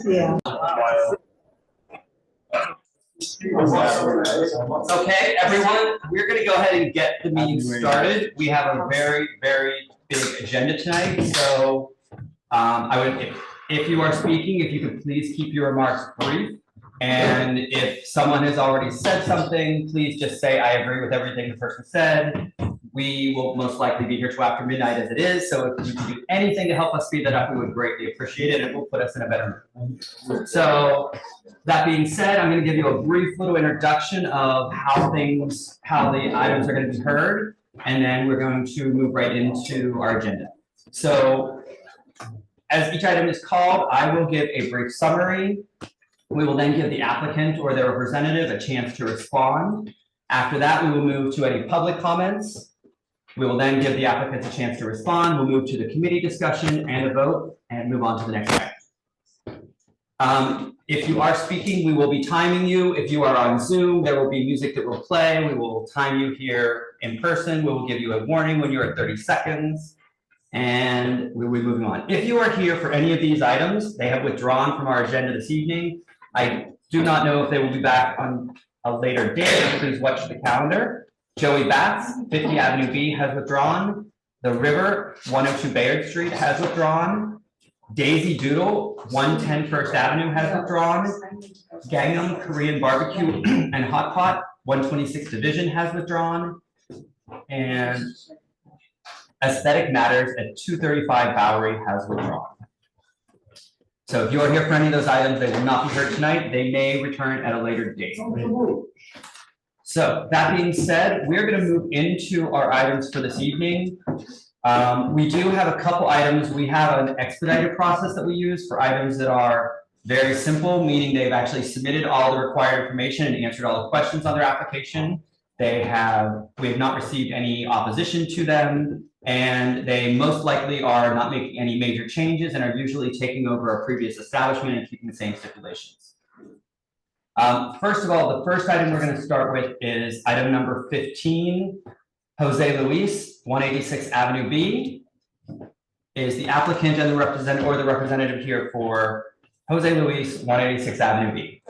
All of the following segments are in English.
Yeah. Okay, everyone, we're going to go ahead and get the meeting started. We have a very, very big agenda tonight, so if you are speaking, if you could please keep your remarks brief. And if someone has already said something, please just say, I agree with everything the person said. We will most likely be here till after midnight as it is, so if you can do anything to help us speed that up, we would greatly appreciate it. It will put us in a better mood. So that being said, I'm going to give you a brief little introduction of how the items are going to be heard, and then we're going to move right into our agenda. So as each item is called, I will give a brief summary. We will then give the applicant or their representative a chance to respond. After that, we will move to any public comments. We will then give the applicants a chance to respond. We'll move to the committee discussion and a vote and move on to the next item. If you are speaking, we will be timing you. If you are on Zoom, there will be music that will play. We will time you here in person. We will give you a warning when you're at 30 seconds. And we will be moving on. If you are here for any of these items, they have withdrawn from our agenda this evening. I do not know if they will be back on a later date. Please watch the calendar. Joey Batts, 50 Avenue B has withdrawn. The River, 102 Bayard Street has withdrawn. Daisy Doodle, 110 First Avenue has withdrawn. Gangnam Korean Barbecue and Hot Pot, 126 Division has withdrawn. And Aesthetic Matters at 235 Bowery has withdrawn. So if you are here for any of those items, they will not be heard tonight. They may return at a later date. So that being said, we're going to move into our items for this evening. We do have a couple items. We have an expedited process that we use for items that are very simple, meaning they've actually submitted all the required information and answered all the questions on their application. We have not received any opposition to them, and they most likely are not making any major changes and are usually taking over a previous establishment and keeping the same stipulations. First of all, the first item we're going to start with is item number 15, Jose Luis, 186 Avenue B. Is the applicant and the representative here for Jose Luis, 186 Avenue B?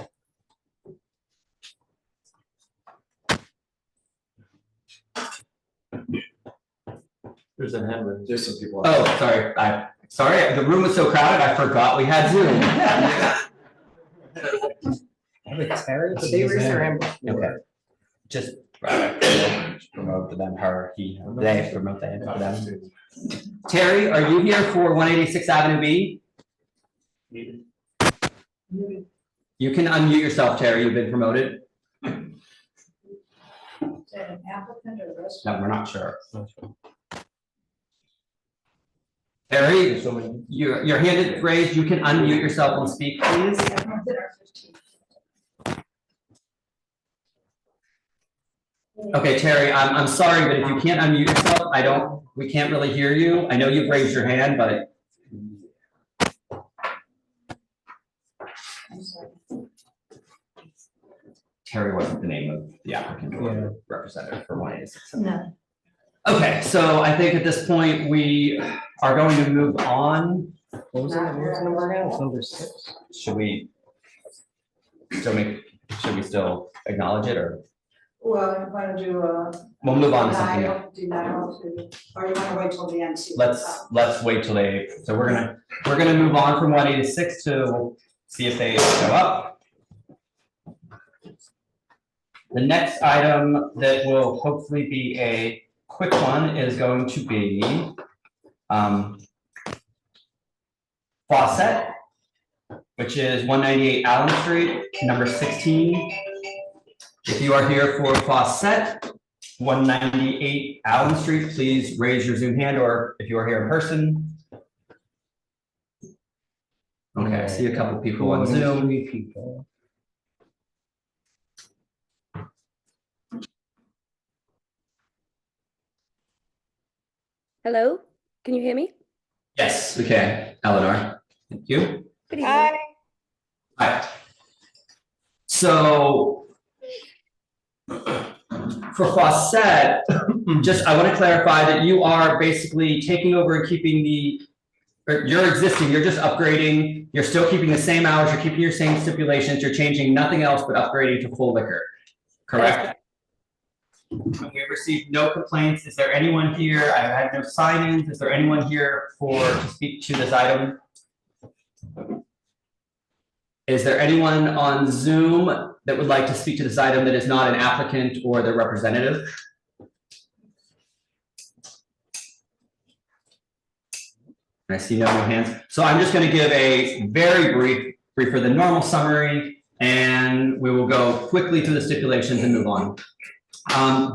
There's a hand raised. There's some people. Oh, sorry. Sorry, the room was so crowded, I forgot we had Zoom. Terry, they raise their hand. Okay. Just promote them, her, he, they promote them for them. Terry, are you here for 186 Avenue B? You can unmute yourself, Terry. You've been promoted. Is that an applicant or a resident? No, we're not sure. Terry, your hand is raised. You can unmute yourself and speak, please. Okay, Terry, I'm sorry, but if you can't unmute yourself, we can't really hear you. I know you've raised your hand, but. Terry wasn't the name of the applicant or representative for 186. No. Okay, so I think at this point we are going to move on. What was that number again? It's number 6. Should we still acknowledge it, or? Well, you want to do We'll move on to something else. denial to, or you want to wait till the end? Let's wait till they. So we're gonna move on from 186 to see if they show up. The next item that will hopefully be a quick one is going to be Fawcett, which is 198 Allen Street, number 16. If you are here for Fawcett, 198 Allen Street, please raise your Zoom hand, or if you are here in person. Okay, I see a couple people on Zoom. Hello, can you hear me? Yes, we can. Eleanor, thank you. Hi. Hi. So for Fawcett, I want to clarify that you are basically taking over and keeping you're existing, you're just upgrading, you're still keeping the same hours, you're keeping your same stipulations, you're changing nothing else but upgrading to full liquor, correct? And we've received no complaints. Is there anyone here? I had no sign-ins. Is there anyone here to speak to this item? Is there anyone on Zoom that would like to speak to this item that is not an applicant or their representative? I see no more hands. So I'm just going to give a very brief for the normal summary, and we will go quickly through the stipulations and move on.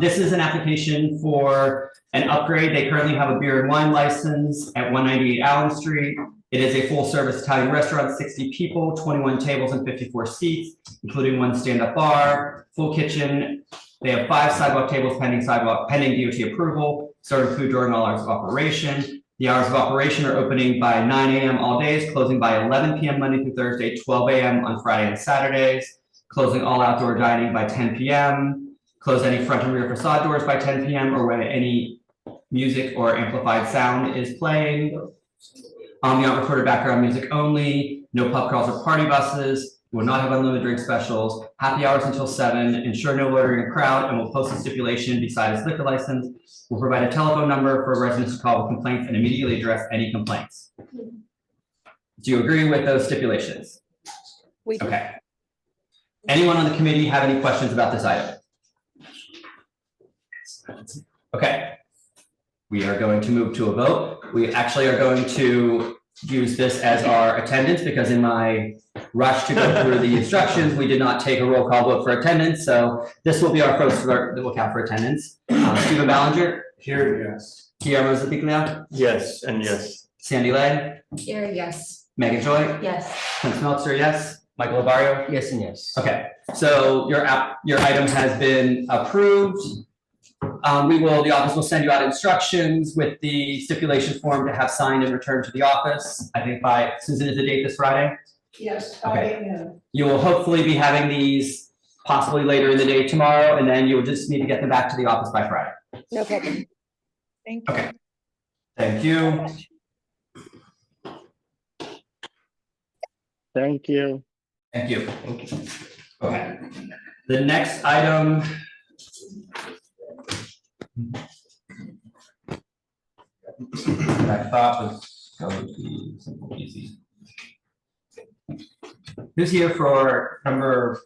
This is an application for an upgrade. They currently have a beer and wine license at 198 Allen Street. It is a full-service Italian restaurant, 60 people, 21 tables and 54 seats, including one stand-up bar, full kitchen. They have 5 sidewalk tables pending DOT approval, serving food during all hours of operation. The hours of operation are opening by 9 a.m. all days, closing by 11 p.m. Monday through Thursday, 12 a.m. on Friday and Saturdays, closing all outdoor dining by 10 p.m., close any front and rear facade doors by 10 p.m. or when any music or amplified sound is playing. The unrecorded background music only, no pub crawls or party buses, will not have unlimited drink specials, happy hours until 7, ensure no loitering crowd, and will post a stipulation beside its liquor license. We'll provide a telephone number for residents to call with complaints and immediately address any complaints. Do you agree with those stipulations? We do. Okay. Anyone on the committee have any questions about this item? Okay. We are going to move to a vote. We actually are going to use this as our attendance because in my rush to go through the instructions, we did not take a roll call vote for attendance. So this will be our first vote that will count for attendance. Stephen Ballinger. Here, yes. Guillermo Zapiglia. Yes, and yes. Sandy Lay. Here, yes. Megan Joy. Yes. Clint Smeltzer, yes. Michael Labario. Yes and yes. Okay, so your item has been approved. The office will send you out instructions with the stipulation form to have signed and returned to the office. I think by, Susan, is the date this Friday? Yes, Okay. You will hopefully be having these possibly later in the day tomorrow, and then you'll just need to get them back to the office by Friday. No problem. Thank you. Okay. Thank you. Thank you. Thank you. Okay. The next item. I thought was going to be simple, easy. Who's here for number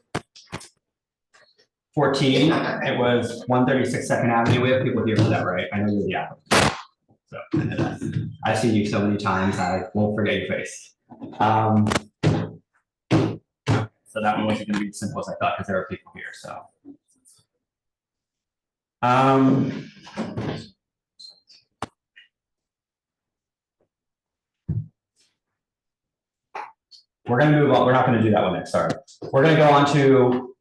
14? It was 136 Second Avenue. We have people here for that, right? I know you're the applicant. So I've seen you so many times, I won't forget your face. So that one wasn't going to be as simple as I thought because there are people here. So. We're going to move on. We're not going to do that one next. Sorry. We're going to go on to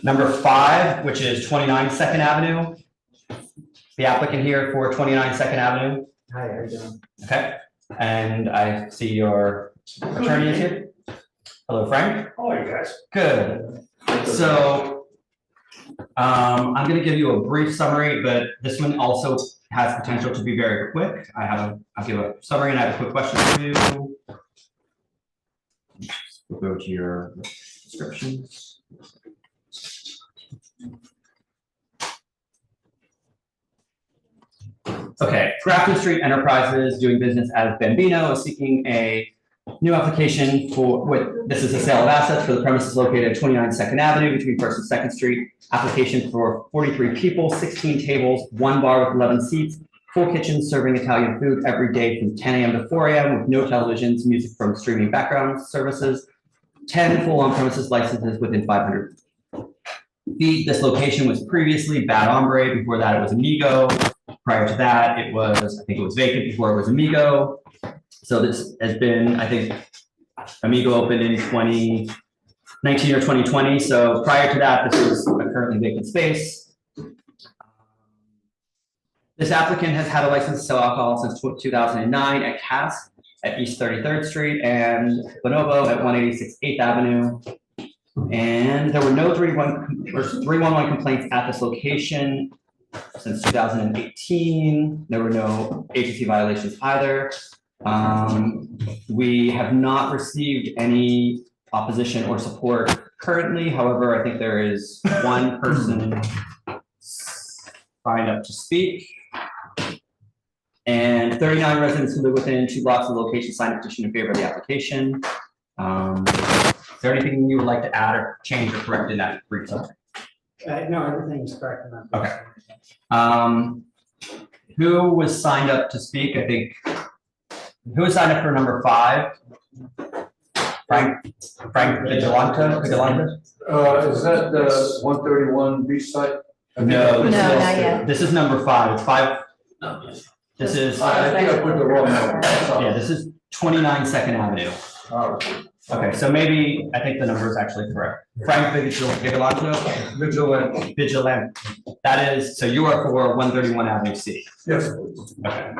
number 5, which is 29 Second Avenue. The applicant here for 29 Second Avenue. Hi, how are you doing? Okay. And I see your attorney is here. Hello, Frank. How are you guys? Good. So I'm going to give you a brief summary, but this one also has potential to be very quick. I'll give a summary and I have a quick question for you. We'll go to your descriptions. Okay, Grafton Street Enterprises doing business as Bambino is seeking a new application this is a sale of assets for the premises located at 29 Second Avenue between 1st and 2nd Street. Application for 43 people, 16 tables, 1 bar with 11 seats, full kitchen serving Italian food every day from 10 a.m. to 4 a.m. with no televisions, music from streaming background services, 10 full on-premises licenses within 500 feet. This location was previously Bad Hombre. Before that, it was Amigo. Prior to that, I think it was vacant before it was Amigo. So this has been, I think, Amigo opened in 2019 or 2020. So prior to that, this was a currently vacant space. This applicant has had a license to sell alcohol since 2009 at Cass at East 33rd Street and Bonobo at 186 8th Avenue. And there were no 311 complaints at this location. since 2018. There were no agency violations either. We have not received any opposition or support currently. However, I think there is one person signed up to speak. And 39 residents who live within 2 blocks of the location signed a petition in favor of the application. Is there anything you would like to add or change or correct in that brief summary? No, everything's correct in that. Okay. Who was signed up to speak? I think, who was signed up for number 5? Frank Vigilante? Is that the 131 beach site? No, No, not yet. this is number 5. It's 5. This is, I think I put the wrong number. yeah, this is 29 Second Avenue. Okay, so maybe, I think the number is actually correct. Frank Vigilante? Vigilante. That is, so you are for 131 Avenue C. Yes. Okay.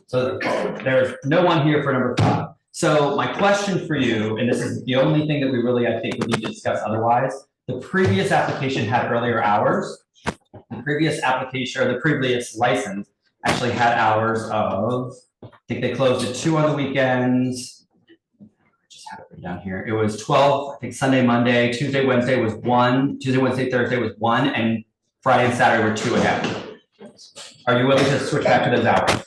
So there's no one here for number 5. So my question for you, and this is the only thing that we really, I think, would need to discuss otherwise, the previous application had earlier hours. The previous application, or the previous license, actually had hours of, I think they closed at 2 on the weekends. I just have it written down here. It was 12, I think Sunday, Monday, Tuesday, Wednesday was 1, Tuesday, Wednesday, Thursday was 1, and Friday and Saturday were 2 again. Are you willing to switch back to those hours?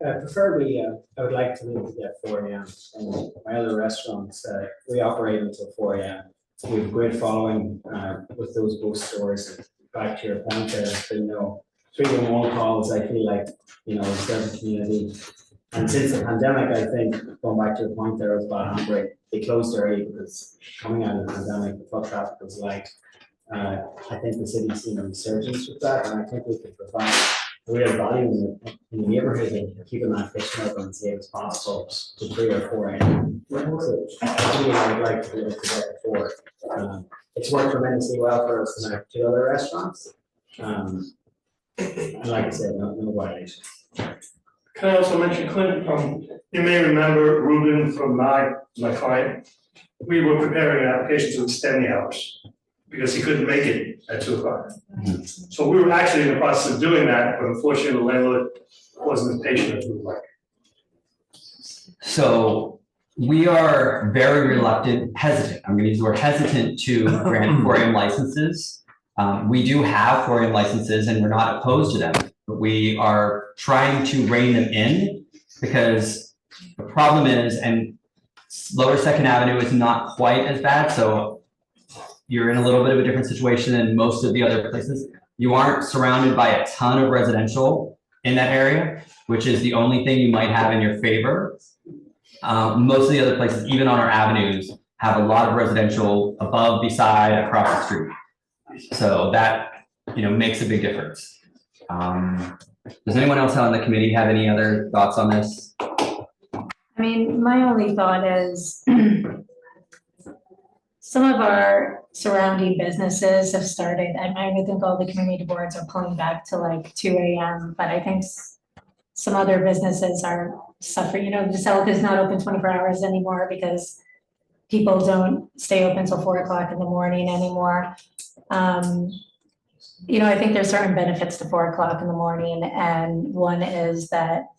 Preferably, I would like to leave at 4 a.m. And my other restaurants, we operate until 4 a.m. We have great following with those both stores. And back to your point, there's been no 311 calls. I feel like, you know, serve the community. And since the pandemic, I think, going back to the point there about Handbrake, they closed early because coming out of the pandemic, the foot traffic was light. I think the city's seen a resurgence with that, and I think we could provide real value in the neighborhood and keeping that kitchen open as late as possible to 3 or 4 a.m. So I would like to be able to get it forward. It's worked tremendously well for us in our 2 other restaurants. And like I said, no violations. Can I also mention, Clint, you may remember Ruben from my client. We were preparing an application to extend the hours because he couldn't make it at 2 o'clock. So we were actually in the process of doing that, but unfortunately the landlord wasn't as patient as we would like. So we are very reluctant, hesitant, I'm gonna use the word hesitant to grant 4 a.m. licenses. We do have 4 a.m. licenses and we're not opposed to them, but we are trying to rein them in because the problem is, and Lower Second Avenue is not quite as bad, so you're in a little bit of a different situation than most of the other places. You aren't surrounded by a ton of residential in that area, which is the only thing you might have in your favor. Most of the other places, even on our avenues, have a lot of residential above, beside, across the street. So that, you know, makes a big difference. Does anyone else on the committee have any other thoughts on this? I mean, my only thought is some of our surrounding businesses have started, I think all the community boards are pulling back to like 2 a.m., but I think some other businesses are suffering. You know, the South is not open 24 hours anymore because people don't stay open till 4 o'clock in the morning anymore. You know, I think there's certain benefits to 4 o'clock in the morning, and one is that,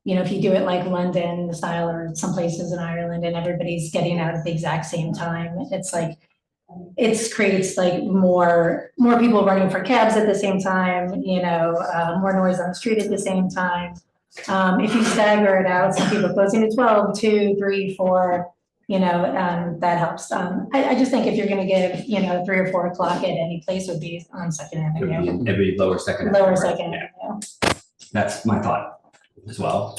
you know, if you do it like London style or some places in Ireland and everybody's getting out at the exact same time, it's like, it creates like more people running for cabs at the same time, you know, more noise on the street at the same time. If you stagger it out, some people closing at 12, 2, 3, 4, you know, that helps. I just think if you're gonna give, you know, 3 or 4 o'clock at any place would be on Second Avenue. It'd be Lower Second Avenue. Lower right? Second Yeah. Avenue. That's my thought as well.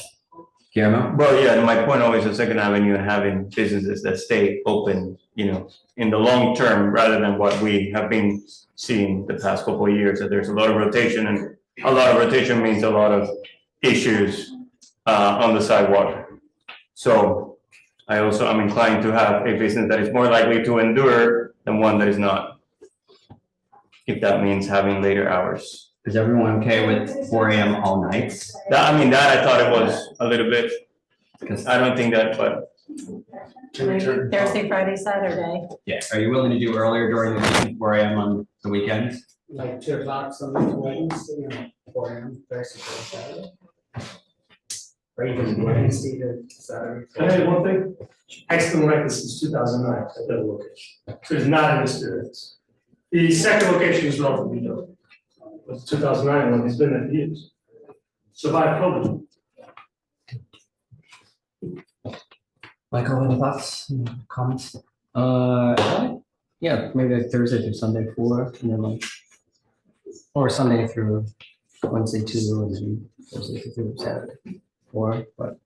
Guillermo? Well, yeah, my point always is Second Avenue and having businesses that stay open, you know, in the long term, rather than what we have been seeing the past couple of years, that there's a lot of rotation, and a lot of rotation means a lot of issues on the sidewalk. So I also am inclined to have a business that is more likely to endure than one that is not, if that means having later hours. Is everyone okay with 4 a.m. all nights? That, I mean, that I thought it was a little bit, because I don't think that, but. Thursday, Friday, Saturday. Yeah. Are you willing to do earlier during the week, 4 a.m. on the weekends? like 2 o'clock, Sunday to Wednesday, and 4 a.m. Thursday to Saturday. Or even Wednesday to Saturday. Can I add one thing? Excellent record since 2009 at that location. So it's not an experience. The second location is relatively new. It was 2009 when he's been there for years. Survived COVID. Michael, any thoughts, comments? Yeah, maybe like Thursday through Sunday 4, and then like, or Sunday through Wednesday 2, and then Thursday through Saturday 4, but.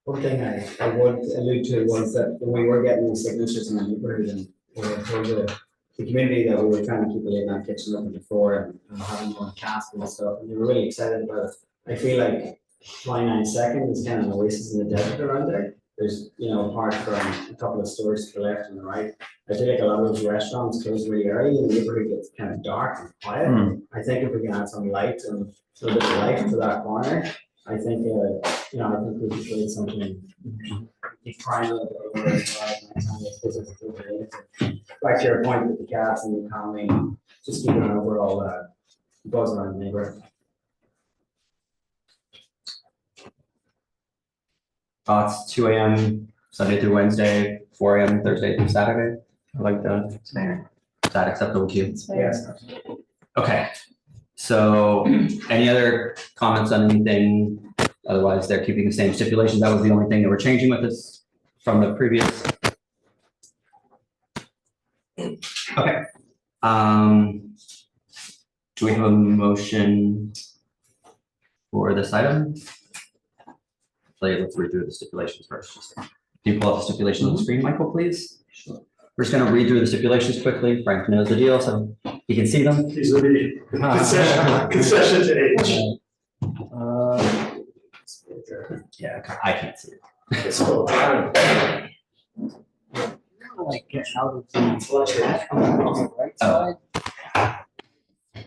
One thing I would allude to was that when we were getting the signatures in the neighborhood and we were told the community that we were trying to keep the late night kitchen open before and having more cast and stuff, and they were really excited about it. I feel like 29 seconds is kind of an oasis in the desert around there. There's, apart from a couple of stores to the left and the right, I feel like a lot of those restaurants close really early and the neighborhood gets kind of dark and quiet. I think if we can add some light and a little bit of life to that corner, I think, I think we could create something. Back to your point with the cats and the economy, just keeping an overall buzz around the neighborhood. Thoughts, 2 a.m. Sunday through Wednesday, 4 a.m. Thursday through Saturday. I like that. Is that acceptable to you? Yes. Okay. So any other comments on anything? Otherwise, they're keeping the same stipulations. That was the only thing that we're changing with this from the previous. Okay. Do we have a motion for this item? Let's read through the stipulations first. Can you pull up the stipulations on the screen, Michael, please? Sure. We're just going to read through the stipulations quickly. Frank knows the deal, so he can see them. These are the concession to age. Yeah, I can't see it. It's still time. Like get out of the right side. I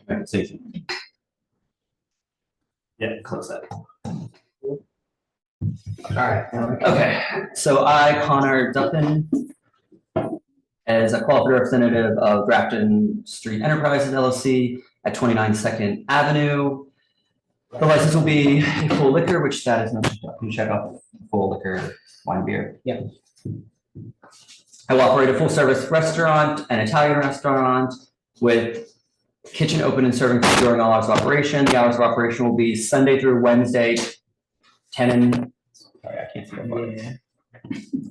can see it. Yeah, close that. All right. Okay. So I, Connor Duffin, as a qualified representative of Grafton Street Enterprises LLC at 29 2nd Avenue. The license will be a full liquor, which that is mentioned. Can you check off full liquor, wine, beer? Yeah. I will operate a full service restaurant, an Italian restaurant with kitchen open and serving food during all hours of operation. The hours of operation will be Sunday through Wednesday, 10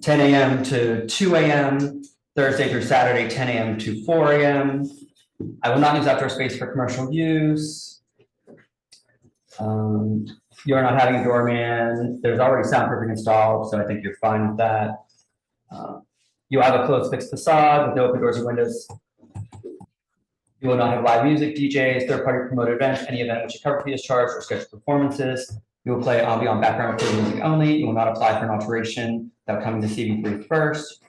a.m. to 2 a.m., Thursday through Saturday, 10 a.m. to 4 a.m. I will not use outdoor space for commercial use. You are not having a doorman. There's already soundproofing installed, so I think you're fine with that. You have a closed fixed facade with no open doors or windows. You will not have live music, DJs, third-party promoted events, any event in which a cover fee is charged or scheduled performances. You will play ambient background for music only. You will not apply for an alteration without coming to CV3 first.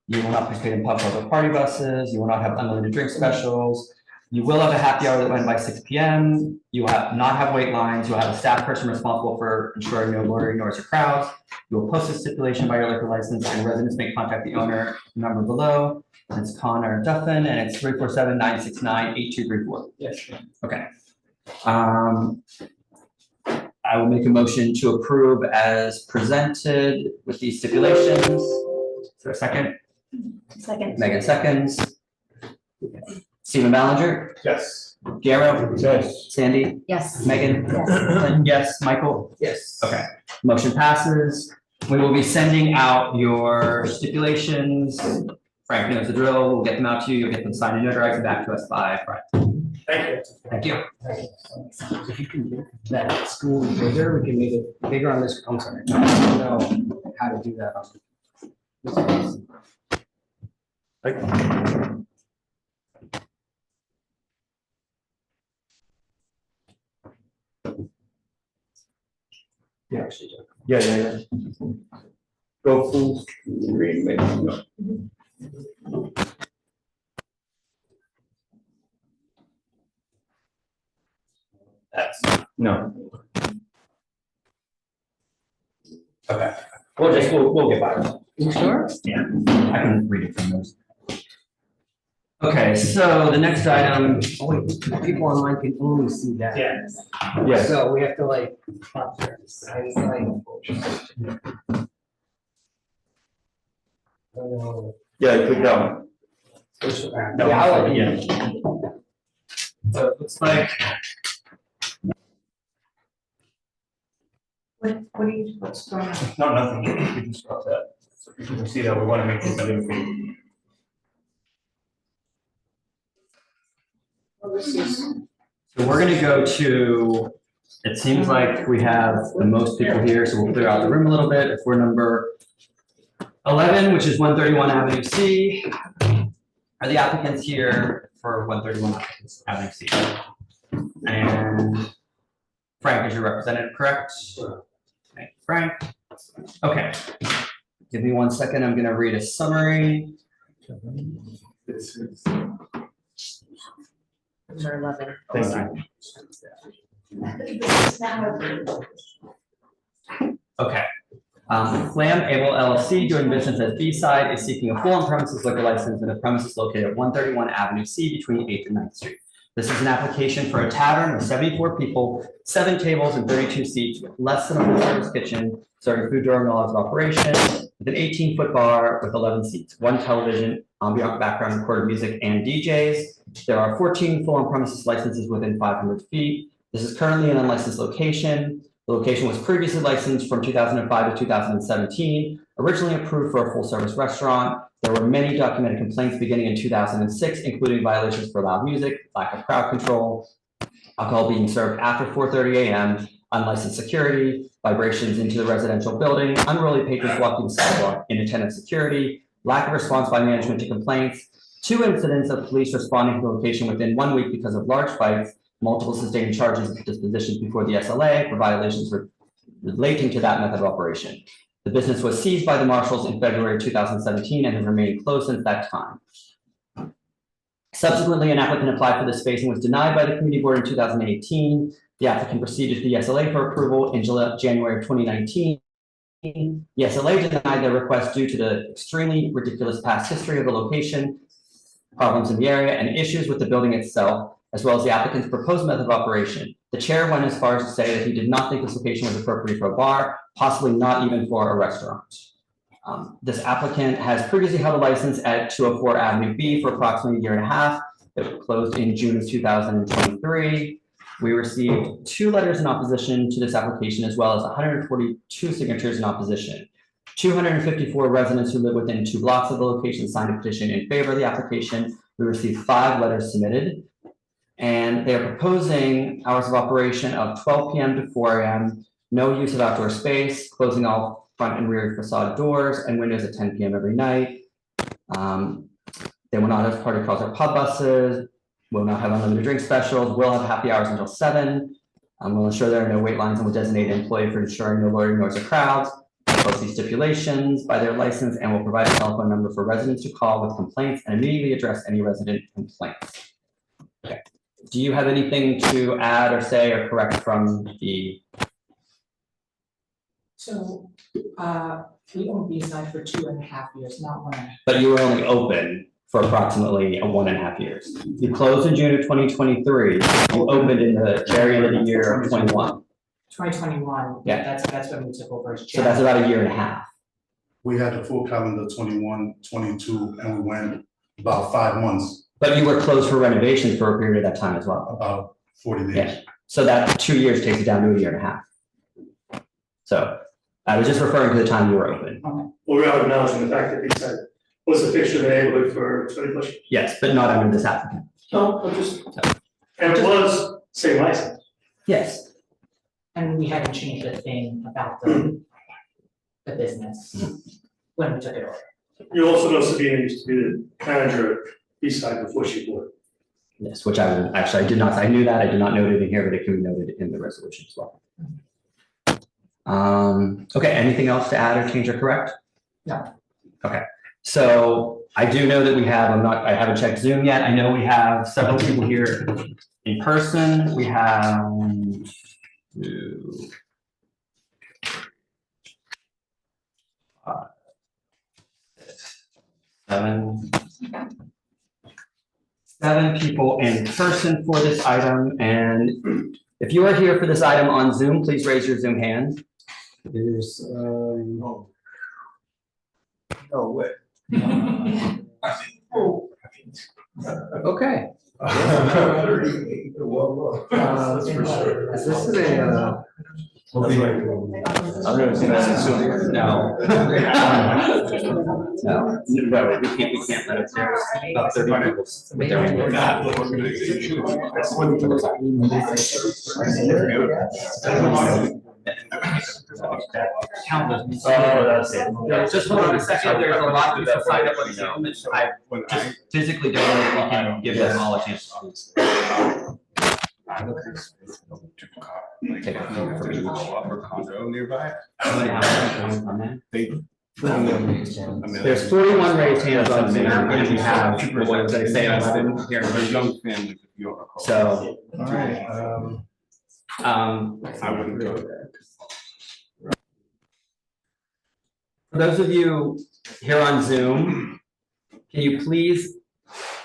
You will not participate in pub or party buses. You will not have unlimited drink specials. You will have a happy hour that will end by 6 p.m. You will not have wait lines. You will have a staff person responsible for ensuring no loitering noise or crowds. You will post a stipulation by your liquor license, and residents may contact the owner number below. It's Connor Duffin, and it's 347-969-8234. Yes. Okay. I will make a motion to approve as presented with these stipulations. Is there a second? Second. Megan seconds. Stephen Ballinger, Yes. Garo, Yes. Sandy, Yes. Megan, Yes. yes, Michael. Yes. Okay, motion passes. We will be sending out your stipulations. Frank knows the drill. We'll get them out to you. You'll get them signed and notarized and back to us by Friday. Thank you. Thank you. If you can make that school bigger, we can make it bigger on this, I'm sorry, I don't know how to do that on this. Yeah. Yeah. Go full screen, maybe, no. That's, No. okay. We'll get by. You sure? Yeah, I can read it from those. Okay, so the next item, Oh, wait, people online can only see that. Yeah. Yes. So we have to like. I Yeah, click that one. That Yeah, I'll one, let you. yeah. so it looks like, What's going on? No, nothing, we can stop that. So people can see that we want to make this a living thing. so we're gonna go to, it seems like we have the most people here, so we'll clear out the room a little bit. If we're number 11, which is 131 Avenue C, are the applicants here for 131 Avenue C? And Frank is your representative, correct? Thank you, Frank. Okay. Give me 1 second, I'm gonna read a summary. Number 11. Thank you. Okay. Flam Able LLC, doing business as B-Side, is seeking a full on-premises liquor license in a premises located at 131 Avenue C between 8th and 9th Street. This is an application for a tavern with 74 people, 7 tables and 32 seats, with less than a full-service kitchen, serving food during all hours of operation, with an 18-foot bar with 11 seats, 1 television, ambient background recorded music, and DJs. There are 14 full on-premises licenses within 500 feet. This is currently an unlicensed location. The location was previously licensed from 2005 to 2017, originally approved for a full-service restaurant. There were many documented complaints beginning in 2006, including violations for loud music, lack of crowd control, alcohol being served after 4:30 a.m., unlicensed security, vibrations into the residential building, unruly patrons walking the sidewalk, inattentive security, lack of response by management to complaints, 2 incidents of police responding to the location within 1 week because of large fights, multiple sustained charges of dispositions before the SLA for violations relating to that method of operation. The business was seized by the marshals in February 2017 and has remained closed since that time. Subsequently, an applicant applied for this space and was denied by the community board in 2018. The applicant proceeded to the SLA for approval in January of 2019. The SLA denied their request due to the extremely ridiculous past history of the location, problems in the area, and issues with the building itself, as well as the applicant's proposed method of operation. The chair went as far as to say that he did not think this location was appropriate for a bar, possibly not even for a restaurant. This applicant has previously held a license at 204 Avenue B for approximately 1.5 years. It closed in June of 2023. We received 2 letters in opposition to this application, as well as 142 signatures in opposition. 254 residents who live within 2 blocks of the location signed a petition in favor of the application. We received 5 letters submitted. And they are proposing hours of operation of 12 p.m. to 4 a.m., no use of outdoor space, closing all front and rear facade doors and windows at 10 p.m. every night. They will not have party calls or pub buses, will not have unlimited drink specials, will have happy hours until 7. Will ensure there are no wait lines and will designate an employee for ensuring no loitering noise or crowds. Post these stipulations by their license and will provide a telephone number for residents to call with complaints and immediately address any resident complaints. Okay. Do you have anything to add or say or correct from the? So, we own B-Side for 2.5 years, not 1.5. But you were only open for approximately 1.5 years. You closed in June of 2023. You opened in the very end of the year of 21. 2021. Yeah. That's when we took over as So that's chair. about 1.5 years. We had the full calendar 21, 22, and we went about 5 months, But you were closed for renovations for a period of that time as well. about 40 days. Yeah. So that 2 years takes it down to 1.5 years. So I was just referring to the time you were open. Well, we are acknowledging the fact that B-Side was a fixture in the neighborhood for 20 plus years. Yes, but not under this applicant. No, I'm just, and it was same license. Yes. And we haven't changed a thing about the business when we took it over. You also know Sabina used to be the manager at B-Side before she bought it. Yes, which I did not, I knew that, I did not note it in here, but it can be noted in the resolution as well. Okay, anything else to add or change or correct? No. Okay, so I do know that we have, I haven't checked Zoom yet. I know we have several people here in person. We have 2, 5, 6, 7, 7 people in person for this item, and if you are here for this item on Zoom, please raise your Zoom hand. There's, No way. Okay. That's for sure. is this a, I've never seen that in Zoom. No. No, we can't let it there. About 30 people with their Count those. That's it. Just hold on a second, there's a lot of people signed up on Zoom, and I just physically don't know if we can give them all a chance to speak. Take a few from each. Condo nearby. How many hours on that? There's There's 41 raised hands on Zoom, and we have, what was I saying, 11 here. Young families, if you don't recall. So, all right, I wouldn't go there. for those of you here on Zoom, can you please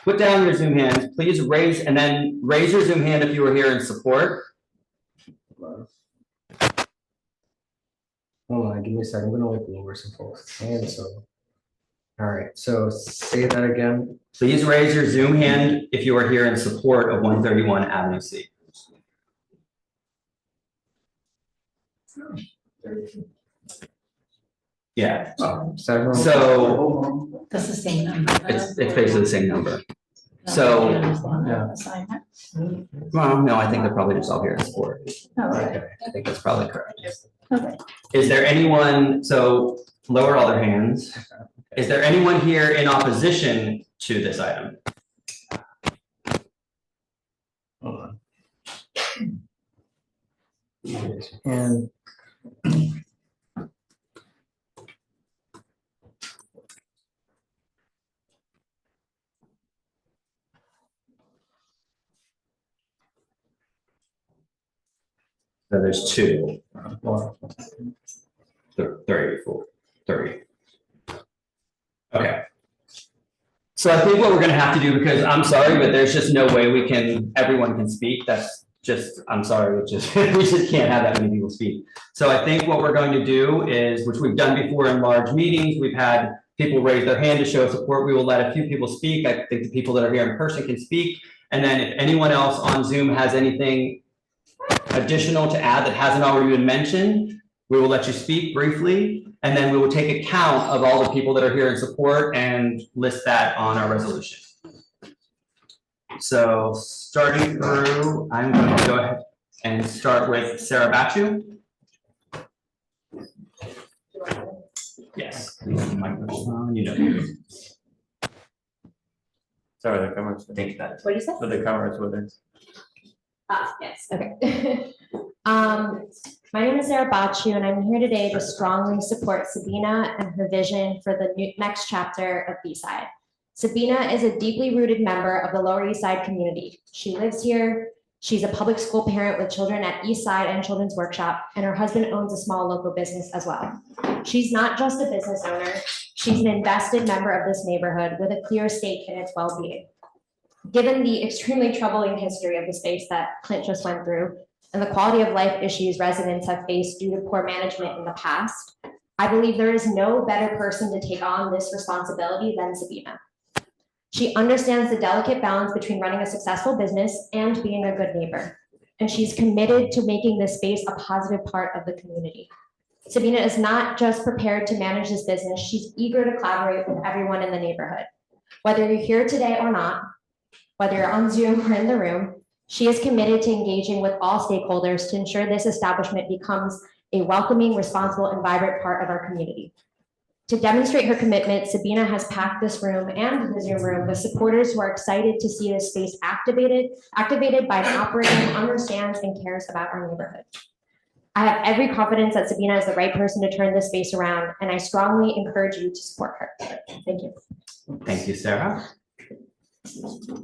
put down your Zoom hands, please raise, and then raise your Zoom hand if you were here in support. hold on, give me a second, I'm gonna look over some folks' hands, so. All right, so say that again. Please raise your Zoom hand if you are here in support of 131 Avenue C. Yeah, So everyone- so That's the same number. it's basically the same number. So, yeah. Assignment. well, no, I think they're probably just all here in support. Oh, okay. Okay. I think that's probably correct. Okay. Is there anyone, so lower all their hands. Is there anyone here in opposition to this item? Hold on. And. So there's 2, Well, 34, 30. Okay. So I think what we're gonna have to do, because I'm sorry, but there's just no way everyone can speak. That's just, I'm sorry, we just can't have that many people speak. So I think what we're going to do is, which we've done before in large meetings, we've had people raise their hand to show support. We will let a few people speak. I think the people that are here in person can speak. And then if anyone else on Zoom has anything additional to add that hasn't already been mentioned, we will let you speak briefly, and then we will take account of all the people that are here in support and list that on our resolution. So starting through, I'm going to go ahead and start with Sarah Bachu. Yes. Microphone, you know. Sorry, the camera's. Take that. What did you say? But the camera's with us. Yes, okay. My name is Sarah Bachu, and I'm here today to strongly support Sabina and her vision for the next chapter of B-Side. Sabina is a deeply rooted member of the Lower East Side community. She lives here. She's a public school parent with children at East Side and Children's Workshop, and her husband owns a small local business as well. She's not just a business owner, she's an invested member of this neighborhood with a clear stake in its well-being. Given the extremely troubling history of the space that Clint just went through, and the quality of life issues residents have faced due to poor management in the past, I believe there is no better person to take on this responsibility than Sabina. She understands the delicate balance between running a successful business and being a good neighbor, and she's committed to making this space a positive part of the community. Sabina is not just prepared to manage this business, she's eager to collaborate with everyone in the neighborhood. Whether you're here today or not, whether you're on Zoom or in the room, she is committed to engaging with all stakeholders to ensure this establishment becomes a welcoming, responsible, and vibrant part of our community. To demonstrate her commitment, Sabina has packed this room and the Zoom room with supporters who are excited to see this space activated by an operator who understands and cares about our neighborhood. I have every confidence that Sabina is the right person to turn this space around, and I strongly encourage you to support her. Thank you. Thank you, Sarah.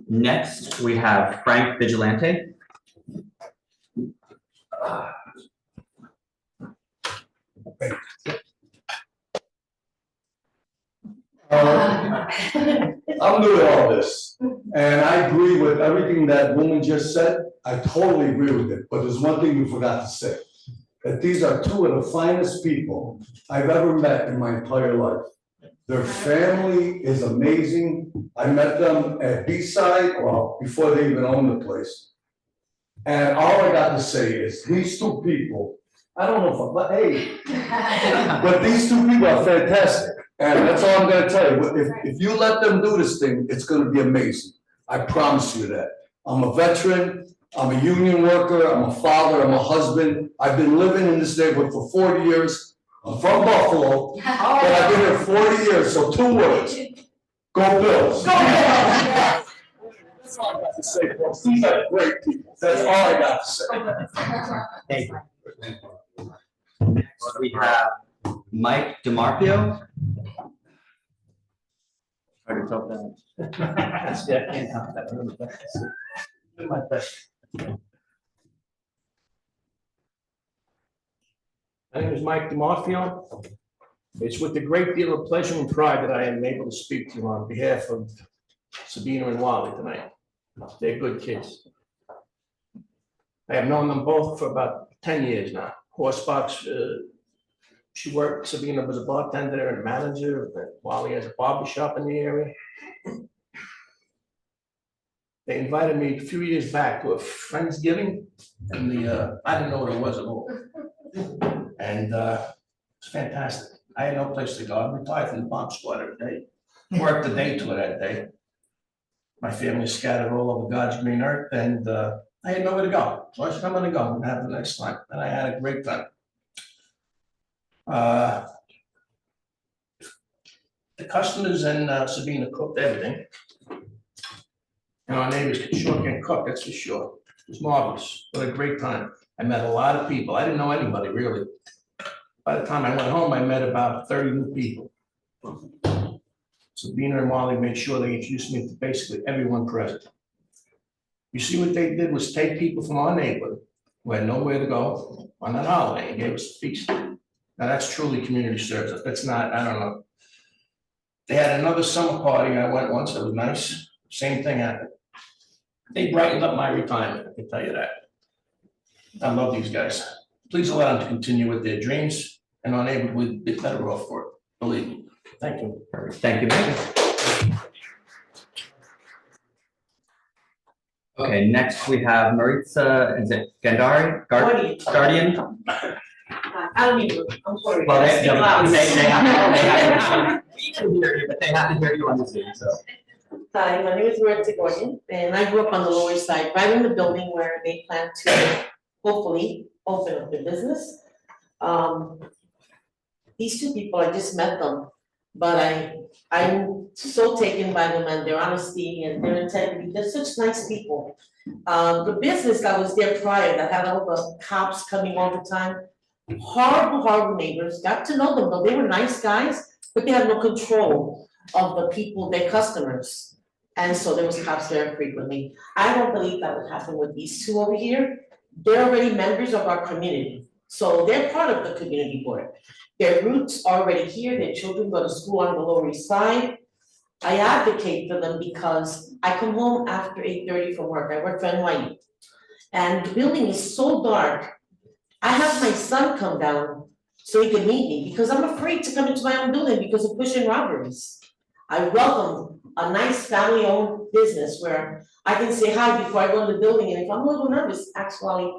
Next, we have Frank Vigilante. I'm new to all this, and And I agree with everything that woman just said. I totally agree with it, but there's one thing you forgot to say. That these are two of the finest people I've ever met in my entire life. Their family is amazing. I met them at B-side, well, before they even owned the place. And all I got to say is, these two people, I don't know, but hey, but these two people are fantastic. And that's all I'm gonna tell you. If you let them do this thing, it's gonna be amazing. I promise you that. I'm a veteran, I'm a union worker, I'm a father, I'm a husband. I've been living in this neighborhood for 40 years. I'm from Buffalo, but I've been here 40 years, so 2 words. Go Bills. Go Bills. That's all I got to say, folks. These are great people. That's all I got to say. Thank you. Next, we have Mike DiMarpio. Try to top that. Yeah, I can't top that. Do my best. My name is Mike DiMarfio. It's with a great deal of pleasure and pride that I am able to speak to you on behalf of Sabina and Wally tonight. They're good kids. I have known them both for about 10 years now. Horsebox, Sabina was a bartender and manager, and Wally has a barber shop in the area. They invited me a few years back to a Friendsgiving, and I didn't know what it was at all. And it's fantastic. I had no place to go. I retired from the bomb squad every day. Worked the day tour that day. My family scattered all over God's green earth, and I had nowhere to go. So I said, I'm gonna go and have the next time. And I had a great time. The customers and Sabina cooked everything. And our neighbors sure can cook, that's for sure. It was marvelous. What a great time. I met a lot of people. I didn't know anybody really. By the time I went home, I met about 30 new people. Sabina and Wally made sure they introduced me to basically everyone present. You see, what they did was take people from our neighborhood who had nowhere to go on that holiday and gave us a feast. Now that's truly community service. That's not, I don't know. They had another summer party. I went once, it was nice. Same thing happened. They brightened up my retirement, I can tell you that. I love these guys. Please allow them to continue with their dreams, and our neighborhood will be better off for it, believe me. Thank you. Thank you, Mike. Okay, next we have Maritza, is it Gandari? Guardian? I don't need, I'm sorry. Well, they have we can hear you, but they have to hear you on the Zoom, so. Hi, my name is Maritza Gordon, and I grew up on the Lower East Side, right in the building where they plan to hopefully open up their business. These two people, I just met them, but I'm so taken by them and their honesty and their integrity. They're such nice people. The business that was there prior, that had all the cops coming all the time, horrible neighbors, got to know them, though they were nice guys, but they had no control of the people, their customers. And so there was cops there frequently. I don't believe that would happen with these two over here. They're already members of our community, so they're part of the community board. Their roots are already here, their children go to school on the Lower East Side. I advocate for them because I come home after 8:30 from work, I work for NYU. And the building is so dark, I have my son come down so he can meet me, because I'm afraid to come into my own building because of pushing robberies. I welcome a nice family-owned business where I can say hi before I go in the building, and if I'm a little nervous, ask Wally,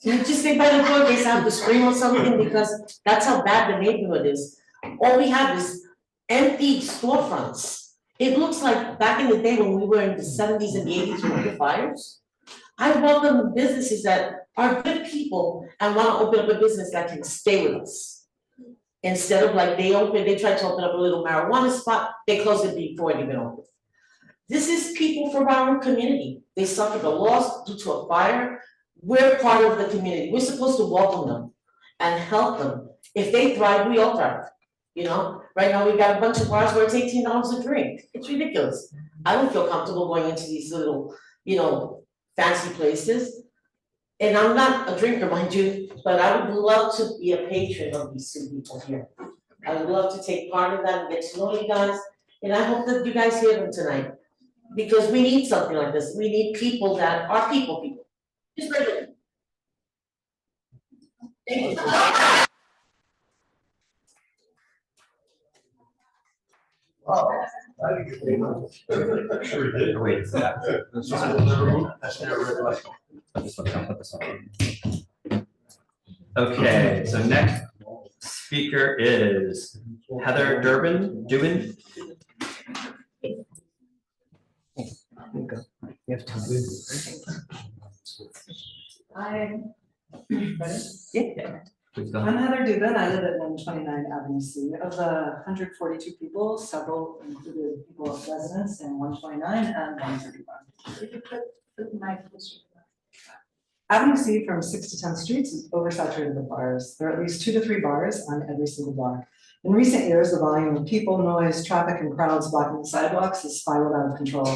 can you just stay by the door in case I have to scream or something, because that's how bad the neighborhood is. All we have is empty storefronts. It looks like back in the day when we were in the 70s and the 80s with the fires. I welcome businesses that are good people and want to open up a business that can stay with us. Instead of like they tried to open up a little marijuana spot, they closed it before it even opened. This is people from our own community. They suffered a loss due to a fire. We're part of the community. We're supposed to welcome them and help them. If they thrive, we all thrive. You know, right now we've got a bunch of bars where it's $18 a drink. It's ridiculous. I don't feel comfortable going into these little, fancy places. And I'm not a drinker, mind you, but I would love to be a patron of these two people here. I would love to take part in that and get to know you guys, and I hope that you guys hear them tonight. Because we need something like this, we need people that are people. Just regular. Thank you. Sure did. Wait, okay, so next speaker is Heather Dubin. You have to. Hi. Yeah. Please go I'm ahead. Heather Dubin, I live at 129 Avenue C. Of the 142 people, several included people of residence in 129 and 131. Avenue C from 6 to 10 streets is oversaturated with bars. There are at least 2 to 3 bars on every single block. In recent years, the volume of people, noise, traffic, and crowds blocking the sidewalks has spiraled out of control.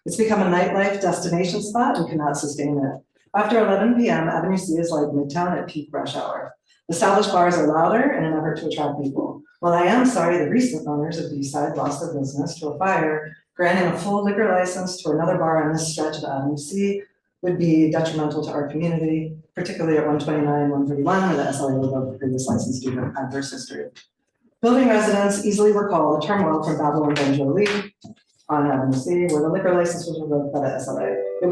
It's become a nightlife destination spot and cannot sustain it. After 11 p.m., Avenue C is like Midtown at peak rush hour. Established bars are louder in an effort to attract people. While I am sorry the recent owners of B-side lost their business to a fire, granting a full liquor license to another bar on this stretch of Avenue C would be detrimental to our community, particularly at 129, 131, where the SLA revoked the previous license due to adverse history. Building residents easily recall the turmoil from Babel and Ben Jolie on Avenue C, where the liquor license was revoked by the SLA. It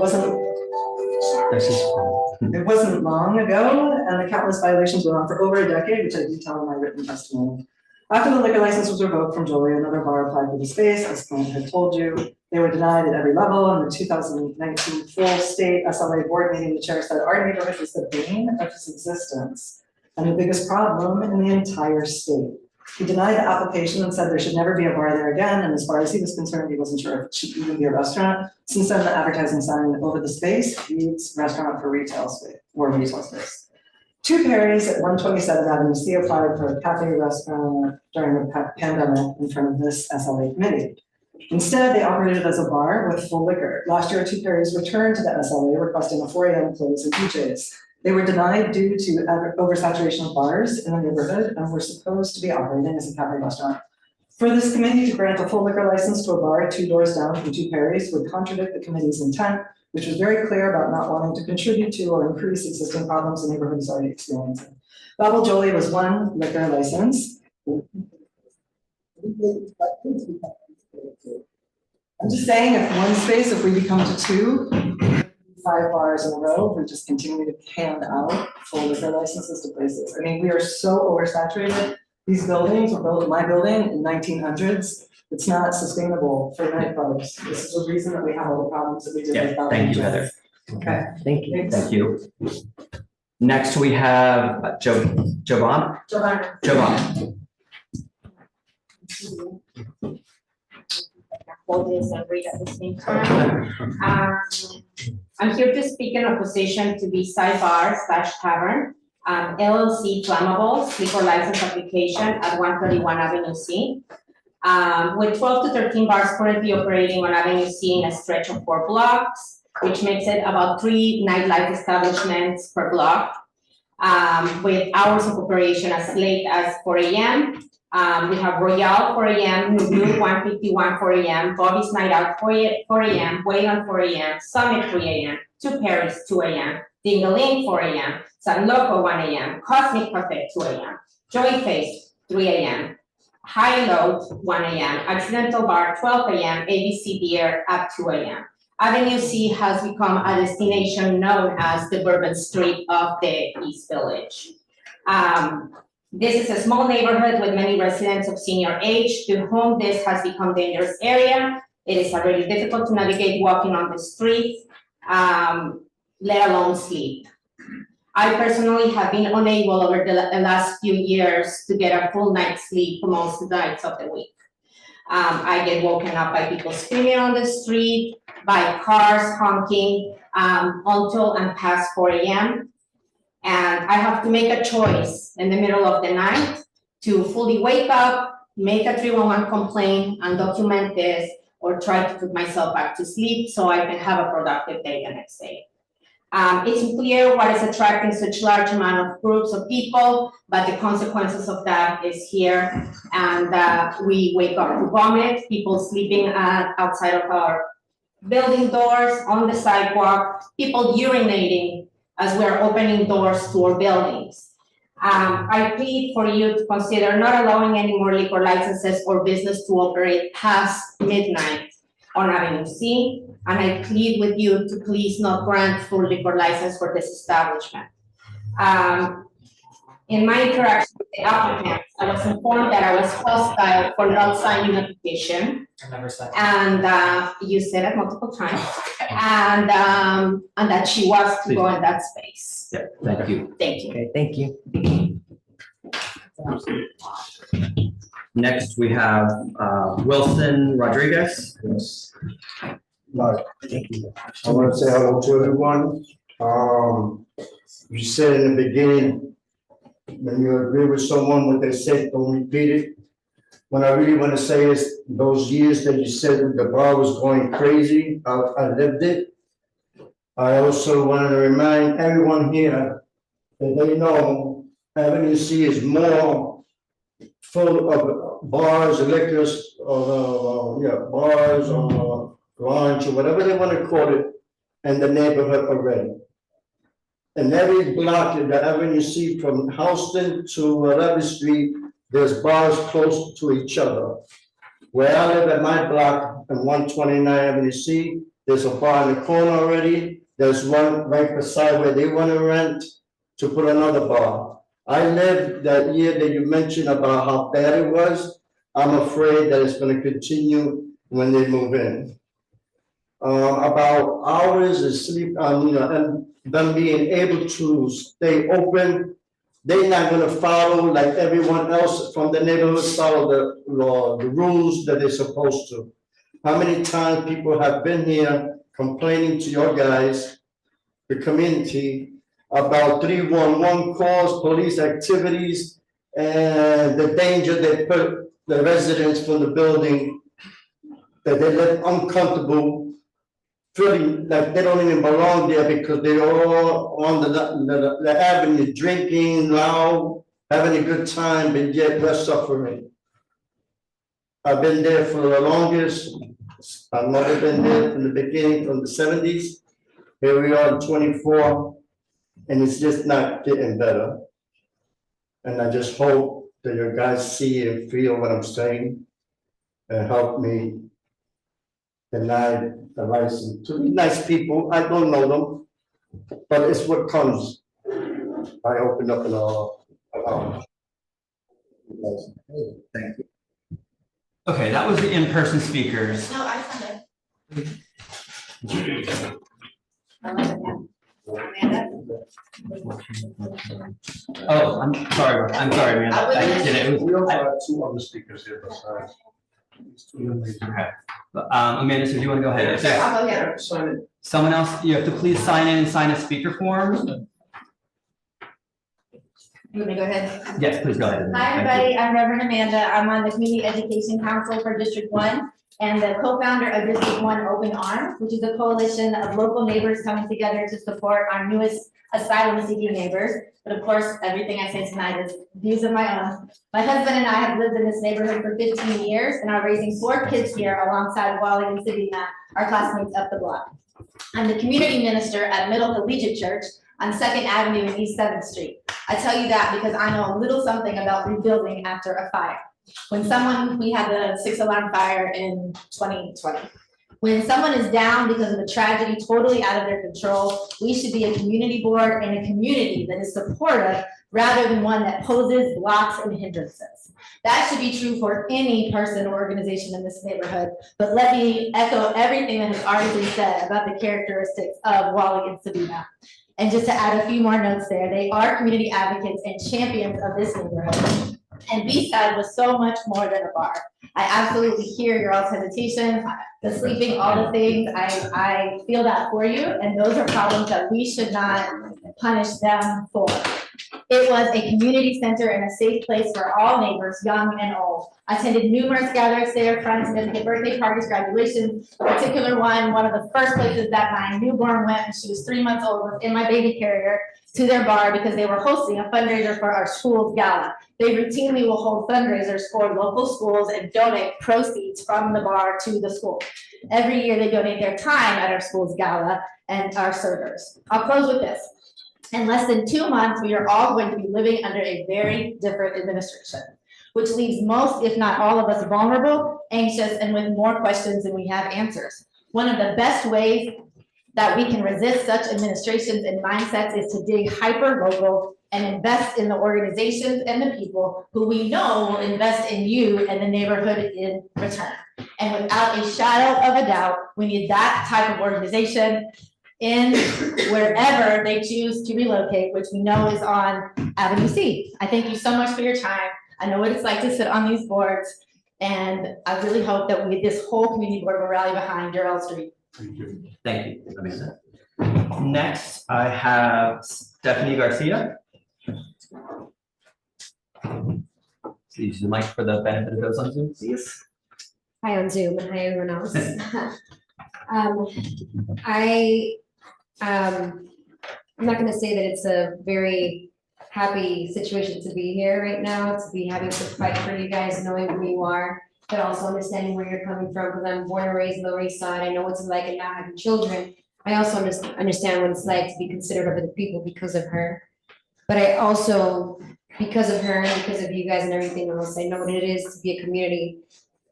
wasn't long ago, and the countless violations went on for over a decade, which I detail in my written testimony. After the liquor license was revoked from Jolie, another bar applied for the space, as Clint had told you. They were denied at every level. In the 2019 full state SLA board meeting, the chair said our neighborhood was the bane of his existence and the biggest problem in the entire state. He denied the application and said there should never be a bar there again, and as far as he was concerned, he wasn't sure if it should even be a restaurant. Since then, the advertising sign over the space reads restaurant for retail space or retail space. 2 Perry's at 127 Avenue C applied for a cafe restaurant during the pandemic in front of this SLA committee. Instead, they operated as a bar with full liquor. Last year, 2 Perry's returned to the SLA requesting a 4 a.m. close in DJs. They were denied due to oversaturation of bars in the neighborhood and were supposed to be operating as a cafe restaurant. For this committee to grant a full liquor license to a bar 2 doors down from 2 Perry's would contradict the committee's intent, which was very clear about not wanting to contribute to or increase existing problems the neighborhood is already experiencing. Babel Jolie was 1 liquor license. I'm just saying, if 1 space, if we become to 2, 5 bars in a row, we just continue to hand out full liquor licenses to places. I mean, we are so oversaturated. These buildings were built, my building in 1900s. It's not sustainable for nightclubs. This is the reason that we have all the problems that we did. Yeah, thank you, Heather. Okay. Thank you. Thanks. Thank you. Next, we have Jovan. Hold this and read at the same time. I'm here to speak in opposition to the sidebar/tavern, LLC Flammables liquor license application at 131 Avenue C. With 12 to 13 bars currently operating on Avenue C in a stretch of 4 blocks, which makes it about 3 nightlife establishments per block, with hours of operation as late as 4 a.m. We have Royale 4 a.m., Nubu 151 4 a.m., Bobby's Night Out 4 a.m., Wayland 4 a.m., Summit 3 a.m., 2 Paris 2 a.m., Dingaling 4 a.m., San Loco 1 a.m., Cosmic Cafe 2 a.m., Joy Face 3 a.m., High Load 1 a.m., Accidental Bar 12 a.m., ABC Beer at 2 a.m. Avenue C has become a destination known as the Bourbon Street of the East Village. This is a small neighborhood with many residents of senior age to whom this has become a dangerous area. It is already difficult to navigate walking on the street, let alone sleep. I personally have been unable over the last few years to get a full night's sleep most nights of the week. I get woken up by people screaming on the street, by cars honking until and past 4 a.m. And I have to make a choice in the middle of the night to fully wake up, make a 311 complaint and document this, or try to put myself back to sleep so I can have a productive day the next day. It's unclear what is attracting such large amount of groups of people, but the consequences of that is here. And we wake up to vomit, people sleeping outside of our building doors on the sidewalk, people urinating as we're opening doors to our buildings. I plead for you to consider not allowing any more liquor licenses or business to operate past midnight on Avenue C, and I plead with you to please not grant full liquor license for this establishment. In my interaction with the applicant, I was informed that I was hostile for not signing an application. I never said. And you said it multiple times, and that she was to go in that space. Yeah, thank you. Thank you. Okay, thank you. Next, we have Wilson Rodriguez. Yes. Right. I want to say hello to everyone. You said in the beginning, when you agree with someone, what they said, don't repeat it. What I really want to say is those years that you said the bar was going crazy, I lived it. I also want to remind everyone here that they know Avenue C is more full of bars, liquors, bars or lounge or whatever they want to call it in the neighborhood already. And every block that Avenue C from Houston to whatever street, there's bars close to each other. Where I live at my block on 129 Avenue C, there's a bar in the corner already. There's one right beside where they want to rent to put another bar. I lived that year that you mentioned about how bad it was. I'm afraid that it's going to continue when they move in. About hours of sleep, and them being able to stay open. They're not gonna follow like everyone else from the neighborhood, follow the rules that they're supposed to. How many times people have been here complaining to your guys, the community, about 311 calls, police activities, and the danger they put the residents from the building, that they let uncomfortable, feeling like they don't even belong there because they're all on the avenue, drinking loud, having a good time, but yet we're suffering. I've been there for the longest. I've never been there from the beginning, from the 70s. Here we are in 24, and it's just not getting better. And I just hope that you guys see and feel what I'm saying and help me deny the license to nice people. I don't know them, but it's what comes. I opened up Thank you. Okay, that was the in-person speakers. No, I found it. Oh, I'm sorry, Amanda. I did it. We also have two other speakers here besides. Okay. Amanda, so do you want to go ahead? I'll go ahead. Sign it. Someone else, you have to please sign in and sign a speaker form. You want me to go ahead? Yes, please go ahead. Hi, everybody. I'm Reverend Amanda. I'm on the Community Education Council for District 1 and the co-founder of District 1 Open Arms, which is a coalition of local neighbors coming together to support our newest asylum-seeking neighbors. But of course, everything I say tonight is views of my own. My husband and I have lived in this neighborhood for 15 years and are raising 4 kids here alongside Wally and Sabina, our classmates up the block. I'm the community minister at Middle Collegiate Church on 2nd Avenue and East 7th Street. I tell you that because I know a little something about rebuilding after a fire. We had the 6-alarm fire in 2020. When someone is down because of a tragedy totally out of their control, we should be a community board and a community that is supportive rather than one that poses blocks and hindrances. That should be true for any person or organization in this neighborhood, but let me echo everything that has already been said about the characteristics of Wally and Sabina. And just to add a few more notes there, they are community advocates and champions of this neighborhood. And B-side was so much more than a bar. I absolutely hear your all's hesitation, the sleeping, all the things. I feel that for you, and those are problems that we should not punish them for. It was a community center and a safe place for all neighbors, young and old. I attended numerous gatherings there, friends, significant birthday parties, graduations. A particular one of the first places that my newborn went when she was 3 months old was in my baby carrier to their bar because they were hosting a fundraiser for our school's gala. They routinely will hold fundraisers for local schools and donate proceeds from the bar to the school. Every year they donate their time at our school's gala and our servers. I'll close with this. In less than 2 months, we are all going to be living under a very different administration, which leaves most, if not all of us, vulnerable, anxious, and with more questions than we have answers. One of the best ways that we can resist such administrations and mindsets is to dig hyper-local and invest in the organizations and the people who we know will invest in you and the neighborhood in return. And without a shadow of a doubt, we need that type of organization in wherever they choose to relocate, which we know is on Avenue C. I thank you so much for your time. I know what it's like to sit on these boards, and I really hope that this whole community board will rally behind Durrell Street. Thank you. Thank you, Amanda. Next, I have Stephanie Garcia. Use the mic for the benefit of those on Zoom, please. Hi on Zoom and hi everyone else. I'm not gonna say that it's a very happy situation to be here right now, to be having to fight for you guys, knowing who you are, but also understanding where you're coming from, because I'm born and raised in the Lower East Side. I know what it's like and now having children. I also understand what it's like to be considered over the people because of her. But I also, because of her and because of you guys and everything else, I know what it is to be a community.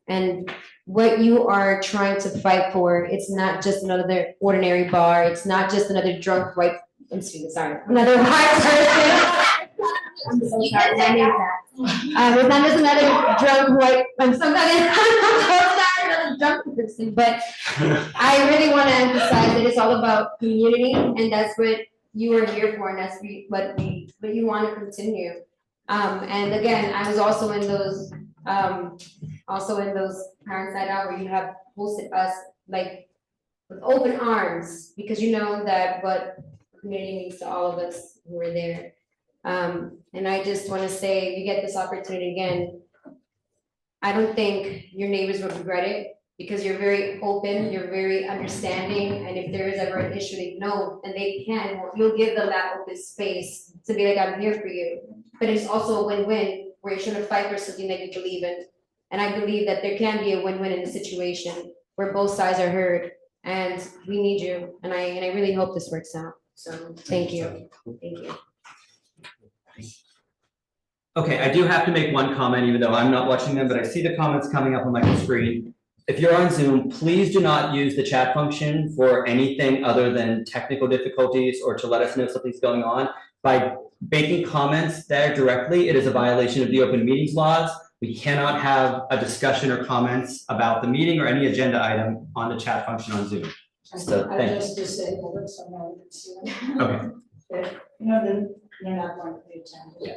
And what you are trying to fight for, it's not just another ordinary bar. It's not just another drunk white, another white person. I'm so sorry, I knew that. It's not just another drunk white, I'm so sorry, another drunk person, but I really want to emphasize that it's all about community, and that's what you are here for, and that's what you want to continue. And again, I was also in those parents night out where you have hosted us like with open arms, because you know that what community means to all of us who were there. And I just want to say, if you get this opportunity again, I don't think your neighbors would regret it, because you're very open, you're very understanding, and if there is ever an issue, they know, and they can, you'll give them that open space to be like, I'm here for you. But it's also a win-win, where you're trying to fight for something that you believe in. And I believe that there can be a win-win in the situation where both sides are heard, and we need you, and I really hope this works out. So thank you. Thank you. Okay, I do have to make one comment, even though I'm not watching them, but I see the comments coming up on my screen. If you're on Zoom, please do not use the chat function for anything other than technical difficulties or to let us know something's going on. By making comments there directly, it is a violation of the open meetings laws. We cannot have a discussion or comments about the meeting or any agenda item on the chat function on Zoom. So thank you. I just disabled it, so now we can see it. Okay. No, then they're not going to pay attention. Yeah.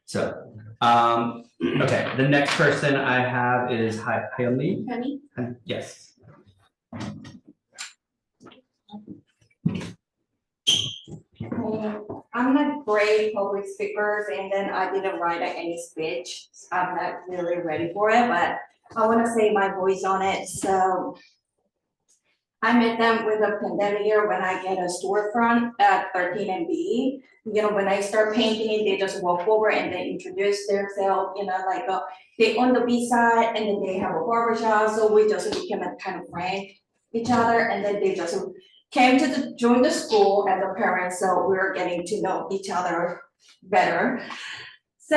So, okay, the next person I have is Hailey. Honey? Yes. I'm not great public speakers, and then I didn't write any speech. I'm not really ready for it, but I want to say my voice on it. So I met them with a pandemic year when I get a storefront at 13 and B. You know, when I start painting, they just walk over and they introduce themselves, you know, like they on the B side, and then they have a barbershop. So we just became a kind of friend each other, and then they just came to join the school as a parent. So we were getting to know each other better. So,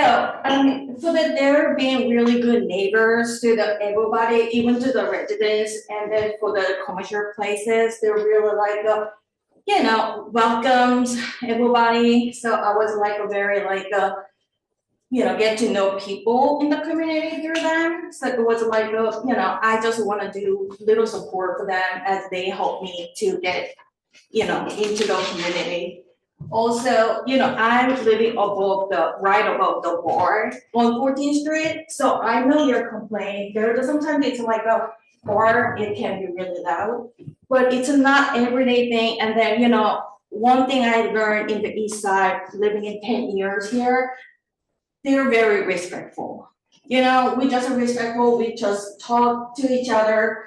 so that they're being really good neighbors to everybody, even to the residents, and then for the commercial places, they're really like, you know, welcomes everybody. So I was like a very like, you know, get to know people in the community through them. So it was like, you know, I just want to do little support for them as they help me to get, you know, into the community. Also, you know, I'm living right above the bar on 14th Street. So I know you're complaining. Sometimes it's like a bar, it can be really loud, but it's not everyday thing. And then, you know, one thing I learned in the East Side, living in 10 years here, they're very respectful. You know, we just respectful, we just talk to each other.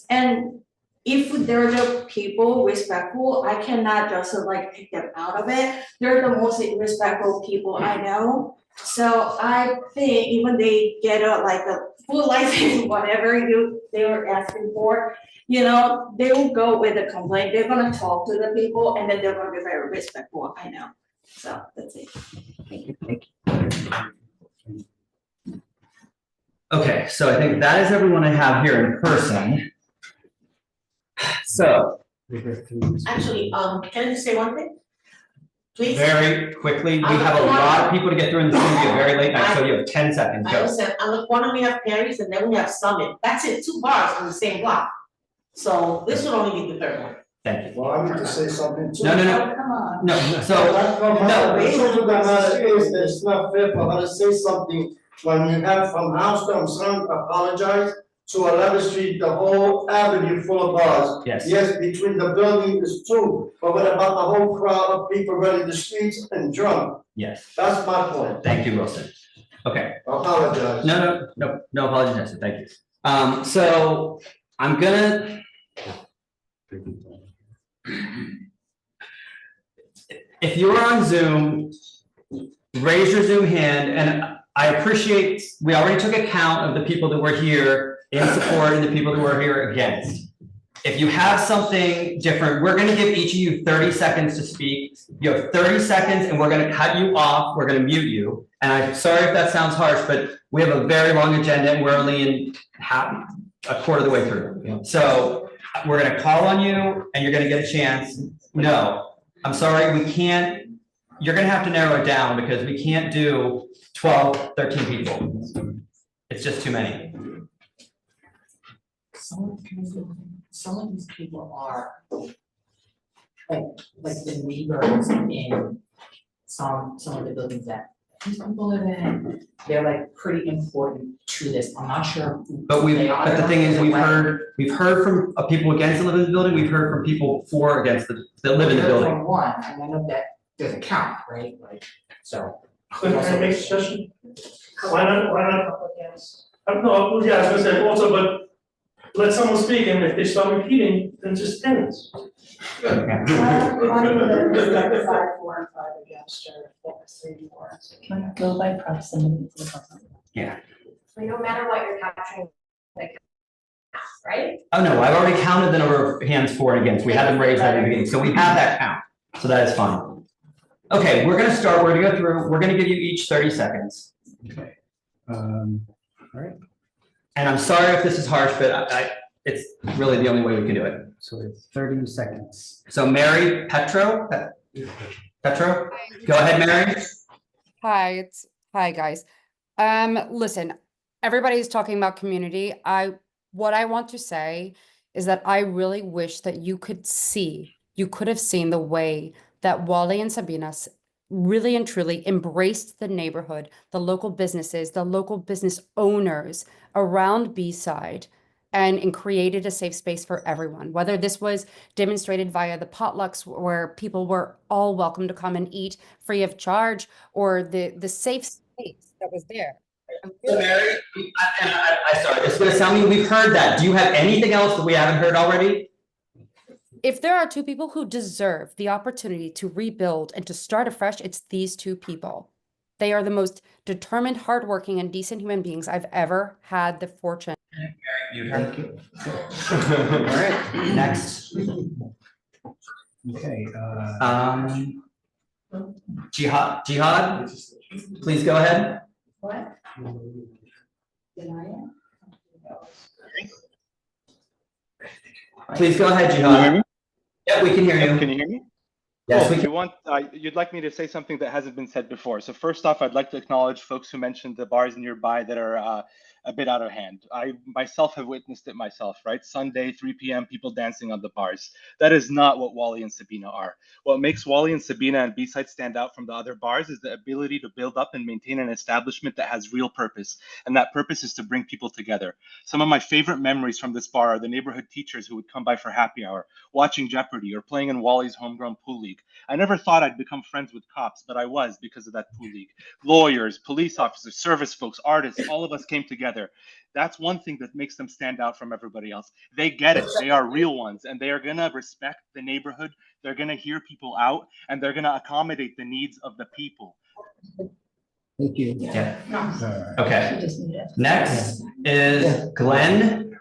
And if they're the people respectful, I cannot just like pick them out of it. They're the most respectful people I know. So I think even they get like food license, whatever they were asking for, they will go with a complaint, they're gonna talk to the people, and then they're gonna be very respectful, I know. So, that's it. Okay, so I think that is everyone I have here in person. So, Actually, can I just say one thing? Please? very quickly, we have a lot of people to get through, and this is gonna be a very late night, so you have 10 seconds, I go. understand, on the corner we have Perry's and then we have Summit, that's it, 2 bars on the same block. So this would only be the third one. Thank you. Well, I need to say something too. No, Come on. no, so, No, the truth of the matter is, that it's not fair for her to say something when you have from house to, I'm sorry, apologize, to 11th Street, the whole avenue full of bars. Yes. Yes, between the building is 2, but what about the whole crowd of people running the streets and drunk? yes, That's my point. thank you, Wilson. Okay, I apologize. no apologies necessary, thank you. So, I'm gonna. If you're on Zoom, raise your Zoom hand, and I appreciate, we already took account of the people that were here in support and the people that were here against. If you have something different, we're gonna give each of you 30 seconds to speak. You have 30 seconds and we're gonna cut you off, we're gonna mute you. And I'm sorry if that sounds harsh, but we have a very long agenda and we're only in a quarter of the way through. So we're gonna call on you and you're gonna get a chance. No, I'm sorry, we can't, you're gonna have to narrow it down because we can't do 12, 13 people. It's just too many. Some of these people are like the neighbors in some of the buildings that these people live in. They're like pretty important to this. I'm not sure. But the thing is, we've heard from people against the live in the building, we've heard from people for against that live in the building. One, and I know that doesn't count, right? Like, so. Can I make a suggestion? Why not? No, yeah, I was gonna say also, but let someone speak, and if they start repeating, then just ends. One of them is like 5, 4, and 5 against, or 3, 4. Can I go by proximity? Yeah. So no matter what you're capturing, like, right? Oh, no, I've already counted the number of hands for and against. We had them raised at the beginning, so we have that count. So that is fine. Okay, we're gonna start, we're gonna go through, we're gonna give you each 30 seconds. Okay. All right. And I'm sorry if this is harsh, but it's really the only way we can do it. So it's 30 seconds. So Mary Petro, go ahead, Mary. Hi guys. Listen, everybody's talking about community. What I want to say is that I really wish that you could have seen the way that Wally and Sabina really and truly embraced the neighborhood, the local businesses, the local business owners around B-side, and created a safe space for everyone. Whether this was demonstrated via the potlucks where people were all welcome to come and eat free of charge, or the safe space that was there. So Mary, I sorry, it's gonna sound like we've heard that. Do you have anything else that we haven't heard already? If there are 2 people who deserve the opportunity to rebuild and to start afresh, it's these 2 people. They are the most determined, hardworking, and decent human beings I've ever had the fortune. Thank you. All right, next. Okay. Jihad, please go ahead. What? Deny it? Please go ahead, Can you hear Jihad. me? Yeah, we can hear you. Can you hear me? Yes, Cool. we You want, you'd like me to say something that hasn't been said before. So first off, I'd like to acknowledge folks who mentioned the bars nearby that are a bit out of hand. I myself have witnessed it myself, right? Sunday, 3 p.m., people dancing on the bars. That is not what Wally and Sabina are. What makes Wally and Sabina and B-Side stand out from the other bars is the ability to build up and maintain an establishment that has real purpose. And that purpose is to bring people together. Some of my favorite memories from this bar are the neighborhood teachers who would come by for happy hour, watching Jeopardy, or playing in Wally's homegrown pool league. I never thought I'd become friends with cops, but I was because of that pool league. Lawyers, police officers, service folks, artists, all of us came together. That's one thing that makes them stand out from everybody else. They get it. They are real ones, and they are going to respect the neighborhood. They're going to hear people out, and they're going to accommodate the needs of the people. Thank you. Yeah. Okay. Next. is Glenn.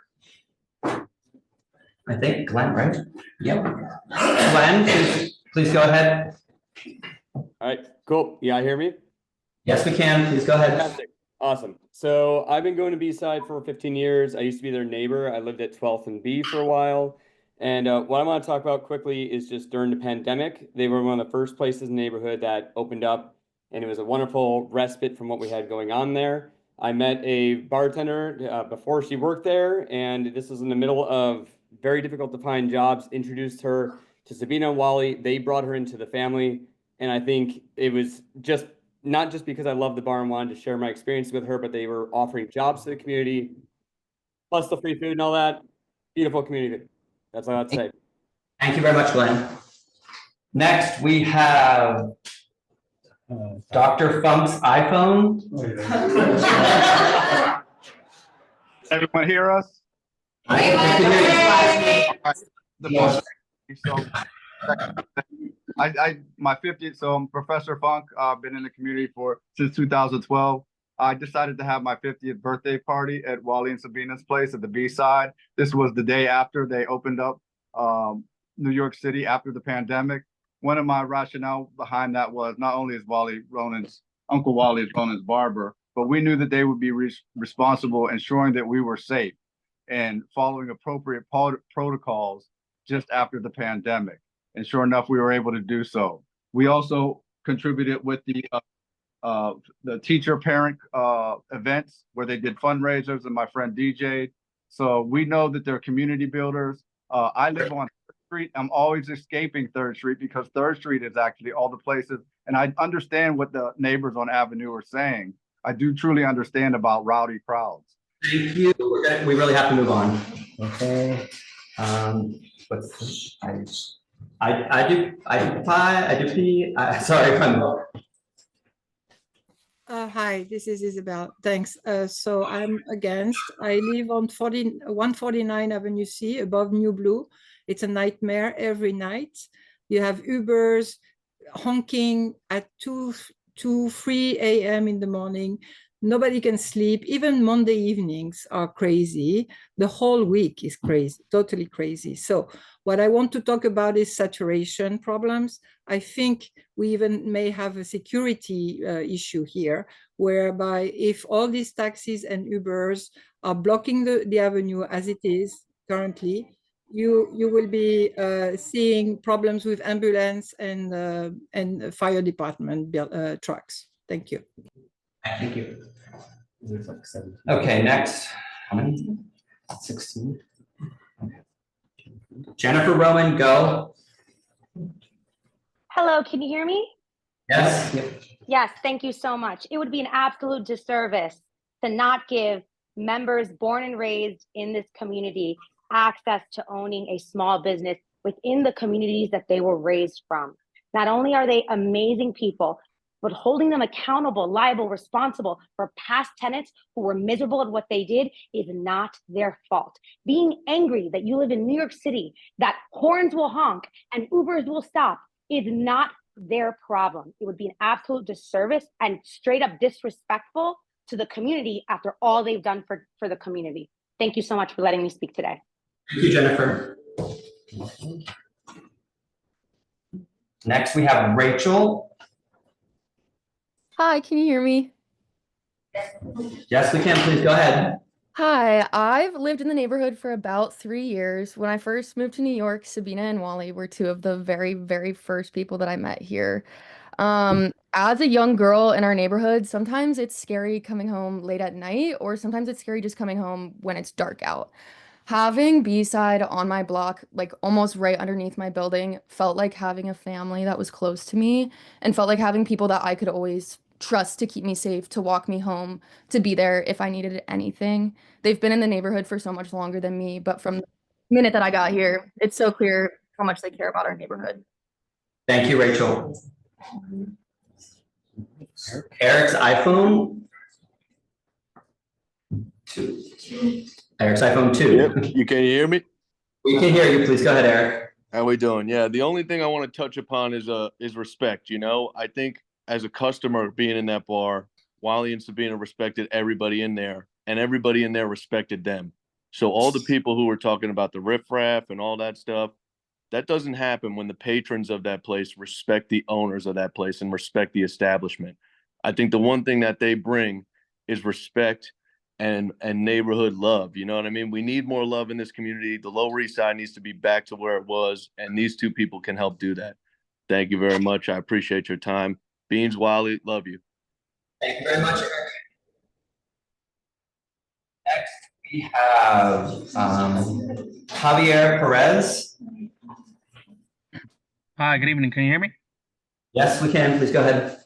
I think Glenn, right? Yep. Glenn, please go ahead. All right, cool. Yeah, hear me? Yes, we can. Please go ahead. Fantastic. Awesome. So I've been going to B-side for 15 years. I used to be their neighbor. I lived at 12th and B for a while. And what I want to talk about quickly is just during the pandemic, they were one of the first places in the neighborhood that opened up, and it was a wonderful respite from what we had going on there. I met a bartender before she worked there, and this was in the middle of very difficult to find jobs, introduced her to Sabina and Wally. They brought her into the family, and I think it was just not just because I love the bar and wanted to share my experience with her, but they were offering jobs to the community, plus the free food and all that. Beautiful community. That's all I'd say. Thank you very much, Glenn. Next, we have Dr. Funk's iPhone. Everyone hear us? My 50th, so I'm Professor Funk. I've been in the community since 2012. I decided to have my 50th birthday party at Wally and Sabina's place at the B-side. This was the day after they opened up New York City after the pandemic. One of my rationale behind that was not only is Uncle Wally is Ronan's barber, but we knew that they would be responsible ensuring that we were safe and following appropriate protocols just after the pandemic. And sure enough, we were able to do so. We also contributed with the teacher parent events where they did fundraisers and my friend DJ'd. So we know that they're community builders. I live on 3rd Street. I'm always escaping 3rd Street because 3rd Street is actually all the places. And I understand what the neighbors on Avenue are saying. I do truly understand about rowdy crowds. Thank you. We really have to move on. Okay. Sorry if I'm wrong. Hi, this is Isabel. Thanks. So I'm against. I live on 149 Avenue C above New Blue. It's a nightmare every night. You have Ubers honking at 2, 3 a.m. in the morning. Nobody can sleep. Even Monday evenings are crazy. The whole week is crazy, totally crazy. So what I want to talk about is saturation problems. I think we even may have a security issue here, whereby if all these taxis and Ubers are blocking the avenue as it is currently, you will be seeing problems with ambulance and fire department trucks. Thank you. Thank you. Okay, next. 16. Jennifer Roman, go. Hello, can you hear me? Yes. Yes, thank you so much. It would be an absolute disservice to not give members born and raised in this community access to owning a small business within the communities that they were raised from. Not only are they amazing people, but holding them accountable, liable, responsible for past tenants who were miserable at what they did is not their fault. Being angry that you live in New York City, that horns will honk and Ubers will stop is not their problem. It would be an absolute disservice and straight up disrespectful to the community after all they've done for the community. Thank you so much for letting me speak today. Thank you, Jennifer. Next, we have Rachel. Hi, can you hear me? Yes, we can. Please go ahead. Hi, I've lived in the neighborhood for about 3 years. When I first moved to New York, Sabina and Wally were two of the very, very first people that I met here. As a young girl in our neighborhood, sometimes it's scary coming home late at night, or sometimes it's scary just coming home when it's dark out. Having B-side on my block, like almost right underneath my building, felt like having a family that was close to me and felt like having people that I could always trust to keep me safe, to walk me home, to be there if I needed anything. They've been in the neighborhood for so much longer than me, but from the minute that I got here, it's so clear how much they care about our neighborhood. Thank you, Rachel. Eric's iPhone 2. Eric's iPhone 2. Yep. You can hear me? We can hear you. Please go ahead, Eric. How we doing? Yeah, the only thing I want to touch upon is respect. You know, I think as a customer being in that bar, Wally and Sabina respected everybody in there, and everybody in there respected them. So all the people who were talking about the riffraff and all that stuff, that doesn't happen when the patrons of that place respect the owners of that place and respect the establishment. I think the one thing that they bring is respect and neighborhood love. You know what I mean? We need more love in this community. The Lower East Side needs to be back to where it was, and these two people can help do that. Thank you very much. I appreciate your time. Beans, Wally, love you. Thank you very much, Eric. Next, we have Javier Perez. Hi, good evening. Can you hear me? Yes, we can. Please go ahead.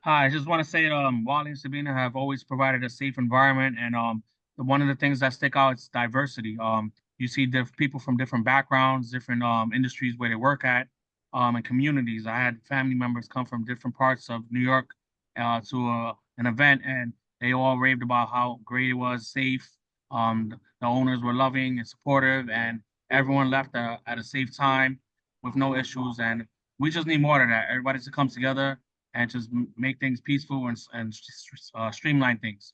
Hi, I just want to say that Wally and Sabina have always provided a safe environment, and one of the things that stick out is diversity. You see people from different backgrounds, different industries where they work at, and communities. I had family members come from different parts of New York to an event, and they all raved about how great it was, safe. The owners were loving and supportive, and everyone left at a safe time with no issues. And we just need more of that. Everybody to come together and just make things peaceful and streamline things.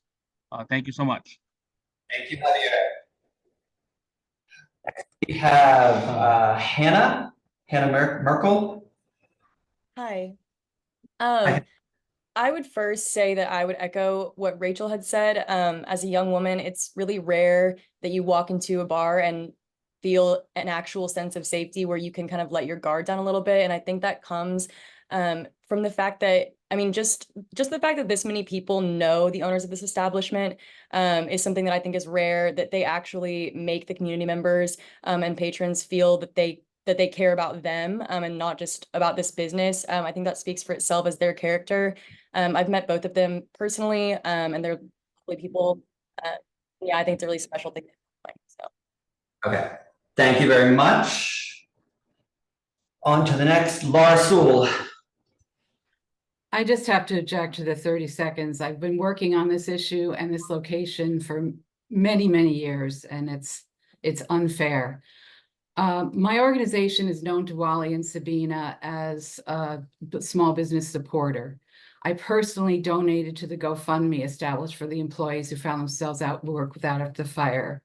Thank you so much. Thank you, Javier. We have Hannah Merkel. Hi. I would first say that I would echo what Rachel had said. As a young woman, it's really rare that you walk into a bar and feel an actual sense of safety where you can kind of let your guard down a little bit. And I think that comes from the fact that, I mean, just the fact that this many people know the owners of this establishment is something that I think is rare, that they actually make the community members and patrons feel that they care about them and not just about this business. I think that speaks for itself as their character. I've met both of them personally, and they're lovely people. Yeah, I think it's a really special thing. So. Okay, thank you very much. On to the next, Laura Sewell. I just have to object to the 30 seconds. I've been working on this issue and this location for many, many years, and it's unfair. My organization is known to Wally and Sabina as a small business supporter. I personally donated to the GoFundMe established for the employees who found themselves out of work without the fire.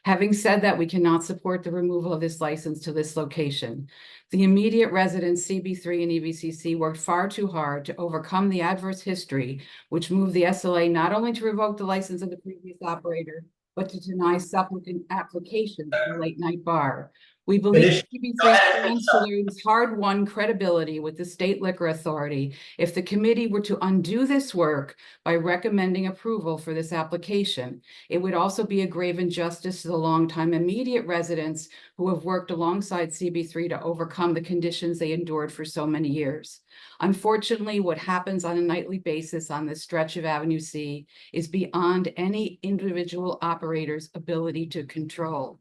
Having said that, we cannot support the removal of this license to this location. The immediate residents, CB3 and EVCC, worked far too hard to overcome the adverse history, which moved the SLA not only to revoke the license of the previous operator, but to deny supplicant applications for late night bar. We believe CB3 stands to lose hard-won credibility with the State Liquor Authority if the committee were to undo this work by recommending approval for this application. It would also be a grave injustice to the longtime immediate residents who have worked alongside CB3 to overcome the conditions they endured for so many years. Unfortunately, what happens on a nightly basis on this stretch of Avenue C is beyond any individual operator's ability to control.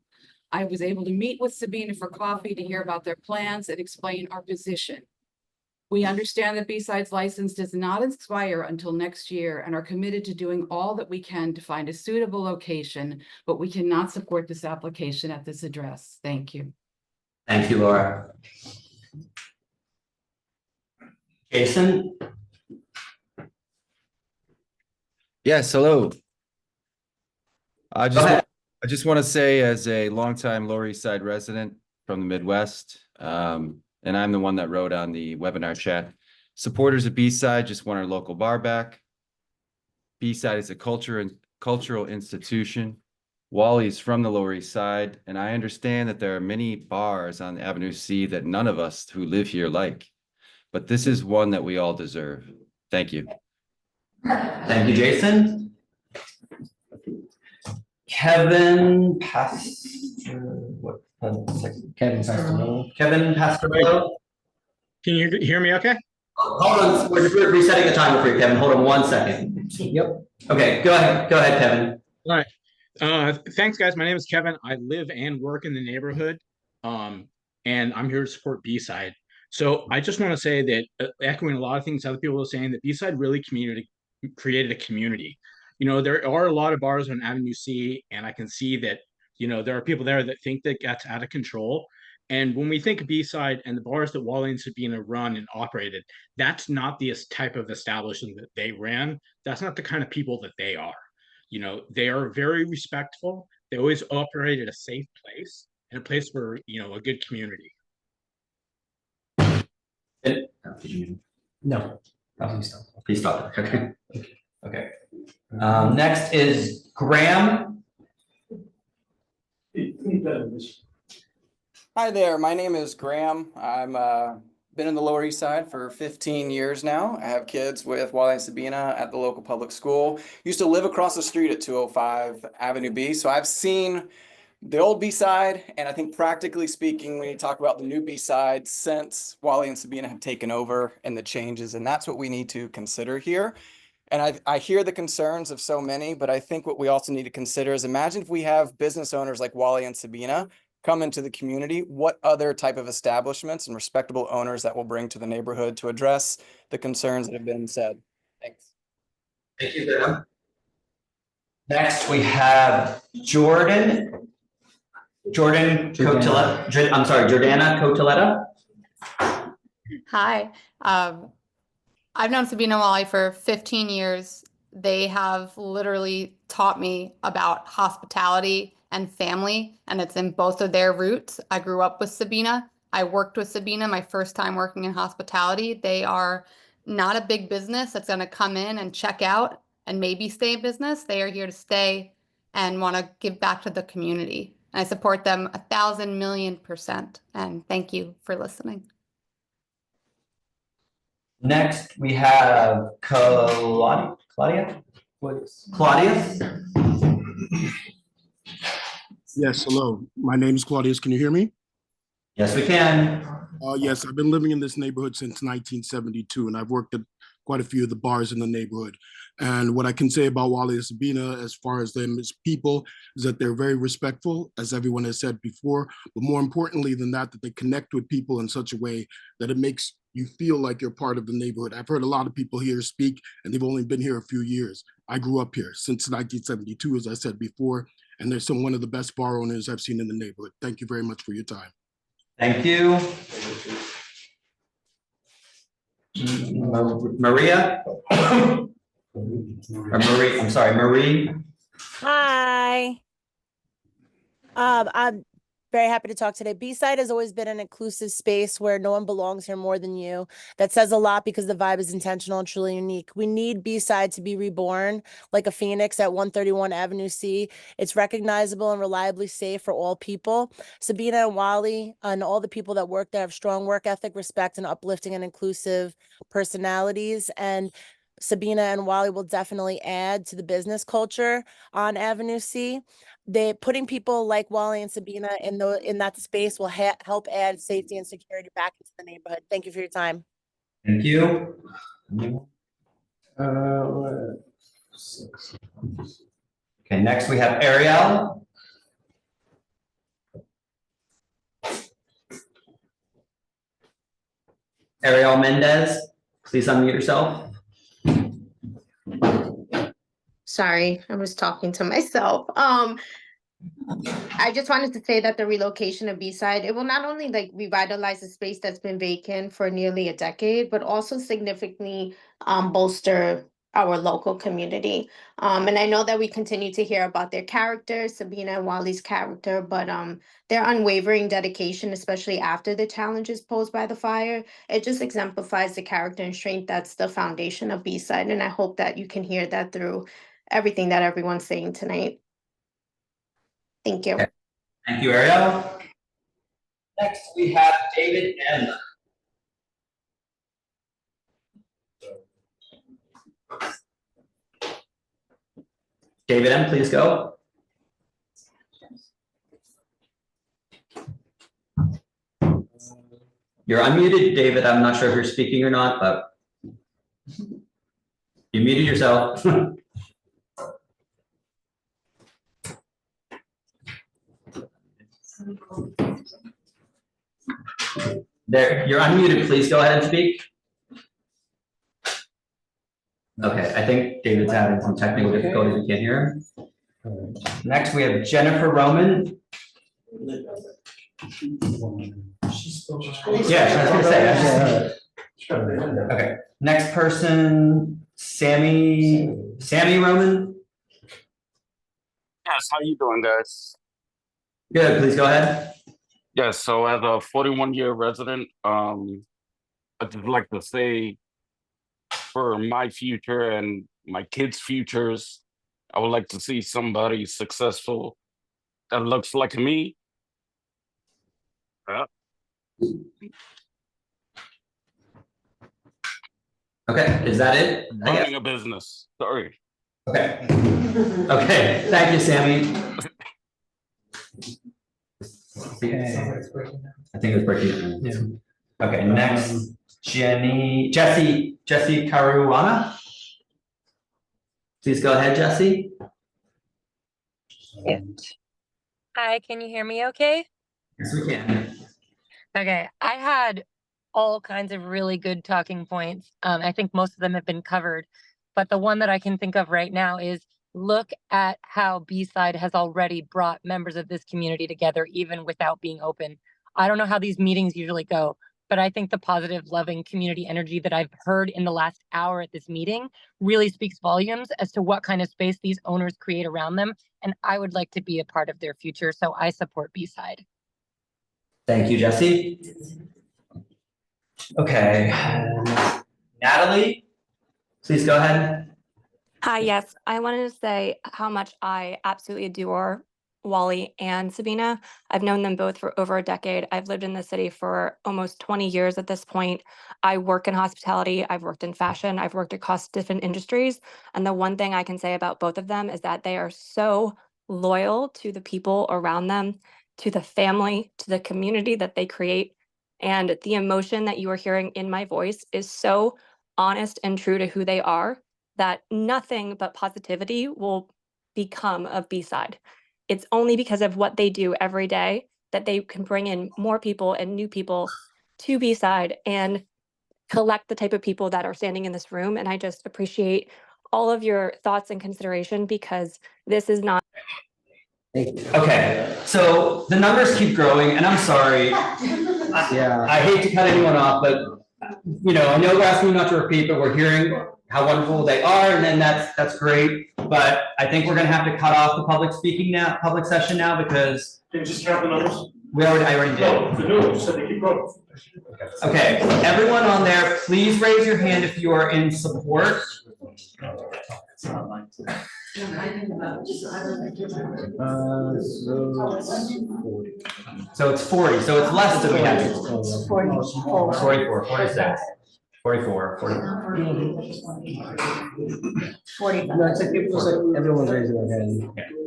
I was able to meet with Sabina for coffee to hear about their plans and explain our position. We understand that B-Side's license does not expire until next year and are committed to doing all that we can to find a suitable location, but we cannot support this application at this address. Thank you. Thank you, Laura. Jason? Yes, hello. I just want to say, as a longtime Lower East Side resident from the Midwest, and I'm the one that wrote on the webinar chat, supporters of B-Side just want our local bar back. B-Side is a cultural institution. Wally's from the Lower East Side, and I understand that there are many bars on Avenue C that none of us who live here like, but this is one that we all deserve. Thank you. Thank you, Jason. Kevin Kevin Pastorello. Can you hear me okay? Hold on, we're resetting the timer for you, Kevin. Hold on 1 second. Yep. Okay, go ahead, Kevin. All right. Thanks, guys. My name is Kevin. I live and work in the neighborhood, and I'm here to support B-Side. So I just want to say that, echoing a lot of things other people are saying, that B-Side really created a community. You know, there are a lot of bars on Avenue C, and I can see that, you know, there are people there that think that that's out of control. And when we think of B-side and the bars that Wally and Sabina run and operated, that's not the type of establishment that they ran. That's not the kind of people that they are. You know, they are very respectful. They always operate at a safe place and a place where, you know, a good community. No, please stop. Please stop. Okay. Okay. Next is Graham. Hi there, my name is Graham. I'm been in the Lower East Side for 15 years now. I have kids with Wally and Sabina at the local public school. Used to live across the street at 205 Avenue B, so I've seen the old B-side, and I think practically speaking, when you talk about the new B-side, since Wally and Sabina have taken over and the changes, and that's what we need to consider here. And I hear the concerns of so many, but I think what we also need to consider is imagine if we have business owners like Wally and Sabina come into the community, what other type of establishments and respectable owners that will bring to the neighborhood to address the concerns that have been said. Thanks. Thank you, Graham. Next, we have Jordan. Jordana Cotaletta. Hi, I've known Sabina and Wally for 15 years. They have literally taught me about hospitality and family, and it's in both of their roots. I grew up with Sabina. I worked with Sabina my first time working in hospitality. They are not a big business that's going to come in and check out and maybe stay in business. They are here to stay and want to give back to the community. And I support them 1,000,000,000%. And thank you for listening. Next, we have Claudia. Yes, hello. My name is Claudius. Can you hear me? Yes, we can. Yes, I've been living in this neighborhood since 1972, and I've worked at quite a few of the bars in the neighborhood. And what I can say about Wally and Sabina, as far as them as people, is that they're very respectful, as everyone has said before. But more importantly than that, that they connect with people in such a way that it makes you feel like you're part of the neighborhood. I've heard a lot of people here speak, and they've only been here a few years. I grew up here since 1972, as I said before, and they're one of the best bar owners I've seen in the neighborhood. Thank you very much for your time. Thank you. Maria? Or Marie, I'm sorry, Marie. Hi. I'm very happy to talk today. B-side has always been an inclusive space where no one belongs here more than you. That says a lot because the vibe is intentional and truly unique. We need B-side to be reborn like a phoenix at 131 Avenue C. It's recognizable and reliably safe for all people. Sabina and Wally and all the people that work there have strong work ethic, respect, and uplifting and inclusive personalities. And Sabina and Wally will definitely add to the business culture on Avenue C. Putting people like Wally and Sabina in that space will help add safety and security back into the neighborhood. Thank you for your time. Thank you. Okay, next we have Ariel. Ariel Mendez, please unmute yourself. Sorry, I was talking to myself. I just wanted to say that the relocation of B-side, it will not only like revitalize a space that's been vacant for nearly a decade, but also significantly bolster our local community. And I know that we continue to hear about their character, Sabina and Wally's character, but their unwavering dedication, especially after the challenges posed by the fire, it just exemplifies the character and strength that's the foundation of B-side. And I hope that you can hear that through everything that everyone's saying tonight. Thank you. Thank you, Ariel. Next, we have David M. David M., please go. You're unmuted, David. I'm not sure if you're speaking or not, but you muted yourself. There, you're unmuted. Please go ahead and speak. Okay, I think David's having some technical difficulties. We can't hear him. Next, we have Jennifer Roman. Yeah, I was gonna say. Okay, next person, Sammy Roman. Yes, how you doing, guys? Good, please go ahead. Yes, so as a 41-year resident, I'd just like to say for my future and my kids' futures, I would like to see somebody successful that looks like me. Okay, is that it? Running a business. Sorry. Okay. Okay, thank you, Sammy. I think it was breaking. Yeah. Okay, next, Jesse Caruana. Please go ahead, Jesse. Hi, can you hear me okay? Yes, we can. Okay, I had all kinds of really good talking points. I think most of them have been covered, but the one that I can think of right now is look at how B-Side has already brought members of this community together, even without being open. I don't know how these meetings usually go, but I think the positive, loving community energy that I've heard in the last hour at this meeting really speaks volumes as to what kind of space these owners create around them. And I would like to be a part of their future, so I support B-Side. Thank you, Jesse. Okay, Natalie, please go ahead. Hi, yes. I wanted to say how much I absolutely adore Wally and Sabina. I've known them both for over a decade. I've lived in the city for almost 20 years at this point. I work in hospitality, I've worked in fashion, I've worked across different industries. And the one thing I can say about both of them is that they are so loyal to the people around them, to the family, to the community that they create. And the emotion that you are hearing in my voice is so honest and true to who they are that nothing but positivity will become a B-Side. It's only because of what they do every day that they can bring in more people and new people to B-Side and collect the type of people that are standing in this room. And I just appreciate all of your thoughts and consideration because this is not. Okay, so the numbers keep growing, and I'm sorry. Yeah. I hate to cut anyone off, but you know, I know we're asking you not to repeat, but we're hearing how wonderful they are, and then that's great. But I think we're gonna have to cut off the public session now because. Can you just count the numbers? I already did. No, the numbers, so they keep growing. Okay, everyone on there, please raise your hand if you are in support. So it's 40, so it's less than we had. 44, 46, 44, 40. No, it's like people, it's like everyone's raising their hand.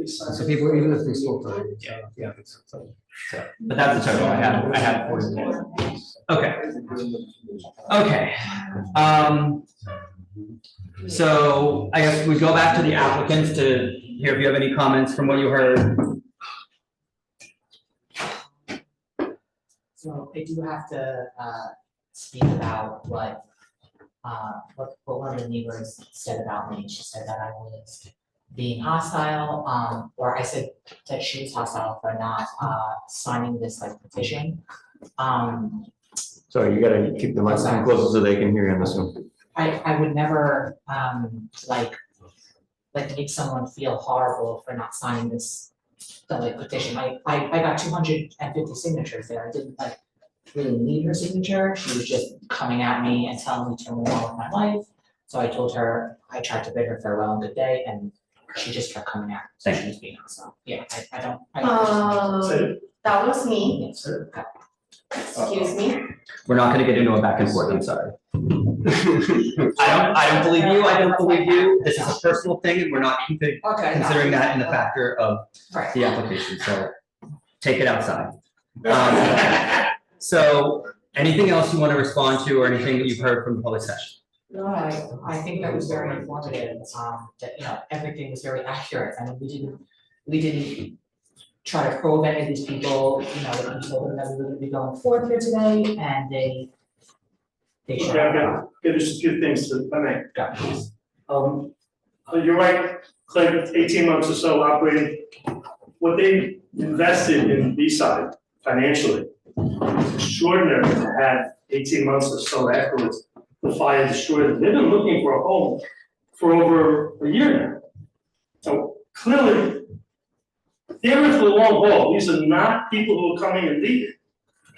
So people, even if they spoke already. Yeah. But that's the total. I had 44. Okay. Okay. So I guess we go back to the applicants to hear if you have any comments from what you heard. So I do have to speak about what one of the neighbors said about me. She said that I was being hostile, or I said that she was hostile for not signing this like petition. Sorry, you gotta keep the microphone closer so they can hear you on this one. I would never like make someone feel horrible for not signing this petition. I got 250 signatures there. I didn't like really need her signature. She was just coming at me and telling me to move on with my life. So I told her, I tried to bid her farewell and good day, and she just kept coming at me. So she was being awesome. Yeah, I don't. That was me. Yes, sir. Okay. Excuse me. We're not gonna get into a back and forth, I'm sorry. I don't believe you, I don't believe you. This is a personal thing and we're not considering that in the factor of the application, so take it outside. So anything else you want to respond to or anything that you've heard from the public session? No, I think that was very informative, that, everything was very accurate. I mean, we didn't try to probe any of these people, we told them that we were gonna be going forth here today, and they showed up. Okay, just a few things to make. You're right, Clint, 18 months or so operating. What they invested in B-Side financially. It's extraordinary to have 18 months or so afterwards, the fire destroyed them. They've been looking for a home for over a year now. So clearly, they're in for the long haul. These are not people who are coming and leaving,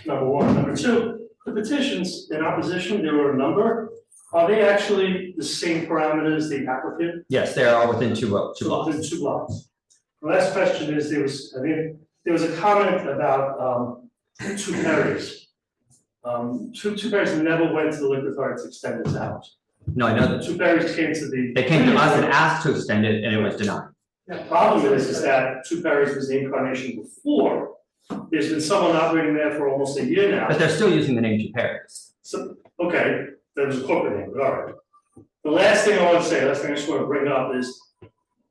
number one. Number two, the petitions in opposition, there were a number. Are they actually the same parameters as the applicant? Yes, they are all within two blocks. Within 2 blocks. The last question is, there was a comment about 2 Perrys. 2 Perrys never went to the liquor authority to extend this out. No, I know The that 2 Perrys came to the. they came to us and asked to extend it, and it was denied. The problem is that 2 Perrys was the incarnation before. There's been someone operating there for almost a year now. But they're still using the name 2 Perrys. So, okay, that was a corporate name, but all right. The last thing I want to say, last thing I just want to bring up is,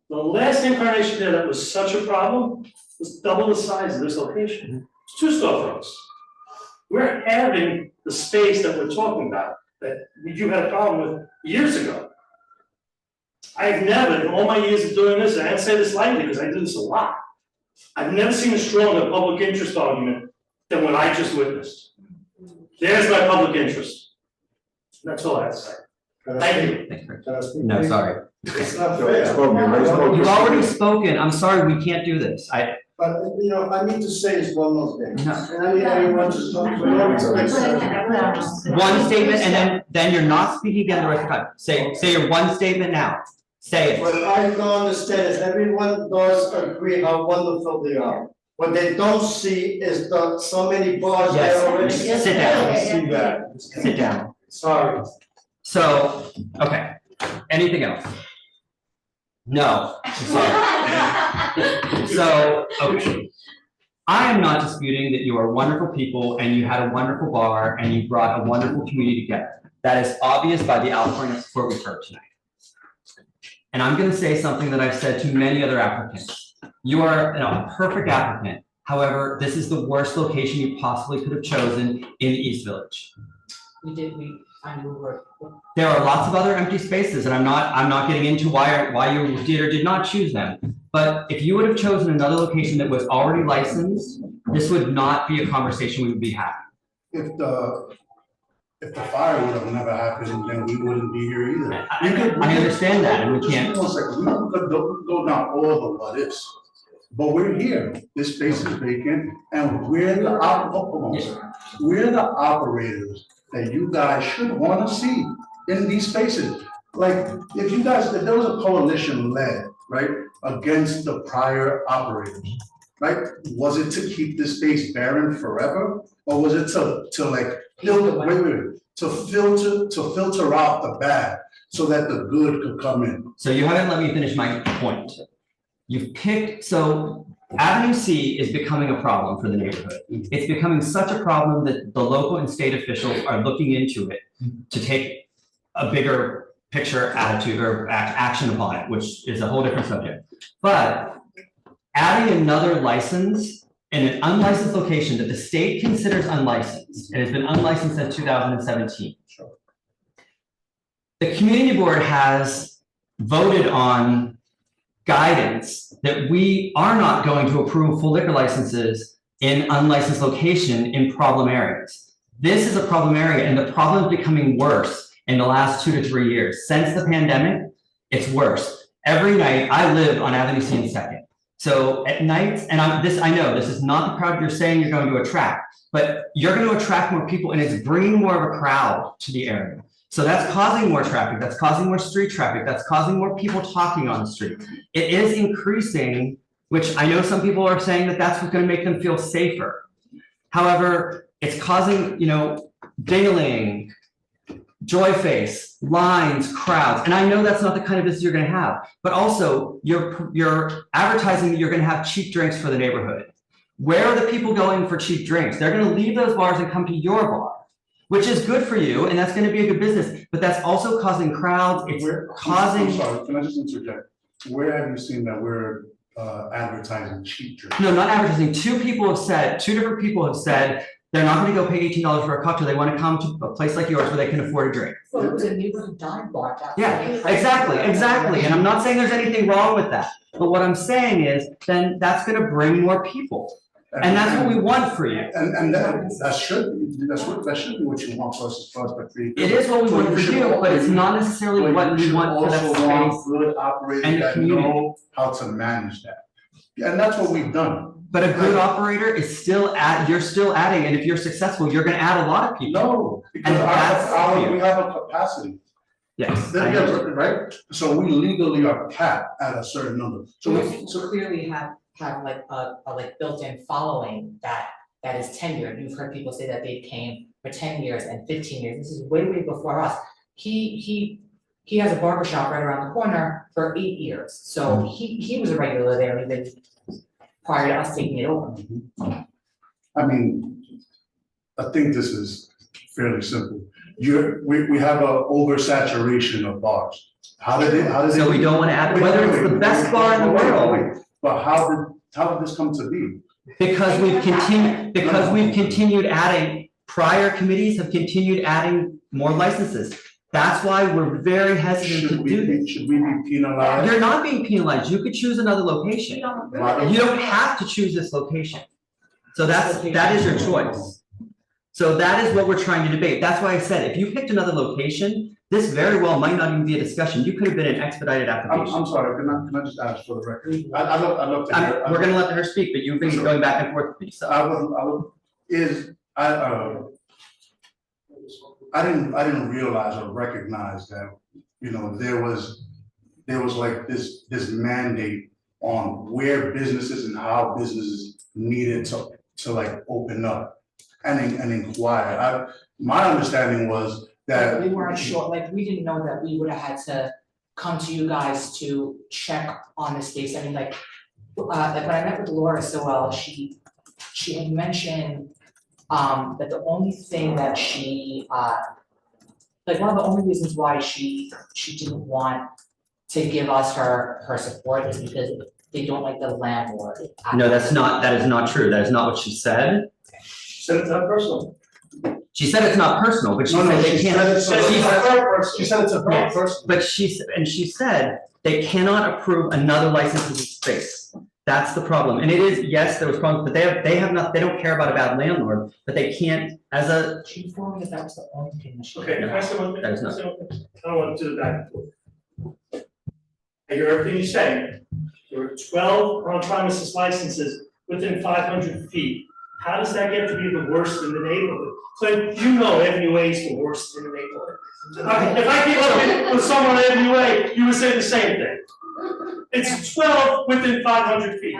the last incarnation there that was such a problem was double the size of this location. It's 2 storefronts. We're having the space that we're talking about, that you had a problem with years ago. I've never, in all my years of doing this, and I don't say this lightly because I do this a lot, I've never seen a stronger public interest argument than what I just witnessed. There's my public interest. That's all I have to say. Thank you. No, sorry. It's not fair. You've already spoken. I'm sorry, we can't do this. But, you know, I need to say is one more thing. No. And I need everyone to talk. We don't expect One statement, and then you're not speaking again the rest of the time. Say your one statement now. Say it. What I don't understand is everyone does agree how wonderful they are. What they don't see is so many bars Yes. there already. Sit down. I see that. Sit down. Sorry. So, okay. Anything else? No. Sorry. So, okay. I am not disputing that you are wonderful people and you had a wonderful bar and you brought a wonderful community together. That is obvious by the outpouring of support we've heard tonight. And I'm going to say something that I've said to many other applicants. You are a perfect applicant. However, this is the worst location you possibly could have chosen in the East Village. We find we were. There are lots of other empty spaces, and I'm not getting into why you did or did not choose them. But if you would have chosen another location that was already licensed, this would not be a conversation we would be having. If the fire would have never happened, then we wouldn't be here either. I understand that, and we can't. Just 1 second, we could go down all the what ifs. But we're here, this space is vacant, and we're the operators that you guys should wanna see in these spaces. Like, if there was a coalition led, right, against the prior operators, right? Was it to keep this space barren forever? Or was it to like, to filter out the bad so that the good could come in? So you haven't let me finish my point. You've picked, so Avenue C is becoming a problem for the neighborhood. It's becoming such a problem that the local and state officials are looking into it to take a bigger picture attitude or action upon it, which is a whole different subject. But adding another license in an unlicensed location that the state considers unlicensed, and has been unlicensed since 2017. The community board has voted on guidance that we are not going to approve full liquor licenses in unlicensed location in problem areas. This is a problem area, and the problem is becoming worse in the last 2 to 3 years. Since the pandemic, it's worse. Every night, I live on Avenue C and 2nd. So at nights, and I know this is not the crowd you're saying you're going to attract, but you're going to attract more people, and it's bringing more of a crowd to the area. So that's causing more traffic, that's causing more street traffic, that's causing more people talking on the street. It is increasing, which I know some people are saying that that's what's going to make them feel safer. However, it's causing, ding-a-ling, joy face, lines, crowds. And I know that's not the kind of business you're going to have, but also you're advertising that you're going to have cheap drinks for the neighborhood. Where are the people going for cheap drinks? They're going to leave those bars and come to your bar, which is good for you, and that's going to be a good business, but that's also causing crowds. It's causing. I'm sorry, can I just interject? Where have you seen that we're advertising cheap drinks? No, not advertising. Two different people have said they're not going to go pay $18 for a cocktail. They want to come to a place like yours where they can afford a drink. Well, it was a neighborhood dime bar. Yeah, exactly. And I'm not saying there's anything wrong with that. But what I'm saying is then that's going to bring more people. And that's what we want for you. And that should be, that should be what you want for us as far as the creativity. It is what we want for you, but it's not necessarily what we want for that Also want space good and operators the that community. know how to manage that. And that's what we've done. But a good operator is still you're still adding, and if you're successful, you're gonna add a lot of people. No, because And we have a capacity. Yes. Right? So we legally are capped at a certain number. So clearly have like a like built-in following that is tenured. You've heard people say that they came for 10 years and 15 years. This is way before us. He has a barbershop right around the corner for 8 years. So he was a regular there even prior to us taking it over. I mean, I think this is fairly simple. We have a oversaturation of bars. How did they? So we don't want to add, whether it's the best bar in the world. But how did this come to be? Because we've continued adding, prior committees have continued adding more licenses. That's why we're very hesitant to do this. Should we be penalized? You're not being penalized. You could choose another location. You don't have to choose this location. So that is your choice. So that is what we're trying to debate. That's why I said, if you picked another location, this very well might not even be a discussion. You could have been an expedited application. I'm sorry, can I just ask for the record? I'd love to hear. We're gonna let her speak, but you've been going back and forth with me, so. I didn't realize or recognize that, you know, there was like this mandate on where businesses and how businesses needed to like open up and inquire. My understanding was that we weren't sure, like, we didn't know that we would have had to come to you guys to check on the space. I mean, like when I met with Laura Sowell, she had mentioned that the only thing that she like one of the only reasons why she didn't want to give us her support is because they don't like the landlord. No, that is not true. That is not what she said. She said it's not personal. She said it's not personal, but she said they can't. She said it's a her person. But she said they cannot approve another license in space. That's the problem. And it is, yes, there was problems, but they don't care about a bad landlord, but they can't as a. She informed me that was the only thing that she. Okay, can I say one thing? That is not. I don't want to do the back and forth. I hear everything you're saying. There are 12 on-premises licenses within 500 feet. How does that get to be the worst in the neighborhood? So you know Avenue A is the worst in the neighborhood. If I keep looking with someone on Avenue A, you would say the same thing. It's 12 within 500 feet.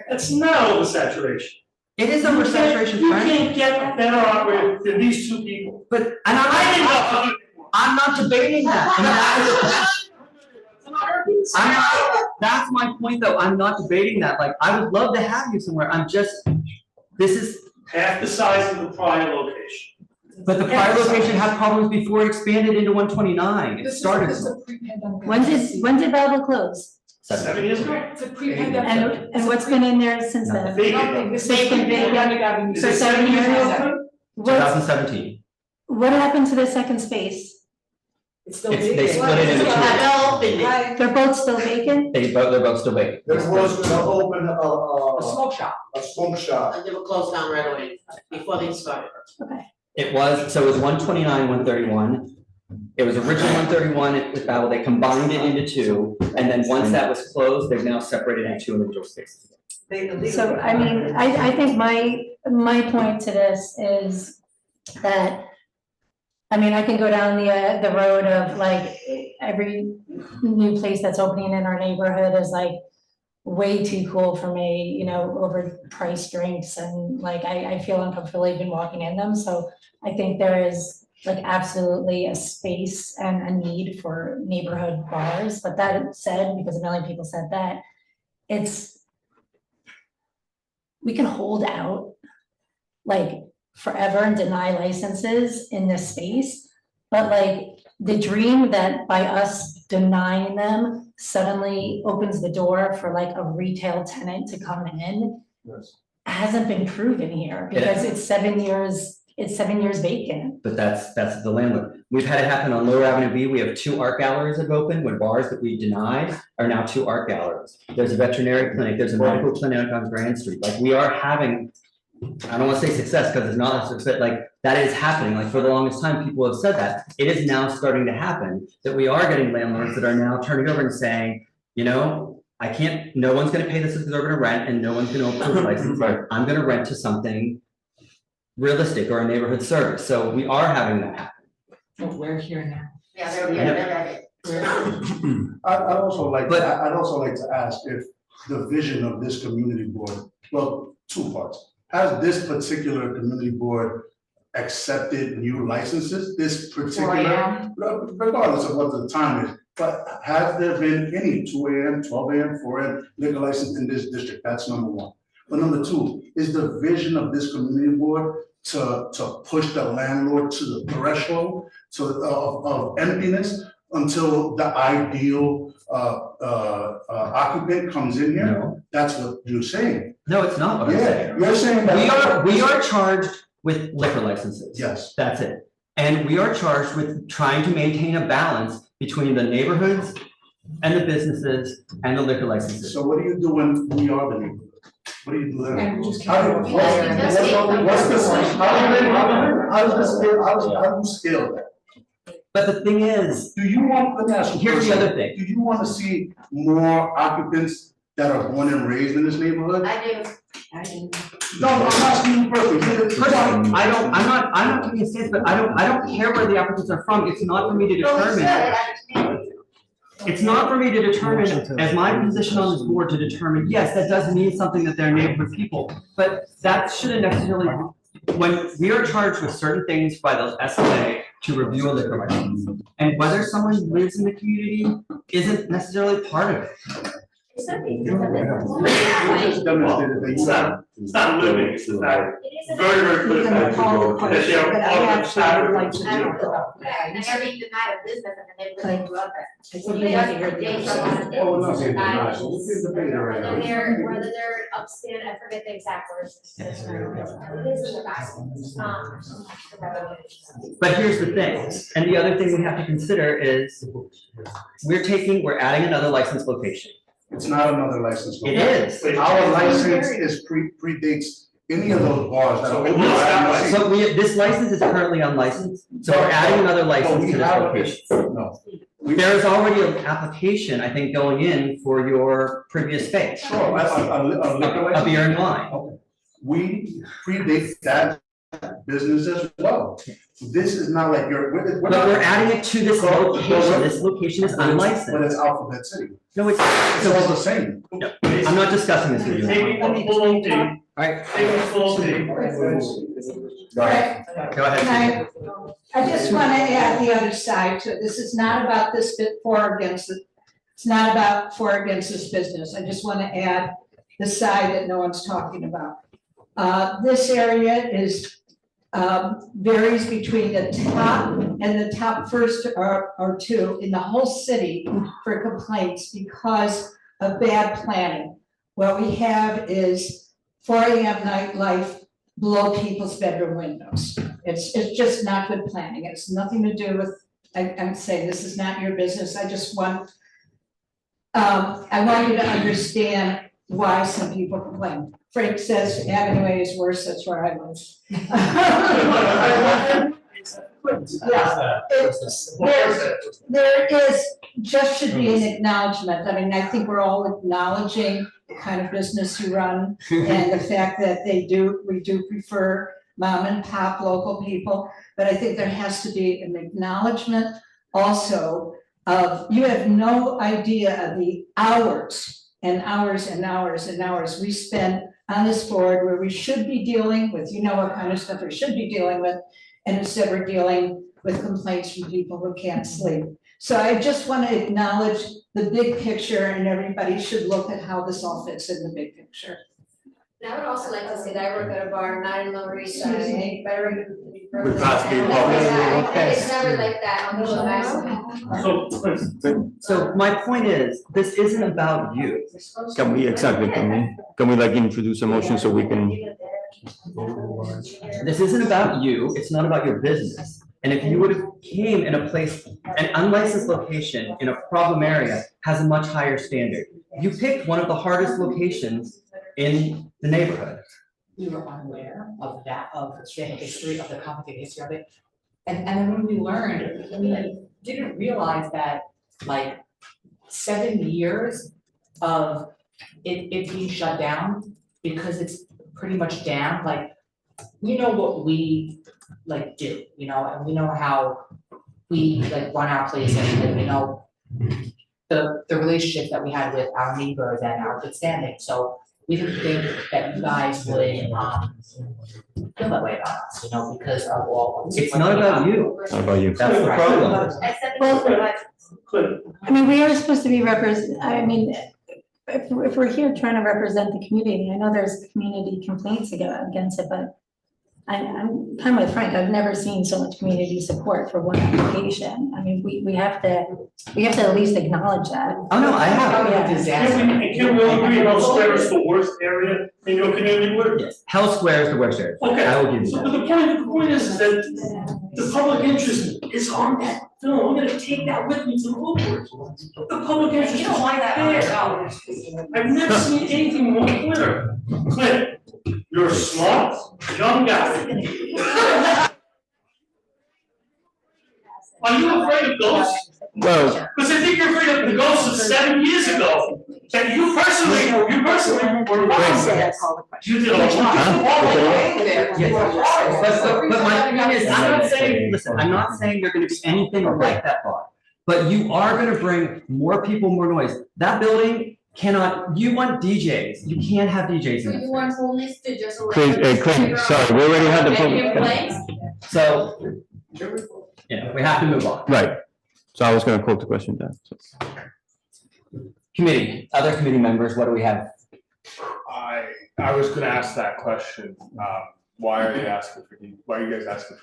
That's not oversaturation. It is oversaturation. You can't get a better operator than these two people. But I'm not debating that. That's my point, though. I'm not debating that. Like, I would love to have you somewhere. This is half the size of the prior location. But the prior location had problems before it expanded into 129. It started. When did Babel close? 7 years ago. It's a pre-pandemic. And what's been in there since then? Vacant. It's been vacant for 7 years. 2017. What happened to the second space? It's still They vacant. split it into two. They're both still vacant? They're both still vacant. There was gonna open A smoke shop. a smoke shop. And they were closed down right away before they started. Okay. It was 129, 131. It was originally 131 with Babel. They combined it into two, and then once that was closed, they've now separated into two individual spaces. So, I mean, I think my point to this is that, I mean, I can go down the road of like every new place that's opening in our neighborhood is like way too cool for me, you know, overpriced drinks, and like I feel uncomfortable even walking in them. So I think there is like absolutely a space and a need for neighborhood bars. But that said, because a million people said that, we can hold out like forever and deny licenses in this space, but like the dream that by us denying them suddenly opens the door for like a retail tenant to come in hasn't been proven here, because it's 7 years it's 7 years vacant. But that's the landlord. We've had it happen on Lower Avenue B. We have 2 art galleries that have opened when bars that we denied are now 2 art galleries. There's a veterinary clinic, there's a medical clinic on Grand Street. Like we are having, I don't want to say success because it's not a success, like that is happening. Like for the longest time, people have said that. It is now starting to happen that we are getting landlords that are now turning over and saying, you know, I can't, no one's going to pay this exorbitant rent and no one's going to approve a license. I'm going to rent to something realistic or a neighborhood service. So we are having that happen. But we're here now. Yeah, they're I'd also like to ask if the vision of this community board, well, 2 parts. Has this particular community board accepted new licenses? This particular, regardless of what the time is, but has there been any 2 a.m., 12 a.m., 4 a.m. liquor license in this district? That's number 1. But number 2, is the vision of this community board to push the landlord to the threshold of emptiness until the ideal occupant comes in here? No. That's what you're saying. No, it's not what I'm saying. You're saying that we are charged with liquor licenses. Yes. That's it. And we are charged with trying to maintain a balance between the neighborhoods and the businesses and the liquor licenses. So what do you do when we are the neighborhood? What do you do then? And just How do you scale that? But the thing is, do you want, let me ask you, here's the other thing. Do you want to see more occupants that are born and raised in this neighborhood? I do. No, I'm asking you personally. Personally, I'm not taking a stance, but I don't care where the applicants are from. It's not for me to determine. It's not for me to determine, as my position on this board, to determine, yes, that does mean something that they're neighborhood people, but that shouldn't necessarily, when we are charged with certain things by the SLA to review a liquor license, and whether someone lives in the community isn't necessarily part of it. It's not living, it's the fact, very, very clear. That they are all the fabric. I never even had a business in the neighborhood I grew up in. I think you have to hear the Whether they're upstairs, I forget the exact words. It is in the back. But here's the thing, and the other thing we have to consider is, we're adding another licensed location. It's not another license. It is. Our license is predates any of those bars that are. So this license is currently unlicensed, so we're adding another license to this location. No. There is already an application, I think, going in for your previous space. Sure, A beer and wine. Okay. We predate that business as well. This is not like But we're adding it to this location. This location is unlicensed. But it's Alphabet City. No, it's all the same. No, I'm not discussing this with you. Taking the full OT. Alright. Taking the full OT. Go ahead. Go ahead. I just want to add the other side to it. This is not about this bit for or against it. It's not about for or against this business. I just want to add the side that no one's talking about. This area is varies between the top and the top first or 2 in the whole city for complaints because of bad planning. What we have is 4 a.m. nightlife below people's bedroom windows. It's just not good planning. It's nothing to do with, I'm saying this is not your business. I just want, I want you to understand why some people complain. Frank says Avenue A is worse, that's where I live. There is, just should be an acknowledgement. I mean, I think we're all acknowledging the kind of business you run and the fact that we do prefer mom and pop local people, but I think there has to be an acknowledgement also of, you have no idea of the hours and hours and hours and hours we spend on this board where we should be dealing with, you know what kind of stuff we should be dealing with, and instead we're dealing with complaints from people who can't sleep. So I just want to acknowledge the big picture, and everybody should look at how this all fits in the big picture. And I would also like to say that I work at a bar, not in Lower East Side, and better. With Class B public. It's never like that on the show. So my point is, this isn't about you. Can we like introduce a motion so we can This isn't about you, it's not about your business. And if you would have came in a place, an unlicensed location in a problem area has a much higher standard. You picked one of the hardest locations in the neighborhood. We were unaware of that, of the history, of the complicated history of it. And then when we learned, we didn't realize that like 7 years of it being shut down because it's pretty much down, like, we know what we like do, you know, and we know how we like run our place and we know the relationships that we had with our neighbors and our good standing, so we didn't think that you guys would feel that way about us, you know, because of all. It's not about you. How about you? That's the problem. Well, I mean, we are supposed to be I mean, if we're here trying to represent the community, I know there's community complaints against it, but I'm kind of with Frank, I've never seen so much community support for one application. I mean, we have to at least acknowledge that. Oh, no, I have. Can we all agree Hell Square is the worst area in your community? Yes, Hell Square is the worst area. Okay. I will give you So, that. but the point is that the public interest is on that film. I'm gonna take that with me to the whole board. The public interest is there. I've never seen anything more clear. Clint, you're a smart, young guy. Are you afraid of ghosts? Well, Because I think you're afraid of the ghosts of 7 years ago. That you personally were You did a But my point is, I'm not saying, listen, I'm not saying they're gonna be anything like that bar. But you are gonna bring more people, more noise. That building cannot, you want DJs, you can't have DJs in So it. you want police to just. Clint, sorry, we already had the public. So, we have to move on. Right. So I was gonna quote the question down. So. Committee, other committee members, what do we have? I was gonna ask that question, why are you guys asking for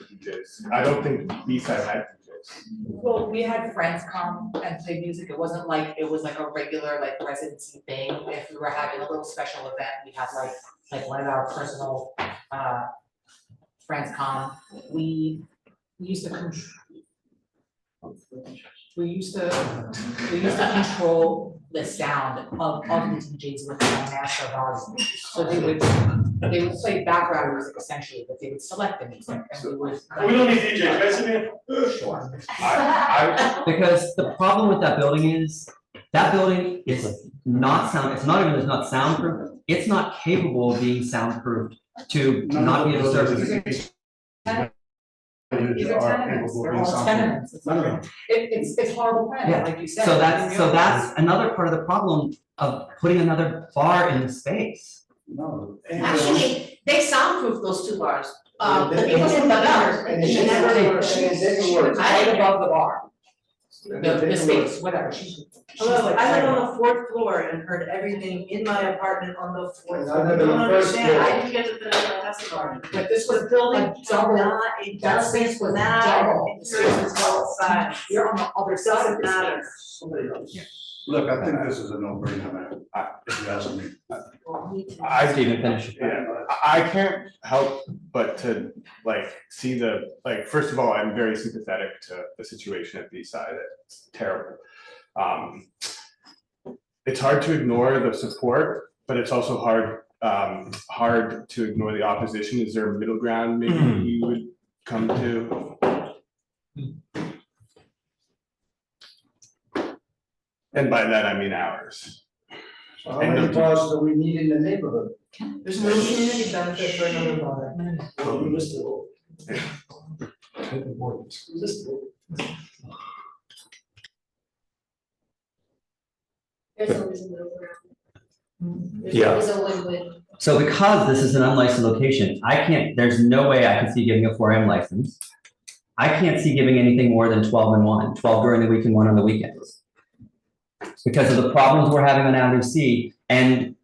DJs? I don't think B-side had DJs. Well, we had friends come and play music, it wasn't like, it was like a regular like residency thing, if we were having a little special event, we had like one of our personal friends come, we used to control the sound of the DJs with their master volume. So they would play background music essentially, but they would select the music and we would. We don't need DJs, right, Samir? Sure. Because the problem with that building is not soundproof, it's not capable of being soundproofed to not be a disturbance. These are tenements, they're all tenements. It's horrible plan, Yeah. like you said. So that's another part of the problem of putting another bar in the space. No. Actually, they soundproof those two bars. The They- people in the bar. Right above the bar. The space, whatever, she's Hello, like. I live on the 4th floor and heard everything in my apartment on the 4th And I floor. live You on don't the first understand, I floor. didn't get to finish my testimony. But this was The building a double, cannot, it that doesn't space was matter, double. it's both sides. You're on the other It side of doesn't the matter. space. Look, I think this is a no-brainer, man, if you ask me. Steven, finish. Yeah, I can't help but to see first of all, I'm very sympathetic to the situation at B-side, it's terrible. It's hard to ignore the support, but it's also hard to ignore the opposition. Is there a middle ground maybe you would come to? And by that, I mean ours. So how many bars do we need in the neighborhood? There's no community benefit for another bar. Well, we missed it. We missed it. There's always a middle ground. There's Yeah. always a win-win. So because this is an unlicensed location, there's no way I can see giving a 4M license. I can't see giving anything more than 12 and 1, 12 during the week and 1 on the weekends. Because of the problems we're having on Avenue C, and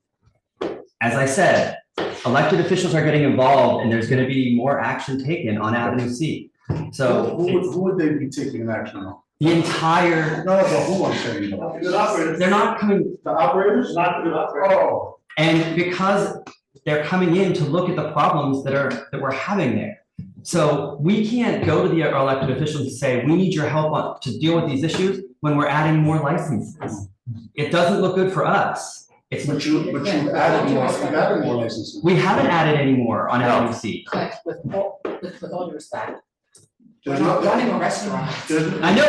as I said, elected officials are getting involved and there's gonna be more action taken on Avenue C. So Who would they be taking action on? the entire, No, but who I'm saying about? The operators. they're not coming, The operators? Not the operators. Oh. and because they're coming in to look at the problems that we're having there. So we can't go to the elected officials and say, we need your help to deal with these issues when we're adding more licenses. It doesn't look good for us. But you've added more licenses. We haven't added any more on LUC. With all due respect. We're not running a restaurant. I know,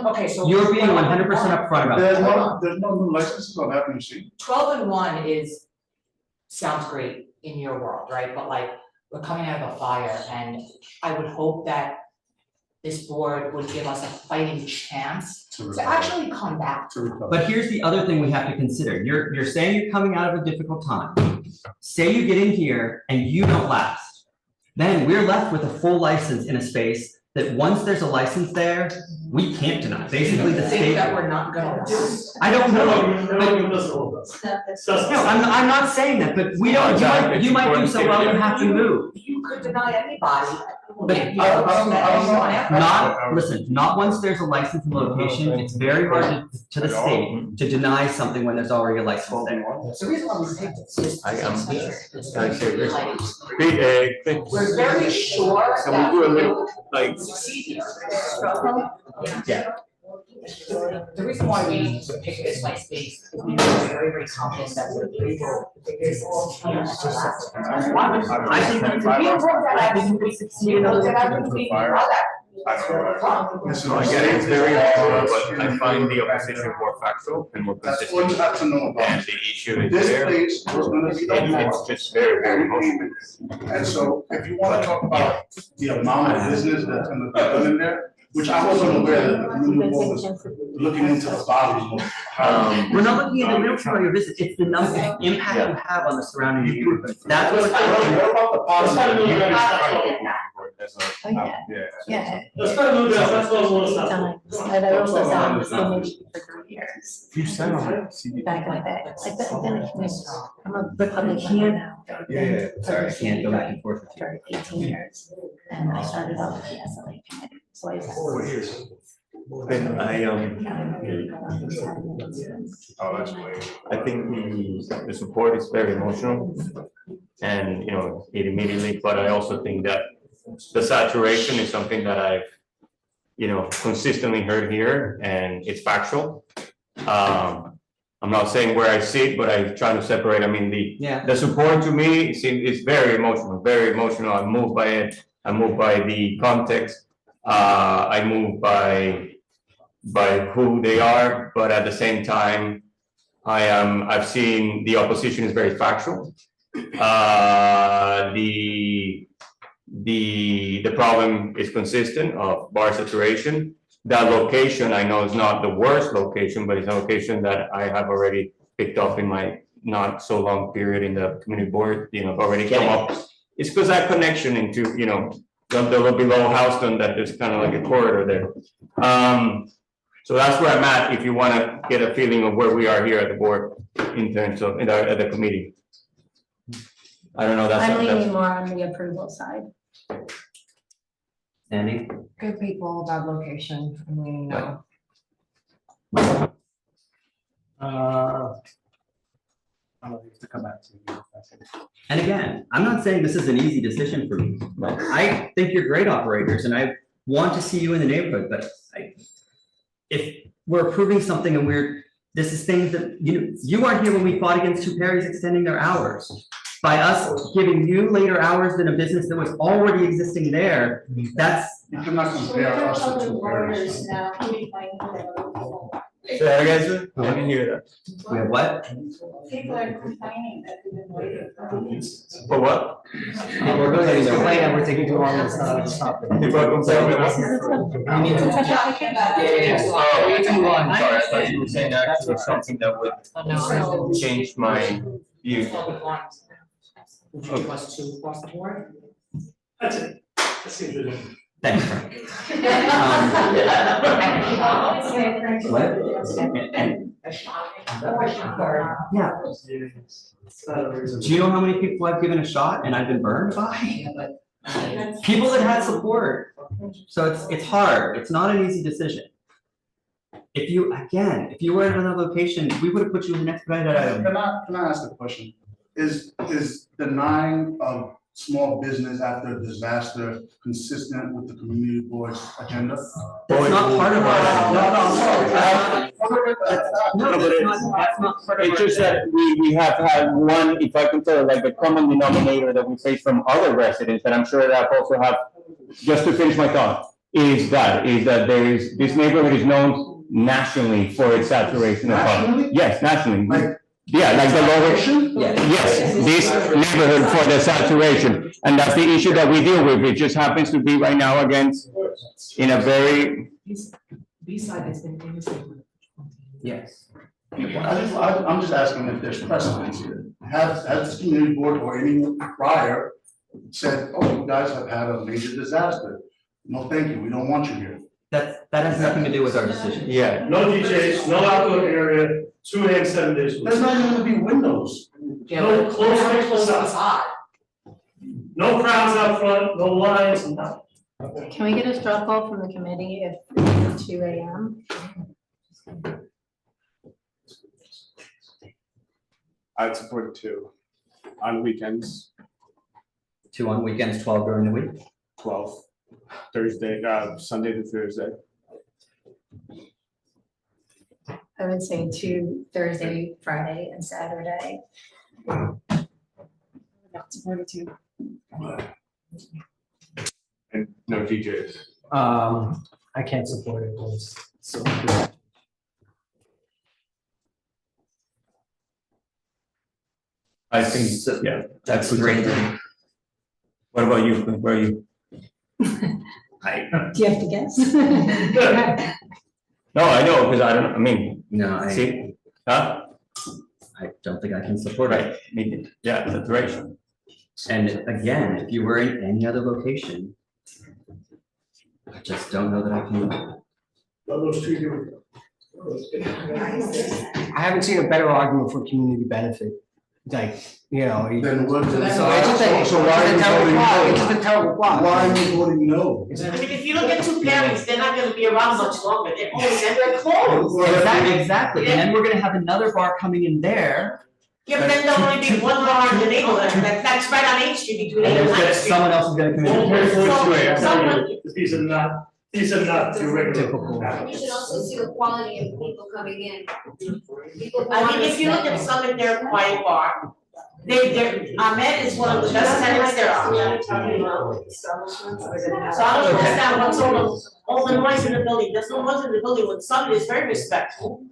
Okay, so. you're being 100% upfront about that. There's no new licenses on WC. 12 and 1 sounds great in your world, right? But like, we're coming out of a fire, and I would hope that this board would give us a fighting chance to actually come back. But here's the other thing we have to consider. You're saying you're coming out of a difficult time. Say you get in here and you don't last. Then we're left with a full license in a space that once there's a license there, we can't deny. Basically, the state. That we're not gonna do. I don't know. No, I'm not saying that, but we don't, you might do so well, you have to move. You could deny anybody. But not once there's a license and location, it's very hard to the state to deny something when there's already a license there. The reason why we take this we're very sure that we will succeed here. Yeah. The reason why we pick this like space is we are very, very confident that we're able to figure this out. I think that's Listen, I get it, it's very hard, but I find the opposition more factual and more consistent. That's what you have to know about. And the issue is This there. place was gonna be And the it's just very, very emotional. And so if you wanna talk about the amount of business that's gonna be done in there, which I wasn't aware that the renewable was looking into the bottom of how. We're not looking at the real part of your business, it's the number, the impact you have on the surrounding neighborhood. That's what. What about the positive? Yeah. Let's try to move that, that's what I want to stop. And I also sat on this image for 3 years. You said on it. Back in the day. I'm a Republican now. Yeah, sorry, I can't go back and forth with you. For 18 years. And I started off with the SLA committee. So I. 4 years. Then I think the support is very emotional, and it immediately. But I also think that the saturation is something that I've consistently heard here, and it's factual. I'm not saying where I sit, but I try to separate. I mean, the support to me is very emotional, very emotional. I'm moved by it. I'm moved by the context. I move by who they are, but at the same time, I've seen the opposition is very factual. The problem is consistent of bar saturation. That location I know is not the worst location, but it's a location that I have already picked up in my not so long period in the community board. I've already come up. It's because that connection into the little below Houston, that there's kind of like a corridor there. So that's where I'm at. If you want to get a feeling of where we are here at the board in terms of at the committee. I don't know. I'm leaning more on the approval side. Sandy? Good people, bad location, I mean, no. I'll have to come back to you. And again, I'm not saying this is an easy decision for me. I think you're great operators and I want to see you in the neighborhood, but if we're approving something and this is things that, you aren't here when we fought against Two Perry's extending their hours. By us giving you later hours than a business that was already existing there, that's. You cannot compare us to Two Perry's. Say that again, sir? I didn't hear that. We have what? People are complaining that we've been waiting for weeks. For what? We're going to explain that we're taking too long to stop. People are complaining about. We need to. Way too long. Sorry, I thought you were saying actually something that would change my view. Would us to across the board? That's it. That's it. Thanks, Frank. What? Yeah. Do you know how many people I've given a shot and I've been burned by? People that had support. So it's hard. It's not an easy decision. If you were at another location, we would have put you in the next item. Can I ask a question? is denying of small business after disaster consistent with the community board's agenda? That's not part of our. No, but it's just that we have had one, if I can tell, like a common denominator that we face from other residents, that I'm sure that I also have, just to finish my thought, is that this neighborhood is known nationally for its saturation of housing. Yes, nationally. Yeah, like the lower, yes, this neighborhood for the saturation, and that's the issue that we deal with. It just happens to be right now against, in a very. B-side has been in this neighborhood. Yes. I'm just asking if there's precedence here. Has the community board or any prior said, oh, you guys have had a major disaster? No, thank you, we don't want you here. That has nothing to do with our decision. Yeah. No DJs, no outdoor area, 2 a.m., 7 days a week. There's not even gonna be windows. No close facade. No crowds out front, no lines, nothing. Can we get a straw poll from the committee if it's 2 a.m.? I'd support 2 on weekends. 2 on weekends, 12 during the week. 12 Thursday, Sunday to Thursday. I would say 2 Thursday, Friday, and Saturday. Not supported 2. And no DJs. I can't support it, please. So. I think, yeah, that's great. What about you? Where are you? Do you have to guess? No, I know, because I don't, I mean. No, I. See, huh? I don't think I can support it. Right, yeah, that's right. And again, if you were in any other location, I just don't know that I can. Those 2 different. I haven't seen a better argument for community benefit. Like, you know. Then what? So it's just why are you voting no? It's just a terrible plot. Why are you voting no? I mean, if you look at 2 parents, they're not gonna be around much longer, they're always, and they're closed. Exactly, and then we're gonna have another bar coming in there. Yeah, but then there'll only be 1 bar in the neighborhood, that's right on 8th Street between 8th and 9th Street. Someone else is gonna come in. These are not your regular. You should also see the quality of people coming in. I mean, if you look at Summit, they're a quiet bar. Ahmed is one of the best tenants there are. So I don't understand what's all the noise in the building, there's no noise in the building, when Summit is very respectful.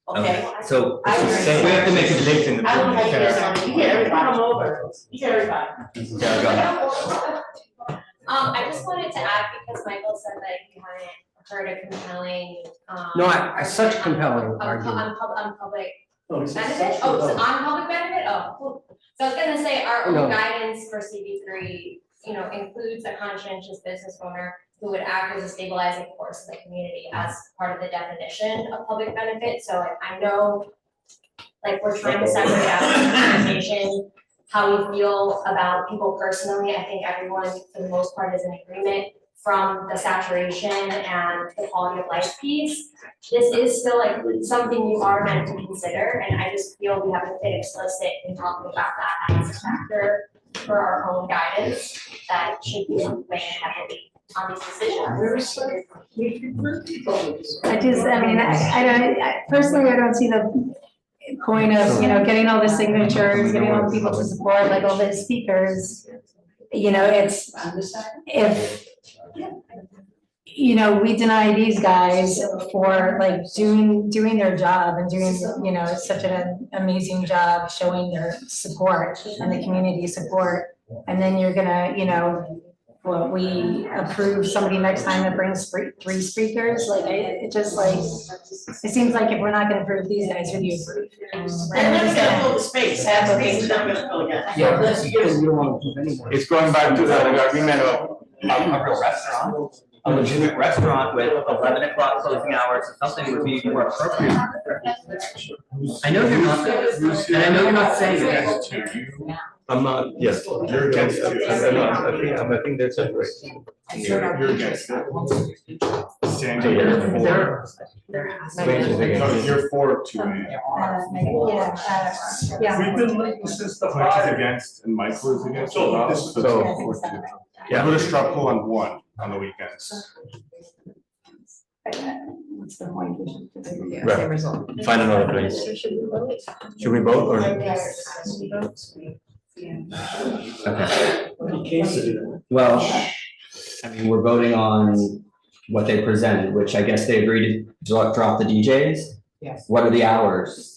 Okay. So I we agree. have to make a decision. I don't know how you guys are, you hear everybody, come over, you hear everybody. Yeah, go ahead. I just wanted to add, because Michael said that you hadn't heard a compelling, No, I such compelling argument. on public Oh, it's benefit, oh, it's on public benefit, oh, cool. So I was gonna say, our own No. guidance for CB3, includes a conscientious business owner who would act as a stabilizing force in the community as part of the definition of public benefit, so I know, like, we're trying to separate out the conversation, how we feel about people personally. I think everyone, for the most part, is in agreement from the saturation and the quality of life piece. This is still like something you are meant to consider, and I just feel we haven't been explicit in talking about that as a factor for our own guidance that should be weighing heavily on these decisions. Personally, I don't see the point of, getting all the signatures, getting all the people to support, like all the speakers. It's, if, we deny these guys for like doing their job and doing, such an amazing job showing their support and the community support. And then you're gonna, we approve somebody next time that brings 3 speakers, like, it just like, it seems like if we're not gonna approve these guys, who do you approve? They're never gonna fill the space, that's the reason they're gonna fill again. Yeah, because you don't want to approve anyone. It's going back to the argument of A real restaurant, a legitimate restaurant with 11 o'clock closing hours or something would be more appropriate. I know you're not, and I know you're not saying that. I'm not, yes. You're against it. I think they're separate. You're against it. Saying So you're you're for. No, you're for 2A. We've been linked since the Mike is fire. against and Michael is against. So, as well, this- so it's 4-2. Yeah. We're gonna straw poll on 1 on the weekends. What's the point? Right. Find another place. Should we vote or? Well, I mean, we're voting on what they presented, which I guess they agreed to drop the DJs. Yes. What are the hours?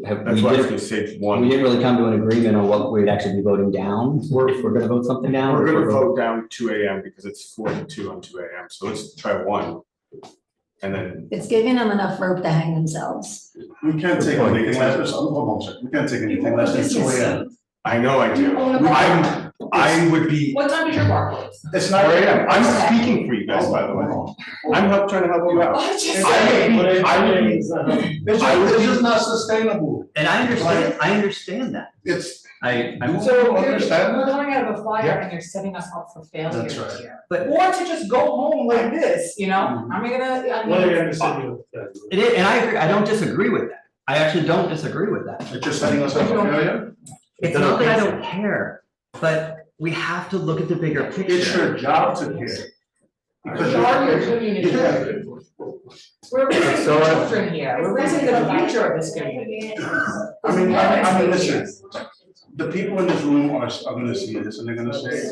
That's why I was gonna say 1. We didn't really come to an agreement on what we'd actually be voting down, if we're gonna vote something down. We're or if gonna vote down 2 AM because it's 4-2 on 2 AM, so let's try 1. And then, It's giving them enough rope to hang themselves. We can't take anything less, hold on a second, we can't take anything less than 2 AM. I know I do, I would be, What time is your bar close? It's 4 not. AM, I'm speaking for you guys, by the way. I'm trying to help you out. Oh, just It's just not sustainable. And I understand that. It's, I'm. So, understand We're that? coming out of a fire Yeah. and you're setting us up for failure That's right. here. But- Or to just go home like this, you know, I mean, It is, and I agree, I don't disagree with that. I actually don't disagree with that. It's just setting us up for failure? It's not that I don't care, but we have to look at the bigger picture. It's your job to care. Because We are your you're. community. Yeah. We're raising So, children here, we're raising the future of this community. I mean, listen, the people in this room are gonna see this and they're gonna say,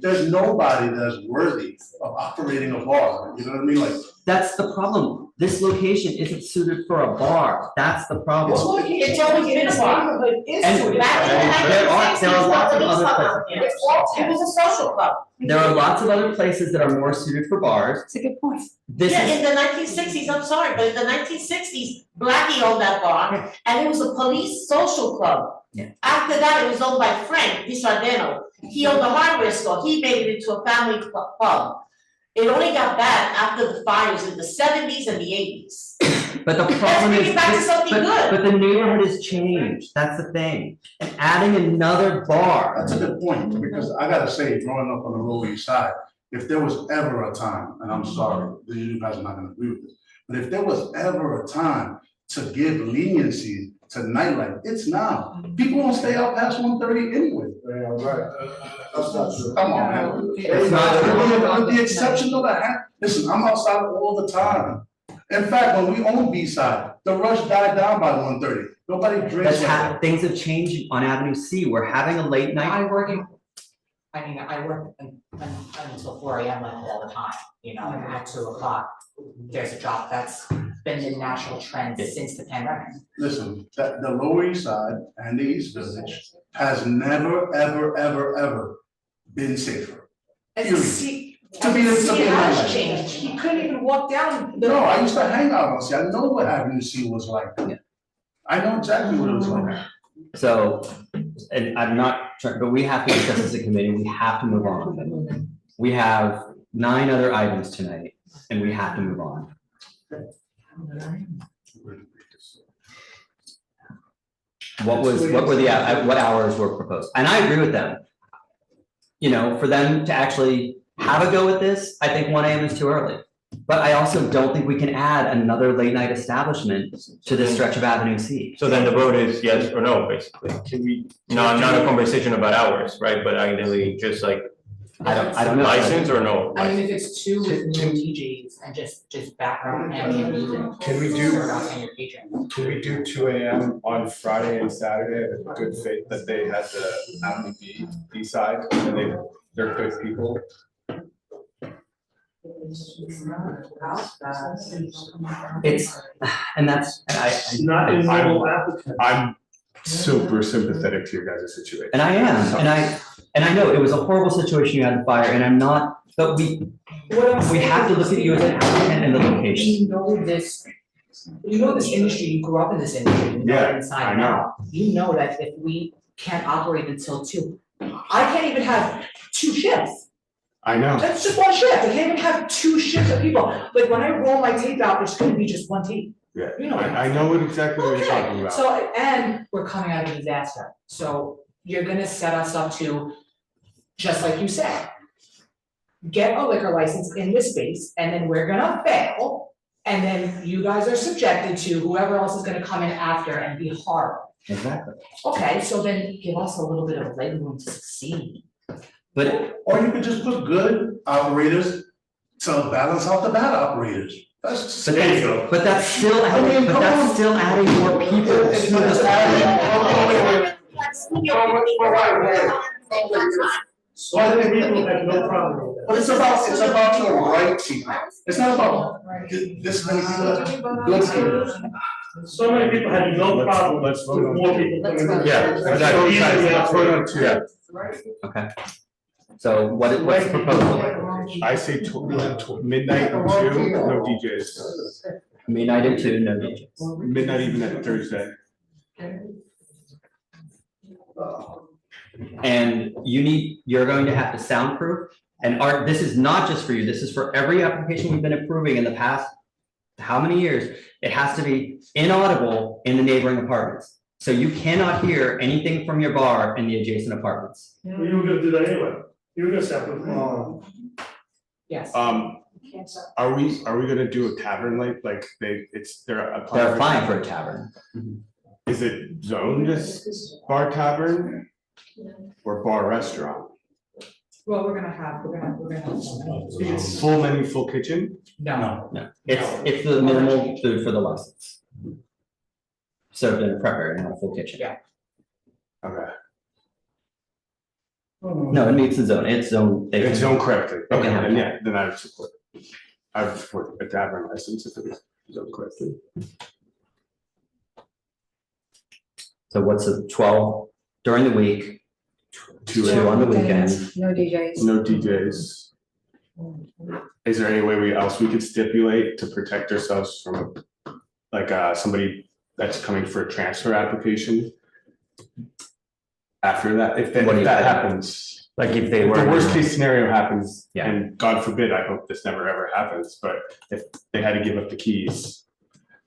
there's nobody that's worthy of operating a bar, you know what I mean, like. That's the problem. This location isn't suited for a bar. That's the problem. It's always been a neighborhood, is And suited. back in the There are 1960s, lots of there are other lots places. It was a social club. There are lots of other places that are more suited for bars. It's a good point. This Yeah, is, in the 1960s, I'm sorry, but in the 1960s, Blackie owned that bar, and it was a police social club. Yeah. After that, it was owned by Frank DiSardeno. He owned the hardware store, he made it into a family pub. It only got bad after the fires in the 70s and the 80s. but the problem bring is, it back to something good. but the neighborhood has changed. That's the thing. And adding another bar. That's a good point, because I gotta say, growing up on the Lower East Side, if there was ever a time, and I'm sorry, you guys are not gonna agree with this, but if there was ever a time to give leniency to nightlife, it's now. People don't stay out past 1:30 anyway. That's not true. Come on, man. It's not- With the exception of listen, I'm outside all the time. In fact, when we owned B-side, the rush died down by 1:30. Nobody drinks like that. Things have changed on Avenue C. We're having a late night. I work until 4 AM like all the time, you know, and at 2 o'clock, there's a job that's been the national trend since the pandemic. Listen, the Lower East Side and the East Village has never, ever, ever, ever been safer. Period. See, To be the- to be it has honest. changed, you couldn't even walk down the. No, I used to hang out on C. I know what Avenue C was like. I know exactly what it was like. So, and I'm not trying, but we have to discuss this as a committee. We have to move on. We have 9 other items tonight and we have to move on. What hours were proposed? And I agree with them. You know, for them to actually have a go at this, I think 1 AM is too early. But I also don't think we can add another late night establishment to this stretch of Avenue C. So then the vote is yes or no, basically. Can we? No, not a conversation about hours, right, but ideally just like. I don't know. License or no? I mean, if it's 2 with no DJs and just background ambient music. Can we do- Start out and you're PJing. Can we do 2 AM on Friday and Saturday with good faith that they had the Avenue B side and they're good people? It's, and that's, Not in normal applicant. I'm super sympathetic to your guys' situation. and I am, and I know it was a horrible situation you had the fire, and I'm not, but we have to look at you as an applicant and the location. You know this industry, you grew up in this industry, you know Yeah, it inside I and know. out. You know that if we can't operate until 2, I can't even have 2 shifts. I know. That's just 1 shift, I can't even have 2 shifts of people. Like when I roll my tape out, it's gonna be just 1 tape. Yeah, You know. I know exactly what you're talking about. So, and we're coming out of a disaster, so you're gonna set us up to, just like you said, get a liquor license in this space, and then we're gonna fail, and then you guys are subjected to whoever else is gonna come in after and be horrible. Exactly. Okay, so then give us a little bit of leg room to succeed. But, or you could just put good operators to balance out the bad operators. That's. But that's, but that's still adding, but that's still adding more people to the. So I think people have no problem with that. But it's about the right people. It's not about this many people, good people. So many people have no problem with more people coming in. Yeah, So easily, Let's vote on two. Yeah. Okay. So what's the proposal? I say midnight and 2, no DJs. Midnight and 2, no DJs. Midnight even at Thursday. And you're going to have to soundproof, and Art, this is not just for you, this is for every application we've been approving in the past, how many years? It has to be inaudible in the neighboring apartments. So you cannot hear anything from your bar in the adjacent apartments. Well, you were gonna do that anyway. You were gonna separate. Yes. Are we gonna do a tavern like they're They're applying for a tavern. Is it zoned as bar tavern or bar restaurant? Well, we're gonna have. Full menu, full kitchen? No. No, it's the minimal food for the license. Served in a prep area, not a full kitchen. Yeah. Okay. No, it meets the zone, it's zoned. It's zoned correctly. They Okay, can have then it. yeah, then I would support. I would support a tavern license if it was zoned correctly. So what's the 12 during the week? Two on the weekends. No DJs. No DJs. Is there any way we could stipulate to protect ourselves from like somebody that's coming for a transfer application? After that, if that happens. Like if they were. The worst case scenario happens, Yeah. and God forbid, I hope this never ever happens, but if they had to give up the keys.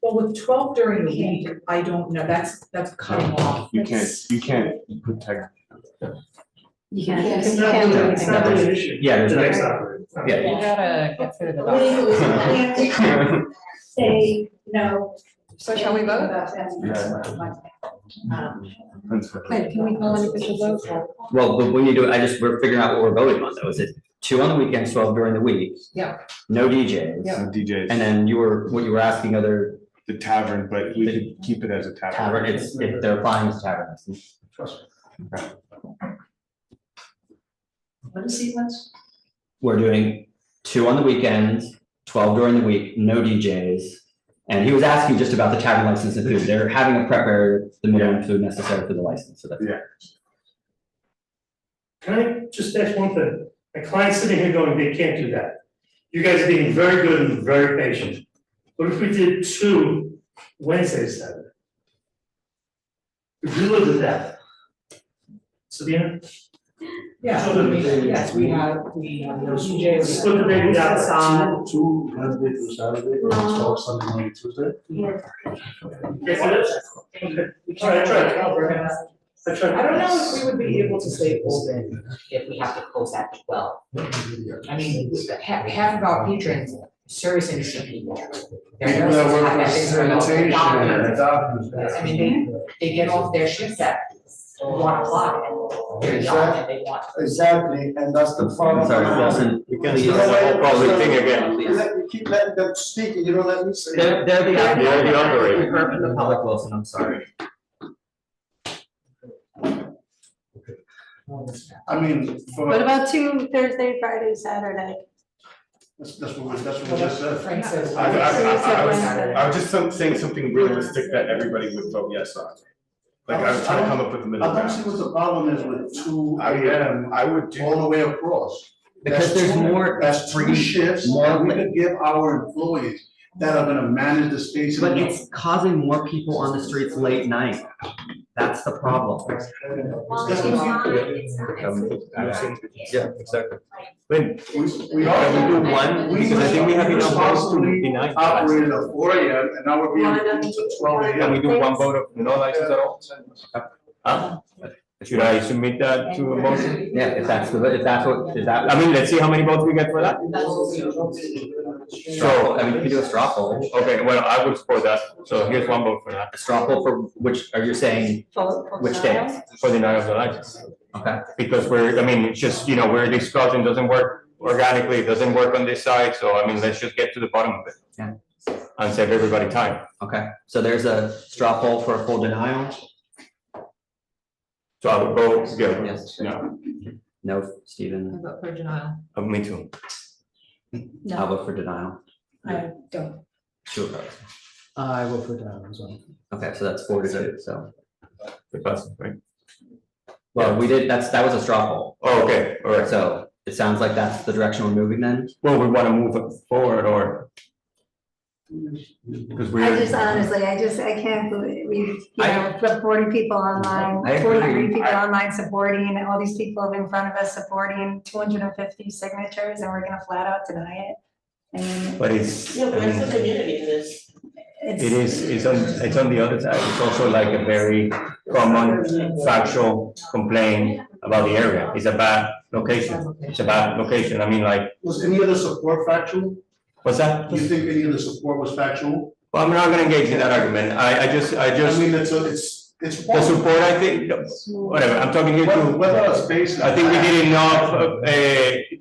Well, with 12 during the week, I don't know, that's cutting off. You can't protect. You can't. It's not really, it's not really an issue. Yeah, there's The no- next operator. Yeah. You gotta get through the Legally, document. you can't say no. So shall we vote? Wait, can we call an official vote? Well, but when you do it, we're figuring out what we're voting on though. Is it 2 on the weekends, 12 during the week? Yeah. No DJs? Yeah. No DJs. And then what you were asking other. The tavern, but we could keep it as a tavern. Tavern, if they're applying as a tavern license. What is sequence? We're doing 2 on the weekends, 12 during the week, no DJs. And he was asking just about the tavern license and food. They're having a prep area, the minimum food necessary for the license, so that's. Yeah. Can I just ask one thing? A client sitting here going, they can't do that. You guys are being very good and very patient. What if we did 2 Wednesdays, Saturday? If you lived with that. Sabina? Yeah, So the- yes, we have those DJs. Split the baby down. Facade. Two Wednesday through Saturday, and 12 Sunday, Monday, Tuesday. Yes, it is? Okay. All right, I tried. I don't know if we would be able to stay open if we have to close at 12. I mean, half of our patrons, service industry people. They're People that nurses, work have with ethics, they're sanitation doctors. and doctors. I mean, they get off their shifts at 1 o'clock and they're young and they want. Exactly, and that's the problem. Sorry, Wilson. You can see the whole public thing again. You keep letting them speak and you don't let me say. They're the operator. We heard from the public, Wilson, I'm sorry. I mean, for. What about 2 Thursday, Friday, Saturday? That's what we just said. Frank says. I was just saying something realistic that everybody would vote yes on. Like I was trying to come up with a middle I don't see ground. what the problem is with 2 I AM would do. all the way across. Because That's there's two- more That's 2 free- shifts more that we li- could give our employees that are gonna manage the space. But it's causing more people on the streets late night. That's the problem. That's what Yeah, exactly. When, we are. Can we do one? We Because I think we have enough votes to responsibly deny. operated at 4 AM and now we're being reduced to 12 AM. Can we do one vote of no license at all? Huh? Should I submit that to a motion? Yeah, if that's what, is that? I mean, let's see how many votes we get for that. So, I mean, you can do a straw poll. Okay, well, I would support that. So here's one vote for that. A straw poll for which, are you saying, which days? For denial of the license. Okay. Because we're, I mean, it's just, we're discussing, doesn't work organically, it doesn't work on this side, so I mean, let's just get to the bottom of it. Yeah. And save everybody time. Okay, so there's a straw poll for a full denial? So I would vote, yeah, Yes. no, No, Stephen, vote for denial. me too. I'll vote for denial. I don't. Sure. I will for denial as well. Okay, so that's 4-2, so. The person, right? Well, we did, that was a straw poll. Oh, okay, all right. So it sounds like that's the direction we're moving then? Well, we want to move it forward or? Because we're. I can't believe we've, the 40 people online, I agree. 43 people online supporting, all these people in front of us supporting 250 signatures, and we're gonna flat out deny it. And But it's. Yeah, but that's the community for this. It is, it's on the other side. It's also like a very common factual complaint about the area. It's a bad location. It's a bad location. I mean, like, Was any of the support factual? what's that? Do you think any of the support was factual? Well, I'm not gonna engage in that argument. I just, I mean, it's. the support, I think, whatever, I'm talking here to. Whether it's based. I think we did enough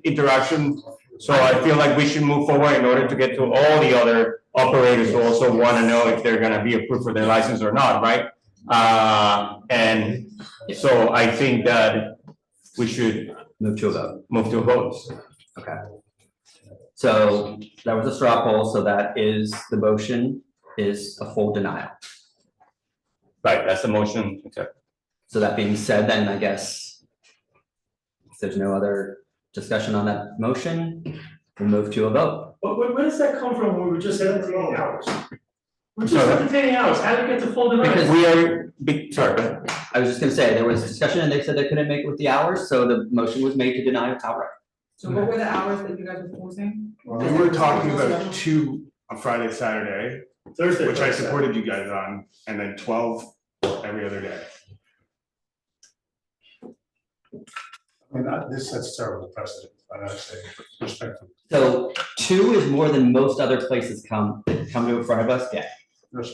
interaction, so I feel like we should move forward in order to get to all the other operators who also want to know if they're gonna be approved for their license or not, right? And so I think that we should Move to a vote. move to a vote. Okay. So that was a straw poll, so that is, the motion is a full denial. Right, that's the motion. So that being said, then I guess if there's no other discussion on that motion, we'll move to a vote. But where does that come from? We were just entertaining hours. We're just entertaining hours. How do we get to full denial? Because we are, sorry. I was just gonna say, there was discussion and they said they couldn't make it with the hours, so the motion was made to deny it outright. So what were the hours that you guys were proposing? We were talking about 2 on Friday, Saturday, Thursday. which I supported you guys on, and then 12 every other day. I mean, this sets terrible precedent, I gotta say, respectfully. So 2 is more than most other places come to in front of us get.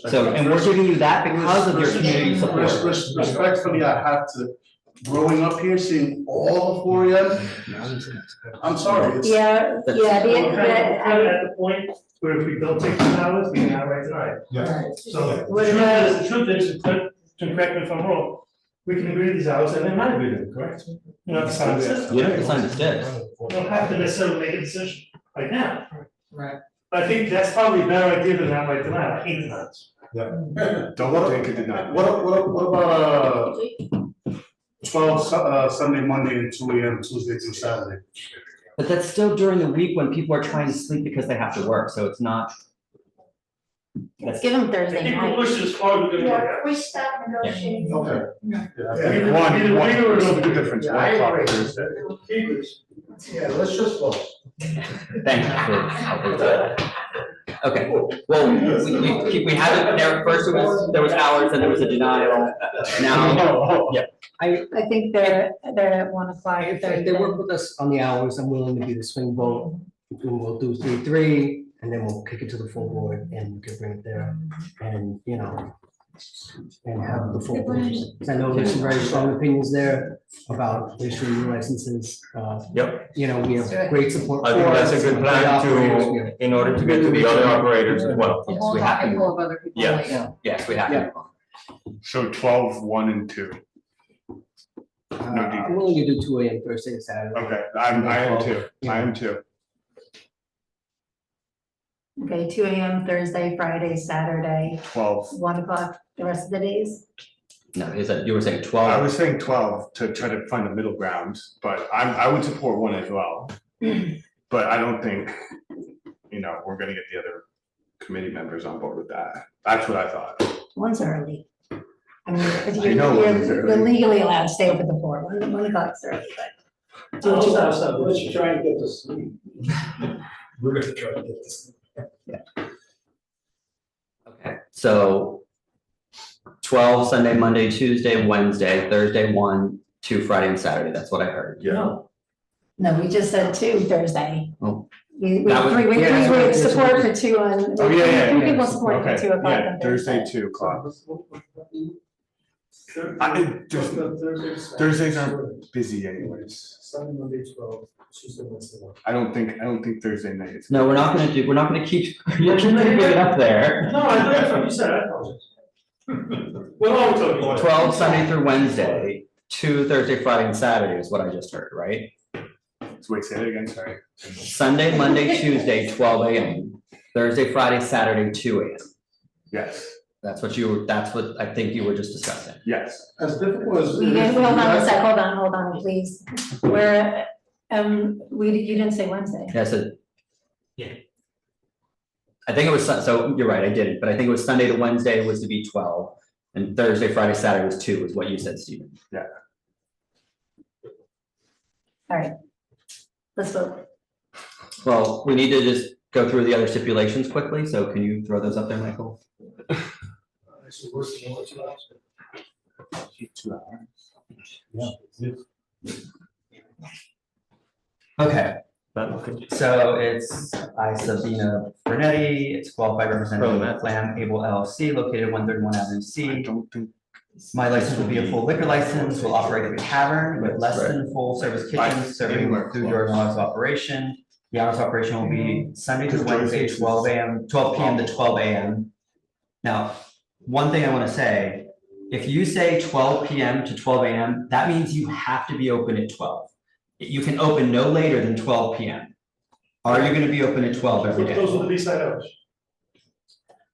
So, and we're giving you that because of your community support. Respectfully, I have to, growing up here, seeing all of 4 of them, I'm sorry. it's- yeah, We're at the point where if we don't take the hours, we can have right tonight. Yeah. So the What truth about- is, to correct me if I'm wrong, we can agree to these hours and then not agree to them, correct? You don't have to sign this. You don't have to sign the stick. You don't have to necessarily make a decision right now. Right. I think that's probably a better idea than that right tonight. I hate tonight. Yeah. Don't take it to deny. What about, 12 Sunday, Monday, and 2 AM, Tuesday through Saturday? But that's still during the week when people are trying to sleep because they have to work, so it's not. Let's give them I Thursday think we'll night. push it as far as we're gonna go. We stop negotiating. Okay. One big difference, Yeah, 1 I o'clock agree. Thursday. Yeah, let's just vote. Thank you for helping with that. Okay, well, we had it there, first there was hours, and there was a denial, now, yeah. I think they're at 1 o'clock. If they work with us on the hours, I'm willing to be the swing vote. We'll do 3-3, and then we'll kick it to the full board, and we can bring it there, and, and have the full board. 'Cause I know there's some very strong opinions there about issuing new licenses. Yep. We have great support. I think for that's a us, good great plan operators, to, in order to get to the other operators as well. Yes, we have to. Of other people. Yes. Yes, we have to. So 12, 1, and 2. I'm willing to do 2 AM Thursday and Saturday. Okay, I am too. I am too. Okay, 2 AM Thursday, Friday, Saturday, 12. 1 o'clock the rest of the days. No, you were saying 12. I was saying 12 to try to find a middle ground, but I would support 1 as well. But I don't think, we're gonna get the other committee members on board with that. That's what I thought. 1's early. I mean, if I know one's you're early. legally allowed to stay up at the 4, 1 o'clock's early, but. do what you want. Let's try and get to sleep. We're gonna try to get to sleep. Okay, so 12 Sunday, Monday, Tuesday, Wednesday, Thursday 1, 2 Friday and Saturday. That's what I heard. Yeah. No, we just said 2 Thursday. Oh. We That was- we yeah, would support for 2 on. Oh, yeah. Three people support for Okay, 2 o'clock yeah, on Thursday, 2 o'clock. Thursdays aren't busy anyways. Sunday, Monday, 12, Tuesday, Wednesday. I don't think Thursday night is. No, we're not gonna keep, you're keeping it up there. No, I know that's what you said, I apologize. What are we talking about? 12 Sunday through Wednesday, 2 Thursday, Friday and Saturday is what I just heard, right? So wait, say that again, sorry. Sunday, Monday, Tuesday, 12 AM. Thursday, Friday, Saturday, 2 AM. Yes. That's what I think you were just discussing. Yes. As difficult as. We didn't, hold on a sec, hold on, please. Where, you didn't say Wednesday. Yeah, so. Yeah. I think it was, so you're right, I didn't, but I think it was Sunday to Wednesday was to be 12. And Thursday, Friday, Saturday was 2 is what you said, Stephen. Yeah. All right. Let's vote. Well, we need to just go through the other stipulations quickly, so can you throw those up there, Michael? Actually, worse than what you asked. 2 hours. Yeah. Okay, so it's Sabina Bernetti, it's qualified representative Lamb Able LLC, located 131 Avenue C. My license will be a full liquor license, will operate a tavern with less than full service kitchens, serving food during hours of operation. The hours of operation will be Sunday to Wednesday, 12 PM to 12 AM. Now, one thing I want to say, if you say 12 PM to 12 AM, that means you have to be open at 12. You can open no later than 12 PM. Are you going to be open at 12 every day? Those are the B-side hours.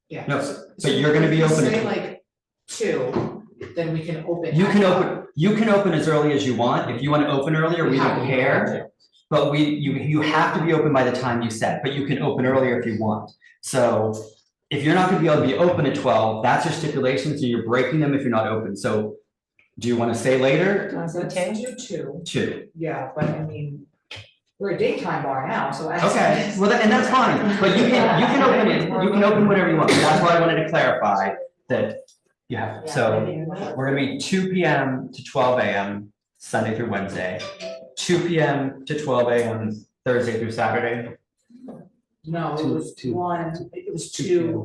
Yeah. No, but you're going to be open Say at. like 2, then we can open. You at can 12. open, you can open as early as you want. If you want to open earlier, we have don't to be care. But you have to be open by the time you set, but you can open earlier if you want. So if you're not gonna be able to be open at 12, that's your stipulations, and you're breaking them if you're not open. So do you want to say later? Let's do 2. 2. Yeah, but I mean, we're a daytime bar now, so. Okay, well, and that's fine, but you can open it, you can open whatever you want. That's why I wanted to clarify that you have, so we're gonna be 2 PM to 12 AM, Sunday through Wednesday, 2 PM to 12 AM, Thursday through Saturday. No, it was 2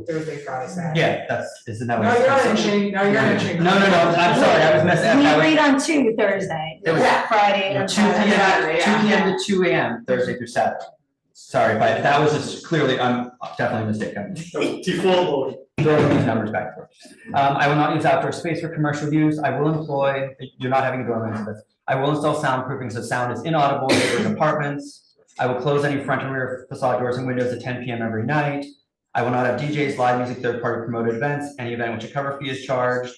Thursday, Friday, Saturday. Yeah, isn't that what? No, it you're says? in change, no, you're in change. No, I'm sorry, I was messing up. We I was- agreed on 2 Thursday. It was- Friday and 2 PM, Saturday. 2 PM to 2 AM, Thursday through Saturday. Sorry, but that was just clearly, I'm definitely mistaken. Default mode. Throwing these numbers back and forth. I will not use outdoor space for commercial use. I will employ, you're not having a dorm answer this. I will install soundproofing so sound is inaudible in neighboring apartments. I will close any front and rear facade doors and windows at 10 PM every night. I will not have DJs, live music, third-party promoted events, any event in which a cover fee is charged,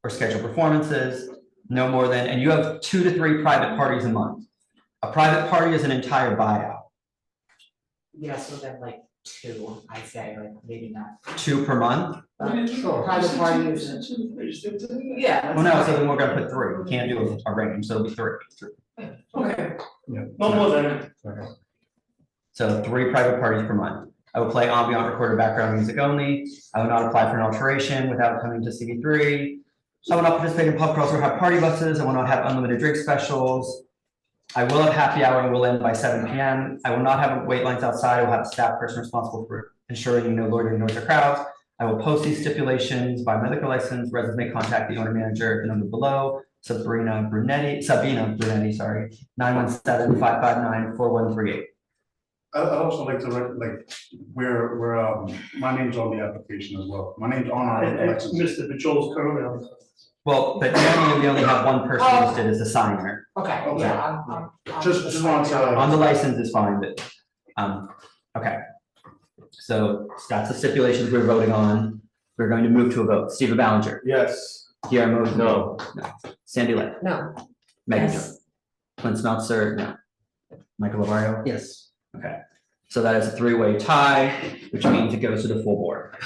or scheduled performances, no more than, and you have 2 to 3 private parties a month. A private party is an entire buyout. Yeah, so then like 2, I'd say, like maybe not. 2 per month? Private parties. Yeah. Well, no, so then we're gonna put 3. We can't do a range, so it'll be 3. Okay. Yeah. No more than. Okay. So 3 private parties per month. I will play ambient recorded background music only. I will not apply for an alteration without coming to CV3. I will not participate in pub crawls or have party buses. I will not have unlimited drink specials. I will have happy hour and will end by 7 PM. I will not have wait lines outside. I will have a staff person responsible for ensuring no loitering noise or crowds. I will post these stipulations by my liquor license. Residents may contact the owner manager at the number below. Sabina Brunetti, sorry, 917-559-4138. I'd also like to, where, my name's on the application as well. My name's on our license. Mr. Pacho's current. Well, but we only have one person listed as a signer. Okay, Okay. yeah, I'm. Just want to. On the license is fine, but, okay. So that's the stipulations we're voting on. We're going to move to a vote. Steve Ballinger. Yes. Guillermo. No. Sandy Lake. No. Megan. Yes. Jo. Clint Smeltzer, no. Michael Lavario. Yes. Okay. So that is a 3-way tie, which means it goes to the full board.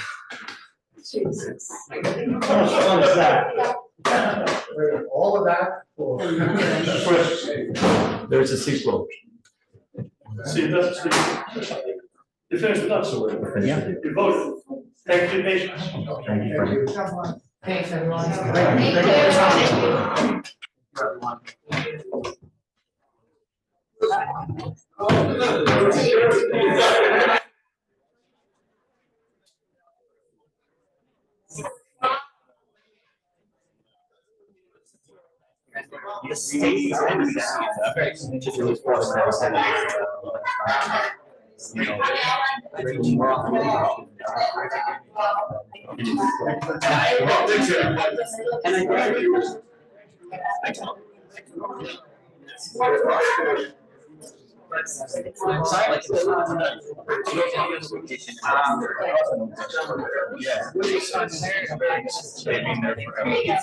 Jesus. How much fun is that? All of that for. There's a sequel. See, that's, you finished with us, so Yeah. you voted. Thank you for your patience. Thank you. Thanks, everyone.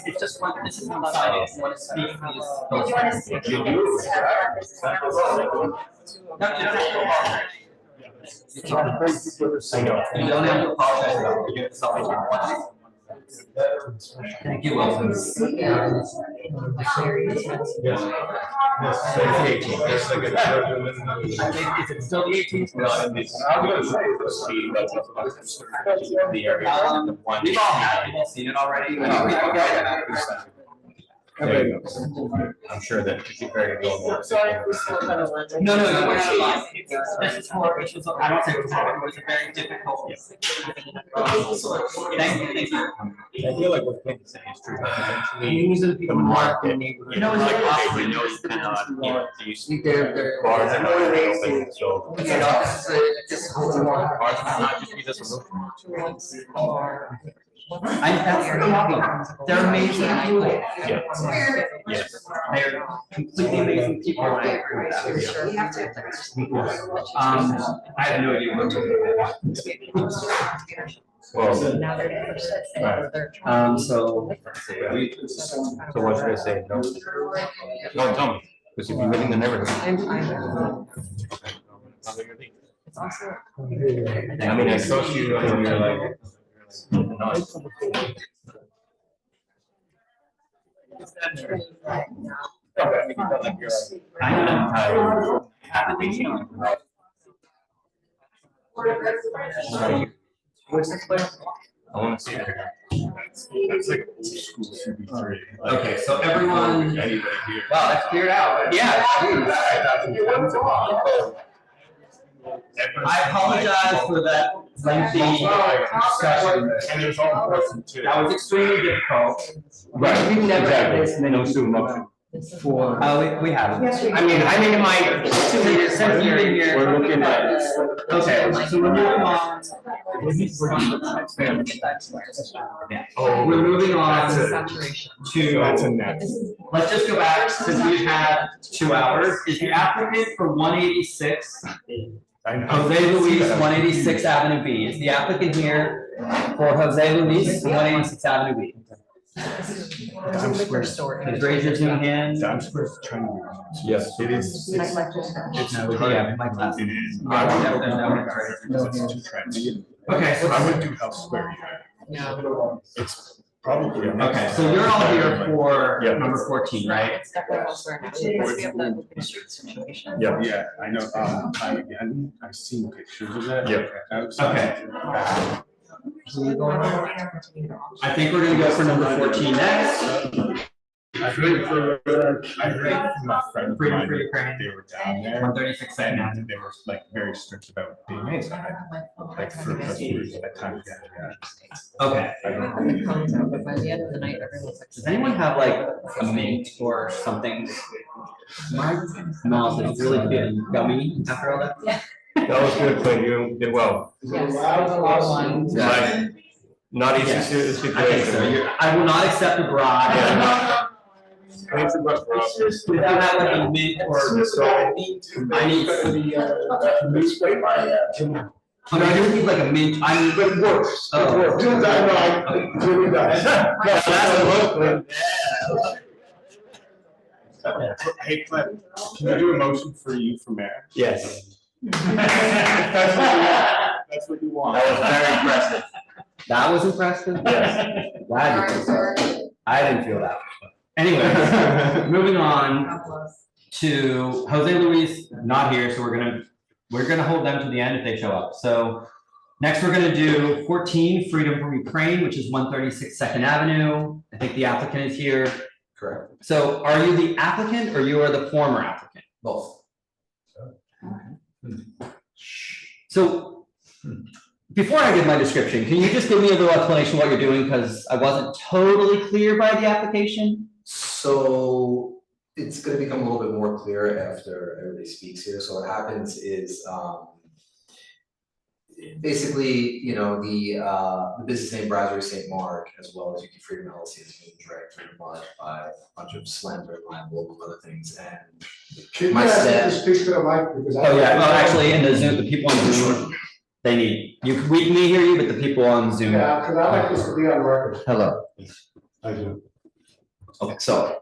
It's just one, this is one side, if you want to speak, please. If you want to speak, you don't have to apologize about it, you have to self-apologize. Thank you, Wilson. Yes. I think, is it still the 18th? No, and it's, I'm gonna say the area. We've all seen it already. There you go. I'm sure that it's very normal. No, we're not allowed. This is for, I don't say it's hard, it's a very difficult. Thank you. I feel like what Clint is saying is true. These are the people who are in the neighborhood. You know, it's like, okay, we know you cannot, use bars and open, so. Just hold on. Bars cannot just be this solution. That's the problem. They're amazing people. Yes. Yes. They're completely amazing people. And I agree with that. I have no idea what to do. Well, so what should I say? No, no, tell me, because if you live in the neighborhood. I mean, I saw you and you're like. Nice. What's this place? I want to see it. That's like old school CB3. Okay, so everyone. Anybody here? Wow, that's cleared out. Yeah. I apologize for that lengthy discussion. And there's all person too. That was extremely difficult. Right. We've never had this many. No student motion. For, we haven't. I mean, I'm in my 2 years since you've been here. We're looking at. Okay, so we're moving on. Yeah. We're moving on to, That's a net. let's just go back, since we've had 2 hours. Is the applicant for 186, Jose Luis, 186 Avenue B? Is the applicant here for Jose Luis, 186 Avenue B? Please raise your 2 hands. I'm supposed to try to. Yes, it is. It's Yeah, my class. It is. Okay, So I would do House Square. It's probably. okay, so you're all here for Yeah. number 14, right? Yeah, I know, I've seen pictures of that. Yeah. Okay. I think we're gonna go for number 14 next. I heard from my friend, Freedom for Ukraine. they were down there. 136 And they were like very strict about being inside, like for at times. Okay. I don't know. By the end of the night, everyone's like. Does anyone have like a mint or something? My mouth is really feeling gummy after all that. That was good, Clint, you did well. Yes, that was a lot of one. Like, not easy Yes. situation. I think so. I will not accept a bribe. Without having a mint or. I need. I don't need like a mint, I need. It works. Oh. It works. It really does. Hey, Clint, can I do a motion for you for mayor? Yes. That's what you want. That was very impressive. That was impressive? Yes. Glad you feel so. I didn't feel that. Anyway, moving on to Jose Luis, not here, so we're gonna hold them to the end if they show up. So Next, we're gonna do 14, Freedom from Ukraine, which is 136 Second Avenue. I think the applicant is here. Correct. So are you the applicant or you are the former applicant? Both. So before I give my description, can you just give me a little explanation of what you're doing? Because I wasn't totally clear by the application. So it's gonna become a little bit more clear after everybody speaks here. So what happens is, basically, you know, the business name Brasserie St. Mark, as well as Yuki Freedom LLC, has been dragged through the mud by a bunch of slander, libel, and other things, and Can my you ask me to staff. speak to the mic, because I. Oh, yeah, well, actually, in the Zoom, the people on Zoom, they need, we can hear you, but the people on Zoom. Yeah, because I like this to be on record. Hello. I do. Okay, so.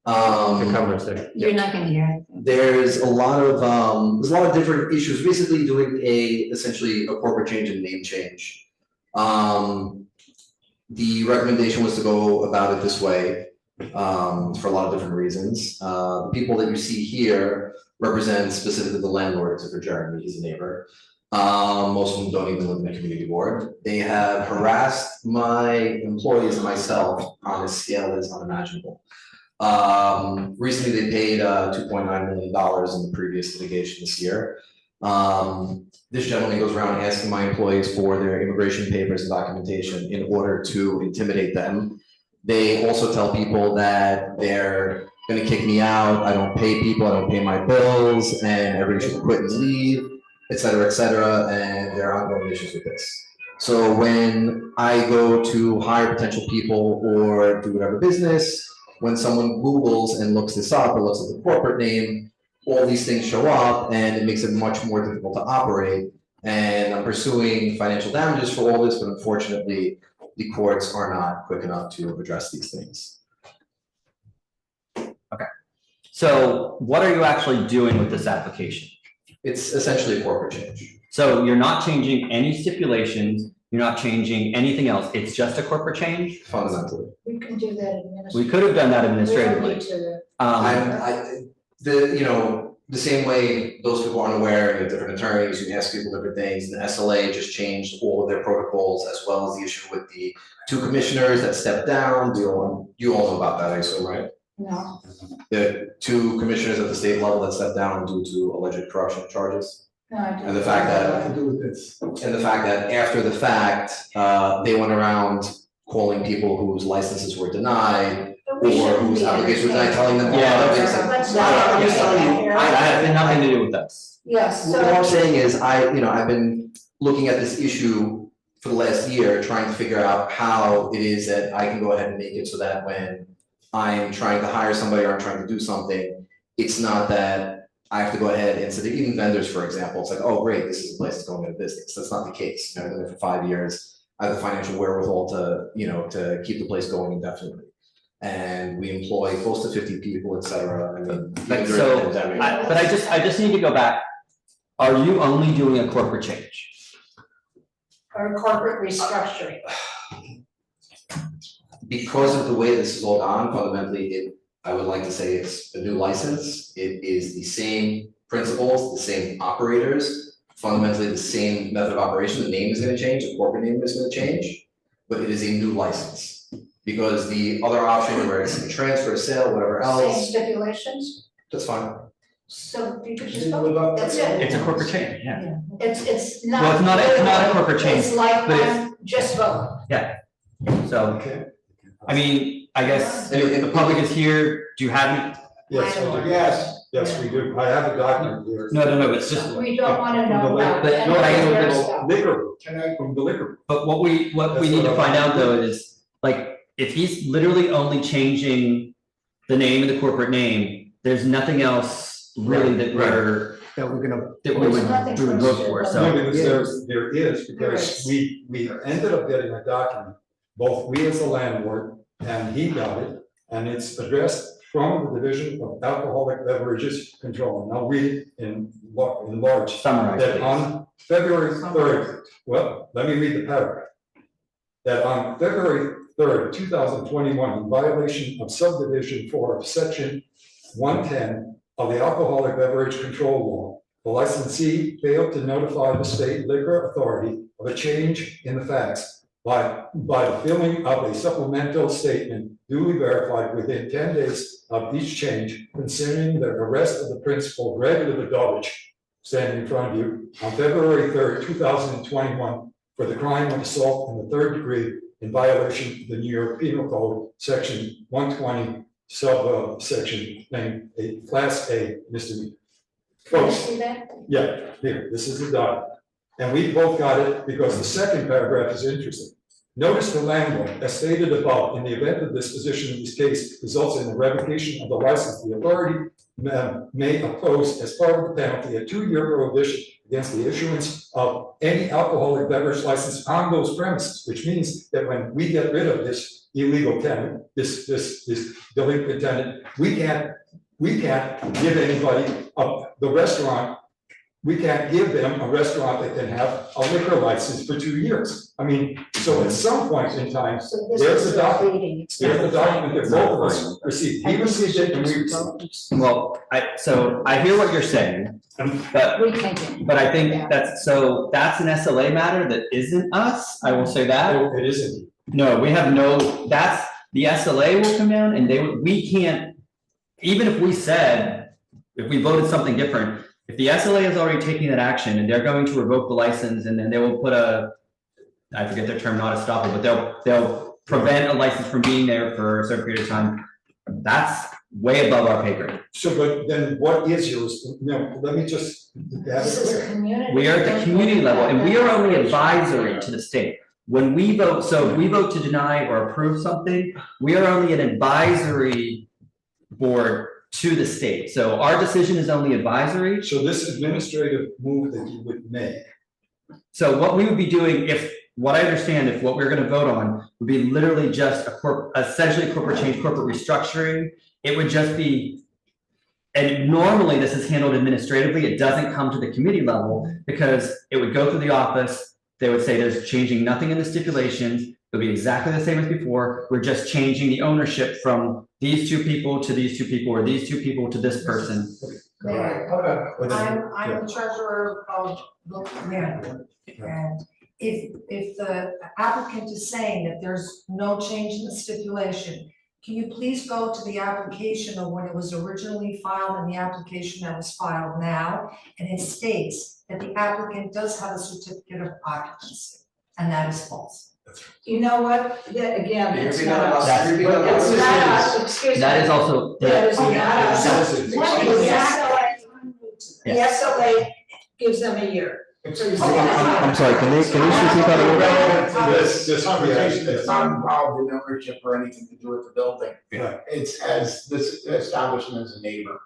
You're not gonna hear it. There's a lot of different issues, basically doing essentially a corporate change and name change. The recommendation was to go about it this way, for a lot of different reasons. The people that you see here represent specifically the landlord, except for Jeremy, he's a neighbor. Most of them don't even live in the community board. They have harassed my employees and myself on a scale that is unimaginable. Recently they paid $2.9 million in the previous litigation this year. This gentleman goes around asking my employees for their immigration papers and documentation in order to intimidate them. They also tell people that they're gonna kick me out, I don't pay people, I don't pay my bills, and everybody should quit and leave, et cetera, and there are ongoing issues with this. So when I go to hire potential people or do whatever business, when someone Googles and looks this up or looks at the corporate name, all these things show up and it makes it much more difficult to operate. And I'm pursuing financial damages for all this, but unfortunately, the courts are not quick enough to address these things. Okay. So what are you actually doing with this application? It's essentially a corporate change. So you're not changing any stipulations, you're not changing anything else, it's just a corporate change? Fundamentally. We can do that administratively. We could have done that administratively. The same way those people aren't aware, you have different attorneys, you ask people different things, and the SLA just changed all of their protocols, as well as the issue with the 2 commissioners that stepped down. You all know about that, I assume, right? No. The 2 commissioners at the state level that stepped down due to alleged corruption charges. No, I don't. And the fact that, Nothing to do with this. and the fact that after the fact, they went around calling people whose licenses were denied, or whose applications were denied, telling them. Let's not- I'm just telling you, I have nothing to do with this. Yes, What I'm so, saying is, I've been looking at this issue for the last year, trying to figure out how it is that I can go ahead and make it so that when I'm trying to hire somebody or I'm trying to do something, it's not that I have to go ahead and so even vendors, for example, it's like, oh, great, this is a place that's going out of business. That's not the case. I've been there for 5 years. I have the financial wherewithal to keep the place going indefinitely. And we employ close to 50 people, et cetera. I mean, even during the pandemic. But I just need to go back. Are you only doing a corporate change? or corporate restructuring. Because of the way this is all gone, fundamentally, I would like to say it's a new license. It is the same principles, the same operators, fundamentally the same method of operation. The name is gonna change, the corporate name is gonna change, but it is a new license. Because the other option where it's a transfer, sale, whatever Same else, stipulations, that's fine. so you could just vote, that's it. It's a corporate change, yeah. It's not. Well, it's not a corporate change, It's like, but it's- just vote. Yeah, so, I mean, I guess the public is here, do you have any? Yes, we do. Yes, we do. I have a document here. No, it's just. We don't wanna know about But any no, I of know their this- stuff. Liquor, from the liquor. But what we need to find out though is, like, if he's literally only changing the name and the corporate name, there's nothing else really that we would vote for, so. No, because there is, because we ended up getting a document, both we as the landlord and he got it, and it's addressed from the Division of Alcoholic Beverages Control. And I'll read it in large. Summarize, That please. on February 3rd, well, let me read the paragraph. That on February 3rd, 2021, in violation of subdivision 4 of section 110 of the Alcoholic Beverage Control Law, the licensee failed to notify the state liquor authority of a change in the facts by the filling of a supplemental statement duly verified within 10 days of each change concerning the arrest of the principal Greg Davidovich, standing in front of you, on February 3rd, 2021, for the crime of assault in the 3rd degree in violation of the New York Penal Code, section 120, subsection a class A misdemeanor. Folks, yeah, here, this is the document. And we both got it because the second paragraph is interesting. Notice the landlord, as stated above, in the event of disposition of this case results in the revocation of the license, the authority may oppose as part of the penalty a 2-year prohibition against the issuance of any alcoholic beverage license on those premises, which means that when we get rid of this illegal tenant, this delinquent tenant, we can't give anybody the restaurant. We can't give them a restaurant that can have a liquor license for 2 years. I mean, so at some point in time, there's the document. There's the document that both of us received. He received it and we received it. Well, so I hear what you're saying, but I think that's an SLA matter that isn't us. I will say that. No, it isn't. No, we have no. That's the SLA will come down, and we can't. Even if we said, if we voted something different. If the SLA is already taking that action and they're going to revoke the license and then they will put I forget their term, not a stopper, but they'll prevent a license from being there for a certain period of time. That's way above our pay grade. So, but then what is yours? No, let me just. This is a community. We are at the community level and we are only advisory to the state. When we vote, so if we vote to deny or approve something, we are only an advisory board to the state. So our decision is only advisory. So this administrative move that you would make. So what we would be doing if what I understand, if what we're going to vote on would be literally just essentially corporate change, corporate restructuring, it would just be, and normally this is handled administratively, it doesn't come to the committee level because it would go through the office, they would say there's changing nothing in the stipulations, it'll be exactly the same as before, we're just changing the ownership from these 2 people to these 2 people, or these 2 people to this person. I'm the treasurer of the landlord, and if the applicant is saying that there's no change in the stipulation, can you please go to the application of when it was originally filed and the application that was filed now, and it states that the applicant does have a certificate of occupancy, and that is false. You know what, that again, it's You're not us. being It's not us, excuse me. That is also. That is not us. What is the SLA gives them a year. I'm sorry, can you speak on the? This conversation is not involved in ownership or anything to do with the building. Yeah. It's as this establishment as a neighbor.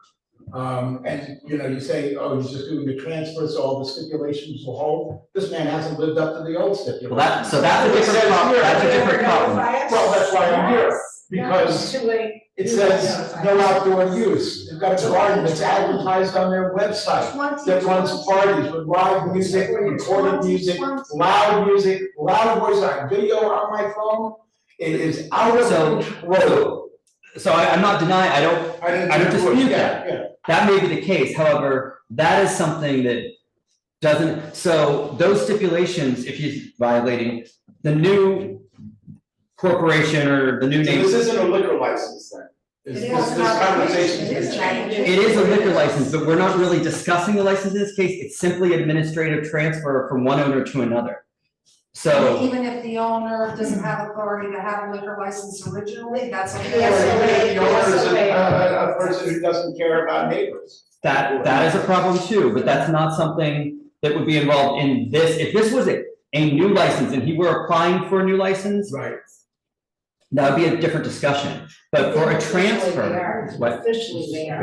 And you say, oh, he's just doing the transfer, so all the stipulations will hold. This man hasn't lived up to the old stipulations. Well, that's a different problem. That's a different problem. Well, that's why I'm here, because Too late. it says no outdoor use. They've got a garden that's advertised on their website that runs parties with live music, recorded music, loud voice, I have video on my phone. It is out of control. So I'm not denying, I don't dispute that. Yeah. That may be the case, however, that is something that doesn't, so those stipulations, if he's violating the new corporation or the new name. This isn't a liquor license then. This conversation is changed. It is a liquor license, but we're not really discussing the license in this case, it's simply administrative transfer from one owner to another. So. Even if the owner doesn't have authority to have a liquor license originally, that's okay. The owner is a person who doesn't care about neighbors. That is a problem too, but that's not something that would be involved in this. If this was a new license and he were applying for a new license. Right. That would be a different discussion, but for a transfer, what? Officially they are.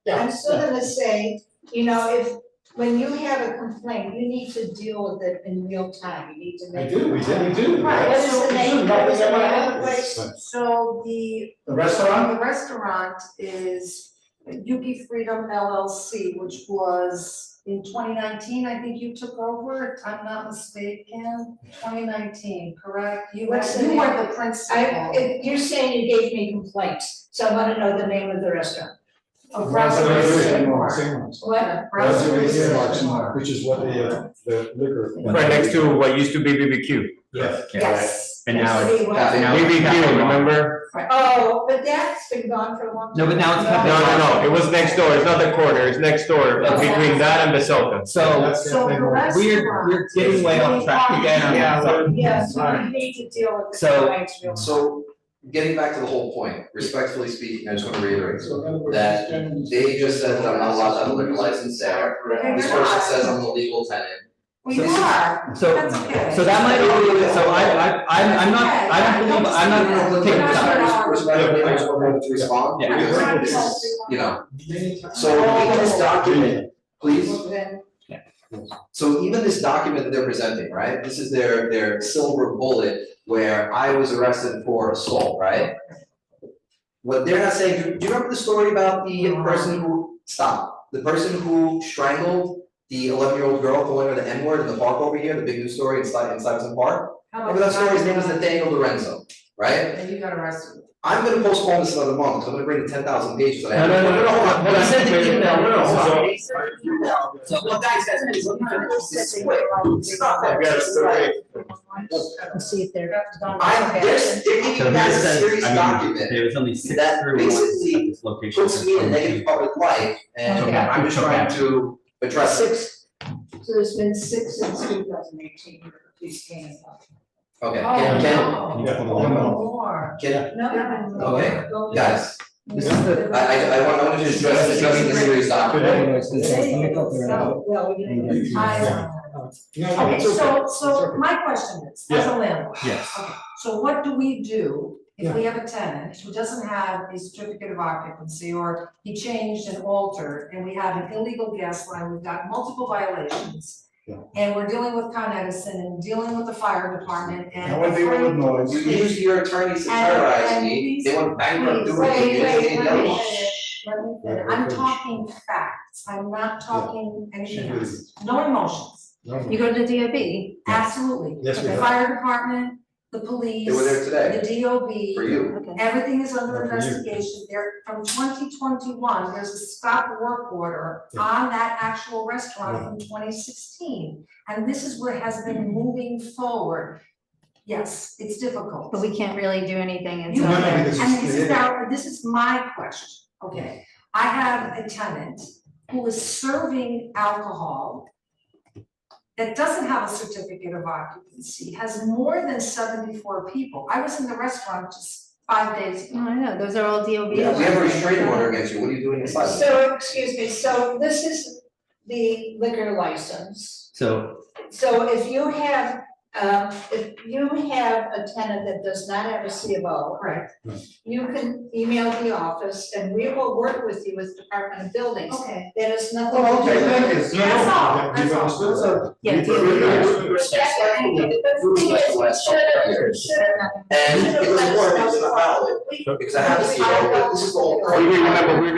I'm still gonna say, if, when you have a complaint, you need to deal with it in real time, you need to make. We do. Right, what is the name, what is the name of the place? So the restaurant? The restaurant is UP Freedom LLC, which was in 2019, I think you took over, if I'm not mistaken, 2019, correct? You were What's the you name? were the principal. You're saying you gave me complaints, so I wanna know the name of the restaurant. Of Reservation Brasserie Seymour's. What? Reservation Brasserie Seymour's, which is what the liquor. Right next to what used to be BBQ. Yes. Yes. And now it's Now it's BBQ, remember? Oh, but that's been gone for a long time. No, but now it's Cafe No, it was next door, it's not the corner, it's next door, between that and the Sultan. So, So the restaurant. we're getting way off track again. Yes, we need to deal with the So- complaints real. So, getting back to the whole point, respectfully speaking, I just want to reiterate that they just said that I'm not allowed to have a liquor license there. This person says I'm the legal tenant. Well, you are, So, that's okay. so that might be, so I'm not, I don't believe, I'm not taking this out. Respectfully, I just want to respond, Yeah. because this is, you know, so even this document, please. So even this document that they're presenting, right, this is their silver bullet where I was arrested for assault, right? What they're not saying, do you remember the story about the person who, the person who strangled the 11-year-old girl calling her the N-word in the park over here, the big news story inside some park? Remember that story? His name was Nathaniel Lorenzo, right? And you got arrested. I'm gonna postpone this another month, because I'm gonna bring the 10,000 pages that I have. No, hold on. I sent an email, So- So what guys said is, let me finish this quick. Stop that. Let's see if they're. They're giving So you guys a here it serious says, I document mean, there was only 6 that through ones basically at this location. puts me in a negative public life, and Okay. I'm just trying to address it. So there's been 6 since 2018, these came up. Okay, Oh, can, more. No. okay, guys, this is the, I want to just address the serious document. Well, we didn't. Okay, so my question is, as a landlord. Yes. Okay, so what do we do if we have a tenant who doesn't have a certificate of occupancy, or he changed and altered, and we have an illegal gas line, we've got multiple violations? And we're dealing with Con Edison and dealing with the fire department and. Now, what they would know You used your attorneys to terrorize me, they went bankrupt doing it. Let me Shh. finish. I'm talking facts, I'm not talking anything else, no emotions. You go to the DOB. Absolutely. Yes, we The have. fire department, the police. They were there today. The DOB. For you. Okay. Everything is under For you. investigation. There, from 2021, there's a stop work order on that actual restaurant from 2016. And this is where it has been moving forward. Yes, it's difficult. But we can't really do anything You until. No, no, can, because and it's- this is now, this is my question, okay? I have a tenant who is serving alcohol that doesn't have a certificate of occupancy, has more than 74 people. I was in the restaurant just 5 days ago. No, I know, those are all DOB. Yeah, we have a restraining order against you, what are you doing inside? So, excuse me, so this is the liquor license. So, So if you have a tenant that does not have a C of O, Right. you can email the office and we will work with you with Department of Buildings. Okay. That has nothing to do Oh, with. okay, thank you. That's all, that's all. Yeah, The thing is, we should have. And it was important, it's not valid, because I have a CO, but this is the whole point. Remember, we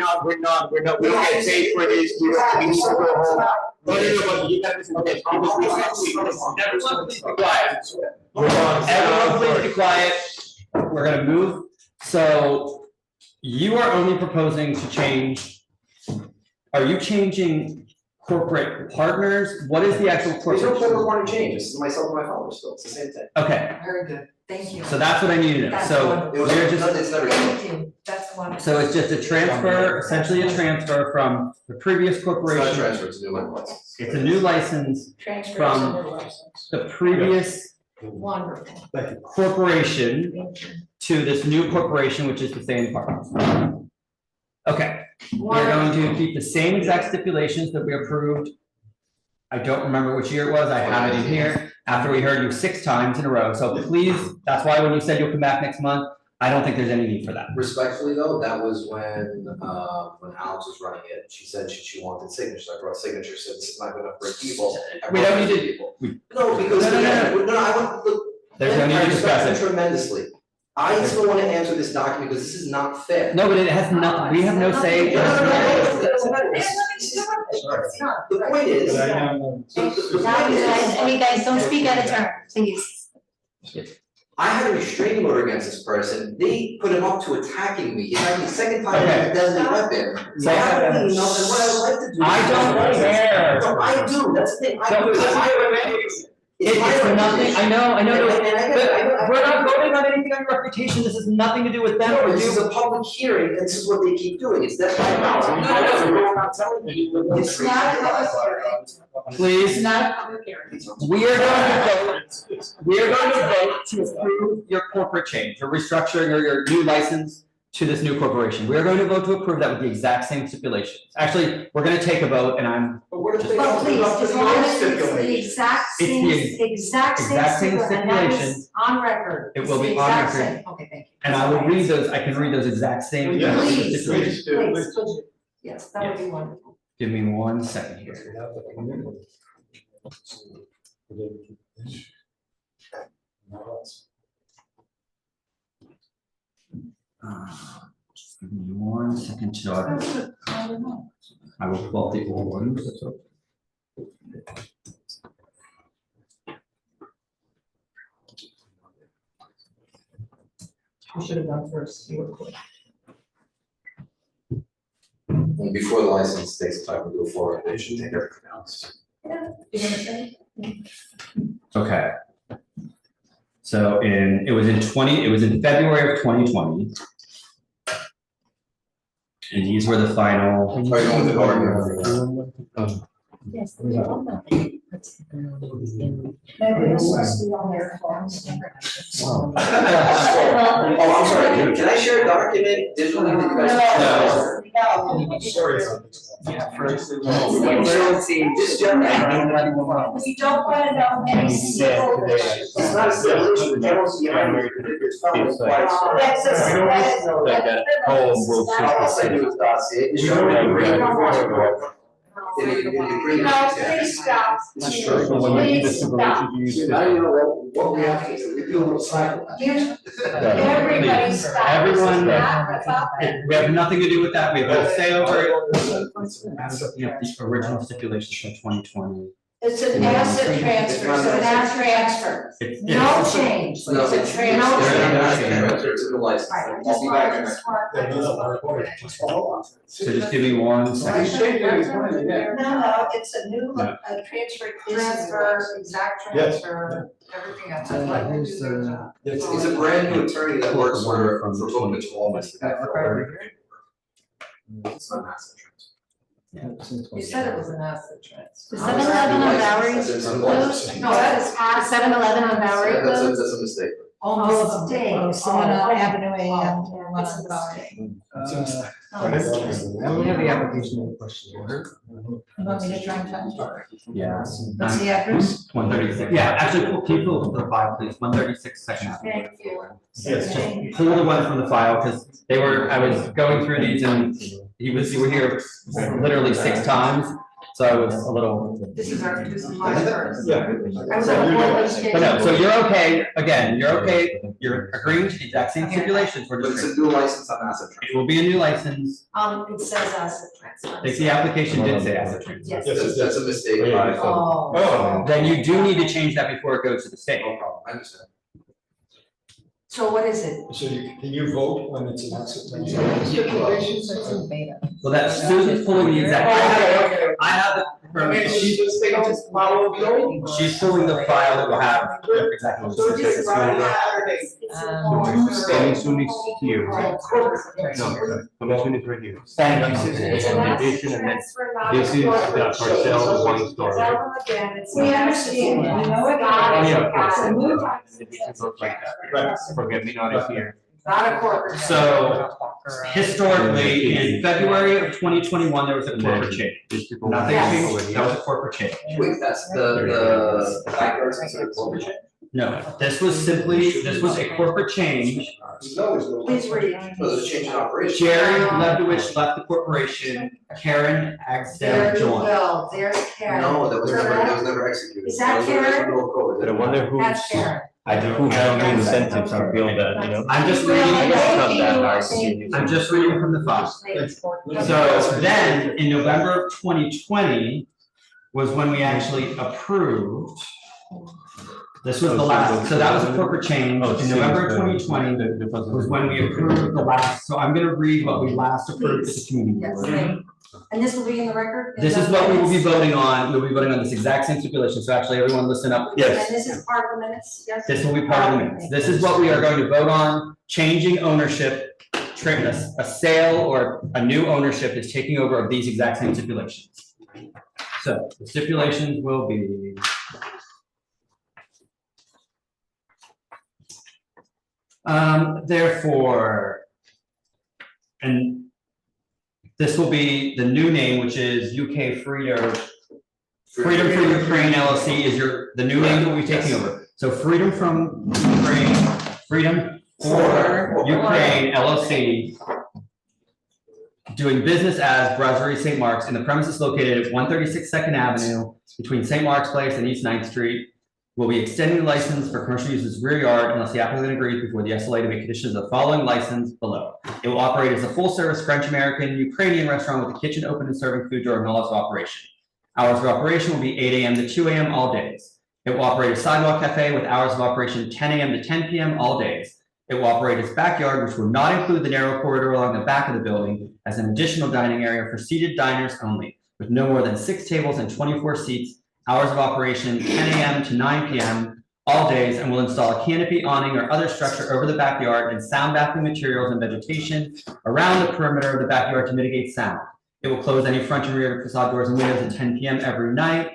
don't get paid for this, we need to go home. No, but you gotta listen to this. Everyone please be quiet. everyone please be quiet. We're gonna move. So you are only proposing to change, are you changing corporate partners? What is the actual There's no corporate? corporate warning change, this is myself and my father still, it's the same thing. Okay, Very good, thank you. so that's what I need to know. That's So wonderful. It was, you're just, it's never. Thank you, that's wonderful. so it's just a transfer, essentially a transfer from the previous It's not a corporation. transfer, it's a new license. It's a new license Transfers from and their license. the previous Wonderful. Thank you. corporation Thank you. to this new corporation, which is the same part. Okay, we're going to keep the same exact stipulations that we approved. I don't remember which year it was, I have it in here, after we heard you 6 times in a row, so please, that's why when you said you'll come back next month, I don't think there's any need for that. Respectfully though, that was when Alex was running it, she said she wanted signatures, I brought signatures, said this is not good enough for people. I We brought don't need to- people. we- No, because No, no, no, again, no, I want, look. There's no need I to discuss respect it. them tremendously, I still wanna answer this document because this is not fair. No, but it has nothing, we have no say. The point is, the point is. And you guys don't speak out of turn, please. I had a restraining order against this person, they put him up to attacking me, he's like the second time with a deadly weapon. So- I haven't enough, and what I would like to do. I don't care. No, I do, that's the thing, I do. It's nothing, I know, but we're not voting on anything on your reputation, this has nothing to do with them or This is you. a public hearing, and this is what they keep doing, it's that my mouth. I'm not telling you. It's not a public hearing. Please. It's not a public hearing. We are going to vote to approve your corporate change, your restructuring or your new license to this new corporation. We are going to vote to approve that with the exact same stipulations. Actually, we're gonna take a vote and I'm. But what if they But don't please, live up to as the long old as it's the stipulations? exact It's same, the exact same exact same stipulation, and that is stipulations. on record. It It's will the be on exact record. same. Okay, thank you. And I will read those, I can read those exact same. Please, stipulations. please, could you? Yes, that would be wonderful. Give me 1 second here. Just give me 1 second till I will pull out the old ones. We should have done first, you were quick. And before the license takes time to go forward, they should take everything else. You're gonna say? Okay. So it was in February of 2020. And these were the final. Are you going with the order? Yes. Oh, I'm sorry, can I share a document digitally that you guys? No. Sorry. Yeah, first. This gentleman. We don't want to know any civil issues. It's not a stipulation, the general CI. It's like. That's a- I'll send you a dossier. It's showing No, please stop. It's true. Please stop. See, now you know what we have to do, we do a little cycle. Everybody stop. Everyone, Not about that. we have nothing to do with that, we have no say over it. You have the original stipulations from 2020. It's an asset transfer, so it's a transfer. It's- No it's- change, it's No, a it's- transfer. It's a license. I'll be back in a So just give me 1 second. No, it's a new, Yeah. a transfer. Transfer, exact transfer, everything else. I'd like to do their job. He's a brand new attorney that works for Voc Almost. It's not an asset transfer. You said it was an asset transfer. The 7-Eleven on Bowery That's a- closed? No, that is The 7-Eleven on Bowery That's a, closed? that's a mistake. almost Avenue and one on Bowery. We have the application question order. You want me to try and find it? Yeah. What's the address? 136, yeah, actually, keep it from the file, please, 136 Second Avenue. Thank you. Yes, just pull the one from the file, because I was going through these and you were here literally 6 times, so I was a little. This is our, this is my first. Yeah. I was on the board. But no, so you're okay, again, you're agreeing to the exact same stipulations, we're But it's just. a new license on asset transfer. It will be a new license, It says asset transfer. I think the application did say asset transfer. Yes. That's a mistake. Oh. Then you do need to change that before it goes to the state. No problem, I understand. So what is it? So can you vote when it's an asset transfer? Stipulations, it's in beta. Well, that Susan's pulling the exact. I have the permission. just follow the. She's pulling the file that will have exactly what it says. Commission is here. No, commission is right here. Thank you. It's an addition and then this is the parcel one story. We understand, we know it. Oh, yeah, It's a new It goes like that. Right. Forget me not is here. Not a corporate. So historically, in February of 2021, there was a corporate change. Nothing changed, that was a corporate change. Wait, that's the back person, so it's corporate change? No, this was a corporate change. Please read. So there's a change in operation. Jerry Lebowitz left the corporation, Karen Agsdale There you joined. go, there's Karen. No, that was never executed. Is that was the Karen? original code. But I wonder who's. That's Karen. I don't. Who have the incentives to build that, you know? I'm just reading. I guess it's not that hard to see. I'm just reading from the file. So then, in November of 2020 was when we actually approved. This was the last, so that was a corporate change. In November of 2020 was when we approved the last, so I'm gonna read what we last approved at the community board. And this will be in the record? This is what we will be voting on. We'll be voting on this exact same stipulation. So actually, everyone listen up. And this is part of the minutes, yes? This will be part of the minutes. This is what we are going to vote on, changing ownership, a sale or a new ownership is taking over of these exact same stipulations. So the stipulations will be. Therefore, and this will be the new name, which is UK Freedom for Ukraine LLC is the new name that we'll be taking over. So Freedom from Ukraine, Freedom for Ukraine LLC, doing business as Brasserie St. Mark's in the premises located at 136 2nd Avenue between St. Mark's Place and East 9th Street. Will be extending the license for commercial uses rear yard unless the applicant agrees before the SLA to make conditions of the following license below. It will operate as a full-service French-American Ukrainian restaurant with a kitchen open and serving food during all hours of operation. Hours of operation will be 8 a.m. to 2 a.m. all days. It will operate a sidewalk cafe with hours of operation 10 a.m. to 10 p.m. all days. It will operate its backyard, which will not include the narrow corridor along the back of the building, as an additional dining area for seated diners only, with no more than 6 tables and 24 seats. Hours of operation 10 a.m. to 9 p.m. all days, and will install a canopy, awning, or other structure over the backyard and sound baffling materials and vegetation around the perimeter of the backyard to mitigate sound. It will close any front and rear facade doors and windows at 10 p.m. every night,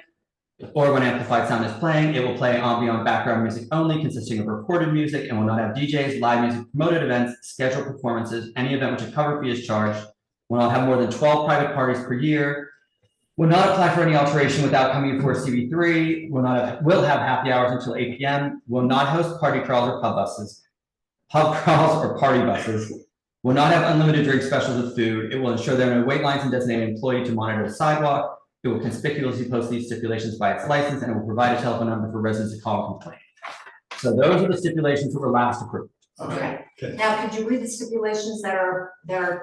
or when amplified sound is playing. It will play ambient background music only, consisting of recorded music, and will not have DJs, live music, promoted events, scheduled performances. Any event which a cover fee is charged. Will not have more than 12 private parties per year. Will not apply for any alteration without coming before CB3, will have happy hours until 8 p.m., will not host party crawls or pub crawls or party buses, will not have unlimited drink specials with food. It will ensure there are no wait lines and designate an employee to monitor the sidewalk. It will conspicuously post these stipulations by its license, and it will provide a telephone number for residents to call and complain. So those are the stipulations that were last approved. Okay. Now, could you read the stipulations that are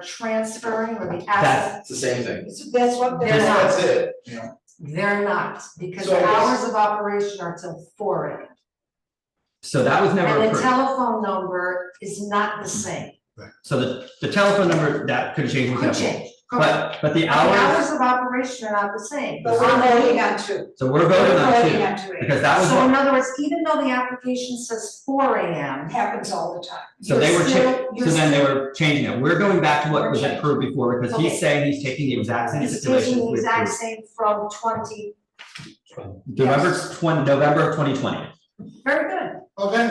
transferring or the It's assets? the same thing. That's what they're not. That's it. They're not, because So the it's- hours of operation are till 4 a.m. So that was never And the approved. telephone number is not the same. So the telephone number, that could change. with Could that. change. But the The hours, hours of operation are not the same. But we're voting on 2. so we're voting on Voting on 2 2, because that was So in what, other words, even though the application says 4 a.m. Happens all the time. so they were, you're so then they still- were changing it. We're going back to what We're was changing. approved before, because he's Okay. saying he's taking the exact same It's stipulations taking the we exact approved. same from 20. November of 2020. Very good. Okay,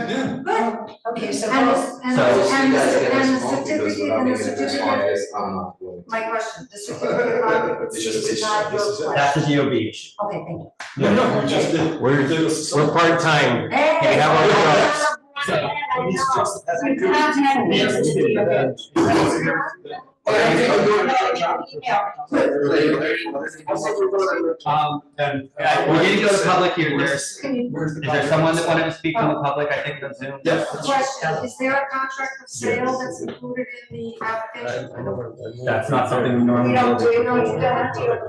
Good. Okay, so And vote. this, and So- the, You and guys the, get and the this wrong because certificate, without and the making this certificate, obvious, I'm not doing it. my question, the certificate of occupancy is not your question. That's the DOB issue. Okay, thank you. No, we just did. We're part-time. Hey. We have our jobs. We didn't go to public here. Is there someone that wanted to speak on the public? I think that's Zoom. Question, is there a contract of sale that's included in the application? That's not something we normally. We don't do, you don't have to,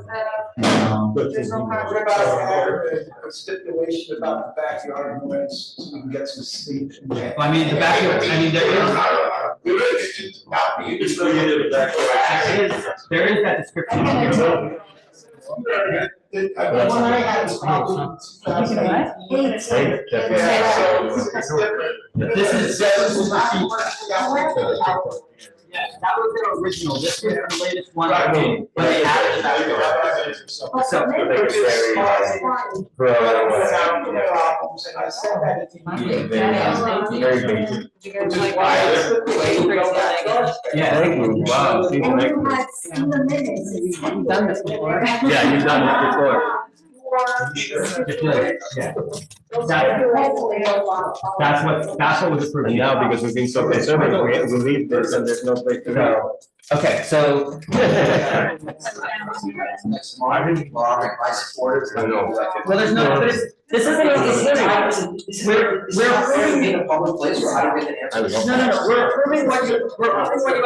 there's no What contract. about a stipulation about the backyard noise, so we can get some sleep? I mean, the backyard, I mean, there is that description. The one I had was probably 2018. This is. Yeah, that was their original. This was the latest one. When they added the backyard. So. Very basic. Yeah. Thank you. Wow. See, And thank you you. had seen the minutes. You've done this before. Yeah, you've done this before. Yeah. That's what was approved. And now, because we've been so conservative, we leave this and there's no place to go. Okay, so. My supporters, I know. Well, there's no, This isn't a hearing. We're approving in a public place where I don't get an answer. No, we're approving what you asked for.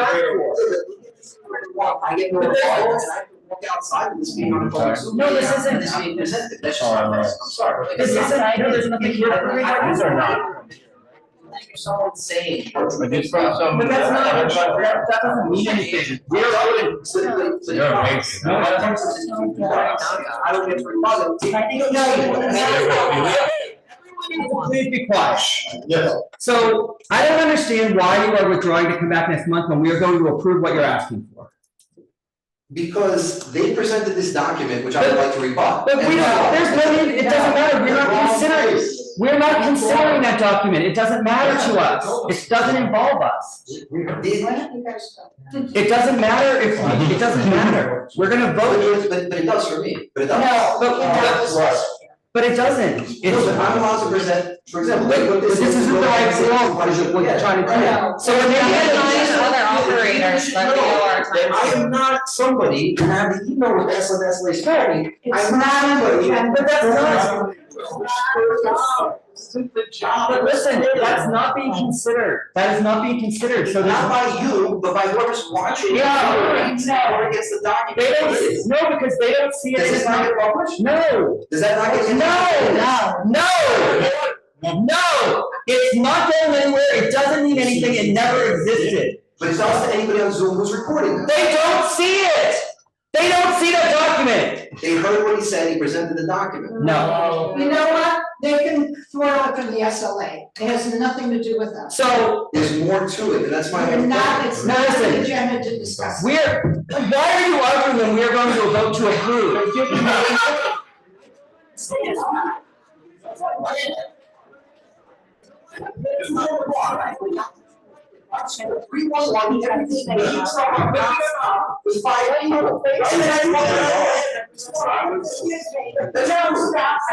I get no reply, and I walk outside of this being on a public Zoom. No, this isn't- This being presented, that's just not fair. I'm sorry. This isn't, no, there's nothing here. These are not. Someone's saying. But this from some. But that's not, that doesn't mean anything. You're amazing. No, I don't get responsible. Please be quiet. Yes. So I don't understand why you are withdrawing to come back next month when we are going to approve what you're asking for. Because they presented this document, which I would like to rebut. But we don't, there's no, it doesn't matter, we're not considering that document, it doesn't matter to us, it doesn't involve us. Why don't you guys stop? It doesn't matter if, it doesn't matter, we're gonna vote. But it does for me, but it does. No, but it doesn't, No, it's. but I'm allowed to present, for example, But like what this is. isn't the right form, what you're trying to do. So when they other operators, let me know our time. I am not somebody to have the email with SLA starting. I'm not somebody. But that's not. But listen, that's not being considered, that is not being considered, so Not there's. by you, but by whoever's watching. Yeah. Whoever gets the document. They don't, no, because they don't see it. Does this not get published? No. Does that not get? No, it's not going anywhere, it doesn't mean anything, it never existed. But it's not to anybody on Zoom who's recording this. They don't see it! They don't see that document! They heard what he said, he presented the document. No. You know what? They can throw it from the SLA. It has nothing to do with us. So, There's more to it, and that's my. We're not, it's not on the Listen. agenda to discuss. why are you arguing when we are going to vote to approve?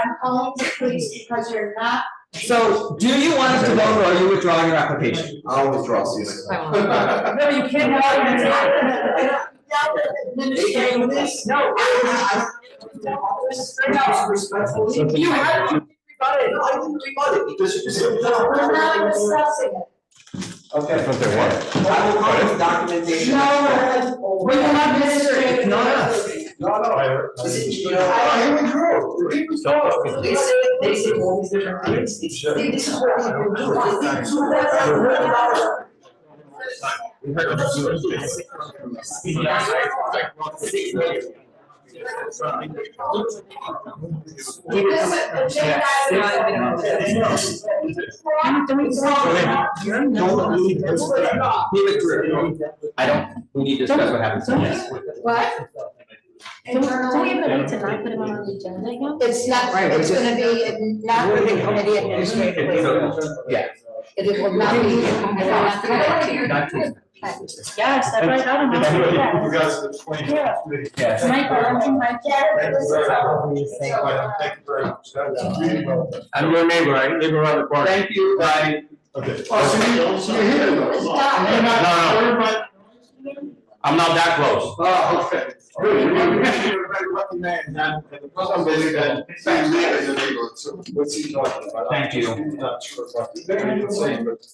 I'm calling the police because you're not. So, do you want us to vote or are you withdrawing your application? I'll withdraw, see you next time. No, you can't have. No. You have to. I didn't rebut it because you said. We're not discussing it. Okay. I will come with documentation. No, We're not ministering, not us. No. You know, I withdrew. They say all these different things. This is what we've been doing. I don't, we need to discuss what happens next. What? Don't we have a way to not put him on the agenda again? It's not, it's gonna be not with the committee administratively. Yeah. It will not be. Yes, that's right, I don't know. You guys explain. Yeah. Yes. I'm your neighbor, I live around the corner. Thank you, bye. Okay. Oh, so you're here though? No. I'm not that close. Oh, okay. Good, you're a very lucky man, and somebody that, same man in the neighborhood, so what's he talking about? Thank you. I'm not sure about the thing you're saying, but.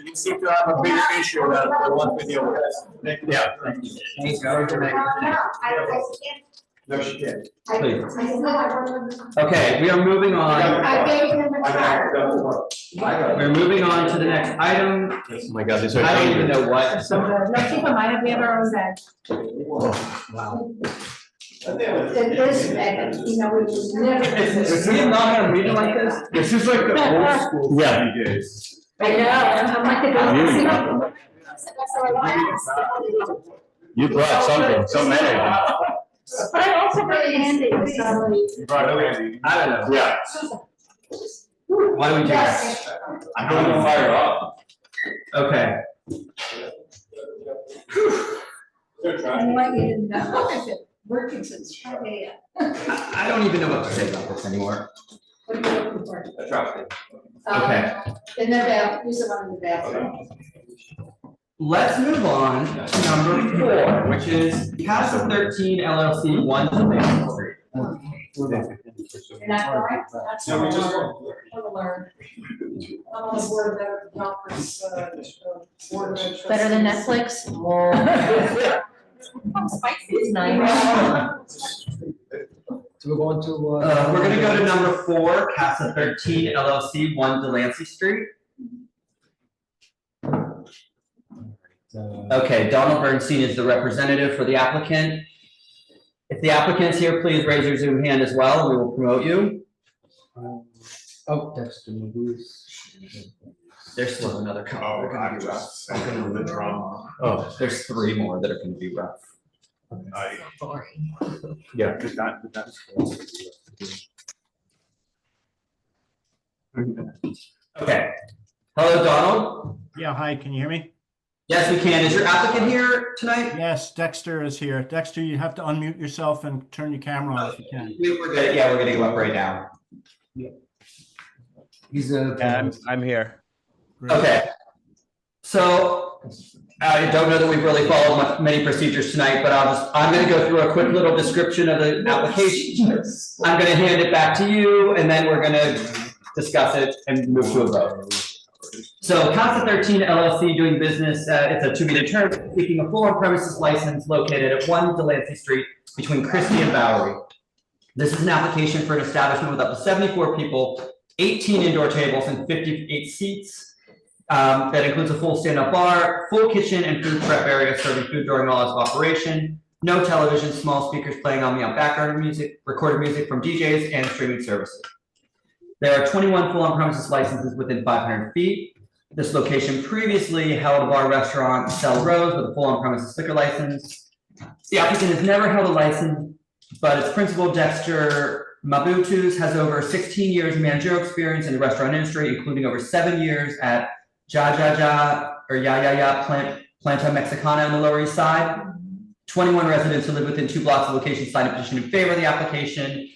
You seem to have a big issue that I want to deal with. Yeah. Thank you. No, she can't. Please. Okay, we are moving on. I gave him a card. We're moving on to the next item. Oh my God, this is. I don't even know what. No, keep in mind, we have our own bag. Wow. It is, and, you know, we just never. Is he not gonna read it like this? This is like the old school. Yeah. days. I know, I'm like the. You brought something, some energy. But I also really handy, so. You brought it, Andy. I don't know. Yeah. Why don't we do that? I'm going to fire up. Okay. I want you to know, I've been working since Friday. I don't even know what to say about this anymore. What are you looking for? I dropped it. Um, Okay. In the bathroom, use the one in the bathroom. Let's move on to number 4, which is Castle 13 LLC 1 Main Street. You're not going? That's No, we just what won't. I'll learn. I'm on the board of conference, board of. Better than Netflix? Spicy tonight. So we're going to. We're gonna go to number 4, Casa 13 LLC, 1 Delancey Street. Okay, Donald Bernstein is the representative for the applicant. If the applicant's here, please raise your Zoom hand as well, and we will promote you. Oh, Dexter, who's? There's still another couple. Oh, They're gonna I'm be rough. just saying the drum. Oh, there's 3 more that are gonna be rough. Yeah, that's. Okay. Hello, Donald. Yeah, hi, can you hear me? Yes, we can. Is your applicant here tonight? Yes, Dexter is here. Dexter, you have to unmute yourself and turn your camera on if you can. We're good. Yeah, we're gonna go up right now. He's I'm here. Okay. So I don't know that we've really followed many procedures tonight, but I'm gonna go through a quick little description of the application. I'm gonna hand it back to you, and then we're gonna discuss it and move to a vote. So Casa 13 LLC doing business, it's a 2-meter term, seeking a full on-premises license located at 1 Delancey Street between Christie and Bowery. This is an application for an establishment with up to 74 people, 18 indoor tables and 58 seats. That includes a full stand-up bar, full kitchen and food prep area serving food during all hours of operation. No television, small speakers playing ambient background music, recorded music from DJs and streaming services. There are 21 full on-premises licenses within 500 feet. This location previously held a bar restaurant, Cell Rose, with a full on-premises liquor license. The applicant has never held a license, but its principal, Dexter Mabutus, has over 16 years of managerial experience in the restaurant industry, including over 7 years at Ya Planta Mexicana on the Lower East Side. 21 residents who live within 2 blocks of location signed a petition in favor of the application.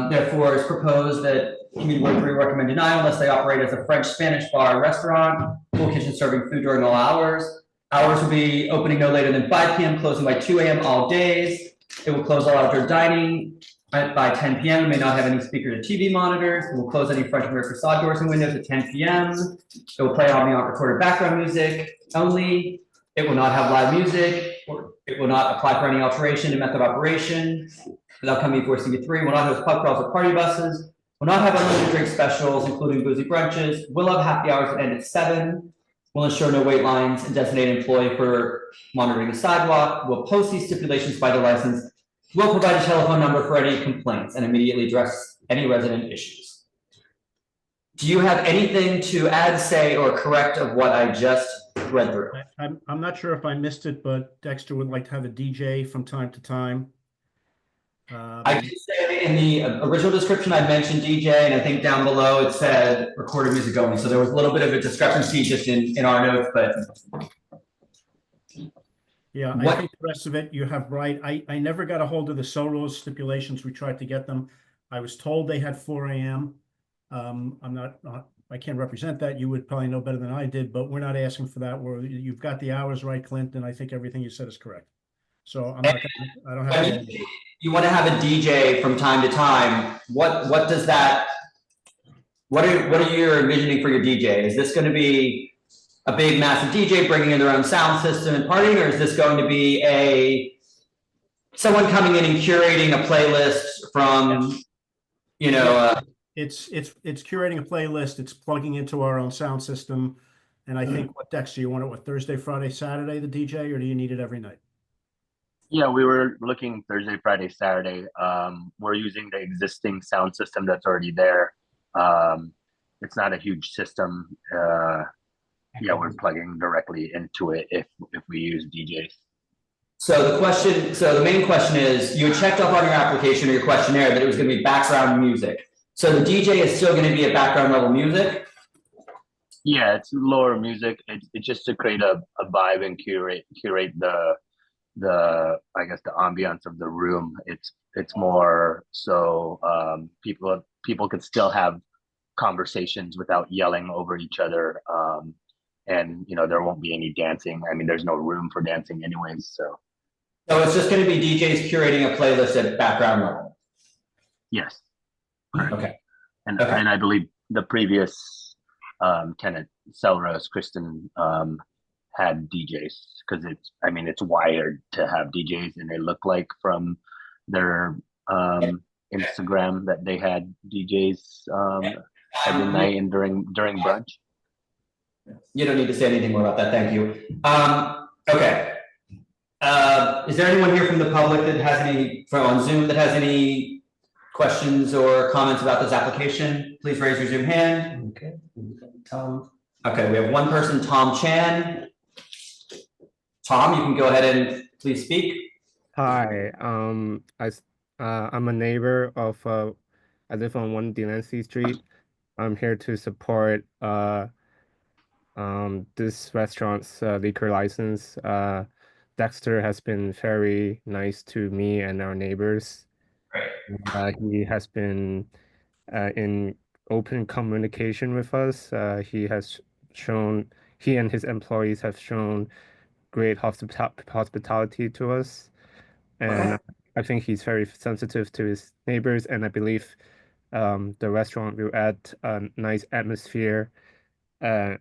Therefore, it's proposed that Community Board 3 recommend denial unless they operate as a French-Spanish bar or restaurant, full kitchen serving food during all hours. Hours will be opening no later than 5 p.m., closing by 2 a.m. all days. It will close all outdoor dining by 10 p.m. It may not have any speakers or TV monitors. It will close any French and rear facade doors and windows at 10 p.m. It will play ambient recorded background music only. It will not have live music. Or it will not apply for any alteration in method of operation. Without coming before CB3, will not host pub crawls or party buses. Will not have unlimited drink specials, including boozy brunches. Will have happy hours that end at 7. Will ensure no wait lines and designate an employee for monitoring the sidewalk. Will post these stipulations by the license. Will provide a telephone number for any complaints and immediately address any resident issues. Do you have anything to add, say, or correct of what I just read through? I'm not sure if I missed it, but Dexter would like to have a DJ from time to time. I did say in the original description, I mentioned DJ, and I think down below it said recorded music only. So there was a little bit of a discrepancy just in our notes, but. Yeah, I think the rest of it you have right. I never got a hold of the Soros stipulations. We tried to get them. I was told they had 4 a.m. I can't represent that. You would probably know better than I did, but we're not asking for that. You've got the hours right, Clint, and I think everything you said is correct. So I'm not gonna, I don't have any. You want to have a DJ from time to time. What does that? What are you envisioning for your DJ? Is this going to be a big massive DJ bringing in their own sound system and partying, or is this going to be someone coming in and curating a playlist from, It's curating a playlist. It's plugging into our own sound system, and I think what Dexter, you want it Thursday, Friday, Saturday, the DJ, or do you need it every night? Yeah, we were looking Thursday, Friday, Saturday. We're using the existing sound system that's already there. It's not a huge system. We're plugging directly into it if we use DJs. So the main question is, you checked off on your application or your questionnaire that it was going to be background music. So the DJ is still going to be a background level music? Yeah, it's lower music. It's just to create a vibe and curate the I guess the ambiance of the room. It's more so people could still have conversations without yelling over each other, and there won't be any dancing. I mean, there's no room for dancing anyways. So it's just going to be DJs curating a playlist at background level. Yes. Okay. And Okay. and I believe the previous tenant, Selrose, Kristen, had DJs because it's wired to have DJs, and they look like from their Instagram that they had DJs every night and during brunch. You don't need to say anything more about that, thank you. Okay. Is there anyone here from the public that has on Zoom that has any questions or comments about this application? Please raise your Zoom hand. Okay, Tom. Okay, we have one person, Tom Chan. Tom, you can go ahead and please speak. Hi, I'm a neighbor of I live on 1 Delancey Street. I'm here to support this restaurant's liquor license. Dexter has been very nice to me and our neighbors. He has been in open communication with us. He and his employees have shown great hospitality to us. And I think he's very sensitive to his neighbors, and I believe the restaurant will add a nice atmosphere and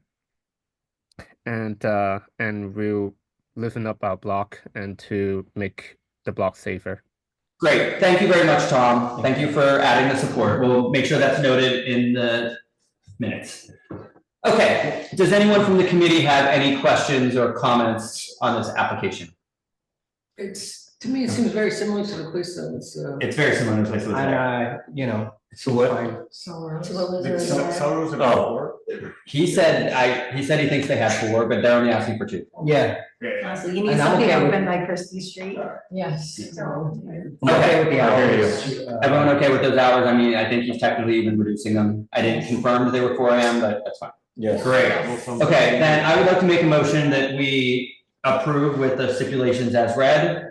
will liven up our block and to make the block safer. Great, thank you very much, Tom. Thank you for adding the support. We'll make sure that's noted in the minutes. Okay, does anyone from the committee have any questions or comments on this application? To me, it seems very similar to the place that was. It's very similar to the place that was there. So what? He said he thinks they have 4, but they're only asking for 2. Yeah. So you need And I'm something okay with- open by Christie Street? Yes. Okay with the hours. Everyone okay with those hours? I mean, I think he's technically even reducing them. I didn't confirm that they were 4 AM, but that's fine. Yes. Great. Okay, then I would like to make a motion that we approve with the stipulations as read.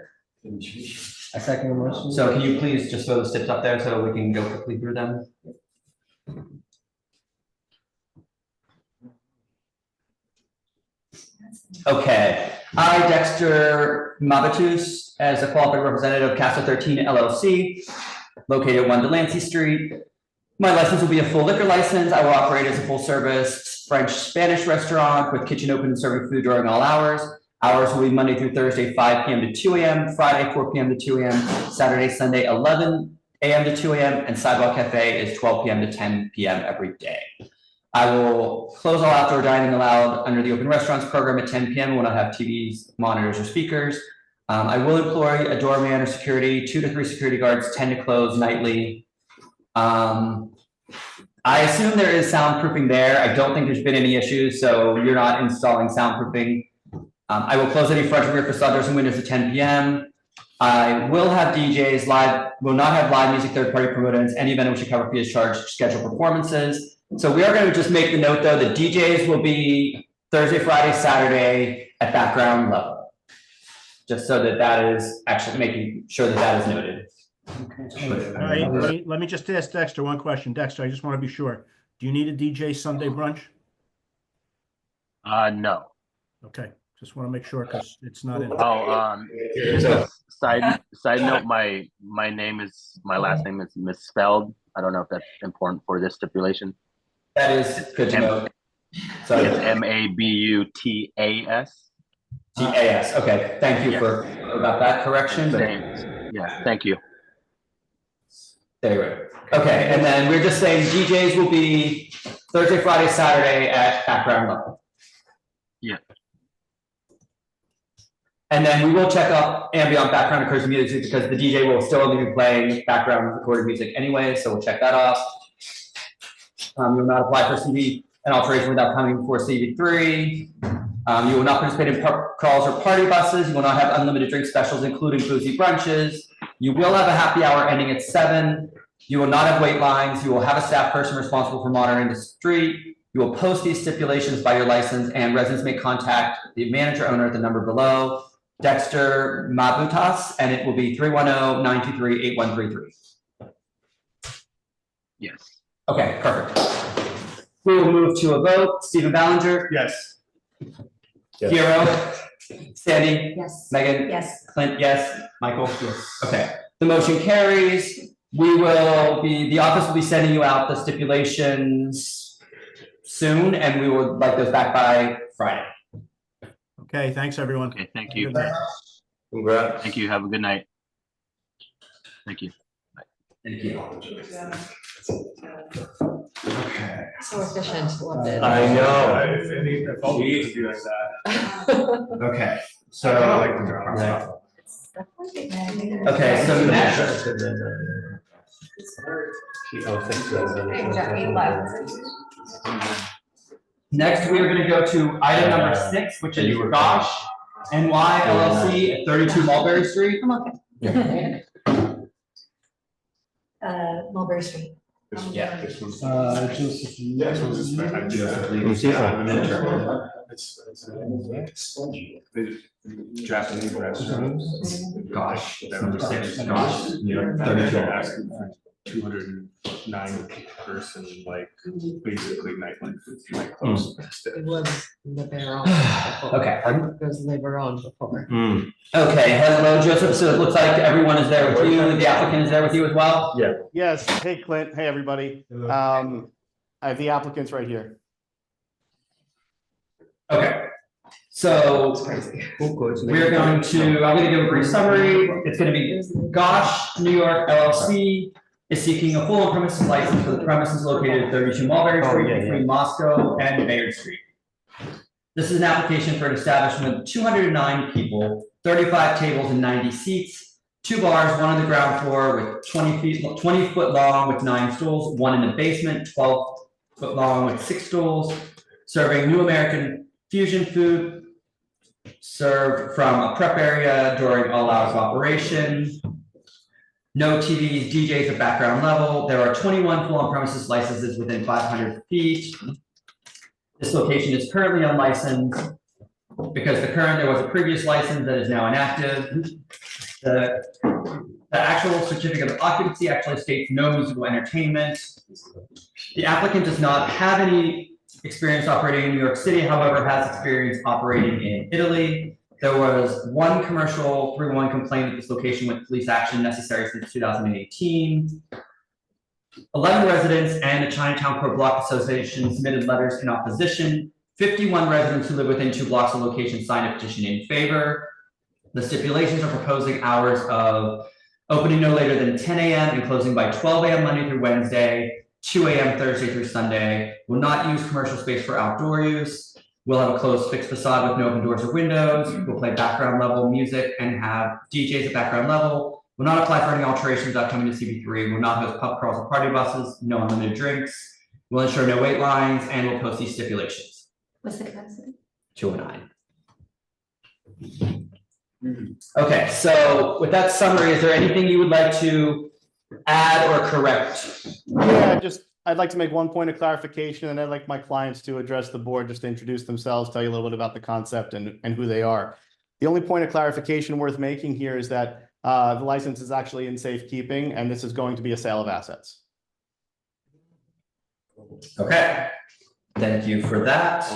A second motion. So can you please just throw the steps up there so we can go quickly through them? Okay, I, Dexter Mabatus, as a qualified representative of Casa 13 LLC, located at 1 Delancey Street. My license will be a full liquor license. I will operate as a full service French-Spanish restaurant with kitchen open and serving food during all hours. Hours will be Monday through Thursday, 5 PM to 2 AM, Friday, 4 PM to 2 AM, Saturday, Sunday, 11 AM to 2 AM, and Sidewalk Cafe is 12 PM to 10 PM every day. I will close all outdoor dining allowed under the open restaurants program at 10 PM. We'll not have TVs, monitors, or speakers. I will employ a doorman or security, 2 to 3 security guards, 10 to close nightly. I assume there is soundproofing there. I don't think there's been any issues, so you're not installing soundproofing. I will close any front and rear facade doors and windows at 10 PM. I will have DJs will not have live music, third-party promotions, any event in which a cover fee is charged, scheduled performances. So we are going to just make the note though, that DJs will be Thursday, Friday, Saturday at background level. Just so that is actually making sure that is noted. All right, let me just ask Dexter one question. Dexter, I just want to be sure. Do you need a DJ Sunday brunch? No. Okay, just want to make sure because it's not in. Side note, my last name is misspelled. I don't know if that's important for this stipulation. That is good to know. So it's Mabutas. TAS. Okay, thank you for about that correction. Yeah, thank you. There you go. Okay, and then we're just saying DJs will be Thursday, Friday, Saturday at background level. Yeah. And then we will check up ambient background and cruise music because the DJ will still only be playing background recorded music anyway, so we'll check that off. You will not apply for CV and alteration without coming before CV3. You will not participate in crawls or party buses. You will not have unlimited drink specials, including boozy brunches. You will have a happy hour ending at 7. You will not have wait lines. You will have a staff person responsible for monitoring the street. You will post these stipulations by your license, and residents may contact the manager owner at the number below, Dexter Mabutas, and it will be 310-923-8133. Yes. Okay, perfect. We will move to a vote. Stephen Ballinger? Yes. Hero? Sandy? Yes. Megan? Yes. Clint, yes. Michael? Yes. Okay, the motion carries. the office will be sending you out the stipulations soon, and we would like those back by Friday. Okay, thanks, everyone. Okay, thank you. Good night. Congrats. Thank you. Have a good night. Thank you. Thank you. Okay. So efficient, loved it. I know. If all we need to do like that. Okay, So I so, like when they're on top. okay, so next, next we are gonna go to item number 6, which is Gosh NY LLC at 32 Mulberry Street. I'm okay. Mulberry Street. Yeah. Joseph. This one's just fair. I just- You see that? The Japanese restaurants. Gosh, They're number just- 6, Gosh, New York, 32. They're asking for 209 person, like, basically nightlife. It was liver on before. Okay, pardon? It was liver on before. Okay, hello Joseph, so it looks like everyone is there with you, the applicant is there with you as well? Yeah. Yes, hey Clint, hey everybody. I have the applicants right here. Okay, so we're going to, I'm gonna give a brief summary. It's gonna be Gosh New York LLC is seeking a full on-premises license for the premises located at 32 Mulberry Street between Moscow and Bayard Street. This is an application for an establishment with 209 people, 35 tables and 90 seats, 2 bars, one on the ground floor with 20 foot long with 9 stools, one in the basement, 12 foot long with 6 stools, serving new American fusion food served from a prep area during all hours of operation. No TVs, DJs at background level. There are 21 full on-premises licenses within 500 feet. This location is currently unlicensed because there was a previous license that is now inactive. The actual certificate of occupancy actually states no musical entertainment. The applicant does not have any experience operating in New York City, however, has experience operating in Italy. There was one commercial 3-1 complaint at this location with police action necessary since 2018. 11 residents and the Chinatown Core Block Association submitted letters in opposition. 51 residents who live within 2 blocks of location signed a petition in favor. The stipulations are proposing hours of opening no later than 10 a.m. and closing by 12 a.m. Monday through Wednesday, 2 a.m. Thursday through Sunday. Will not use commercial space for outdoor use. We'll have a closed fixed facade with no open doors or windows. We'll play background level music and have DJs at background level. Will not apply for any alterations without coming to CB3. Will not host pub crawls or party buses. No unlimited drinks. Will ensure no wait lines and will post these stipulations. What's the capacity? 209. Okay, so with that summary, is there anything you would like to add or correct? Yeah, I'd like to make one point of clarification, and I'd like my clients to address the board, just to introduce themselves, tell you a little bit about the concept and who they are. The only point of clarification worth making here is that the license is actually in safekeeping, and this is going to be a sale of assets. Okay, thank you for that.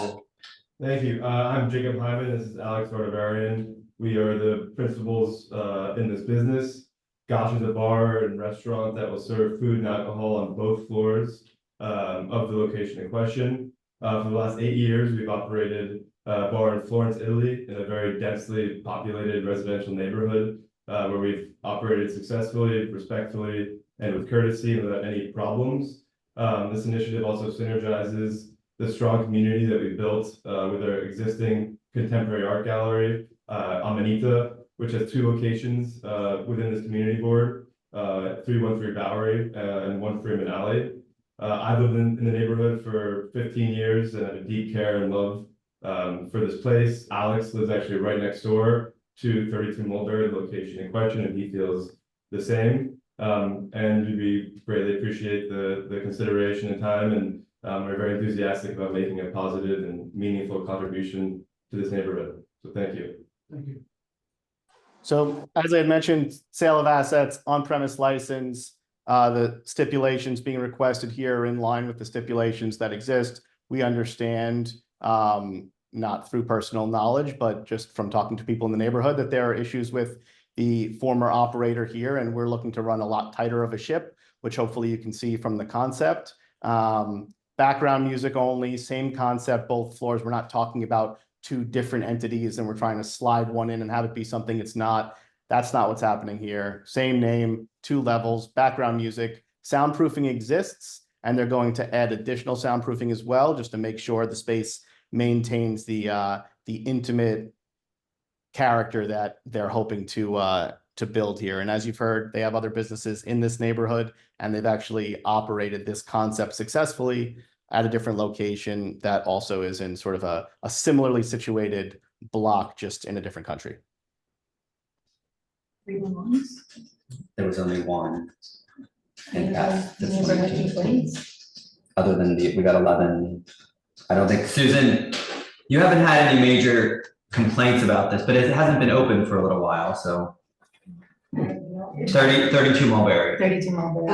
Thank you. I'm Jacob Hyman. This is Alex Vardavarian. We are the principals in this business. Gosh is a bar and restaurant that will serve food and alcohol on both floors of the location in question. For the last 8 years, we've operated a bar in Florence, Italy, in a very densely populated residential neighborhood where we've operated successfully, respectfully, and with courtesy and without any problems. This initiative also synergizes the strong community that we built with our existing contemporary art gallery, Amanita, which has 2 locations within this community board, 313 Bowery and 1 Freeman Alley. I've lived in the neighborhood for 15 years and have a deep care and love for this place. Alex lives actually right next door to 32 Mulberry, the location in question, and he feels the same. And we greatly appreciate the consideration and time, and we're very enthusiastic about making a positive and meaningful contribution to this neighborhood. So thank you. Thank you. So as I had mentioned, sale of assets, on-premise license, the stipulations being requested here are in line with the stipulations that exist. We understand, not through personal knowledge, but just from talking to people in the neighborhood, that there are issues with the former operator here, and we're looking to run a lot tighter of a ship, which hopefully you can see from the concept. Background music only, same concept, both floors. We're not talking about two different entities and we're trying to slide one in and have it be something it's not. That's not what's happening here. Same name, 2 levels, background music. Soundproofing exists, and they're going to add additional soundproofing as well, just to make sure the space maintains the intimate character that they're hoping to build here. And as you've heard, they have other businesses in this neighborhood, and they've actually operated this concept successfully at a different location that also is in sort of a similarly situated block, just in a different country. There was only one. Any complaints? Other than we got 11. I don't think, Susan, you haven't had any major complaints about this, but it hasn't been open for a little while, so. 32 Mulberry. 32 Mulberry.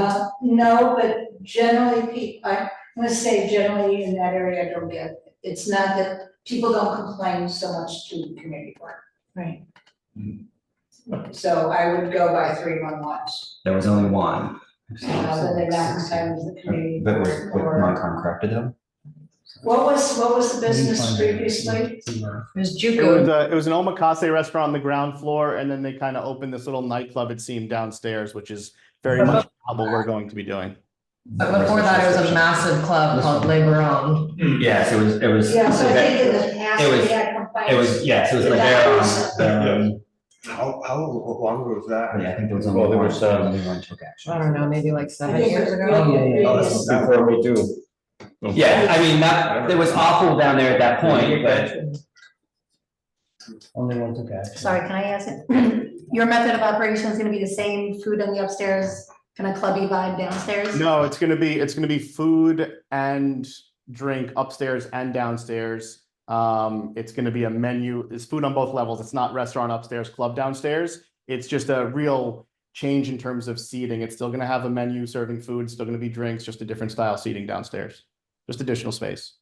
No, but generally, I'm gonna say generally in that area, I don't get, it's not that people don't complain so much to community work. Right. So I would go by 311s. There was only one. Other than that, sometimes the community. But was or- non-con corrected though? What was the business previously? It was It was an omakase restaurant on the ground floor, and then they kind of opened this little nightclub, it seemed, downstairs, which is very much what we're going to be doing. But before that, it was a massive club called Labor Owned. Yes, it was. Yeah, so I think in the past It was- we had complaints. It was, yes, it was like there. How long ago was that? Yeah, I think there was Well, only there one, was, only one took action. I don't know, maybe like 7 I think years it was ago. really- Oh, yes. Before me too. Yeah, I mean, that, it was awful down there at that point, but. Only one took action. Sorry, can I ask it? Your method of operation is gonna be the same, food on the upstairs, kind of clubby vibe downstairs? No, it's gonna be food and drink upstairs and downstairs. It's gonna be a menu, it's food on both levels. It's not restaurant upstairs, club downstairs. It's just a real change in terms of seating. It's still gonna have a menu serving food, still gonna be drinks, just a different style seating downstairs. Just additional space.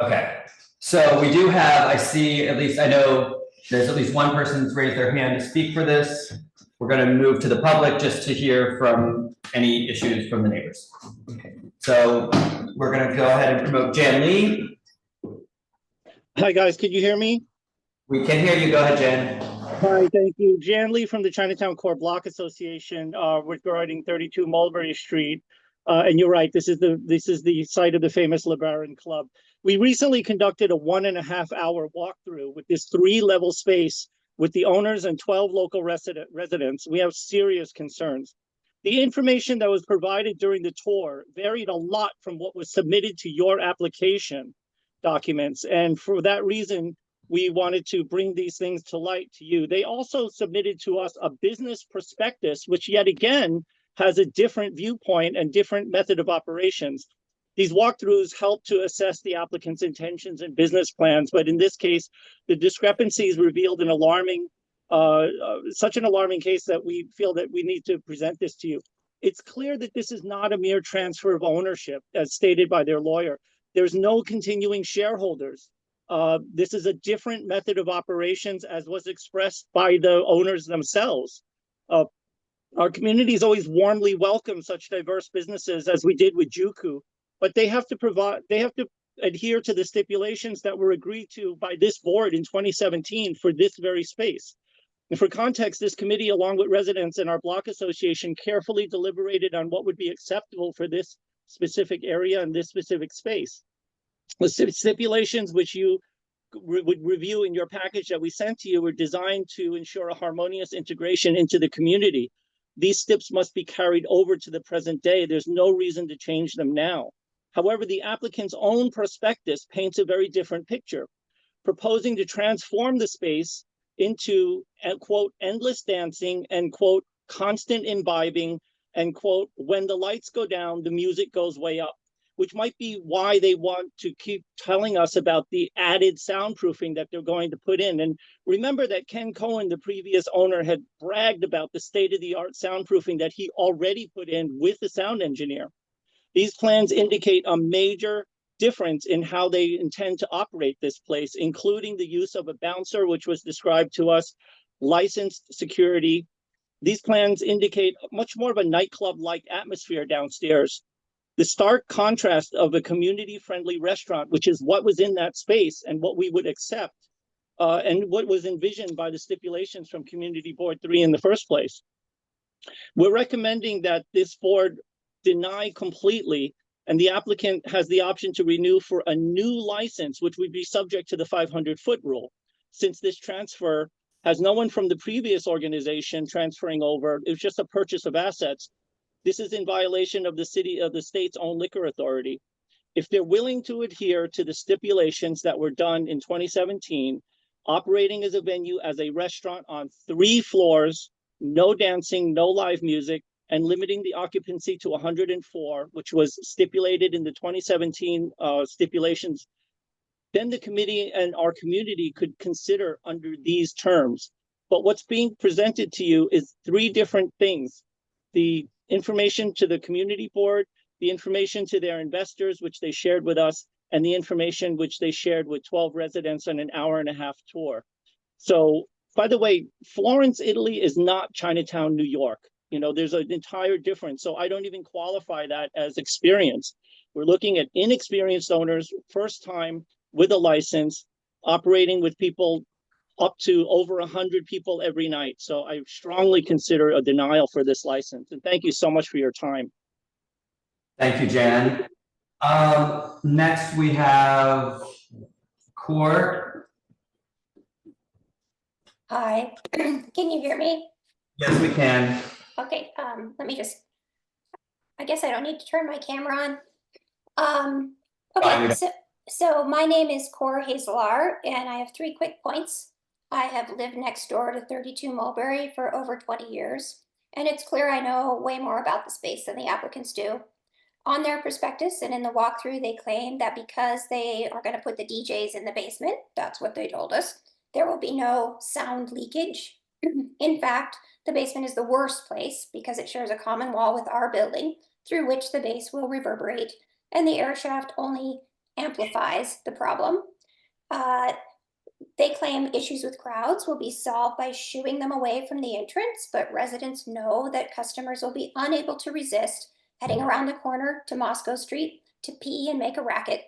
Okay, so we do have, I see, at least I know there's at least one person who's raised their hand to speak for this. We're gonna move to the public just to hear from any issues from the neighbors. So we're gonna go ahead and promote Jan Lee. Hi, guys, can you hear me? We can hear you, go ahead, Jan. Hi, thank you. Jan Lee from the Chinatown Core Block Association, regarding 32 Mulberry Street. And you're right, this is the site of the famous LeBaron Club. We recently conducted a 1.5-hour walkthrough with this 3-level space with the owners and 12 local residents. We have serious concerns. The information that was provided during the tour varied a lot from what was submitted to your application documents. And for that reason, we wanted to bring these things to light to you. They also submitted to us a business prospectus, which yet again has a different viewpoint and different method of operations. These walkthroughs help to assess the applicant's intentions and business plans, but in this case, the discrepancies revealed an alarming, such an alarming case that we feel that we need to present this to you. It's clear that this is not a mere transfer of ownership, as stated by their lawyer. There's no continuing shareholders. This is a different method of operations, as was expressed by the owners themselves. Our communities always warmly welcome such diverse businesses as we did with Juku, but they have to adhere to the stipulations that were agreed to by this board in 2017 for this very space. And for context, this committee, along with residents and our block association, carefully deliberated on what would be acceptable for this specific area and this specific space. The stipulations which you would review in your package that we sent to you were designed to ensure a harmonious integration into the community. These steps must be carried over to the present day. There's no reason to change them now. However, the applicant's own prospectus paints a very different picture, proposing to transform the space into, quote, endless dancing and, quote, constant imbibing and, quote, when the lights go down, the music goes way up, which might be why they want to keep telling us about the added soundproofing that they're going to put in. And remember that Ken Cohen, the previous owner, had bragged about the state-of-the-art soundproofing that he already put in with the sound engineer. These plans indicate a major difference in how they intend to operate this place, including the use of a bouncer, which was described to us, licensed security, These plans indicate much more of a nightclub-like atmosphere downstairs. The stark contrast of a community-friendly restaurant, which is what was in that space and what we would accept, and what was envisioned by the stipulations from Community Board 3 in the first place. We're recommending that this board deny completely, and the applicant has the option to renew for a new license, which would be subject to the 500-foot rule. Since this transfer has no one from the previous organization transferring over, it was just a purchase of assets. This is in violation of the state's own liquor authority. If they're willing to adhere to the stipulations that were done in 2017, operating as a venue as a restaurant on 3 floors, no dancing, no live music, and limiting the occupancy to 104, which was stipulated in the 2017 stipulations, then the committee and our community could consider under these terms. But what's being presented to you is 3 different things. The information to the community board, the information to their investors, which they shared with us, and the information which they shared with 12 residents on an hour-and-a-half tour. So, by the way, Florence, Italy is not Chinatown, New York. You know, there's an entire difference. So I don't even qualify that as experience. We're looking at inexperienced owners, first time with a license, operating with people up to over 100 people every night. So I strongly consider a denial for this license. And thank you so much for your time. Thank you, Jan. Next we have Court. Hi, can you hear me? Yes, we can. Okay, let me just, I guess I don't need to turn my camera on. Okay, so my name is Cora Hazelar, and I have 3 quick points. I have lived next door to 32 Mulberry for over 20 years, and it's clear I know way more about the space than the applicants do. On their prospectus and in the walkthrough, they claim that because they are going to put the DJs in the basement, that's what they told us, there will be no sound leakage. In fact, the basement is the worst place because it shares a common wall with our building through which the bass will reverberate, and the air shaft only amplifies the problem. They claim issues with crowds will be solved by shooing them away from the entrance, but residents know that customers will be unable to resist heading around the corner to Moscow Street to pee and make a racket.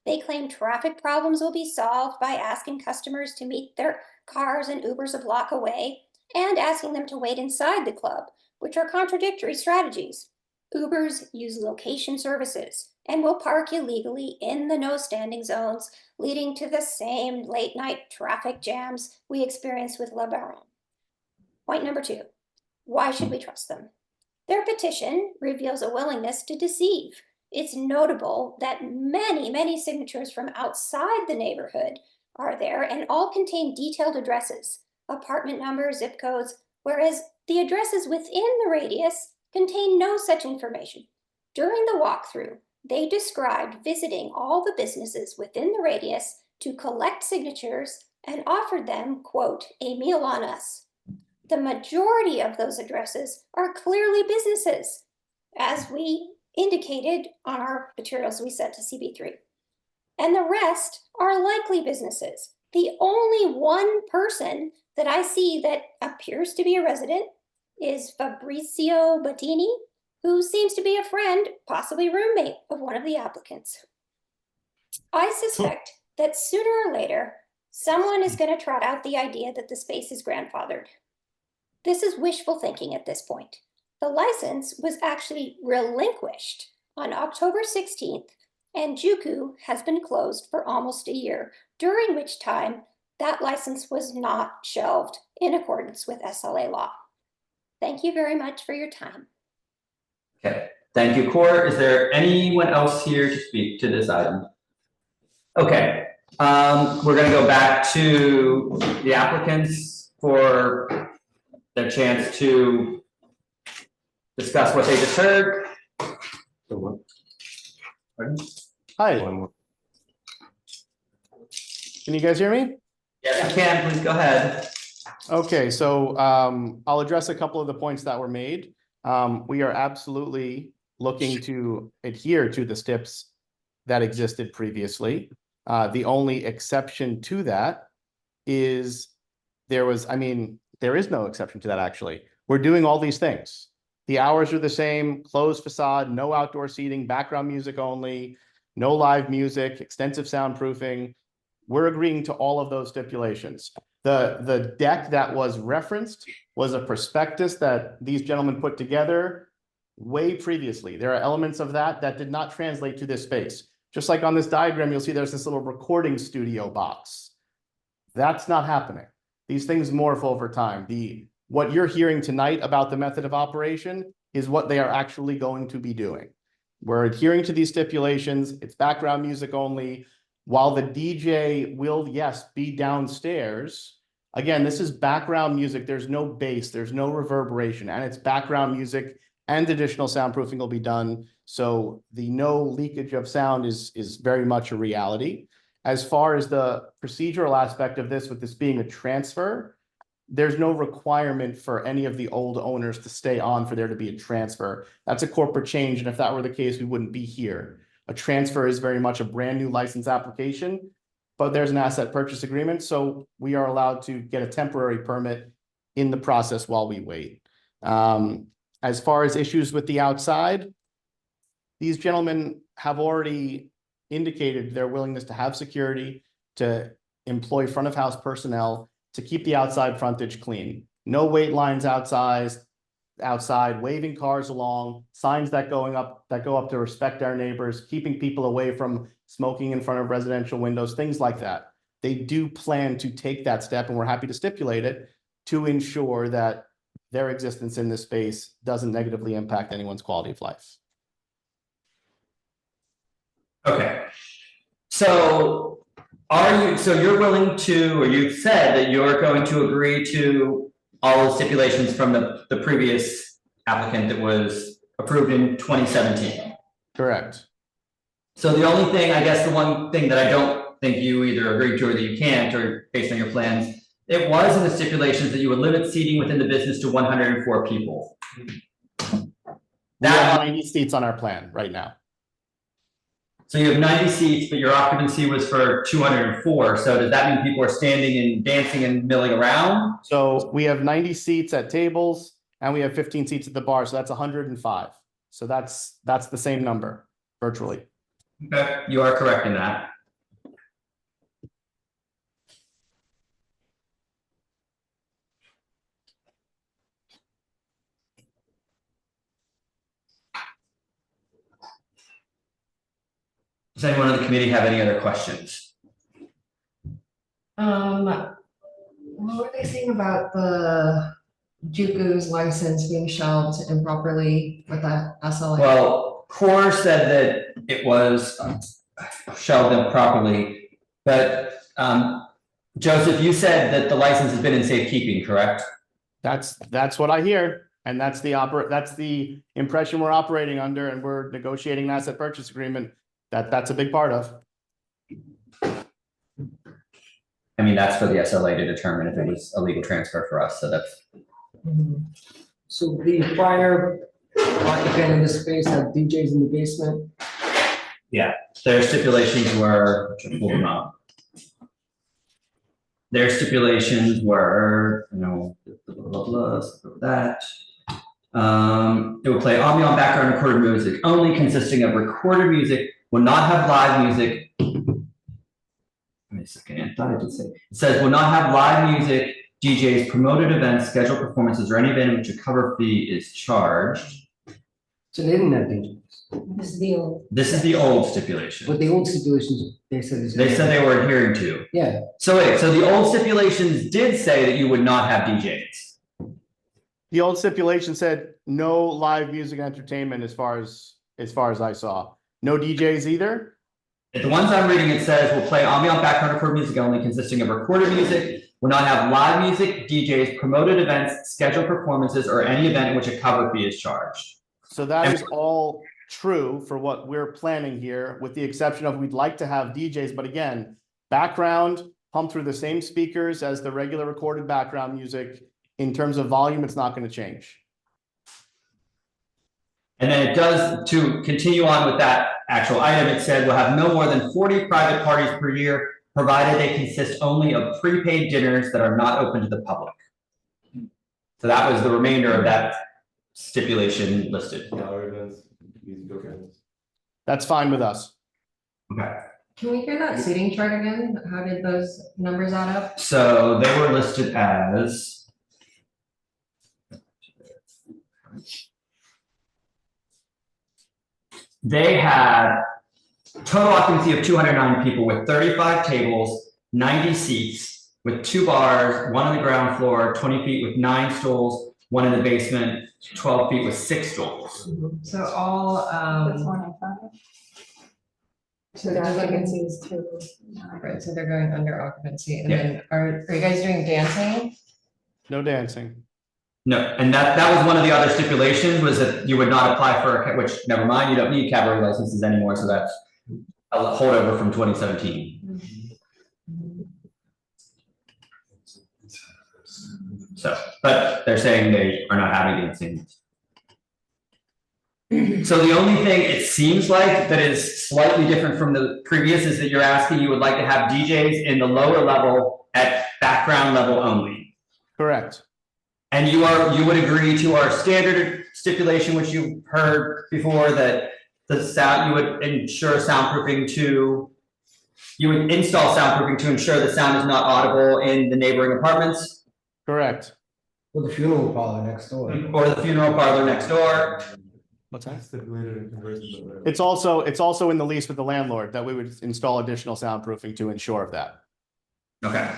They claim traffic problems will be solved by asking customers to meet their cars and Ubers a block away and asking them to wait inside the club, which are contradictory strategies. Ubers use location services and will park illegally in the no standing zones, leading to the same late night traffic jams we experience with Le Baron. Point number 2, why should we trust them? Their petition reveals a willingness to deceive. It's notable that many signatures from outside the neighborhood are there and all contain detailed addresses, apartment numbers, zip codes, whereas the addresses within the radius contain no such information. During the walkthrough, they described visiting all the businesses within the radius to collect signatures and offered them, quote, a meal on us. The majority of those addresses are clearly businesses, as we indicated on our materials we sent to CB3. And the rest are likely businesses. The only one person that I see that appears to be a resident is Fabrizio Bottini, who seems to be a friend, possibly roommate of one of the applicants. I suspect that sooner or later, someone is going to trot out the idea that the space is grandfathered. This is wishful thinking at this point. The license was actually relinquished on October 16th, and Juku has been closed for almost a year, during which time that license was not shelved in accordance with SLA law. Thank you very much for your time. Okay, thank you, Court. Is there anyone else here to speak to this item? Okay, we're gonna go back to the applicants for their chance to discuss what they just heard. Hi. Can you guys hear me? Yes, I can. Please go ahead. Okay, so I'll address a couple of the points that were made. We are absolutely looking to adhere to the STIPs that existed previously. The only exception to that is there is no exception to that actually. We're doing all these things. The hours are the same, closed facade, no outdoor seating, background music only, no live music, extensive soundproofing. We're agreeing to all of those stipulations. The deck that was referenced was a prospectus that these gentlemen put together way previously. There are elements of that that did not translate to this space. Just like on this diagram, you'll see there's this little recording studio box. That's not happening. These things morph over time. What you're hearing tonight about the method of operation is what they are actually going to be doing. We're adhering to these stipulations. It's background music only. While the DJ will, yes, be downstairs, again, this is background music. There's no bass, there's no reverberation, and it's background music and additional soundproofing will be done. So the no leakage of sound is very much a reality. As far as the procedural aspect of this, with this being a transfer, there's no requirement for any of the old owners to stay on for there to be a transfer. That's a corporate change, and if that were the case, we wouldn't be here. A transfer is very much a brand new license application, but there's an asset purchase agreement, so we are allowed to get a temporary permit in the process while we wait. As far as issues with the outside, these gentlemen have already indicated their willingness to have security, to employ front of house personnel, to keep the outside frontage clean. No wait lines outside, waving cars along, signs that go up to respect our neighbors, keeping people away from smoking in front of residential windows, things like that. They do plan to take that step, and we're happy to stipulate it to ensure that their existence in this space doesn't negatively impact anyone's quality of life. Okay. So you're willing to, or you've said that you're going to agree to all the stipulations from the previous applicant that was approved in 2017? Correct. So the only thing, I guess the one thing that I don't think you either agreed to or that you can't, or based on your plans, it was in the stipulations that you would limit seating within the business to 104 people. We have 90 seats on our plan right now. So you have 90 seats, but your occupancy was for 204. So does that mean people are standing and dancing and milling around? So we have 90 seats at tables and we have 15 seats at the bar. So that's 105. So that's the same number virtually. Okay, you are correct in that. Does anyone on the committee have any other questions? What were they saying about the Juku's license being shelved improperly with that SLA? Well, Core said that it was shelved improperly, but Joseph, you said that the license has been in safekeeping, correct? That's what I hear, and that's the impression we're operating under, and we're negotiating an asset purchase agreement. That's a big part of. I mean, that's for the SLA to determine if it was a legal transfer for us, so that's. So the prior occupant in this space had DJs in the basement? Yeah, their stipulations were, hold them up. Their stipulations were, that. It would play ambient background recorded music only, consisting of recorded music, will not have live music. Wait a second, I thought I did say. It says will not have live music, DJs, promoted events, scheduled performances, or any event in which a cover fee is charged. So they didn't have DJs. This is the old stipulation. But the old stipulations, they said. They said they were adhering to. Yeah. So wait, so the old stipulations did say that you would not have DJs. The old stipulation said no live music entertainment as far as I saw. No DJs either? The ones I'm reading, it says will play ambient background recorded music only, consisting of recorded music, will not have live music, DJs, promoted events, scheduled performances, or any event in which a cover fee is charged. So that is all true for what we're planning here, with the exception of we'd like to have DJs, but again, background pumped through the same speakers as the regular recorded background music. In terms of volume, it's not going to change. And then it does, to continue on with that actual item, it said we'll have no more than 40 private parties per year, provided they consist only of prepaid dinners that are not open to the public. So that was the remainder of that stipulation listed. That's fine with us. Okay. Can we hear that seating chart again? How did those numbers add up? So they were listed as. They had total occupancy of 209 people with 35 tables, 90 seats, with 2 bars, 1 on the ground floor, 20 feet with 9 stools, 1 in the basement, 12 feet with 6 stools. So all, That's 105. so the occupancy is 2. Right, so they're going under occupancy, and Yeah. then are you guys doing dancing? No dancing. No, and that was one of the other stipulations, was that you would not apply for a, which, never mind, you don't need cabaret licenses anymore, so that's a holdover from 2017. So, but they're saying they are not having dancing. So the only thing it seems like that is slightly different from the previous is that you're asking, you would like to have DJs in the lower level at background level only. Correct. And you would agree to our standard stipulation, which you've heard before, that the sound, you would ensure soundproofing you would install soundproofing to ensure the sound is not audible in the neighboring apartments? Correct. Or the funeral parlor next door. Or the funeral parlor next door? What's that? Stipulated and converted. It's also in the lease with the landlord that we would install additional soundproofing to ensure of that. Okay.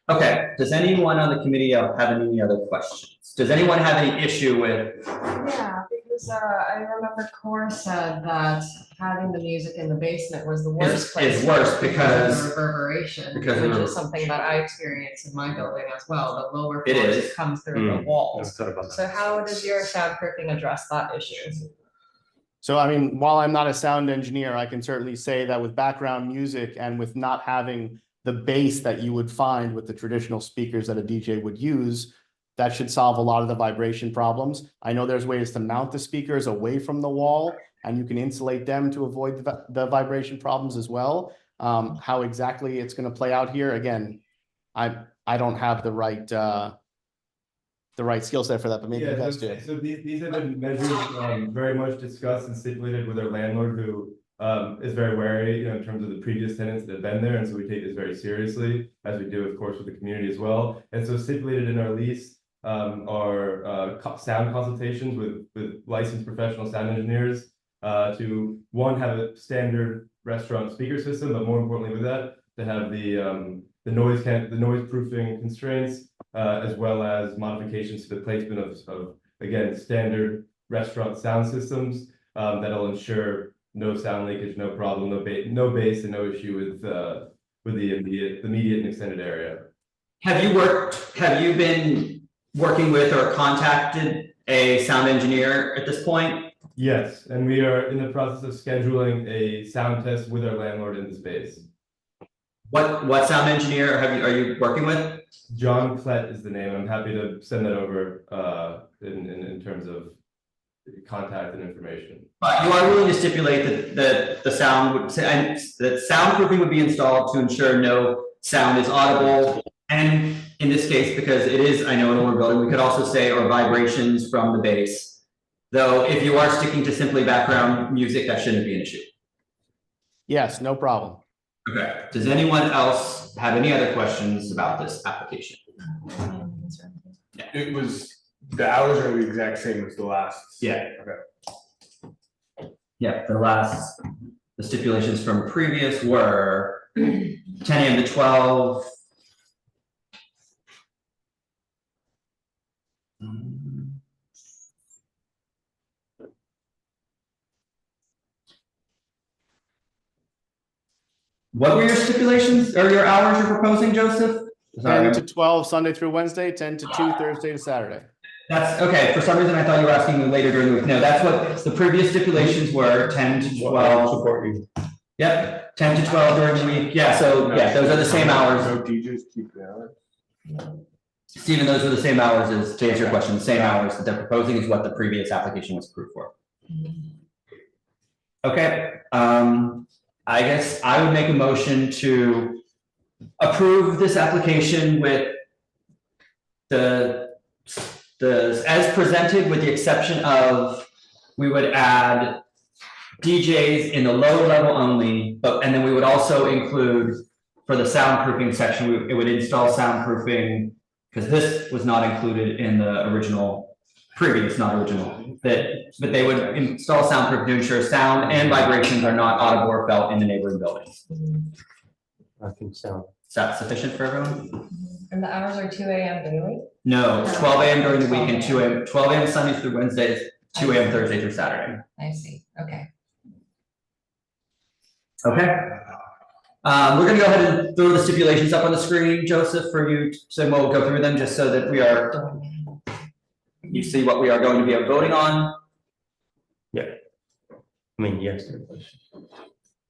Okay, does anyone on the committee have any other questions? Does anyone have any issue with? Yeah, because I remember Core said that having the music in the basement was the worst place. Is worse because. of the reverberation, because of which the- is something that I experience in my building as well. The lower It floors, is. it comes through the walls. Let's talk about that. So how does your soundproofing address that issue? So, I mean, while I'm not a sound engineer, I can certainly say that with background music and with not having the bass that you would find with the traditional speakers that a DJ would use, that should solve a lot of the vibration problems. I know there's ways to mount the speakers away from the wall, and you can insulate them to avoid the vibration problems as well. How exactly it's going to play out here, again, I don't have the right skill set for that, but maybe you guys do. So these have been measures very much discussed and stipulated with our landlord, who is very wary, in terms of the previous tenants that have been there, and so we take this very seriously, as we do, of course, with the community as well. And so stipulated in our lease are sound consultations with licensed professional sound engineers to, one, have a standard restaurant speaker system, but more importantly with that, to have the noise proofing constraints, as well as modifications to the placement of again, standard restaurant sound systems that'll ensure no sound leakage, no problem, no bass, and no issue with the immediate and extended area. Have you been working with or contacted a sound engineer at this point? Yes, and we are in the process of scheduling a sound test with our landlord in the space. What sound engineer are you working with? John Klett is the name. I'm happy to send that over in terms of contact and information. But you are willing to stipulate that the sound that soundproofing would be installed to ensure no sound is audible, and in this case, because it is, I know, an older building, we could also say, or vibrations from the bass. Though if you are sticking to simply background music, that shouldn't be an issue. Yes, no problem. Okay, does anyone else have any other questions about this application? It was, the hours are the exact same as the last. Yeah. Okay. Yeah, the stipulations from previous were 10 a.m. to 12. What were your stipulations or your hours you're proposing, Joseph? 10 to 12 Sunday through Wednesday, 10 to 2 Thursday to Saturday. That's okay. For some reason, I thought you were asking me later during the week. No, that's what the previous stipulations were, 10 to 12. Support you. Yep, 10 to 12 during the week. Yeah, so yeah, those are the same hours. No DJs keep the hours. Stephen, those are the same hours as, to answer your question, the same hours that they're proposing is what the previous application was approved for. Okay, I guess I would make a motion to approve this application with as presented, with the exception of, we would add DJs in the lower level only, and then we would also include, for the soundproofing section, it would install soundproofing, because this was not included in the original, previous, not original, but they would install soundproofing to ensure sound and vibrations are not audible or felt in the neighboring buildings. I think so. Is that sufficient for everyone? And the hours are 2 AM daily? No, 12 AM during the week and 2 AM, 12 AM Sundays through Wednesdays, 2 AM Thursday through Saturday. I see, okay. Okay. We're gonna go ahead and throw the stipulations up on the screen, Joseph, for you, so we'll go through them just so that you see what we are going to be voting on. Yeah. I mean, yes.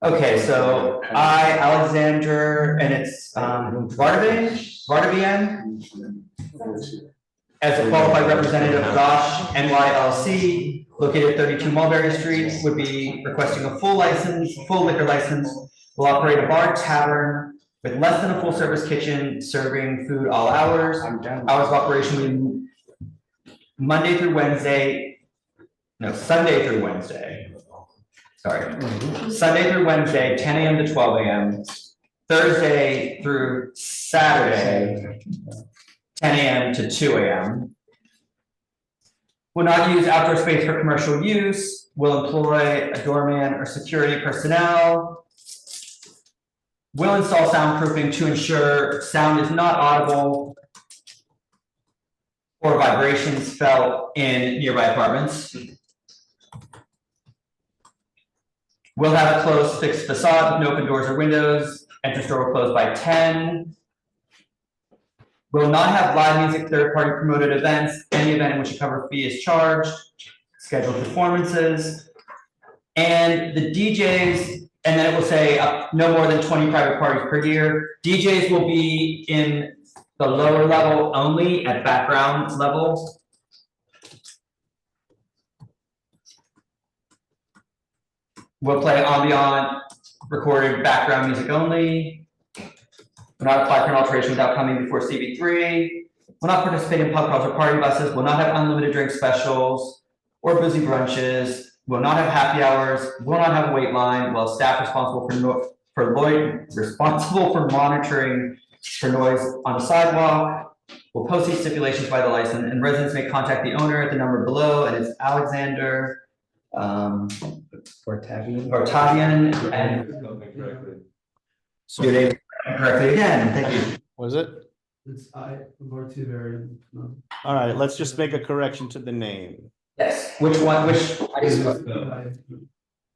Okay, so I, Alexander, and it's Vardavian, as a qualified representative of Gosh NYLC, located at 32 Mulberry Street, would be requesting a full liquor license, will operate a bar tavern with less than a full service kitchen, serving food all hours. Hours of operation will be Sunday through Wednesday, 10 AM to 12 AM, Thursday through Saturday, 10 AM to 2 AM. Will not use outdoor space for commercial use, will employ a doorman or security personnel, will install soundproofing to ensure sound is not audible or vibrations felt in nearby apartments. Will have a closed fixed facade with no open doors or windows. Entrance door will close by 10. Will not have live music, third-party promoted events. Any event in which a cover fee is charged. Scheduled performances. And the DJs, and then it will say no more than 20 private parties per year. DJs will be in the lower level only at background level. Will play ambient, recorded background music only. Will not apply for an alteration without coming before CB3. Will not participate in pub crawls or party buses. Will not have unlimited drink specials or boozy brunches. Will not have happy hours. Will not have a wait line. Will have staff responsible for monitoring for noise on the sidewalk. Will post these stipulations by the license, and residents may contact the owner at the number below, and it's Alexander Vartavian, and your name correctly again, thank you. Was it? It's Vartavian. All right, let's just make a correction to the name. Yes, which one,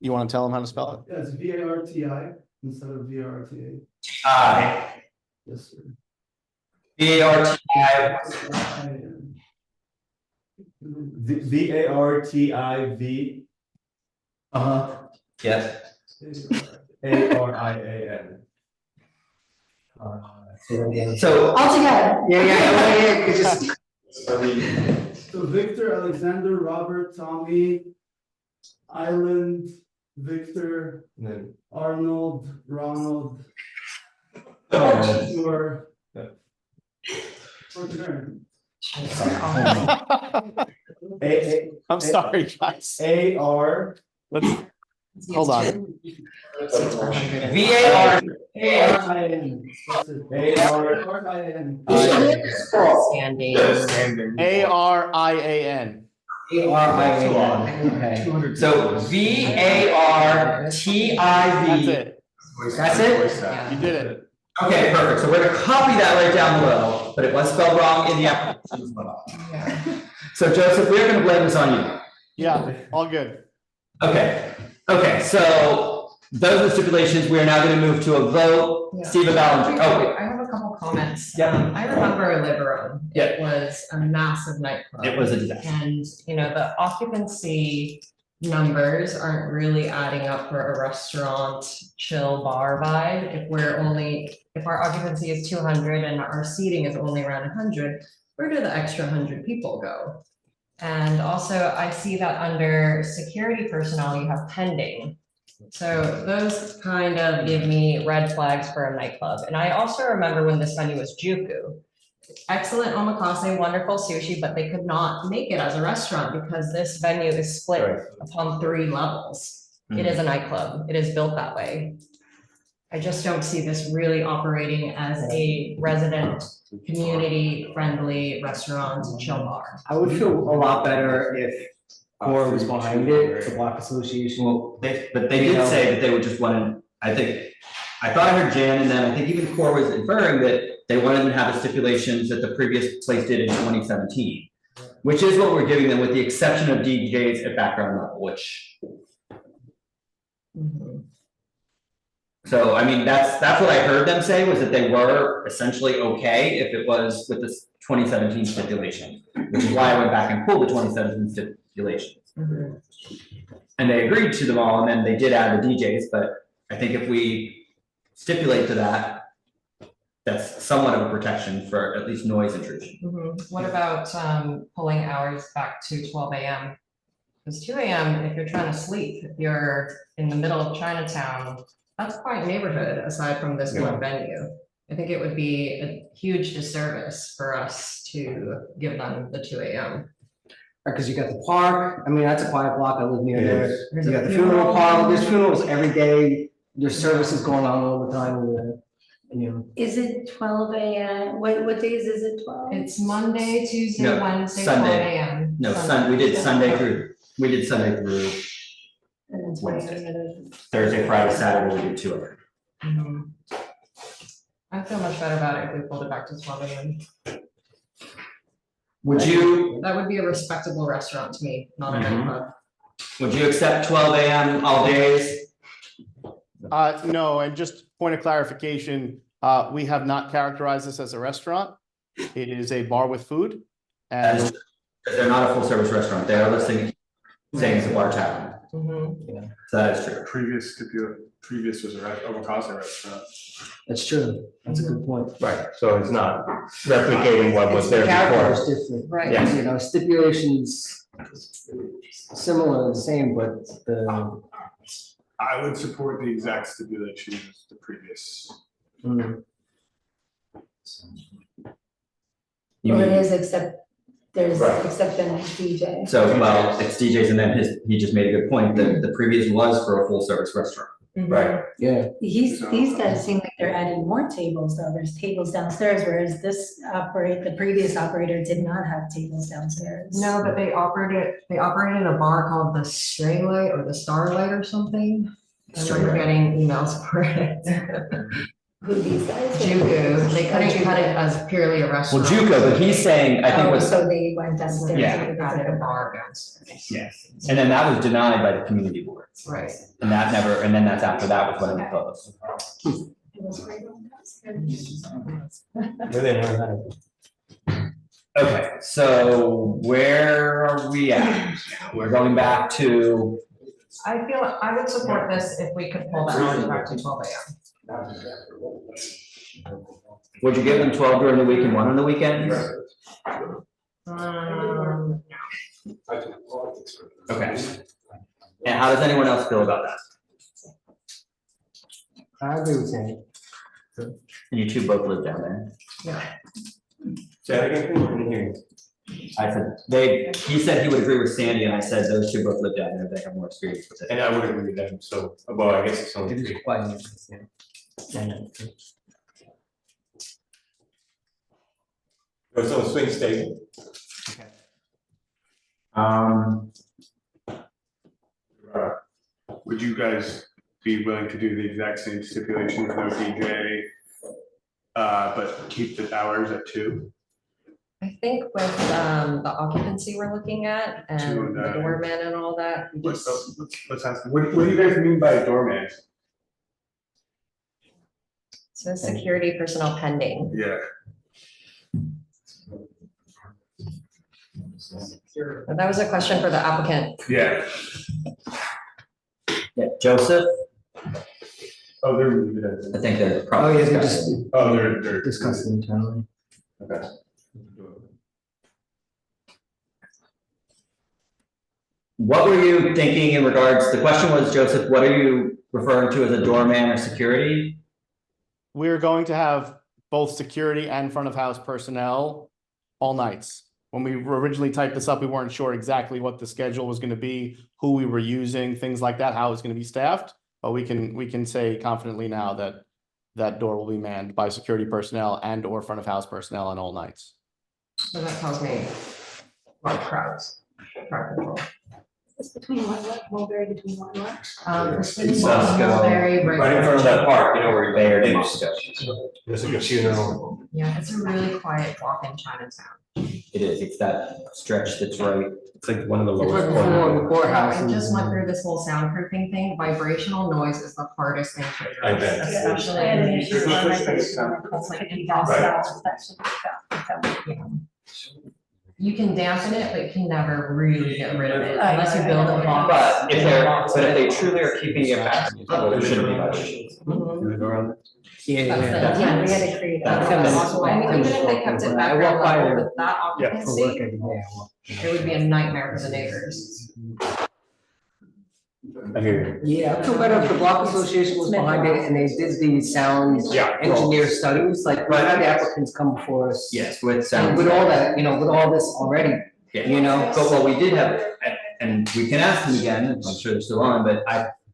you want to tell them how to spell it? Yeah, it's VARTI instead of VRTA. I. Yes, sir. VARTI. VARTIV. Yes. ARIAN. So all together. Yeah. So Victor, Alexander, Robert, Tommy, Island, Victor, Arnold, Ronald. Your turn. I'm sorry, guys. AR. Let's hold on. VARIN. ARIAN. Okay. So VARTIV. That's it? You did it. Okay, perfect. So we're gonna copy that right down below, but it was spelled wrong in the application as well. So Joseph, we're gonna blame this on you. Yeah, all good. Okay, so those are the stipulations. We are now gonna move to a vote. Yeah. Steve Ballinger. Oh, wait. I have a couple comments. Yeah. I remember Liberum. It was a massive nightclub. It was a disaster. And, the occupancy numbers aren't really adding up for a restaurant chill bar vibe. If our occupancy is 200 and our seating is only around 100, where do the extra 100 people go? And also I see that under security personnel, you have pending. So those kind of give me red flags for a nightclub. And I also remember when this venue was Juku, excellent omakase, wonderful sushi, but they could not make it as a restaurant because this venue is split Right. upon 3 levels. It is a nightclub. It is built that way. I just don't see this really operating as a resident, community-friendly restaurant, chill bar. I would feel a lot better if Core was behind it, the block association. Well, but they did say that they would just want, I thought I heard Jan, and then I think even Core was inferring that they wanted to have the stipulations that the previous place did in 2017, which is what we're giving them, with the exception of DJs at background level, which. So, I mean, that's what I heard them say, was that they were essentially okay if it was with this 2017 stipulation, which is why I went back and pulled the 2017 stipulations. And they agreed to them all, and then they did add the DJs, but I think if we stipulate to that, that's somewhat of a protection for at least noise intrusion. What about pulling hours back to 12 a.m.? Because 2 a.m., if you're trying to sleep, if you're in the middle of Chinatown, that's quite a neighborhood aside from this one venue. I think it would be a huge disservice for us to give them the 2 a.m. Because you got the park, I mean, that's a quiet block, I live near there. There's You a got the funeral funeral. parlor, there's funerals every day, there's services going on all the time over there. And, you know, Is it 12 a.m.? What days is it 12? It's Monday, Tuesday, No, Wednesday, Sunday. 12 a.m. No, Sunday. we did Sunday through And it's Wednesday. Thursday, Friday, Saturday, we did 2 of it. I feel much better about it if we pulled it back to 12 a.m. That would be a respectable restaurant to me, not a nightclub. Would you accept 12 a.m. all days? No, and just point of clarification, we have not characterized this as a restaurant. It is a bar with food. And They're not a full service restaurant, they are listing, saying it's a bar tavern. So that is true. Previous was a omakase restaurant. That's true, that's a good point. Right, so it's not replicating what was there Character before. is different. Right. Yes. You know, stipulations similar, the same, but the. I would support the exact stipulation as the previous. Well, it is, except there's, except then DJ. So, well, it's DJs, and then he just made a good point, that the previous was for a full service restaurant. Right. Yeah. These guys seem like they're adding more tables though. There's tables downstairs, whereas the previous operator did not have tables downstairs. No, but they operated in a bar called the Straylight or the Starlight or something. And we're getting emails for it. Who these guys? Juku, they couldn't cut it as purely a Well, restaurant. Juco, but he's saying, I think was, So they went downstairs. Yeah. and Added a bar downstairs. yes, and then that was denied by the community board. Right. And that never, and then that's after that was when it closed. Okay, so where are we at? We're going back to, I would support this if we could pull that hours back to 12 a.m. would you give them 12 during the week and 1 on the weekends? Okay. And how does anyone else feel about that? I agree with Sandy. And you two both live down there? Yeah. Say that again, please. I didn't hear you. I said, he said he would agree with Sandy, and I said those two both live down there, they have more experience with it. And I would agree with them, so, well, I guess it's only. It is quite interesting. It's on swing state. Would you guys be willing to do the exact same stipulation with no DJ, but keep the hours at 2? I think with the occupancy we're looking at and the doorman and all that, we just. Let's ask, what do you guys mean by doorman? So security personnel pending. Yeah. And that was a question for the applicant. Yeah. Yeah, Joseph? Oh, they're. I think they're Oh, probably. yeah, they're they're discussing internally. Okay. What were you thinking in regards, the question was, Joseph, what are you referring to as a doorman or security? we're going to have both security and front of house personnel all nights. When we originally typed this up, we weren't sure exactly what the schedule was going to be, who we were using, things like that, how it's going to be staffed. But we can say confidently now that that door will be manned by security personnel and or front of house personnel on all nights. So that tells me large crowds. crowd control. It's between what, Mulberry, between what, what? Between Mulberry, right in front of that park, you know, where There they to used to. There's a casino. Yeah, it's a really quiet walk in Chinatown. It is, it's that stretch that's right, it's like one of the It's lowest. right before the courthouse. I just went through this whole soundproofing thing. Vibrational noise is the hardest thing to I address, bet. especially. I had an in issue with my place, it's like in Dallas, Yeah. You can dampen it, but you can never really get rid of it unless you build a box. But if they truly are keeping it back, there shouldn't be much. Yeah, That's Yeah, we had to create. And even if they kept it I back walk by level there with that for work occupancy, every day. I walk. it would be a nightmare for the neighbors. I hear Yeah, I feel better if the block association was behind it and they did the sound engineer studies, like we had the applicants come before us. Yes, with And sound. with all that, with all this already, you know? But what we did have, and we can ask them again, I'm sure they're still on, but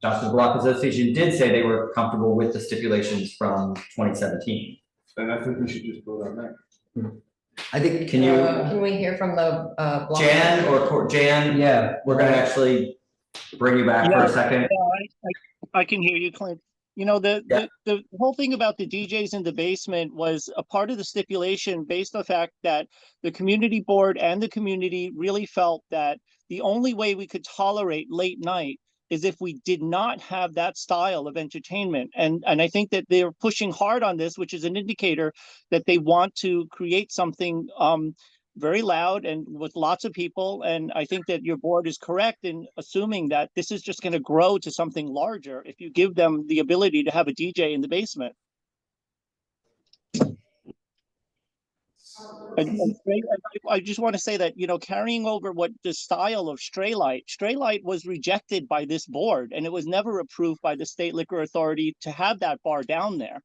Dr. Block Association did say they were comfortable with the stipulations from 2017. Then I think we should just vote on that. I think, Can we hear from the, block? Jan, yeah, we're gonna actually bring you back for a second. I can hear you, Clint. You know, the whole thing about the DJs in the basement was a part of the stipulation based on the fact that the community board and the community really felt that the only way we could tolerate late night is if we did not have that style of entertainment. And I think that they're pushing hard on this, which is an indicator that they want to create something very loud and with lots of people. And I think that your board is correct in assuming that this is just going to grow to something larger if you give them the ability to have a DJ in the basement. I just want to say that, carrying over what the style of Straylight was rejected by this board, and it was never approved by the state liquor authority to have that bar down there.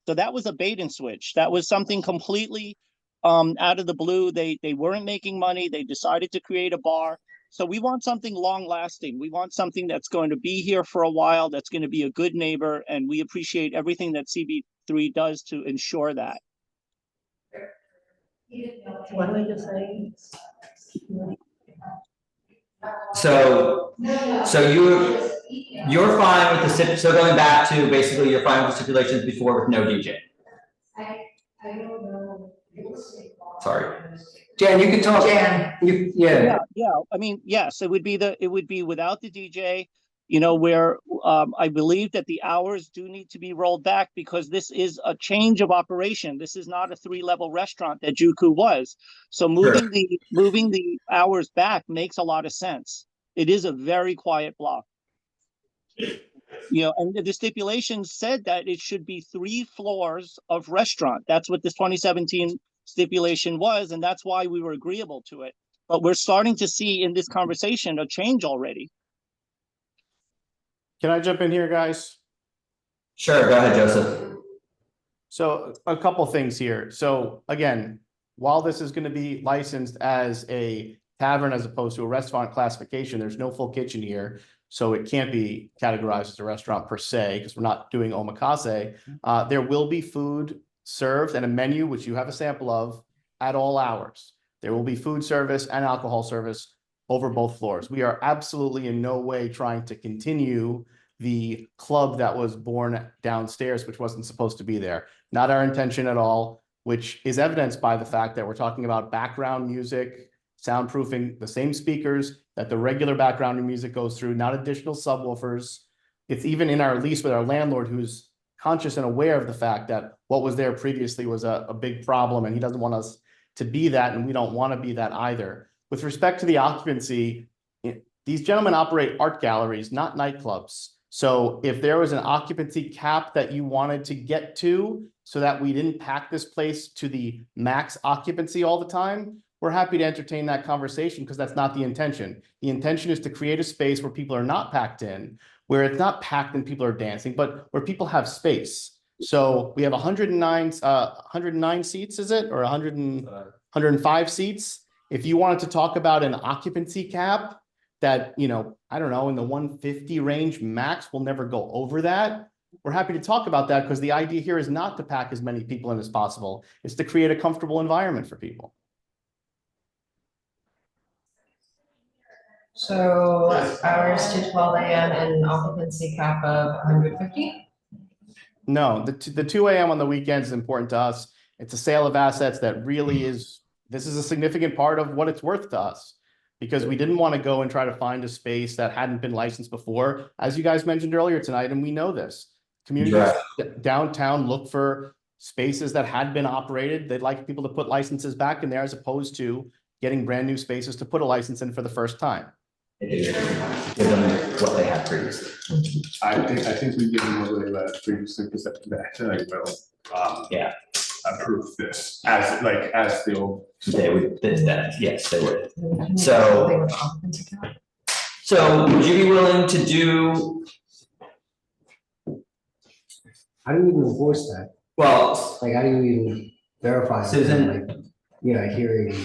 So that was a bait and switch. That was something completely out of the blue. They weren't making money. They decided to create a bar. So we want something long lasting. We want something that's going to be here for a while, that's going to be a good neighbor, and we appreciate everything that CB3 does to ensure that. What do we just say? So you're fine with the so going back to basically you're fine with the stipulations before with no DJ. I don't know. Sorry. Jan, you can talk. Jan. Yeah. Yeah. I mean, yes, it would be without the DJ, where I believe that the hours do need to be rolled back because this is a change of operation. This is not a 3-level restaurant that Juku was. So moving the hours back makes a lot of sense. It is a very quiet block. And the stipulation said that it should be 3 floors of restaurant. That's what this 2017 stipulation was, and that's why we were agreeable to it. But we're starting to see in this conversation a change already. Can I jump in here, guys? Sure, go ahead, Joseph. So a couple things here. So again, while this is going to be licensed as a tavern as opposed to a restaurant classification, there's no full kitchen here. So it can't be categorized as a restaurant per se, because we're not doing omakase. There will be food served and a menu, which you have a sample of, at all hours. There will be food service and alcohol service over both floors. We are absolutely in no way trying to continue the club that was born downstairs, which wasn't supposed to be there. Not our intention at all, which is evidenced by the fact that we're talking about background music, soundproofing, the same speakers that the regular background music goes through, not additional subwoofers. It's even in our lease with our landlord, who's conscious and aware of the fact that what was there previously was a big problem, and he doesn't want us to be that, and we don't want to be that either. With respect to the occupancy, these gentlemen operate art galleries, not nightclubs. So if there was an occupancy cap that you wanted to get to so that we didn't pack this place to the max occupancy all the time, we're happy to entertain that conversation, because that's not the intention. The intention is to create a space where people are not packed in, where it's not packed and people are dancing, but where people have space. So we have 109 seats, is it, or 105 seats? If you wanted to talk about an occupancy cap that, you know, I don't know, in the 150 range max, we'll never go over that. We're happy to talk about that because the idea here is not to pack as many people in as possible. It's to create a comfortable environment for people. So hours to 12 AM and occupancy cap of 150? No, the 2 AM on the weekends is important to us. It's a sale of assets that really is, this is a significant part of what it's worth to us. Because we didn't want to go and try to find a space that hadn't been licensed before, as you guys mentioned earlier tonight, and we know this. Communities downtown look for spaces that had been operated. They'd like people to put licenses back in there as opposed to getting brand new spaces to put a license in for the first time. Give them what they had previously. I think we give them what they had previously, because that will, yeah, approve this as the old. They would, yes, they would. So would you be willing to do? How do you even enforce that? Well, like, how do you even verify? Susan, like, you know, hearing,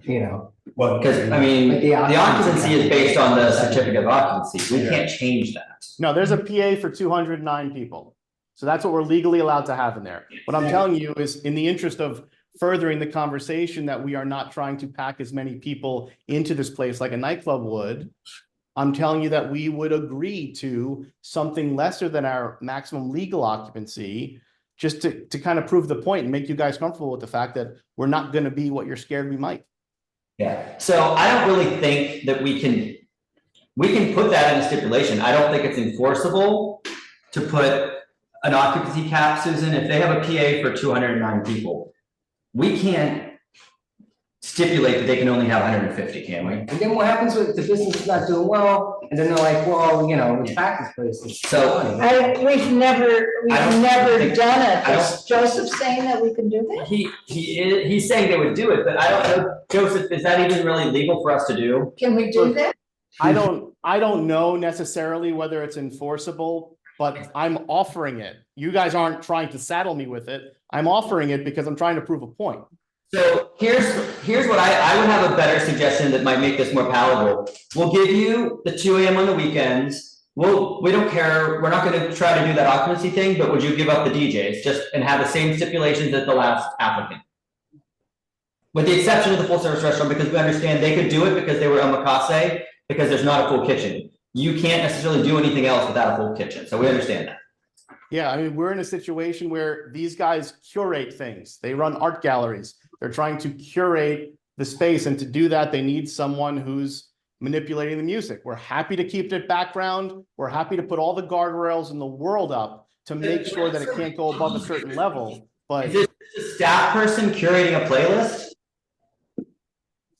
you know. Well, because I mean, like the occupancy is based on the certificate of occupancy. We can't change that. No, there's a PA for 209 people. So that's what we're legally allowed to have in there. What I'm telling you is, in the interest of furthering the conversation that we are not trying to pack as many people into this place like a nightclub would, I'm telling you that we would agree to something lesser than our maximum legal occupancy, just to kind of prove the point and make you guys comfortable with the fact that we're not going to be what you're scared we might. Yeah, so I don't really think that we can put that in a stipulation. I don't think it's enforceable to put an occupancy cap, Susan. If they have a PA for 209 people, we can't stipulate that they can only have 150, can we? And then what happens with the business is not doing well, and then they're like, well, you know, let's pack this place. So we've never done it. I Is Joseph saying that we can do that? He's saying they would do it, but I don't know, Joseph, is that even really legal for us to do? Can we do that? I don't know necessarily whether it's enforceable, but I'm offering it. You guys aren't trying to saddle me with it. I'm offering it because I'm trying to prove a point. So here's what I would have a better suggestion that might make this more palatable. We'll give you the 2 AM on the weekends. We don't care. We're not going to try to do that occupancy thing, but would you give up the DJs and have the same stipulations as the last applicant? With the exception of the full service restaurant, because we understand they could do it because they were omakase, because there's not a full kitchen. You can't necessarily do anything else without a full kitchen. So we understand that. Yeah, I mean, we're in a situation where these guys curate things. They run art galleries. They're trying to curate the space, and to do that, they need someone who's manipulating the music. We're happy to keep it background. We're happy to put all the guardrails in the world up to make sure that it can't go above a certain level. But is this a staff person curating a playlist?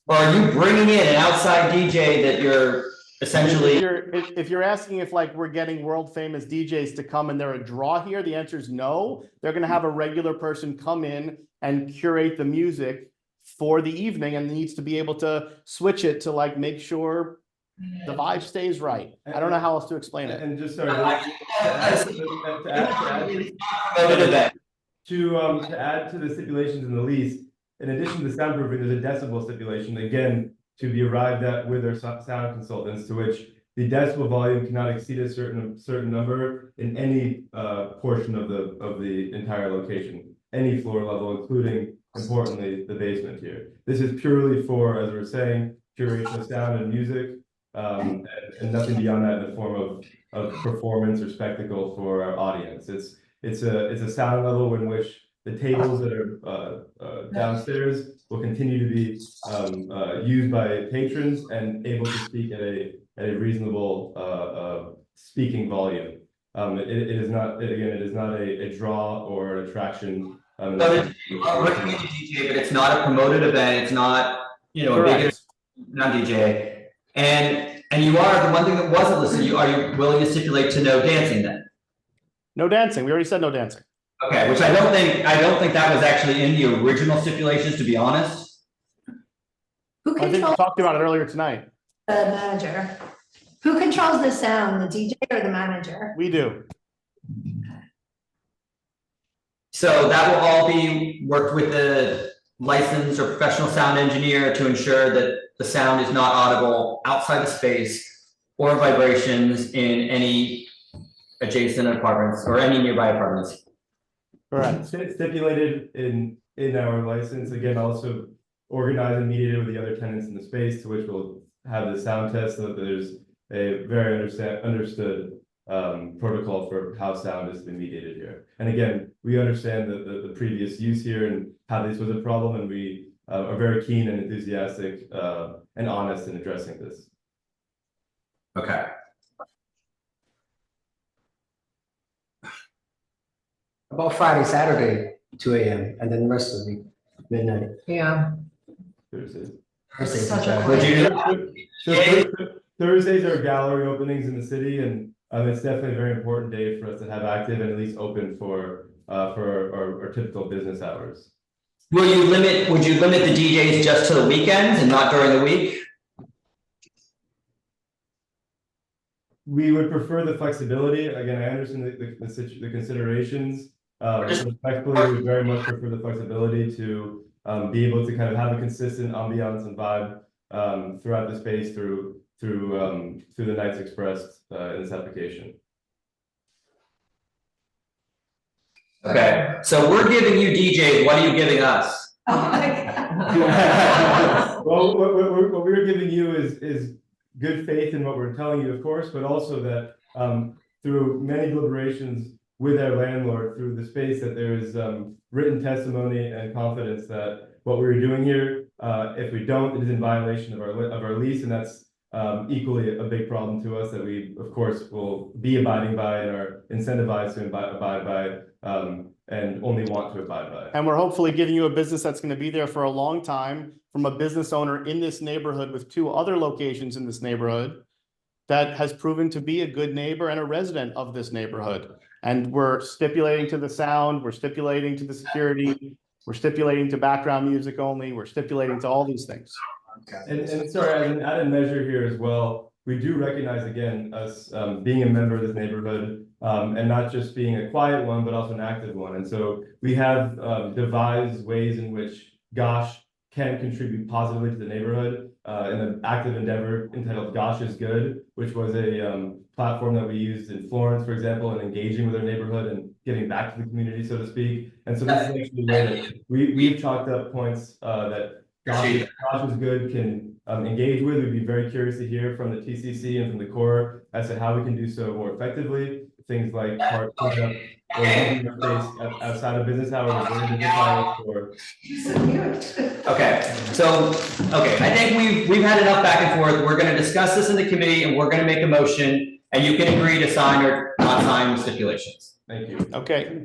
Or are you bringing in an outside DJ that you're essentially? If you're asking if like we're getting world famous DJs to come and they're a draw here, the answer is no. They're going to have a regular person come in and curate the music for the evening, and needs to be able to switch it to like make sure the vibe stays right. I don't know how else to explain it. And just sorry, to add to the stipulations in the lease, in addition to soundproofing, there's a decibel stipulation, again, to be arrived at with our sound consultants, to which the decibel volume cannot exceed a certain number in any portion of the entire location, any floor level, including, importantly, the basement here. This is purely for, as we were saying, curation of sound and music, and nothing beyond that in the form of performance or spectacle for our audience. It's a sound level in which the tables that are downstairs will continue to be used by patrons and able to speak at a reasonable speaking volume. It is not a draw or an attraction. So it's working with a DJ, but it's not a promoted event. It's not, a big non-DJ. And you are, the one thing that wasn't listed, are you willing to stipulate to no dancing then? No dancing. We already said no dancing. Okay, which I don't think that was actually in the original stipulations, to be honest. Who I think we controls talked about it earlier tonight. the manager? Who controls the sound, the DJ or the manager? We do. So that will all be worked with the licensed or professional sound engineer to ensure that the sound is not audible outside the space or vibrations in any adjacent apartments or any nearby apartments. Correct. Stipulated in our license, again, also organized and mediated with the other tenants in the space, to which we'll have the sound test, so that there's a very understood protocol for how sound is to be mediated here. And again, we understand the previous use here and how this was a problem, and we are very keen and enthusiastic and honest in addressing this. Okay. About Friday, Saturday, 2 a.m. and then the rest of the week, midnight. Yeah. Thursdays. Thursdays, Such a Saturday. Thursdays are gallery openings in the city, and it's definitely a very important day for us to have active and at least open for our typical business hours. Would you limit the DJs just to the weekends and not during the week? We would prefer the flexibility. Again, I understand the considerations. Respectfully, we would very much prefer the flexibility to be able to kind of have a consistent ambiance and vibe throughout the space through the nights expressed in this application. Okay, so we're giving you DJs, what are you giving us? Oh my God. Well, what we're giving you is good faith in what we're telling you, of course, but also that through many deliberations with our landlord through the space, that there is written testimony and confidence that what we're doing here, if we don't, it is in violation of our lease, and that's equally a big problem to us that we, of course, will be abiding by and are incentivized to abide by and only want to abide by. And we're hopefully giving you a business that's going to be there for a long time from a business owner in this neighborhood with 2 other locations in this neighborhood that has proven to be a good neighbor and a resident of this neighborhood. And we're stipulating to the sound, we're stipulating to the security, we're stipulating to background music only, we're stipulating to all these things. And sorry, as an added measure here as well, we do recognize, again, us being a member of this neighborhood and not just being a quiet one, but also an active one. And so we have devised ways in which Gosh can contribute positively to the neighborhood in an active endeavor entitled Gosh is Good, which was a platform that we used in Florence, for example, and engaging with our neighborhood and giving back to the community, so to speak. And so this is actually a way that we've chalked up points that Gosh is Good can engage with. We'd be very curious to hear from the TCC and from the core as to how we can do so more effectively. Things like park cleanup or using your space outside of business hours or during business hours or. Okay, I think we've had enough back and forth. We're gonna discuss this in the committee and we're gonna make a motion and you can agree to sign or not sign the stipulations. Thank you. Okay.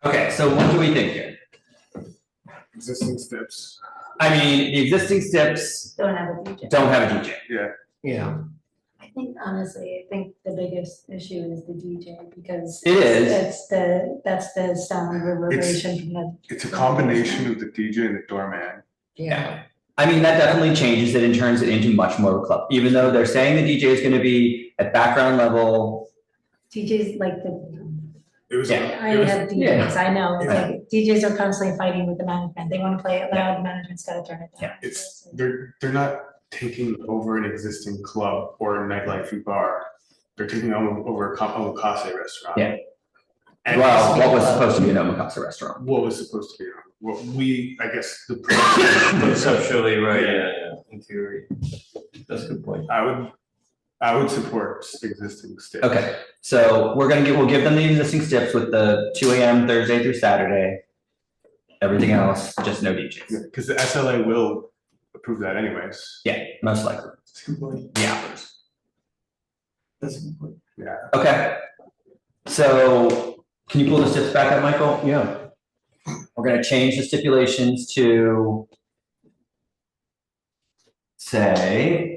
Okay, so what do we think here? Existing steps. I mean, the existing steps Don't have a DJ. don't have a DJ. Yeah. Yeah. I think honestly, I think the biggest issue is the DJ because It is. that's the sound reverberation from the. It's a combination of the DJ and the doorman. Yeah. I mean, that definitely changes it and turns it into much more of a club, even though they're saying the DJ is gonna be at background level. DJs like the. It was. I have DJs, I know, it's like DJs are constantly fighting with the management, they wanna play it loud, the management's gotta turn it down. It's, they're not taking over an existing club or a nightlife and bar. They're taking over a omakase restaurant. Yeah. And Well, what was supposed to be an omakase restaurant? What was supposed to be, what I guess the. Conceptually, right, yeah, in theory. That's a good point. I would support existing steps. Okay, so we'll give them the existing steps with the 2 a.m. Thursday through Saturday. Everything else, just no DJs. Because the SLA will approve that anyways. Yeah, most likely. Yeah. That's a good point. Yeah. Okay. So can you pull the steps back up, Michael? Yeah. We're gonna change the stipulations to say.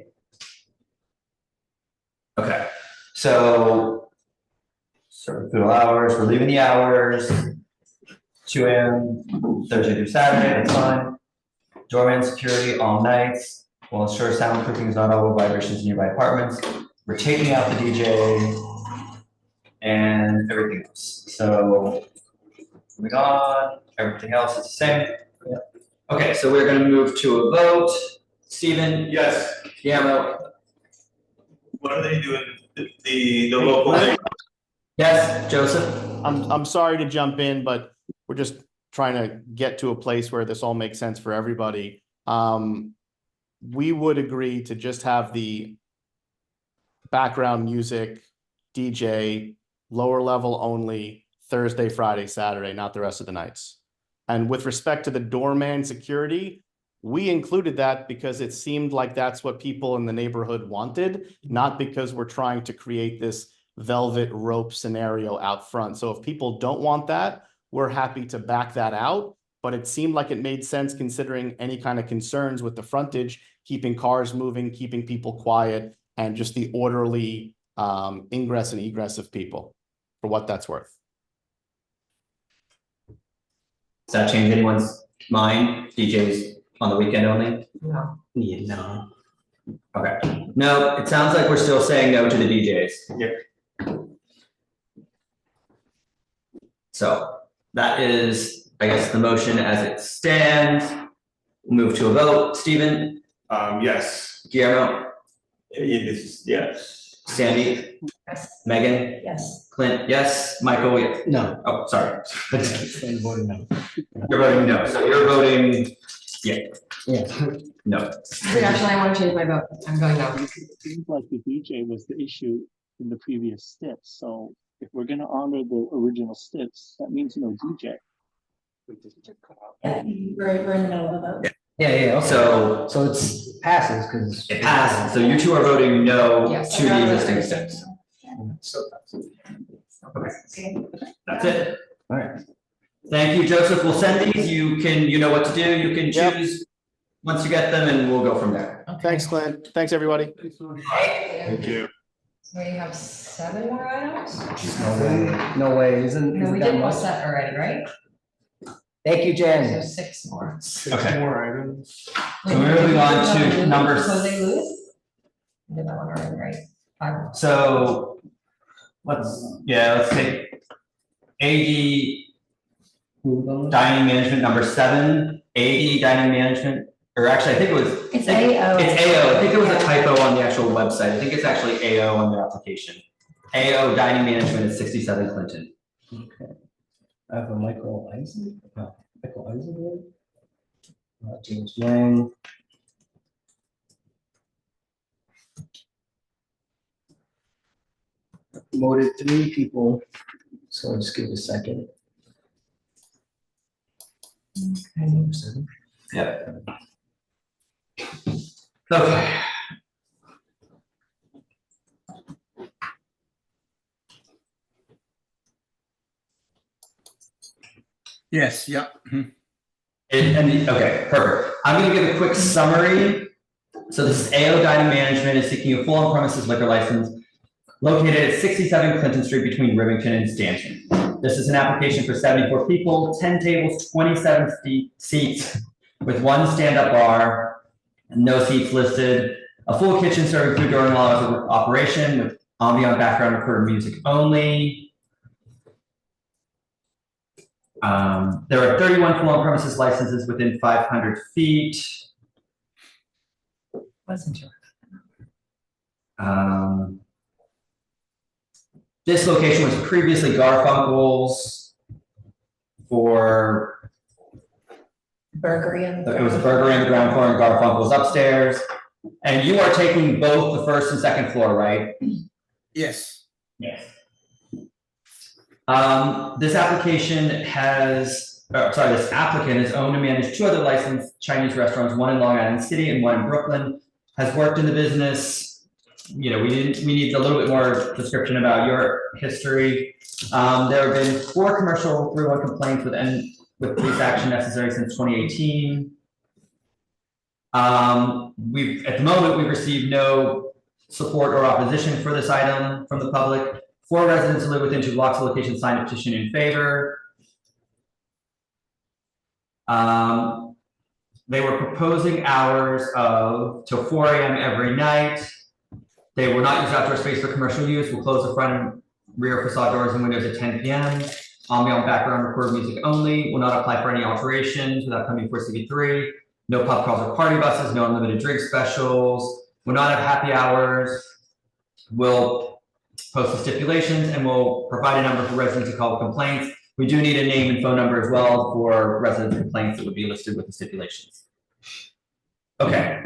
Okay, so through hours, we're leaving the hours, 2 a.m. Thursday through Saturday, that's fine. Doorman security all nights, will ensure soundproofing is not audible vibrations in nearby apartments. We're taking out the DJ and everything else. So Moving on, everything else is the same. Okay, so we're gonna move to a vote. Stephen? Yes. Guillermo? What are they doing? The local. Yes, Joseph? I'm sorry to jump in, but we're just trying to get to a place where this all makes sense for everybody. We would agree to just have the background music, DJ, lower level only, Thursday, Friday, Saturday, not the rest of the nights. And with respect to the doorman security, we included that because it seemed like that's what people in the neighborhood wanted, not because we're trying to create this velvet rope scenario out front. So if people don't want that, we're happy to back that out. But it seemed like it made sense considering any kind of concerns with the frontage, keeping cars moving, keeping people quiet, and just the orderly ingress and egress of people, for what that's worth. Does that change anyone's mind? DJs on the weekend only? No. Yeah, no. Okay. No, it sounds like we're still saying no to the DJs. Yep. So that is, I guess, the motion as it stands. Move to a vote. Stephen? Yes. Guillermo? Yes. Sandy? Yes. Megan? Yes. Clint, yes. Michael, yes. No. Oh, sorry. I'm voting no. You're voting no, so you're voting, yeah, Yeah. no. Wait, actually, I want to change my vote. I'm going no. It seems like the DJ was the issue in the previous steps, so if we're gonna honor the original steps, that means no DJ. Yeah, we're in the middle of a vote. Yeah, okay. So it's passes because. It passed, so you two are voting no Yes. to the existing steps. Okay, that's it. All right. Thank you, Joseph. We'll send these. You know what to do. You can Yep. choose once you get them and we'll go from there. Thanks, Clint. Thanks, everybody. Thank you. We have 7 more items? No way, isn't No, we that did one much? set already, right? Thank you, So Jen. 6 more. Okay. More items. So we're moving on to number. Jose Luz? We did that one already, right? 5 more. So let's take AD dining management number 7, AD dining management, or actually I think it was. It's AO. It's AO. I think there was a typo on the actual website. I think it's actually AO on the application. AO dining management at 67 Clinton. Okay. I have a Michael Eisen, James Yang. Promoted 3 people, so just give it a second. Number 7. Yep. Okay. Yes, yeah. Okay, perfect. I'm gonna give a quick summary. So this is AO Dining Management is seeking a full on-premises liquor license located at 67 Clinton Street between Rivington and Stanton. This is an application for 74 people, 10 tables, 27 seats, with 1 stand-up bar, no seats listed, a full kitchen serving food during all hours of operation with ambient background recorded music only. There are 31 full on-premises licenses within 500 feet. Wasn't sure. This location was previously Garfunkel's for. Burgery and. It was a burger in the ground floor and Garfunkel's upstairs. And you are taking both the first and second floor, right? Yes. Yes. This application has, this applicant has owned and managed 2 other licensed Chinese restaurants, one in Long Island City and one in Brooklyn, has worked in the business. You know, we need a little bit more description about your history. There have been 4 commercial 3-1 complaints with police action necessary since 2018. At the moment, we've received no support or opposition for this item from the public. 4 residents who live within 2 blocks of the location signed a petition in favor. They were proposing hours till 4 a.m. every night. They will not use outdoor space for commercial use. Will close the front and rear facade doors and windows at 10 p.m. Ambient background recorded music only, will not apply for any alterations without coming before CB3. No pub crawls or party buses, no unlimited drink specials, will not have happy hours, will post the stipulations, and will provide a number for residents to call with complaints. We do need a name and phone number as well for resident complaints that would be listed with the stipulations. Okay.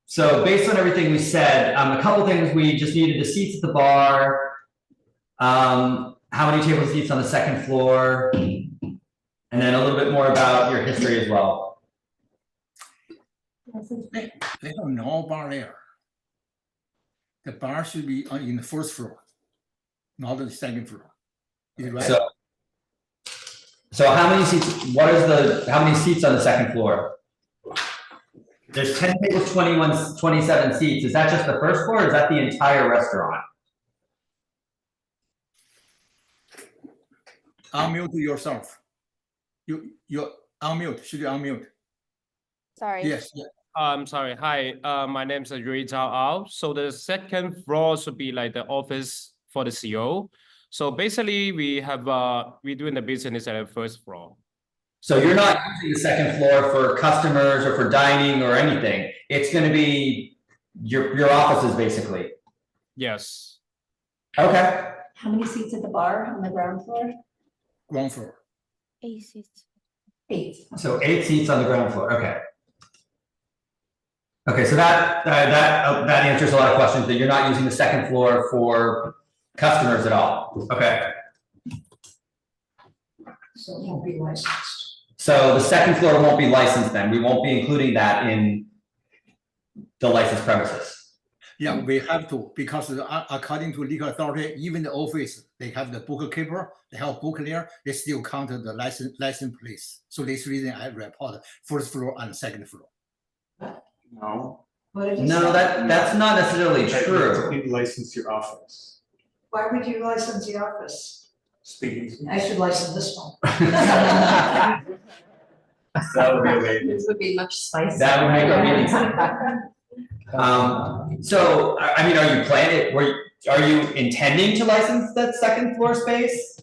So based on everything we said, a couple things, we just needed the seats at the bar, how many tables and seats on the second floor, and then a little bit more about your history as well. They have no bar there. The bar should be in the first floor, not the second floor. Is it right? So how many seats, how many seats on the second floor? There's 10 tables, 27 seats. Is that just the first floor or is that the entire restaurant? Unmute yourself. You unmute, should you unmute? Sorry. Yes. Sorry. Hi, my name is Rui Zhao Ao. So the second floor should be like the office for the CEO. So basically we have, we're doing the business at the first floor. So you're not using the second floor for customers or for dining or anything. It's going to be your offices basically. Yes. Okay. How many seats at the bar on the ground floor? Ground floor. 8 seats. 8. So 8 seats on the ground floor. Okay. Okay, so that answers a lot of questions that you're not using the second floor for customers at all. Okay. So it won't be licensed. So the second floor won't be licensed then. We won't be including that in the licensed premises. Yeah, we have to, because according to legal authority, even the office, they have the bookkeeper, they have book there, they still count the license place. So this reason I report first floor and second floor. No. No, that's not necessarily true. You license your office. Why would you license the office? Speaking. I should license this one. That would be amazing. This would be much spicier. That would make our meetings. So, I mean, are you planning? Are you intending to license that second floor space?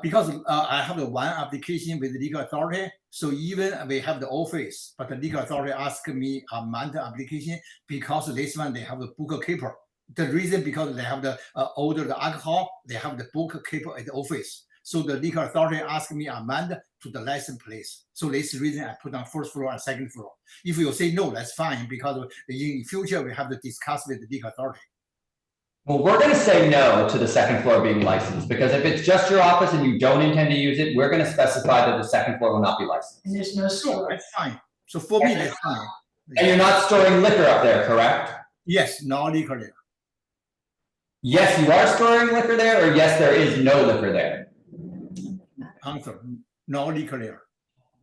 Because I have the one application with the legal authority, so even we have the office, but the legal authority asked me amend the application because this one they have the bookkeeper. The reason because they have the order the alcohol, they have the bookkeeper at the office. So the legal authority asked me amend to the license place. So this is the reason I put on first floor and second floor. If you say no, that's fine, because in future we have to discuss with the legal authority. Well, we're going to say no to the second floor being licensed, because if it's just your office and you don't intend to use it, we're going to specify that the second floor will not be licensed. And there's no store. That's fine. So for me, that's fine. And you're not storing liquor up there, correct? Yes, no liquor there. Yes, you are storing liquor there, or yes, there is no liquor there? Answer, no liquor there,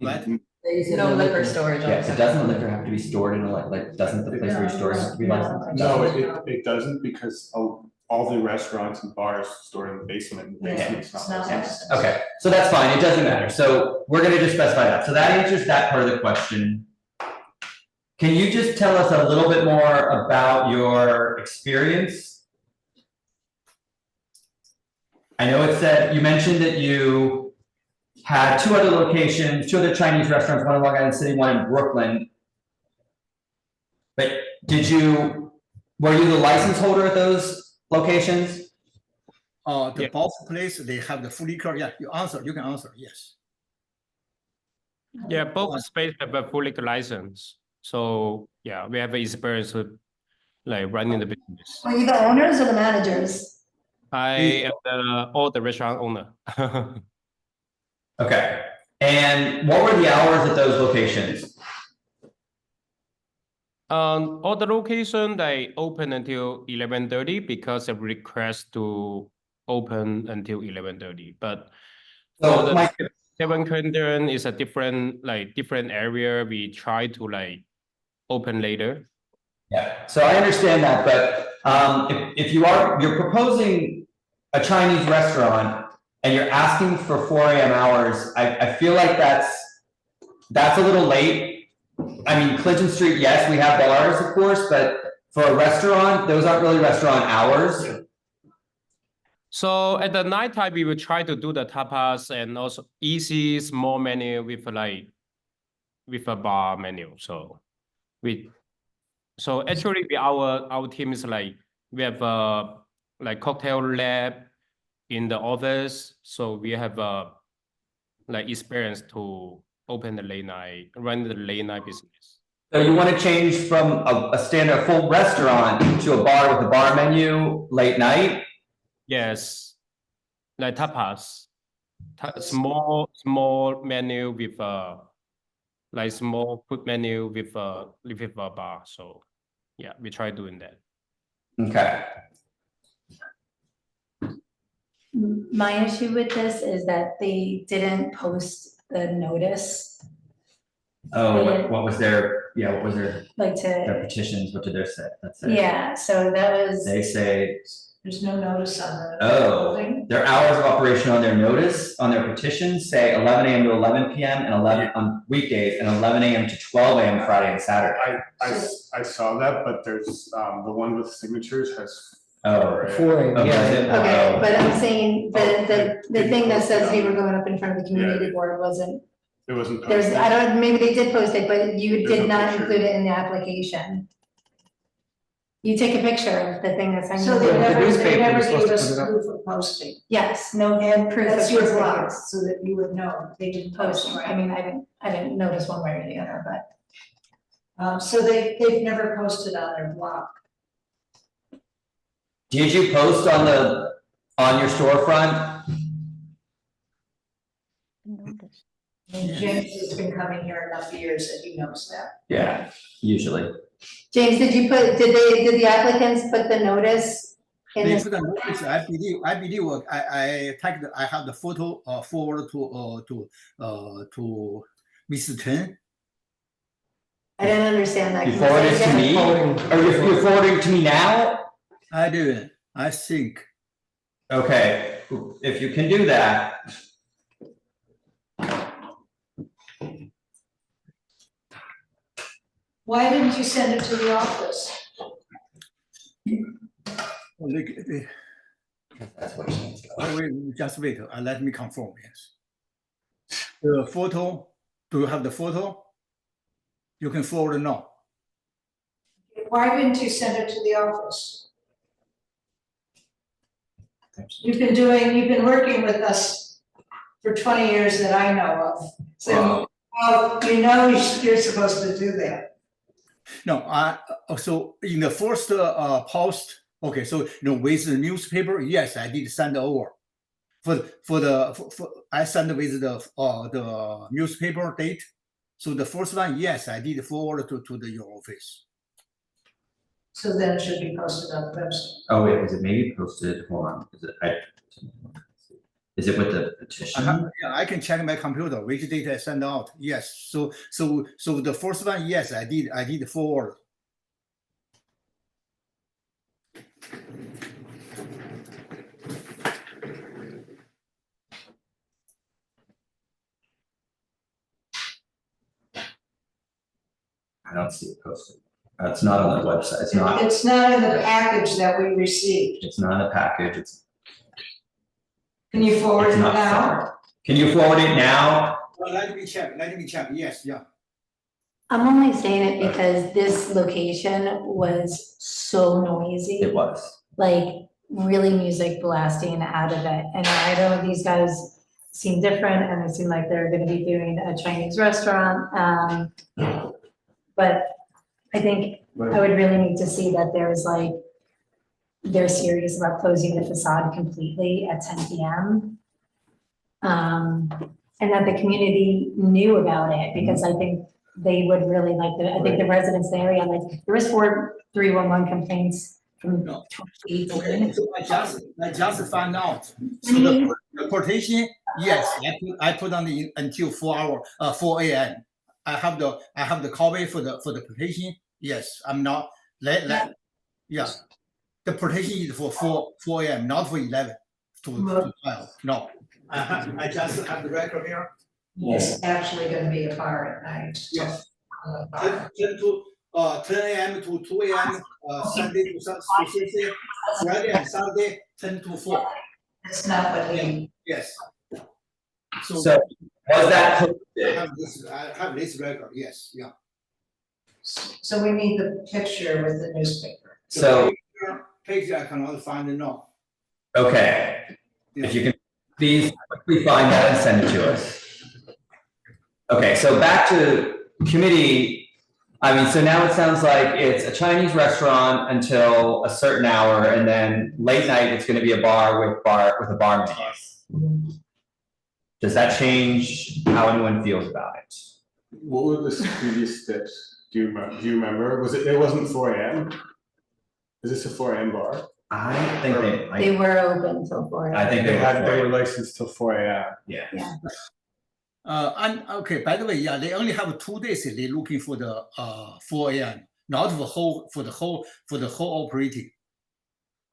right? No liquor storage. Yes, doesn't liquor have to be stored in a, doesn't the place where you're storing have to be licensed? No, it doesn't, because all the restaurants and bars store in the basement, and the basement's not licensed. Okay, so that's fine, it doesn't matter. So we're gonna just specify that. So that answers that part of the question. Can you just tell us a little bit more about your experience? I know it said, you mentioned that you had 2 other locations, 2 other Chinese restaurants, one in Long Island City, one in Brooklyn. But were you the license holder at those locations? The both place, they have the full liquor. Yeah, you can answer, yes. Yeah, both space have a full liquor license. So yeah, we have experience with like running the business. Are you the owners or the managers? I am the restaurant owner. Okay. And what were the hours at those locations? All the location they open until 11:30 because of request to open until 11:30. But so for the Seven Quinton is a different area. We try to open later. Yeah. So I understand that, but if you're proposing a Chinese restaurant and you're asking for 4 a.m. hours, I feel like that's a little late. I mean, Clinton Street, yes, we have bars, of course, but for a restaurant, those aren't really restaurant hours. So at the night time, we will try to do the tapas and also easy small menu with a bar menu. So actually our team is like, we have a like cocktail lab in the office. So we have like experience to run the late night business. So you want to change from a standard full restaurant to a bar with a bar menu late night? Yes, like tapas, small menu with like small food menu with a bar. So yeah, we try doing that. Okay. My issue with this is that they didn't post the notice. Oh, They- what was their, what was their Like petitions? What did they say? Let's say. yeah, so that was. They say, There's no notice on the oh, building. their hours of operation on their notice, on their petitions say 11 a.m. to 11 p.m. and 11 on weekdays and 11 a.m. to 12 a.m. Friday and Saturday. I saw that, but there's, the one with signatures has. Oh, 4 a.m. Oh, Yeah. is it? Okay, Oh. but I'm saying the thing that says, hey, we're Yeah. going up in front of the community board wasn't, It wasn't there's, posted. I don't, maybe they did post it, but you There's did no not picture. include it in the application. You take a picture of the thing that's on So your. they Yeah, the never newspaper was supposed gave to us put it up. proof of posting. Yes, no, and proof. That's of your posting. block, so that you would know they didn't post Posting, it, I right? mean, I didn't notice one way or the other, but. So they've never posted on their blog. Did you post on your storefront? And James has been coming here enough years that he knows that. Yeah, usually. James, did the applicants put the notice in They this? put a notice, I believe, I have the photo forward to Mr. Chen. I didn't understand that. You Can you forwarded say it to again? me? Or you're forwarding it to me now? I do, I think. Okay, if you can do that. Why didn't you send it to the office? Just wait, let me confirm, yes. The photo, do you have the photo? You can forward now. Why didn't you send it to the office? You've been working with us for 20 years that I know of. So you know you're supposed to do that. No, so in the first post, okay, so with the newspaper, yes, I did send over. I sent with the newspaper date. So the first one, yes, I did forward to your office. So then it should be posted on the website. Oh wait, is it maybe posted? Hold on. Is it with the petition? Yeah, I can check my computer which date I sent out. Yes. So the first one, yes, I did forward. I don't see it posted. It's not on the website. It's not. It's not in the package that we received. It's not in the package. Can you forward It's it not now? separate. Can you forward it now? Well, let me check. Yes, yeah. I'm only saying it because this location was so noisy. It was. Like really music blasting out of it. And I know these guys seem different and they seem like they're gonna be doing a Chinese restaurant. But I think I would really need to see that there's like, they're serious about closing the facade completely at 10 p.m. And that the community knew about it because I think they would really like I think the residents in the area, like there was 4 311 complaints from 2018. Okay, so I just found out. So the quotation, yes, I put on the until 4 a.m. I have the copy for the quotation. Yes, I'm not yeah. The quotation is for 4 a.m., not for 11 to 12. No, I just have the record here. It's actually gonna be a bar at night. Yes. 10 a.m. to 2 a.m. Sunday to Thursday, Friday and Saturday 10 to 4. That's not what he. Yes. So was that posted? I have this record, yes, yeah. So we need the picture with the newspaper. So, Picture I cannot find it now. okay, if you can please quickly find that and send it to us. Okay, so back to committee. I mean, so now it sounds like it's a Chinese restaurant until a certain hour, and then late night it's going to be a bar with a bar menu. Does that change how anyone feels about it? What were the previous steps? Do you remember? It wasn't 4 AM? Is this a 4 AM bar? I think They were open till 4 I think they were licensed till 4 AM. Yeah. Yeah. And okay, by the way, yeah, they only have 2 days. They're looking for the 4 AM, not for the whole operating.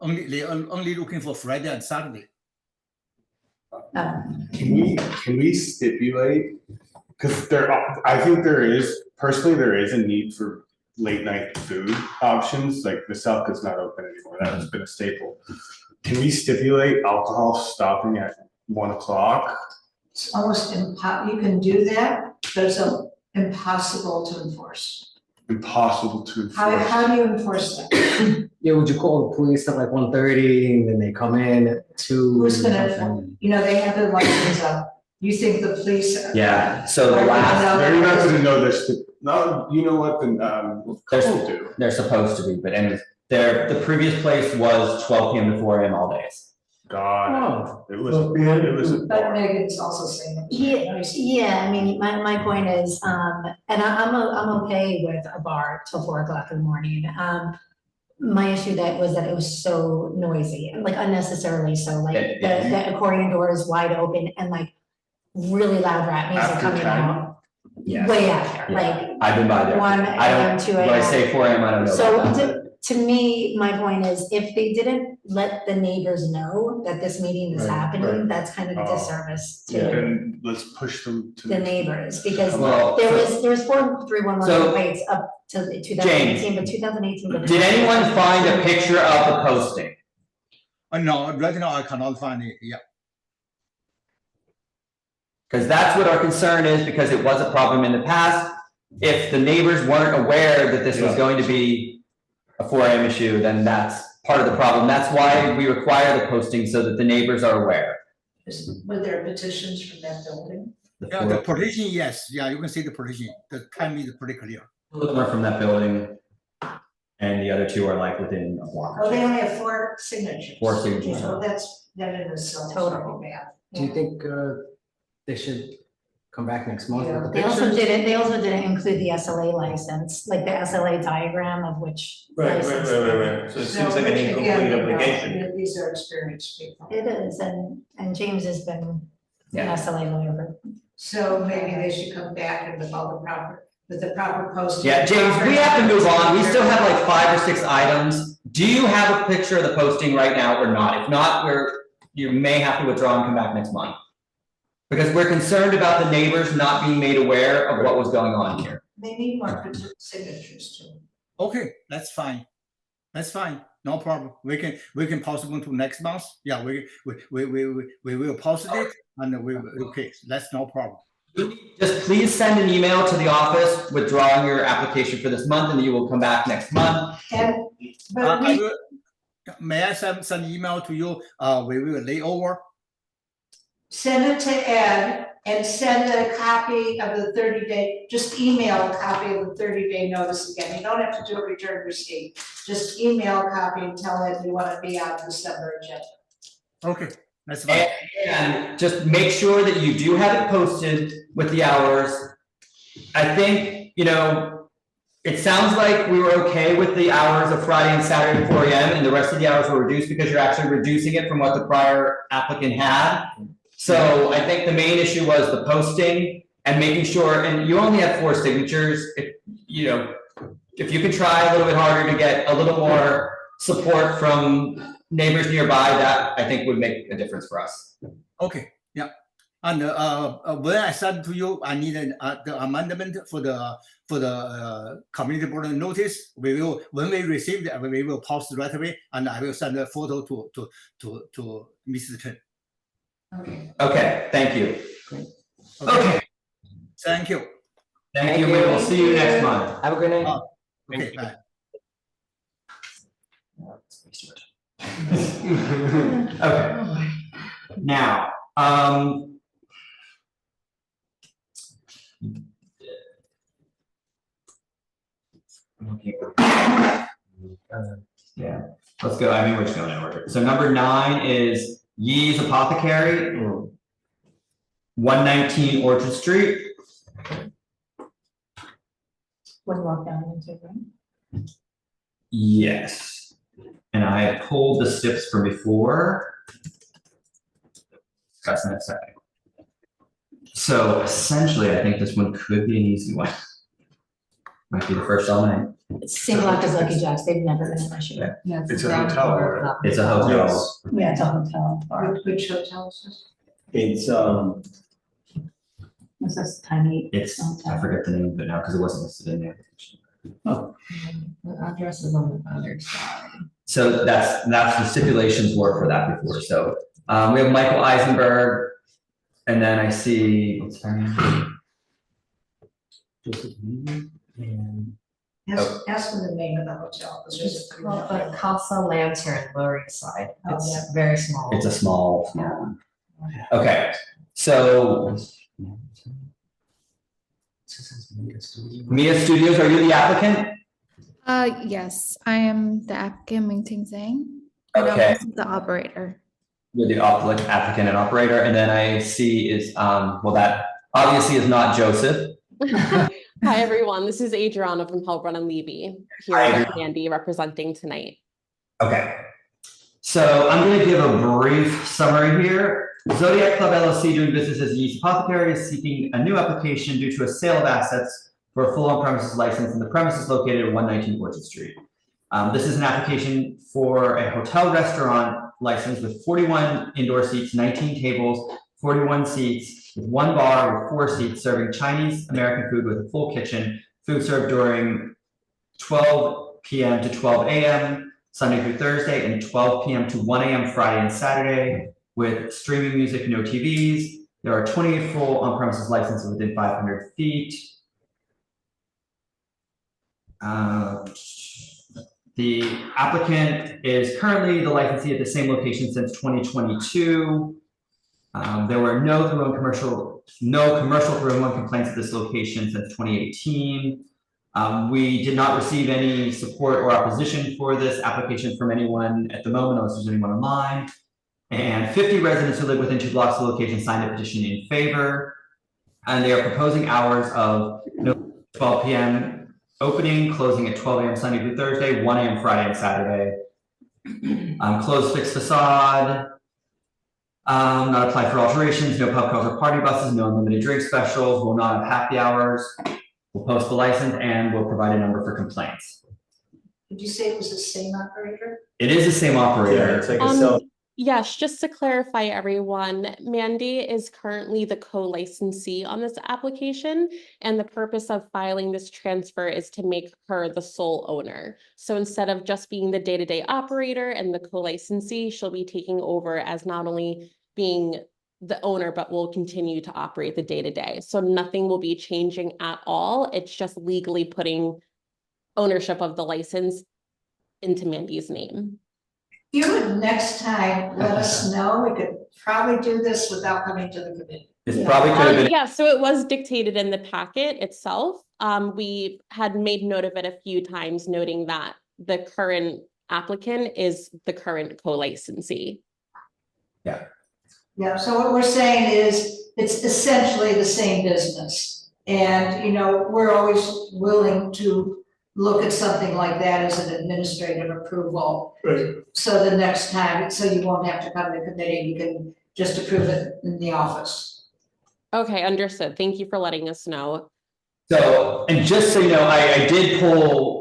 They are only looking for Friday and Saturday. Can we stipulate? Because I think there is a need for late night food options. Like the South is not open anymore. That has been a staple. Can we stipulate alcohol stopping at 1 o'clock? It's almost you can do that, but it's impossible to enforce. Impossible to enforce. How do you enforce that? Yeah, would you call the police at like 1:30 and then they come in at 2? Who's gonna, they have their license up. You think the police? Yeah, so the They're not last. gonna know this. No, you know what the couple do. They're supposed to be, but anyways, the previous place was 12 PM to 4 AM all days. God, it was a But bar. Megan's also saying. Yeah, I mean, my point is, and I'm okay with a bar till 4 o'clock in the morning. My issue was that it was so noisy, like unnecessarily so, like the accordion door is wide open and like really loud rap music After coming 10? out. Yes. Way after, Yeah. like I've been by there. 1 I don't, AM, 2 when I AM. say 4 AM, I don't know. So about that. to me, my point is, if they didn't let the neighbors know that this meeting is Right, happening, right. that's kind of a disservice to Then let's push them to the neighbors, because Well, there was 4311 So, complaints up to 2018, but 2018. Did anyone find a picture of the posting? No, right now I cannot find it, yeah. Because that's what our concern is, because it was a problem in the past. If the neighbors weren't aware that this was going to be a 4 AM issue, then that's part of the problem. That's why we require the posting, so that the neighbors are aware. Were there petitions from that building? Yeah, the partition, yes, yeah, you can see the partition. The time is pretty clear. Two of them are from that building, and the other 2 are like within a block. Well, they only have 4 signatures. 4 signatures. So that in itself is totally bad. Do you think they should come back next month with the They also pictures? they also didn't include the SLA license, like the SLA diagram of which. Right. So it seems like an which incomplete again, application. These are experienced people. It is, and James has been an SLA lawyer for. So maybe they should come back and with the proper posting. Yeah, James, we have to move on. We still have like 5 or 6 items. Do you have a picture of the posting right now or not? If not, you may have to withdraw and come back next month. Because we're concerned about the neighbors not being made aware of what was going on here. They need more signatures too. Okay, that's fine. That's fine, no problem. We can postpone to next month. Yeah, we will post it and okay, that's no problem. Just please send an email to the office withdrawing your application for this month, and you will come back next month. May I send email to you? We will lay over. Send it to Ed and send a copy of the 30-day, just email a copy of the 30-day notice again. You don't have to do a return receipt. Just email a copy and tell Ed we want to be on December agenda. Okay, that's fine. And just make sure that you do have it posted with the hours. I think, it sounds like we were okay with the hours of Friday and Saturday at 4 AM, and the rest of the hours were reduced because you're actually reducing it from what the prior applicant had. So I think the main issue was the posting and making sure, and you only have 4 signatures. If you can try a little bit harder to get a little more support from neighbors nearby, that I think would make a difference for us. Okay, yeah. And when I send to you, I need the amendment for the community board notice. We will, when we receive it, we will post right away, and I will send a photo to Mrs. Chen. Okay, thank you. Okay. Thank you. Thank you. We will see you next month. Have a good night. Okay, bye. Okay. Now, yeah, let's go. I mean, we're just going in order. So number 9 is Yee's Apothecary, 119 Orchard Street. When you walk down into the room. Yes. And I had pulled the SIPs from before. Discuss in a second. So essentially, I think this one could be an easy one. Might be the first all night. Same block as Lucky Jack's, they've never been an issue. Yeah. It's a hotel, right? It's a hotel. Yeah, it's a hotel. Which hotel is this? It's, This is tiny. It's, I forget the name of it now because it wasn't listed in the application. The address is on the other side. So that's the stipulations were for that before. So we have Michael Eisenberg, and then I see what's her name? And Ask them the name of the hotel. It's called the Casa Lantern, Lower East Side. It's yeah. very small. it's a small one. Okay, so Mia Studios, are you the applicant? Yes, I am the applicant, Ming-Ting Zhang. And I'm Okay. also the operator. You're the applicant and operator, and then I see is, well, that obviously is not Joseph. Hi, everyone. This is Adriana from Helbrun and Levy here Hi, with Mandy representing tonight. Okay. So I'm going to give a brief summary here. Zodiac Club LLC, doing business as Yeast Apothecary, is seeking a new application due to a sale of assets for a full on-premises license in the premises located at 119 Orchard Street. This is an application for a hotel restaurant license with 41 indoor seats, 19 tables, 41 seats, with 1 bar with 4 seats, serving Chinese American food with a full kitchen, food served during 12 p.m. to 12 a.m. Sunday through Thursday, and 12 p.m. to 1 a.m. Friday and Saturday, with streaming music, no TVs. There are 28 full on-premises licenses within 500 feet. The applicant is currently the licensee at the same location since 2022. There were no commercial through one complaints at this location since 2018. We did not receive any support or opposition for this application from anyone at the moment, unless there's anyone online. And 50 residents who live within 2 blocks of the location signed a petition in favor. And they are proposing hours of 12 p.m. opening, closing at 12 a.m. Sunday through Thursday, 1 a.m. Friday and Saturday. Closed fixed facade. Not apply for alterations, no pub crawls or party buses, no unlimited drink specials, will not have happy hours. We'll post the license and we'll provide a number for complaints. Did you say it was the same operator? It is the same operator. Yeah, it's like a cell. Yes, just to clarify, everyone, Mandy is currently the co-licensee on this application, and the purpose of filing this transfer is to make her the sole owner. So instead of just being the day-to-day operator and the co-licensee, she'll be taking over as not only being the owner, but will continue to operate the day-to-day. So nothing will be changing at all. It's just legally putting ownership of the license into Mandy's name. You would next time let us know. We could probably do this without coming to the committee. It's probably could have been. Yeah, so it was dictated in the packet itself. We had made note of it a few times, noting that the current applicant is the current co-licensee. Yeah. Yeah, so what we're saying is it's essentially the same business. And, you know, we're always willing to look at something like that as an administrative approval. Right. So the next time, so you won't have to come to committee, you can just approve it in the office. Okay, understood. Thank you for letting us know. So, and just so you know, I did pull,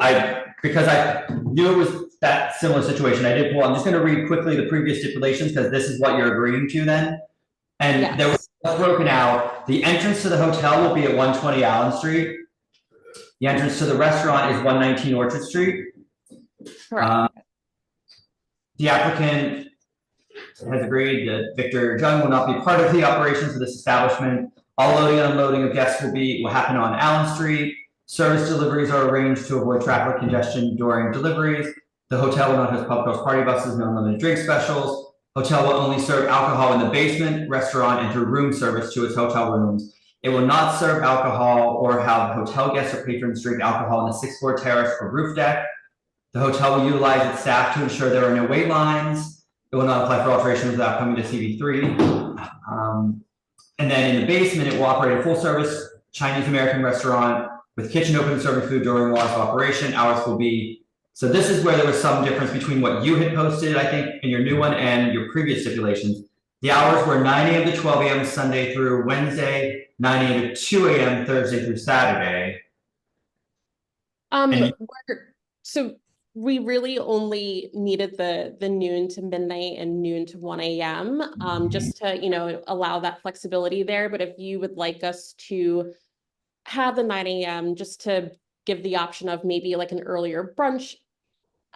because I knew it was that similar situation, I did pull, I'm just gonna read quickly the previous stipulations, because this is what you're agreeing to then. And Yes. there was broken out. The entrance to the hotel will be at 120 Allen Street. The entrance to the restaurant is 119 Orchard Street. The applicant has agreed that Victor Jung will not be part of the operations of this establishment. All loading and unloading of guests will happen on Allen Street. Service deliveries are arranged to avoid traffic congestion during deliveries. The hotel will not host pub crawls, party buses, no unlimited drink specials. Hotel will only serve alcohol in the basement, restaurant, and through room service to its hotel rooms. It will not serve alcohol or have hotel guests or patrons drink alcohol in the sixth floor terrace or roof deck. The hotel will utilize its staff to ensure there are no wait lines. It will not apply for alterations without coming to CV3. And then in the basement, it will operate a full service Chinese American restaurant with kitchen open and serving food during hours of operation. Hours will be, so this is where there was some difference between what you had posted, I think, in your new one and your previous stipulations. The hours were 9 a.m. to 12 a.m. Sunday through Wednesday, 9 a.m. to 2 a.m. Thursday through Saturday. So we really only needed the noon to midnight and noon to 1 a.m. Just to, you know, allow that flexibility there. But if you would like us to have the 9 a.m. just to give the option of maybe like an earlier brunch.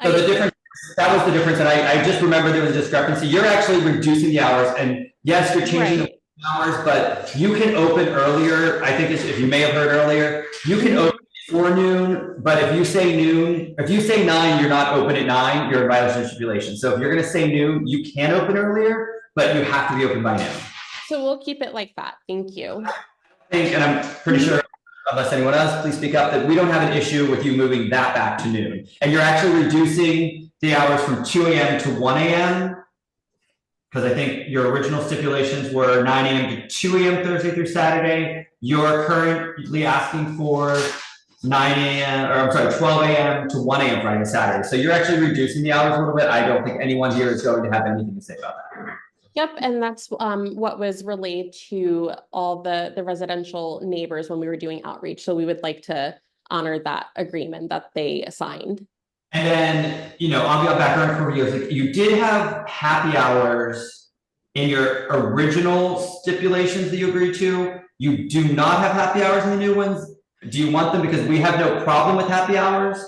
So the difference, that was the difference, and I just remember there was a discrepancy. You're actually reducing the hours, and yes, you're changing the hours, but you can open earlier. I think if you may have heard earlier, you can open before noon, but if you say noon, if you say 9, you're not open at 9, you're in violation of stipulation. So if you're gonna say noon, you can open earlier, but you have to be open by noon. So we'll keep it like that. Thank you. I think, and I'm pretty sure, unless anyone else, please speak up, that we don't have an issue with you moving that back to noon. And you're actually reducing the hours from 2 a.m. to 1 a.m. Because I think your original stipulations were 9 a.m. to 2 a.m. Thursday through Saturday. You're currently asking for 9 a.m. or I'm sorry, 12 a.m. to 1 a.m. Friday and Saturday. So you're actually reducing the hours a little bit. I don't think anyone here is going to have anything to say about that. Yep, and that's what was relayed to all the residential neighbors when we were doing outreach. So we would like to honor that agreement that they signed. And then, you know, on the background for you did have happy hours in your original stipulations that you agreed to. You do not have happy hours in the new ones. Do you want them? Because we have no problem with happy hours.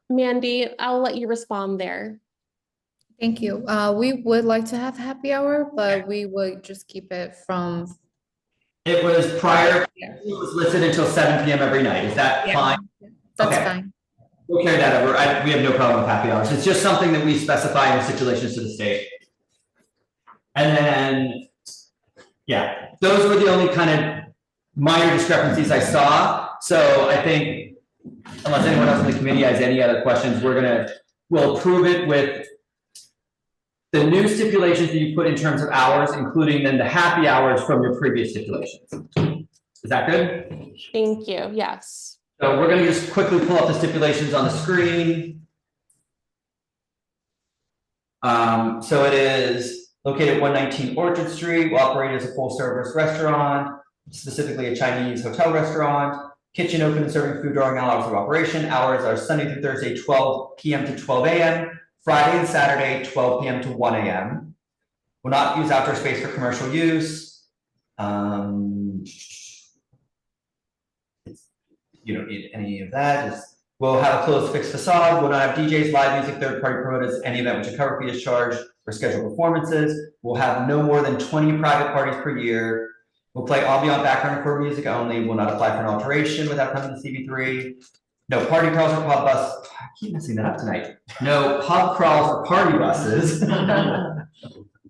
Mandy, I'll let you respond there. Thank you. We would like to have happy hour, but we would just keep it from. It was prior, it was listed until 7 p.m. every night. Is that fine? That's fine. We'll carry that over. We have no problem with happy hours. It's just something that we specify in the stipulations to the state. And then, yeah, those were the only kind of minor discrepancies I saw. So I think, unless anyone else in the committee has any other questions, we'll approve it with the new stipulations that you put in terms of hours, including then the happy hours from your previous stipulations. Is that good? Thank you. Yes. So we're gonna just quickly pull up the stipulations on the screen. So it is located at 119 Orchard Street, will operate as a full service restaurant, specifically a Chinese hotel restaurant. Kitchen open and serving food during all hours of operation. Hours are Sunday through Thursday, 12 p.m. to 12 a.m. Friday and Saturday, 12 p.m. to 1 a.m. Will not use outdoor space for commercial use. You don't need any of that. We'll have a closed fixed facade. Will not have DJs, live music, third-party promoters, any event which a cover fee is charged for scheduled performances. We'll have no more than 20 private parties per year. We'll play ambient background and core music only. Will not apply for an alteration without coming to CV3. No party crawls or pub bus. I keep messing that up tonight. No pub crawls or party buses. No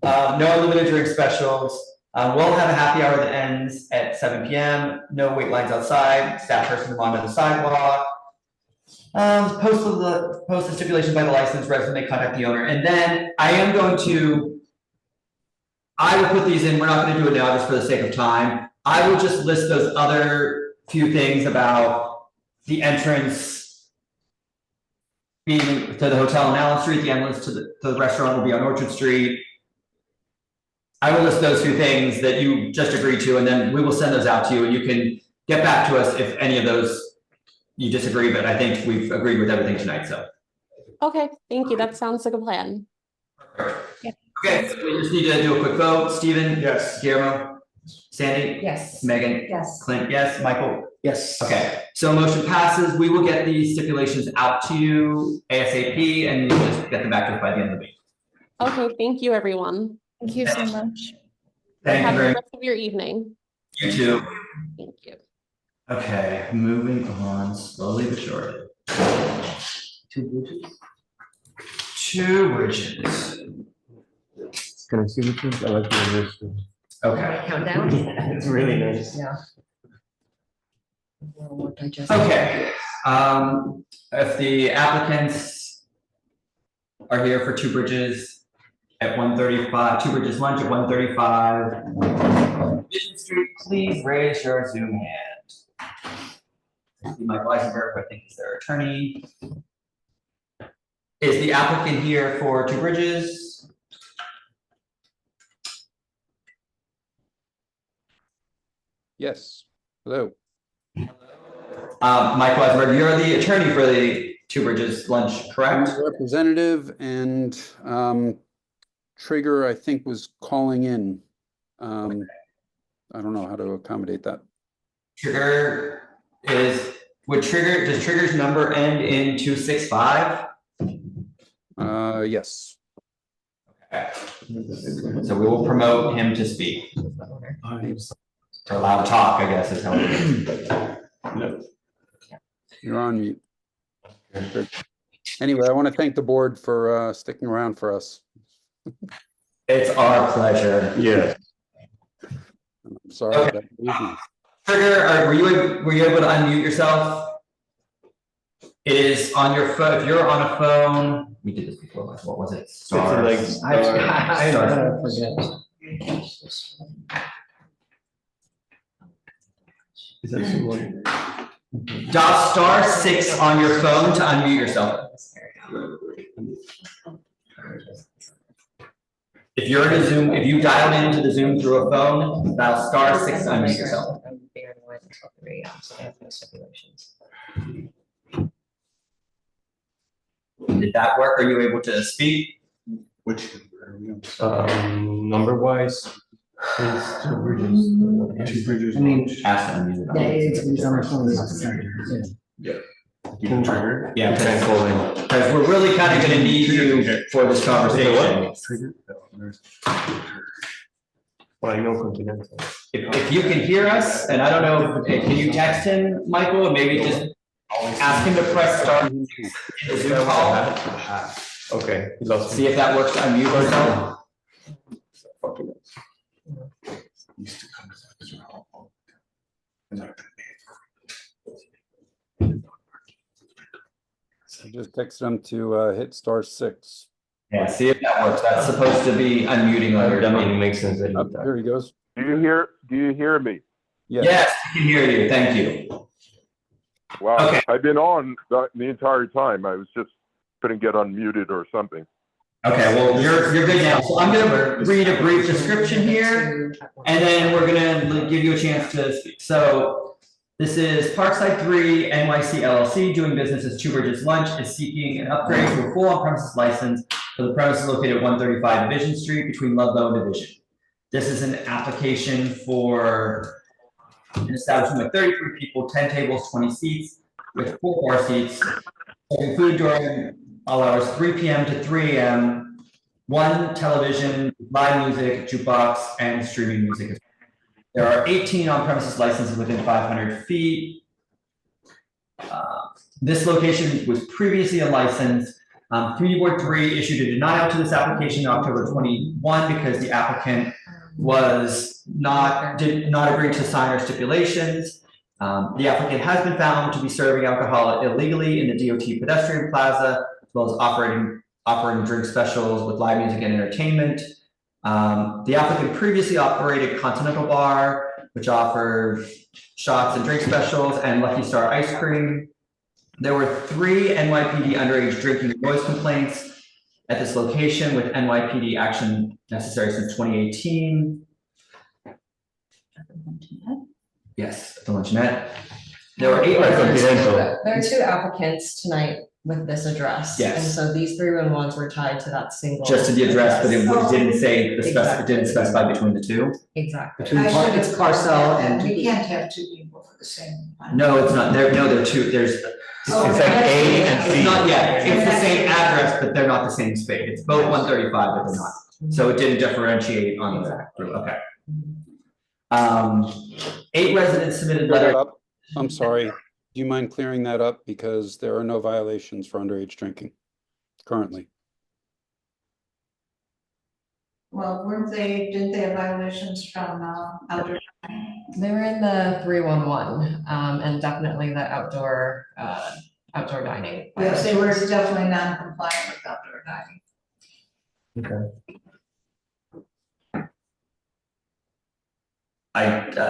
unlimited drink specials. We'll have a happy hour that ends at 7 p.m. No wait lines outside. Staff person to monitor the sidewalk. Post the stipulation by the licensed resident may contact the owner. And then I will put these in. We're not going to do it now just for the sake of time. I will just list those other few things about the entrance being to the hotel on Allen Street, the entrance to the restaurant will be on Orchard Street. I will list those few things that you just agreed to, and then we will send those out to you, and you can get back to us if any of those you disagree, but I think we've agreed with everything tonight, so. Okay, thank you. That sounds like a plan. Yeah. Okay, so we just need to do a quick vote. Stephen? Yes. Guillermo? Sandy? Yes. Megan? Yes. Clint, yes, Michael? Yes. Okay, so motion passes. We will get these stipulations out to you ASAP and you'll just get them back to us by the end of the week. Okay, thank you, everyone. Thank you so much. Thank Have you a very good rest of your evening. You too. Thank you. Okay, moving on slowly but surely. Two bridges. Can I see the two? I like the list. Okay. Countdown? It's really nice. Yeah. Okay, if the applicants are here for Two Bridges at 1:35, Two Bridges lunch at 1:35. Vision Street, please raise your Zoom hand. I see Mike Weisenberg, who I think is their attorney. Is the applicant here for Two Bridges? Yes, hello. Mike Weisenberg, you're the attorney for the Two Bridges lunch, correct? I'm the representative, and Trigger, I think, was calling in. I don't know how to accommodate that. Trigger does Trigger's number end in 265? Yes. Okay. So we will promote him to speak. Or allowed to talk, I guess is how it is. You're on mute. Anyway, I want to thank the board for sticking around for us. It's our pleasure. Yeah. I'm sorry. Okay. That evening. Trigger, were you able to unmute yourself? It is on your phone. If you're on a phone, we did this before. What was it? Stars. I forget. Is that someone? Dial *6 on your phone to unmute yourself. If you're in a Zoom, if you dialed into the Zoom through a phone, dial *6 to unmute yourself. Did that work? Are you able to speak? Which, number wise? It's Two Bridges. Two Bridges. I mean, ask to unmute. it's on the phone. Yeah. Trigger. Yeah, Can call in. because we're really kind of gonna need you for this conversation. Trigger? Well, I know confidential. If you can hear us, and I don't know, can you text him, Michael, and maybe just ask him to press start in the Zoom call? Okay. He lost See if that works to unmute yourself. I just texted him to hit *6. Yeah, see if that works. That's supposed to be unmuting later. That mean, makes sense. There he goes. Do you hear me? Yes. Yes, I can hear you. Thank you. Wow, Okay. I've been on the entire time. I was just couldn't get unmuted or something. Okay, well, you're good now. So I'm gonna read a brief description here, and then we're gonna give you a chance to speak. So this is Parkside 3 NYC LLC, doing business as Two Bridges Lunch, is seeking an upgrade to a full on-premises license for the premises located at 135 Division Street between Ludlow and Division. This is an application for an establishment with 33 people, 10 tables, 20 seats, with 4 bar seats, serving food during all hours 3 p.m. to 3 a.m., 1 television, live music, jukebox, and streaming music. There are 18 on-premises licenses within 500 feet. This location was previously unlicensed. Community Board 3 issued a denial to this application in October 21 because the applicant did not agree to sign our stipulations. The applicant has been found to be serving alcohol illegally in the DOT pedestrian plaza, as well as offering drink specials with live music and entertainment. The applicant previously operated Continental Bar, which offered shots and drink specials, and Lucky Star ice cream. There were 3 NYPD underage drinking and noise complaints at this location, with NYPD action necessary since 2018. Yes, at the luncheonette. There were 8 residents. There are 2 applicants tonight with this address. Yes. And so these 311s were tied to that single. Just to the address, but it didn't say, it Exactly. didn't specify between the two? Exactly. Between it's parcel and. We can't have two people for the same. No, it's not, there are two, it's Oh, like A and that's- C. Not yet, it's the same address, but they're not the same space, it's both 135, but they're not, so it didn't differentiate on the group, okay. 8 residents submitted Clear that letter. up. I'm sorry. Do you mind clearing that up? Because there are no violations for underage drinking currently. Well, didn't they have violations from outdoor? They were in the 311, and definitely the outdoor dining. Yes, they were definitely non-compliant with outdoor dining. Okay.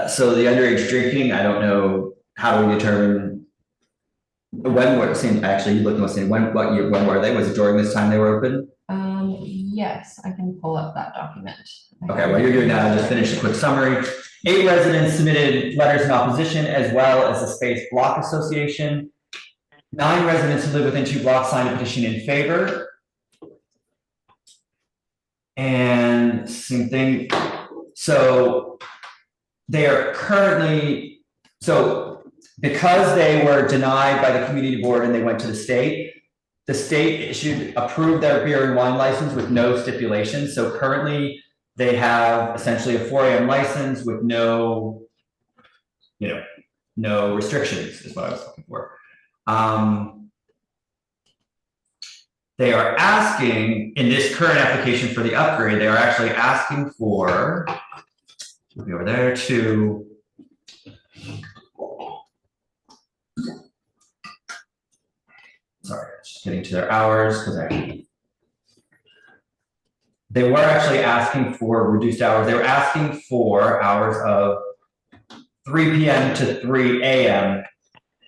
So the underage drinking, I don't know how we determine when were, actually, you looked most, when were they? Was it during this time they were open? Yes, I can pull up that document. Okay, while you're doing that, I'll just finish a quick summary. 8 residents submitted letters in opposition as well as the Space Block Association. 9 residents who live within 2 blocks signed a petition in favor. And same thing, so they are currently, so because they were denied by the community board and they went to the state approved their beer and wine license with no stipulations. So currently they have essentially a 4 AM license with no, no restrictions is what I was looking for. They are asking in this current application for the upgrade, they are actually asking for, we'll be over there to, sorry, just getting to their hours because they were actually asking for reduced hours. They were asking for hours of 3 PM to 3 AM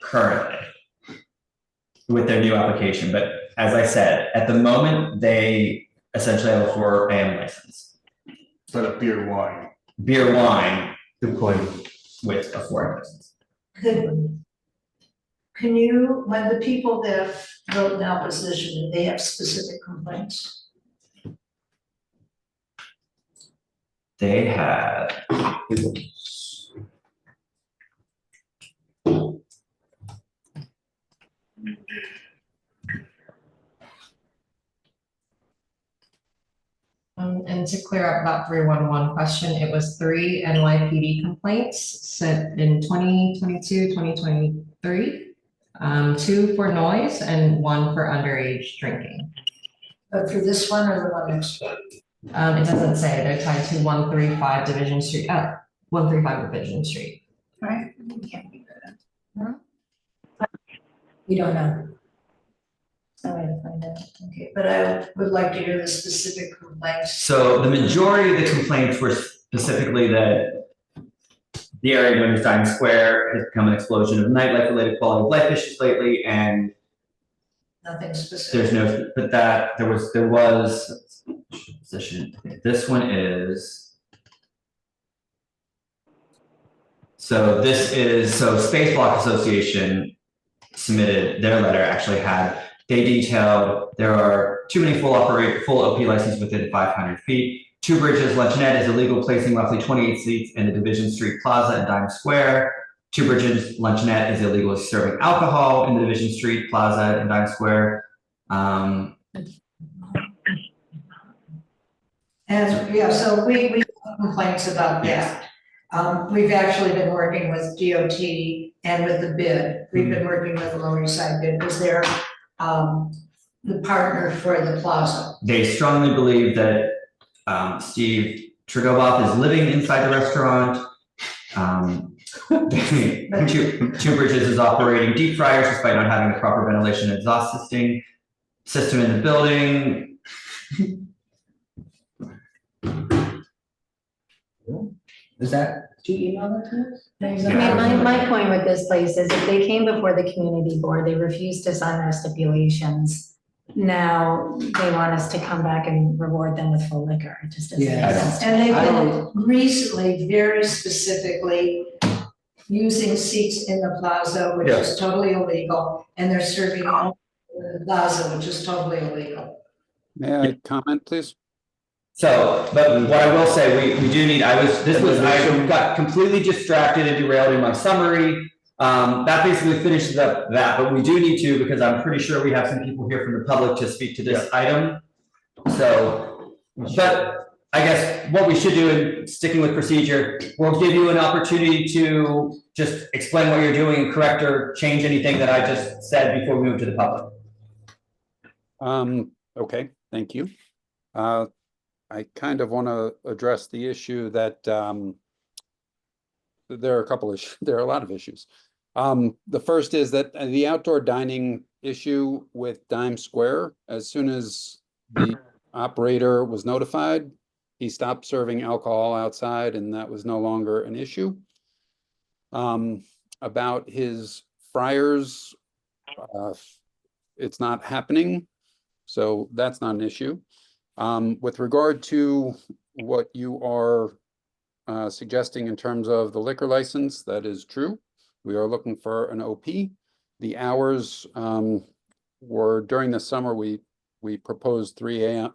currently with their new application. But as I said, at the moment, they essentially have a 4 AM license. But a beer wine. Beer wine. Good point. With a 4 AM license. Can you, when the people that vote in opposition, do they have specific complaints? They have. And to clear up that 311 question, it was 3 NYPD complaints sent in 2022, 2023, 2 for noise and 1 for underage drinking. But for this one or the one next door? It doesn't say, they're tied to 135 Division Street, 135 Division Street. Right, we can't be good at. We don't know. No way to find out. Okay, but I would like to hear the specific complaints. So the majority of the complaints were specifically that the area known as Diamond Square has become an explosion of nightlife-related quality of life issues lately, and Nothing specific. there's no, but that there was position. This one is. So this is, so Space Block Association submitted their letter, actually had, they detailed there are too many full OP licenses within 500 feet. 2 Bridges Luncheonette is illegal, placing roughly 28 seats in the Division Street Plaza and Diamond Square. 2 Bridges Luncheonette is illegal serving alcohol in the Division Street Plaza and Diamond Square. And yeah, so we have complaints about that. We've actually been working with DOT and with the bid. We've been working with the Lower East Side bid because they're the partner for the plaza. They strongly believe that Steve Tregovoff is living inside the restaurant. 2 Bridges is operating deep fryers despite not having the proper ventilation and exhaust system in the building. Is that? Do you email that to us? I mean, my point with this place is if they came before the community board, they refused to sign their stipulations. Now they want us to come back and reward them with full liquor. It just doesn't make sense. And they've been recently very specifically using seats in the plaza, which is totally illegal, and they're serving all Plaza, which is totally illegal. May I comment, please? So, but what I will say, we do need, I got completely distracted and derailed in my summary. That basically finishes up that, but we do need to, because I'm pretty sure we have some people here from the public to speak to this item. So, but I guess what we should do in sticking with procedure, we'll give you an opportunity to just explain what you're doing and correct or change anything that I just said before we move to the public. Okay, thank you. I kind of want to address the issue that there are a couple issues. There are a lot of issues. The first is that the outdoor dining issue with Dime Square, as soon as the operator was notified, he stopped serving alcohol outside, and that was no longer an issue. About his fryers, it's not happening, so that's not an issue. With regard to what you are suggesting in terms of the liquor license, that is true. We are looking for an OP. The hours were during the summer, we proposed 3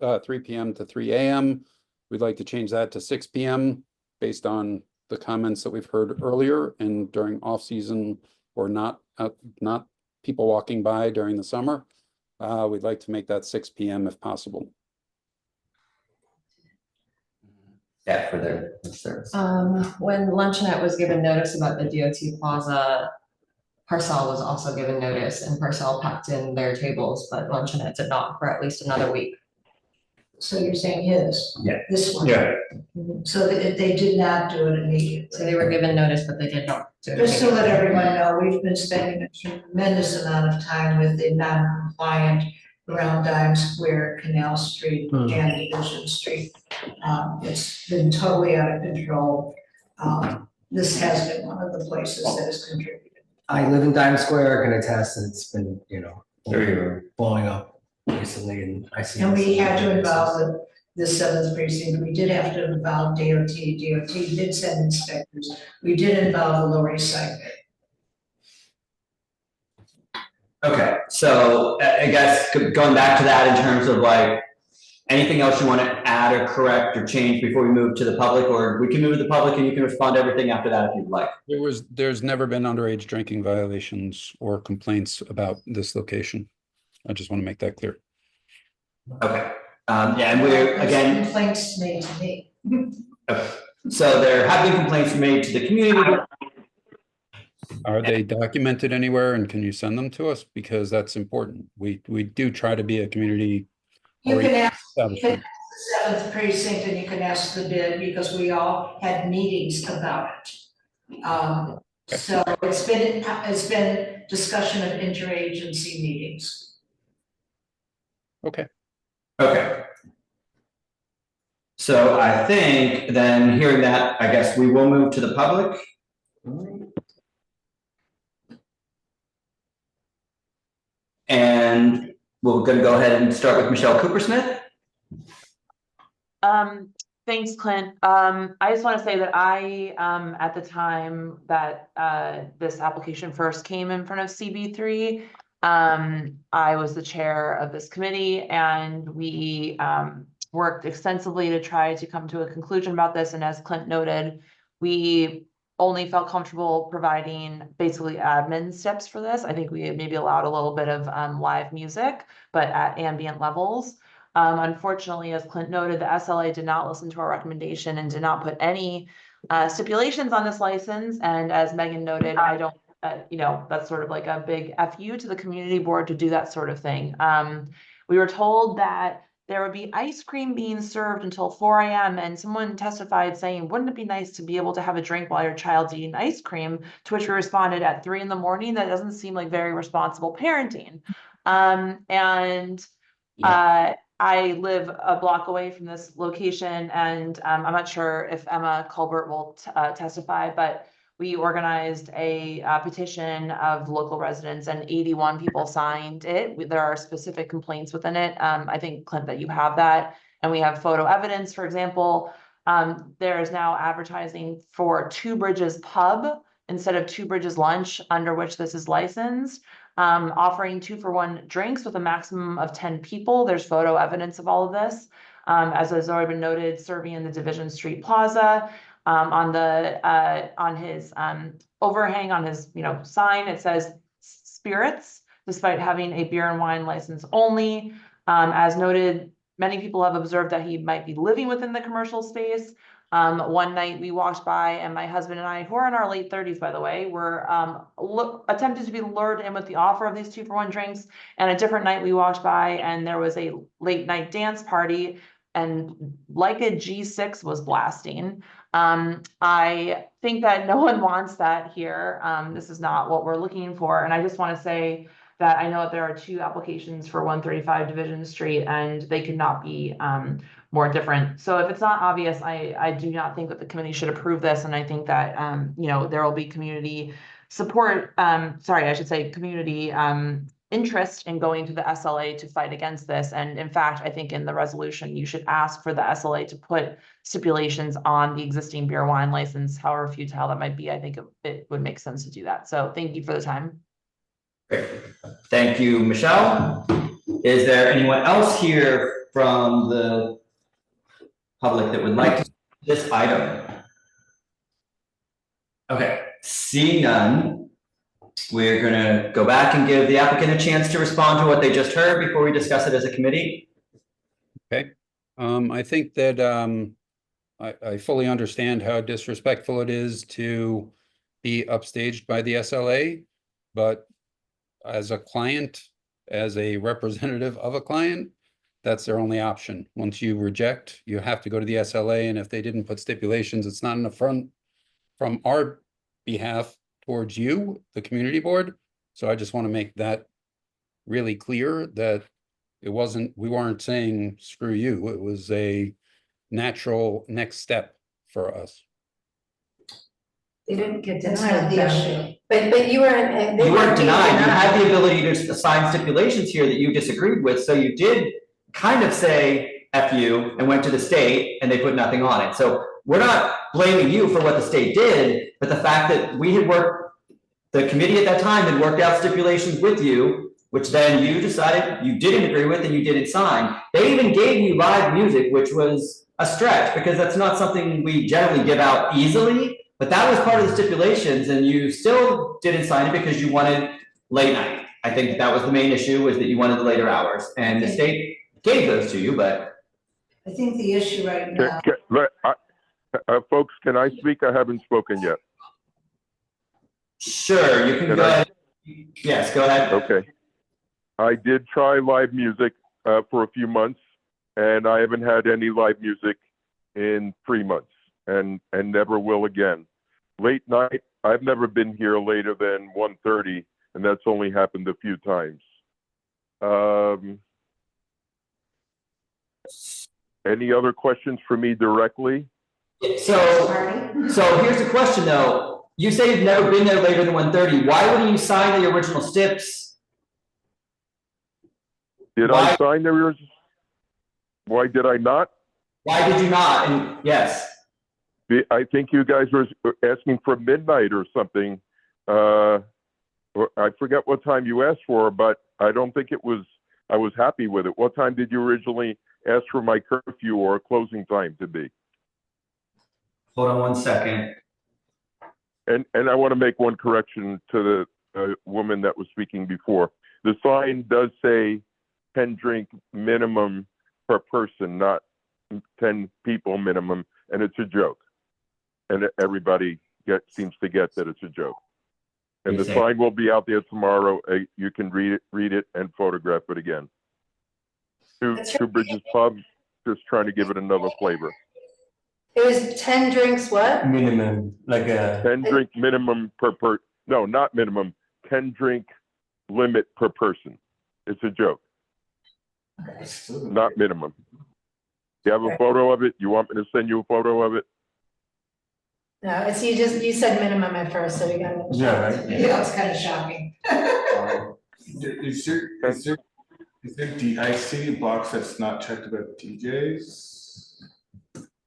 p.m. to 3 a.m. We'd like to change that to 6 p.m. based on the comments that we've heard earlier, and during off-season or not people walking by during the summer. We'd like to make that 6 p.m. if possible. Yeah, for their service. When Luncheonette was given notice about the DOT Plaza, Parcel was also given notice, and Parcel packed in their tables, but Luncheonette did not for at least another week. So you're saying his? Yeah. This one? Yeah. So they did not do it immediately. So they were given notice, but they did not do it. Just to let everyone know, we've been spending a tremendous amount of time with the non-compliant around Dime Square, Canal Street, and Division Street. It's been totally out of control. This has been one of the places that has contributed. I live in Dime Square, I can attest, and it's been, blowing up recently, and I see. And we had to involve the 7th precinct, we did have to involve DOT did send inspectors, we did involve the Lower East Side. Okay, so I guess going back to that in terms of like, anything else you want to add or correct or change before we move to the public, or we can move to the public and you can respond to everything after that if you'd like. There's never been underage drinking violations or complaints about this location. I just want to make that clear. Okay, yeah, and we're, again. Complaints made to me. Okay. So there have been complaints made to the community. Are they documented anywhere, and can you send them to us? Because that's important. We do try to be a community. You can ask the 7th precinct and you can ask the bid, because we all had meetings about it. So it's been discussion of interagency meetings. Okay. Okay. So I think then hearing that, I guess we will move to the public. And we're going to go ahead and start with Michelle Coopersmith. Thanks, Clint. I just want to say that I, at the time that this application first came in front of CB3, I was the chair of this committee, and we worked extensively to try to come to a conclusion about this. And as Clint noted, we only felt comfortable providing basically admin steps for this. I think we had maybe allowed a little bit of live music, but at ambient levels. Unfortunately, as Clint noted, the SLA did not listen to our recommendation and did not put any stipulations on this license. And as Megan noted, I don't, that's sort of like a big FU to the community board to do that sort of thing. We were told that there would be ice cream being served until 4 a.m. and someone testified saying, wouldn't it be nice to be able to have a drink while your child's eating ice cream? To which we responded at 3 in the morning, that doesn't seem like very responsible parenting. I live a block away from this location, and I'm not sure if Emma Colbert will testify, but we organized a petition of local residents, and 81 people signed it. There are specific complaints within it. I think, Clint, that you have that, and we have photo evidence. For example, there is now advertising for Two Bridges Pub instead of Two Bridges Lunch, under which this is licensed. offering 2-for-1 drinks with a maximum of 10 people. There's photo evidence of all of this. As has already been noted, serving in the Division Street Plaza. On his overhang on his sign, it says spirits, despite having a beer and wine license only. As noted, many people have observed that he might be living within the commercial space. One night we walked by and my husband and I, who are in our late 30s, by the way, were attempted to be lured in with the offer of these 2-for-1 drinks. And a different night we walked by and there was a late night dance party and like a G6 was blasting. I think that no one wants that here. This is not what we're looking for. And I just want to say that I know that there are 2 applications for 135 Division Street and they could not be more different. So if it's not obvious, I do not think that the committee should approve this. And I think that, there will be community support, community interest in going to the SLA to fight against this. And in fact, I think in the resolution, you should ask for the SLA to put stipulations on the existing beer wine license, however futile that might be. I think it would make sense to do that. So thank you for the time. Great. Thank you, Michelle. Is there anyone else here from the public that would like to see this item? Okay, seeing none, we're gonna go back and give the applicant a chance to respond to what they just heard before we discuss it as a committee. Okay, I think that I fully understand how disrespectful it is to be upstaged by the SLA, but as a client, as a representative of a client, that's their only option. Once you reject, you have to go to the SLA, and if they didn't put stipulations, it's not an affront from our behalf towards you, the community board. So I just want to make that really clear that we weren't saying screw you. It was a natural next step for us. They didn't get That's denied not the though. issue. But you weren't. You weren't denied. You had the ability to assign stipulations here that you disagreed with. So you did kind of say F you and went to the state and they put nothing on it. So we're not blaming you for what the state did, but the fact that we had the committee at that time had worked out stipulations with you, which then you decided you didn't agree with and you didn't sign. They even gave you live music, which was a stretch because that's not something we generally give out easily, but that was part of the stipulations and you still didn't sign it because you wanted late night. I think that was the main issue, was that you wanted the later hours, and the state gave those to you, but. I think the issue right now. Folks, can I speak? I haven't spoken yet. Sure, you can go ahead. Yes, go ahead. Okay. I did try live music for a few months, and I haven't had any live music in 3 months, and never will again. Late night, I've never been here later than 1:30, and that's only happened a few times. Any other questions for me directly? So here's the question though. You say you've never been there later than 1:30. Why wouldn't you sign the original stips? Did I sign the original? Why did I not? Why did you not? And yes. I think you guys were asking for midnight or something. I forget what time you asked for, but I don't think I was happy with it. What time did you originally ask for my curfew or closing time to be? Hold on one second. And I want to make one correction to the woman that was speaking before. The sign does say 10 drink minimum per person, not 10 people minimum, and it's a joke. And everybody seems to get that it's a joke. And the sign will be out there tomorrow. You can read it and photograph it again. Two Bridges Pub, just trying to give it another flavor. It was 10 drinks, what? Minimum, like a 10 drink minimum no, not minimum, 10 drink limit per person. It's a joke. Not minimum. You have a photo of it? You want me to send you a photo of it? No, it's you said minimum at first, so we got it. Yeah, right. Yeah, it's kind of shocking. Is there I see a box that's not checked about DJs?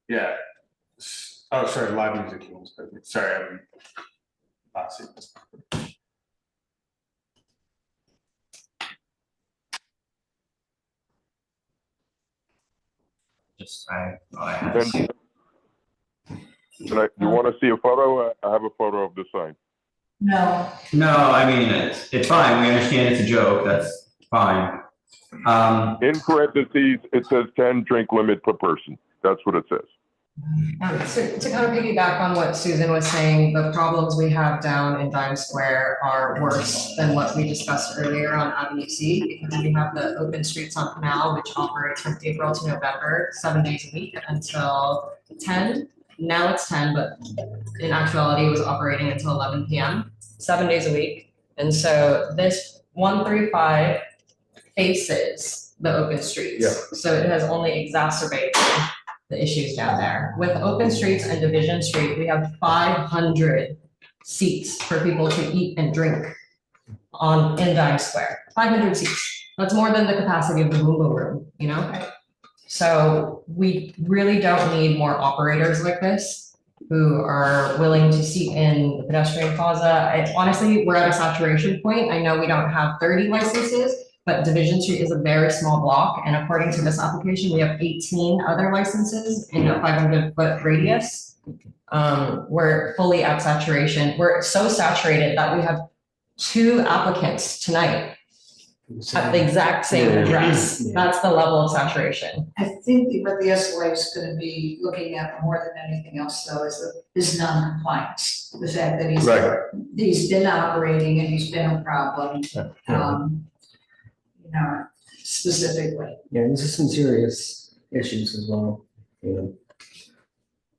Yeah. Oh, sorry, live music. Sorry, I'm not seeing this. I had. You want to see a photo? I have a photo of the sign. No. No, I mean, it's fine. We understand it's a joke. That's fine. In parentheses, it says 10 drink limit per person. That's what it says. So to kind of piggyback on what Susan was saying, the problems we have down in Dime Square are worse than what we discussed earlier on Avenue C, because we have the open streets on Canal, which operates from April to November, 7 days a week until 10. Now it's 10, but in actuality, it was operating until 11 p.m., 7 days a week. And so this 135 faces the open streets. Yeah. So it has only exacerbated the issues down there. With open streets and Division Street, we have 500 seats for people to eat and drink in Dime Square. 500 seats. That's more than the capacity of the Bumbo Room, you know? So we really don't need more operators like this who are willing to seat in the pedestrian plaza. Honestly, we're at a saturation point. I know we don't have 30 licenses, but Division Street is a very small block. And according to this application, we have 18 other licenses in a 500-foot radius. We're fully at saturation. We're so saturated that we have 2 applicants tonight at the exact same address. That's the level of saturation. I think what the SLA is gonna be looking at more than anything else though is non-compliance. The fact that he's been operating and he's been a problem, you know, specifically. Yeah, this is some serious issues as well, you know.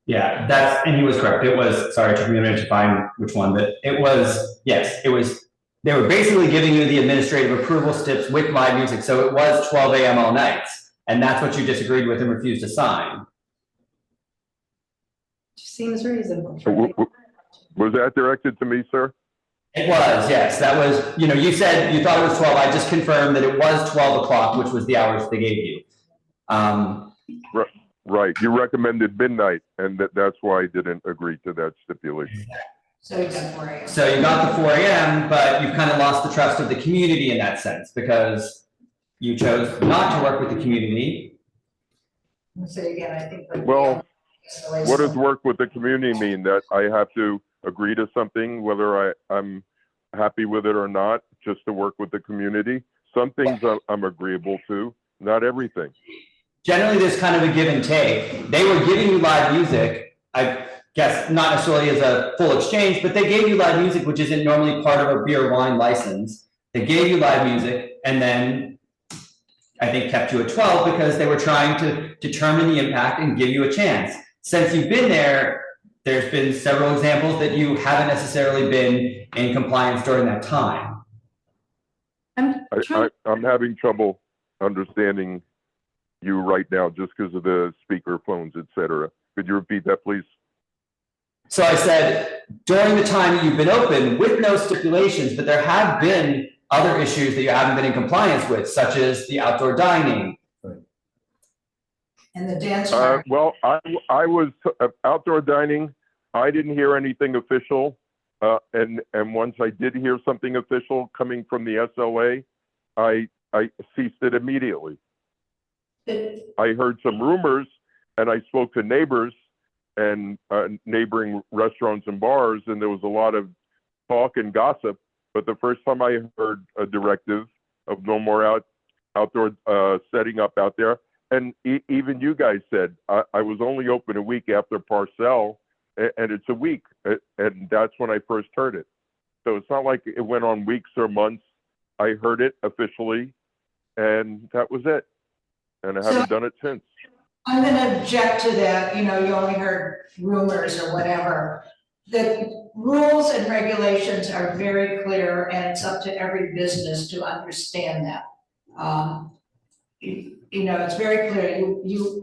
Yeah, and he was correct. It was, sorry, it took me a minute to find which one, but it was, yes, it was, they were basically giving you the administrative approval steps with live music. So it was 12 a.m. all nights. And that's what you disagreed with and refused to sign. Seems reasonable. Was that directed to me, sir? It was, yes. That was, you said you thought it was 12. I just confirmed that it was 12 o'clock, which was the hours they gave you. Right. You recommended midnight, and that's why I didn't agree to that stipulation. So you got 4 a.m. So you got the 4 a.m., but you've kind of lost the trust of the community in that sense because you chose not to work with the community. I'll say again, I think. Well, what does work with the community mean? That I have to agree to something, whether I'm happy with it or not, just to work with the community? Some things I'm agreeable to, not everything. Generally, there's kind of a give and take. They were giving you live music. I guess not necessarily as a full exchange, but they gave you live music, which isn't normally part of a beer wine license. They gave you live music and then I think kept you at 12 because they were trying to determine the impact and give you a chance. Since you've been there, there's been several examples that you haven't necessarily been in compliance during that time. I'm having trouble understanding you right now just because of the speaker phones, etc. Could you repeat that, please? So I said, during the time that you've been open with no stipulations, but there have been other issues that you haven't been in compliance with, such as the outdoor dining. And the dance. Well, I was outdoor dining. I didn't hear anything official. And once I did hear something official coming from the SLA, I ceased it immediately. I heard some rumors and I spoke to neighbors and neighboring restaurants and bars, and there was a lot of talk and gossip. But the first time I heard a directive of no more outdoor setting up out there, and even you guys said, I was only open a week after Parcel, and it's a week, and that's when I first heard it. So it's not like it went on weeks or months. I heard it officially, and that was it. And I haven't done it since. I'm gonna object to that, you only heard rumors or whatever. The rules and regulations are very clear and it's up to every business to understand that. It's very clear,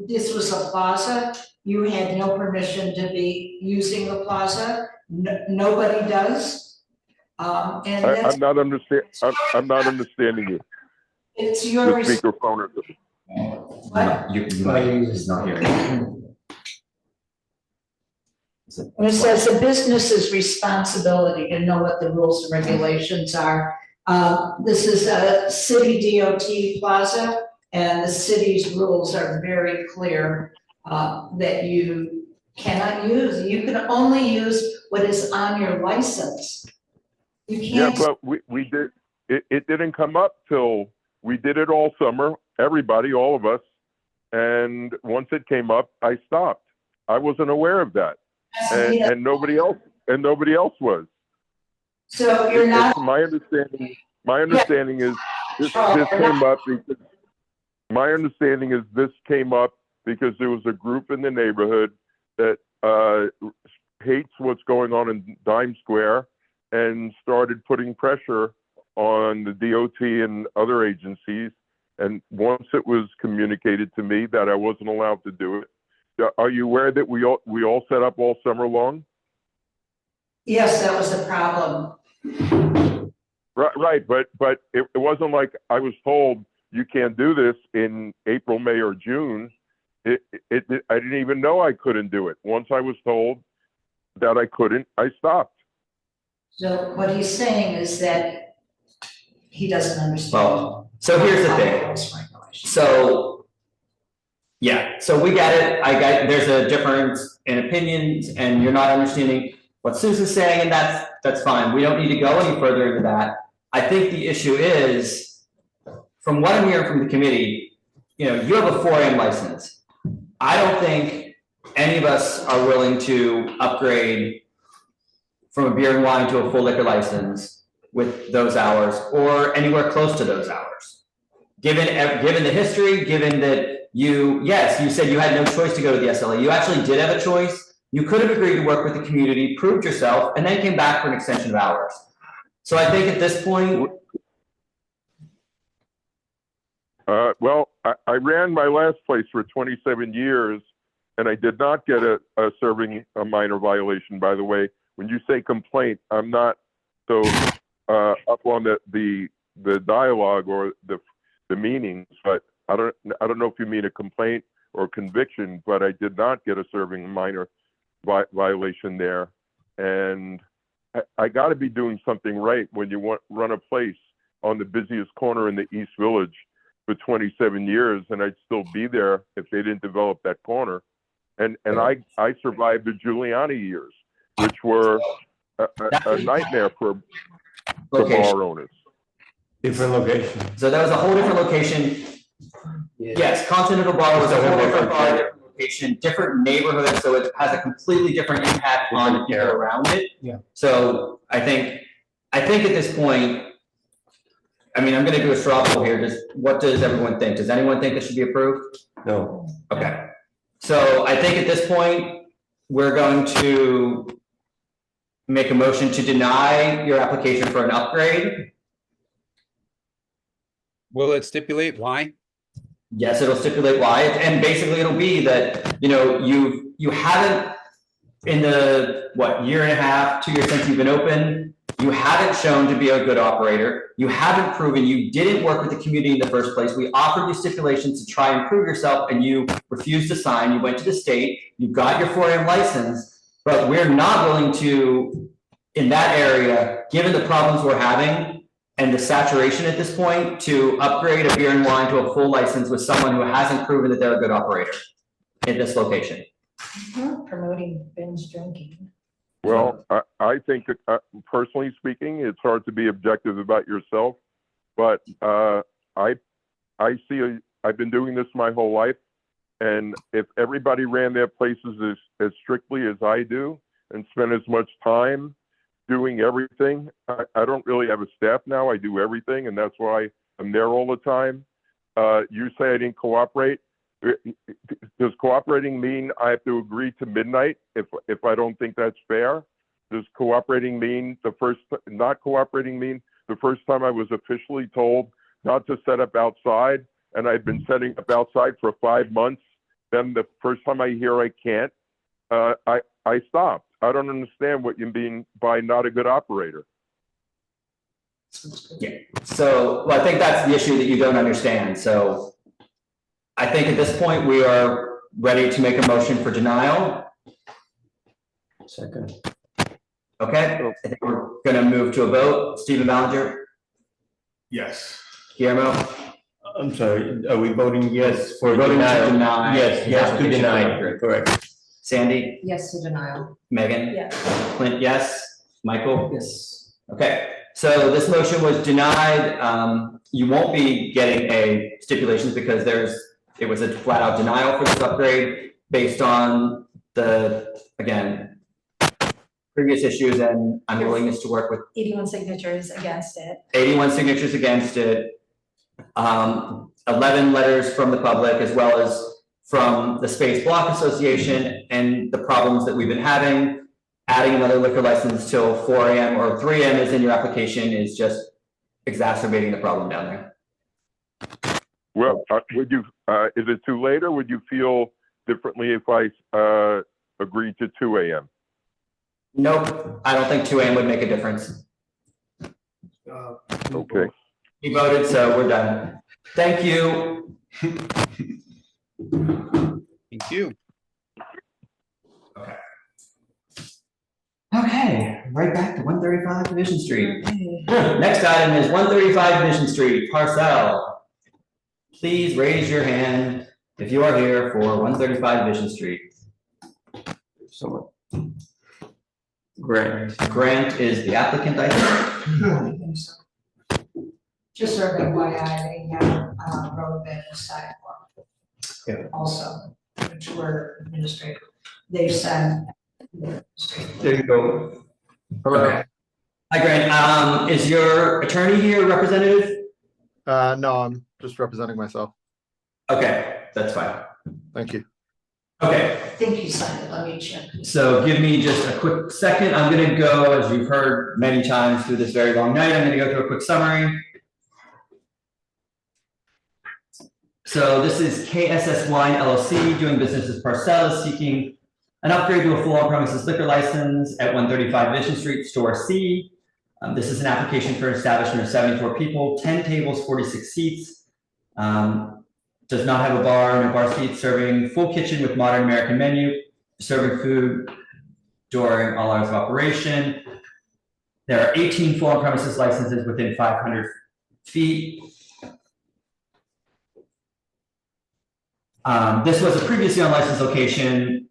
this was a plaza, you had no permission to be using the plaza, nobody does. And that's, I'm not understanding you. It's your the speakerphone or the. What? He's not here. It says the business's responsibility to know what the rules and regulations are. This is a city DOT plaza. And the city's rules are very clear, that you cannot use, you can only use what is on your license. You Yeah, can't. but we did, it didn't come up till, we did it all summer, everybody, all of us. And once it came up, I stopped. I wasn't aware of that. And nobody else was. So you're not. My understanding is this came up because, my understanding is this came up because there was a group in the neighborhood that hates what's going on in Dime Square and started putting pressure on the DOT and other agencies. And once it was communicated to me that I wasn't allowed to do it, are you aware that we all set up all summer long? Yes, that was the problem. Right, but it wasn't like I was told you can't do this in April, May, or June. I didn't even know I couldn't do it. Once I was told that I couldn't, I stopped. So what he's saying is that he doesn't understand. Well, so here's the thing. So, yeah, so we get it. There's a difference in opinions and you're not understanding what Susan's saying, and that's fine. We don't need to go any further into that. I think the issue is, from what I'm hearing from the committee, you have a 4 AM license. I don't think any of us are willing to upgrade from a beer and wine to a full liquor license with those hours or anywhere close to those hours. Given the history, given that you said you had no choice to go to the SLA. You actually did have a choice. You could have agreed to work with the community, proved yourself, and then came back for an extension of hours. So I think at this point. Well, I ran my last place for 27 years, and I did not get a serving a minor violation, by the way. When you say complaint, I'm not so up on the dialogue or the meanings, but I don't know if you mean a complaint or conviction, but I did not get a serving minor violation there. And I got to be doing something right when you run a place on the busiest corner in the East Village for 27 years, and I'd still be there if they didn't develop that corner. And I survived the Giuliani years, which were a nightmare for bar owners. Different location. So that was a whole different location. Yes, Continental Bar was a whole different bar, different location, different neighborhood, so it has a completely different impact on the people around it. Yeah. So I think at this point, I'm gonna do a straw poll here. What does everyone think? Does anyone think this should be approved? No. Okay. So I think at this point, we're going to make a motion to deny your application for an upgrade. Will it stipulate why? Yes, it'll stipulate why, and basically it'll be that, you haven't, in the, year and a half, 2 years since you've been open, you haven't shown to be a good operator, you haven't proven, you didn't work with the community in the first place, we offered you stipulations to try and prove yourself, and you refused to sign, you went to the state, you got your 4 AM license, but we're not willing to, in that area, given the problems we're having, and the saturation at this point, to upgrade a beer and wine to a full license with someone who hasn't proven that they're a good operator in this location. Promoting binge drinking. Well, I think, personally speaking, it's hard to be objective about yourself, but I see, I've been doing this my whole life, and if everybody ran their places as strictly as I do and spent as much time doing everything, I don't really have a staff now. I do everything, and that's why I'm there all the time. You say I didn't cooperate. Does cooperating mean I have to agree to midnight if I don't think that's fair? Does cooperating mean not cooperating mean the first time I was officially told not to set up outside, and I've been setting up outside for 5 months, then the first time I hear I can't, I stopped. I don't understand what you mean by not a good operator. Yeah, so I think that's the issue that you don't understand. So I think at this point, we are ready to make a motion for denial. Second. Okay, I think we're gonna move to a vote. Stephen Ballinger? Yes. Guillermo? I'm sorry, are we voting yes for Voting to denial? deny Yes, his yes to application for deny, upgrade. correct. Sandy, Yes to denial. Megan? Yes. Clint, yes. Michael? Yes. Okay, so this motion was denied. You won't be getting a stipulations because it was a flat out denial for this upgrade based on again, previous issues and unwillingness to work with 81 signatures against it. 81 signatures against it. 11 letters from the public as well as from the Space Block Association and the problems that we've been having. Adding another liquor license till 4 AM or 3 AM is in your application is just exacerbating the problem down there. Well, would you, is it too late or would you feel differently if I agreed to 2 AM? Nope, I don't think 2 AM would make a difference. Okay. You voted, so we're done. Thank you. Thank you. Okay. Okay, right back to 135 Division Street. Next item is 135 Division Street, parcel. Please raise your hand if you are here for 135 Division Street. Someone. Grant is the applicant, I think. Just sort of FYI, they have road bed and sidewalk. Yeah. Also, which were administrative, they send. There you go. Okay. Hi, Grant. Is your attorney here, representative? No, I'm just representing myself. Okay, that's fine. Thank you. Okay. I think you signed it, let me check. So give me just a quick second. I'm gonna go, as you've heard many times through this very long night, I'm gonna go through a quick summary. So this is KSS Wine LLC, doing business as Parcel, seeking an upgrade to a full on-premises liquor license at 135 Mission Street, Store C. This is an application for an establishment of 74 people, 10 tables, 46 seats. Does not have a bar, no bar seats, serving full kitchen with modern American menu, serving food during all hours of operation. There are 18 full on-premises licenses within 500 feet. This was a previously unlicensed location.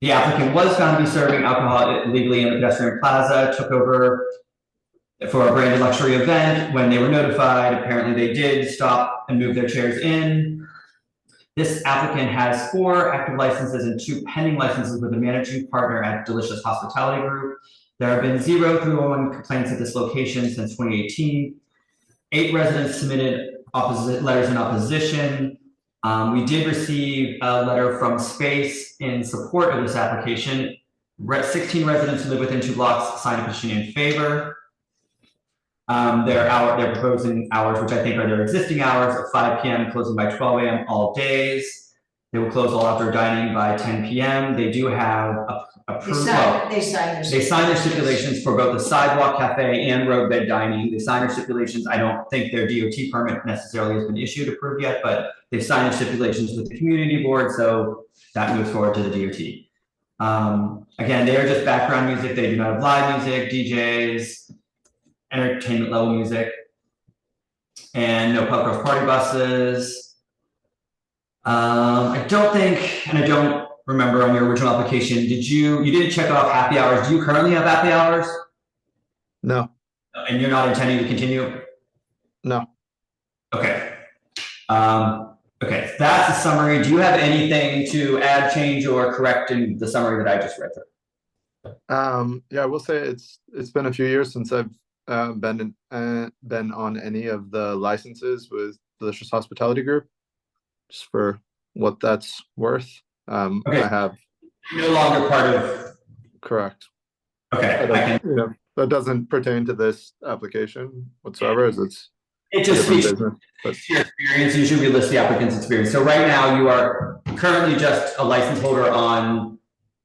The applicant was found to be serving alcohol illegally in the pedestrian plaza, took over for a branded luxury event. When they were notified, apparently they did stop and move their chairs in. This applicant has 4 active licenses and 2 pending licenses with a managing partner at Delicious Hospitality Group. There have been 0 301 complaints at this location since 2018. 8 residents submitted letters in opposition. We did receive a letter from Space in support of this application. 16 residents who live within 2 blocks signed a petition in favor. They're proposing hours, which I think are their existing hours, of 5 PM, closing by 12 AM all days. They will close all outdoor dining by 10 PM. They do have They sign their stipulations for both the sidewalk cafe and roadbed dining. They sign their stipulations. I don't think their DOT permit necessarily has been issued approved yet, but they've signed their stipulations with the community board, so that moves forward to the DOT. Again, they are just background music. They do not have live music, DJs, entertainment level music, and no pub cross party buses. I don't think, and I don't remember on your original application, you didn't check off happy hours. Do you currently have happy hours? No. And you're not intending to continue? No. Okay. Okay, that's the summary. Do you have anything to add, change, or correct in the summary that I just read through? Yeah, I will say it's been a few years since I've been on any of the licenses with Delicious Hospitality Group, just for what that's worth. Okay. I have no longer part of. Correct. Okay. That doesn't pertain to this application whatsoever, as it's it just a different speaks business. But to your experience. Usually we list the applicant's experience. So right now you are currently just a license holder on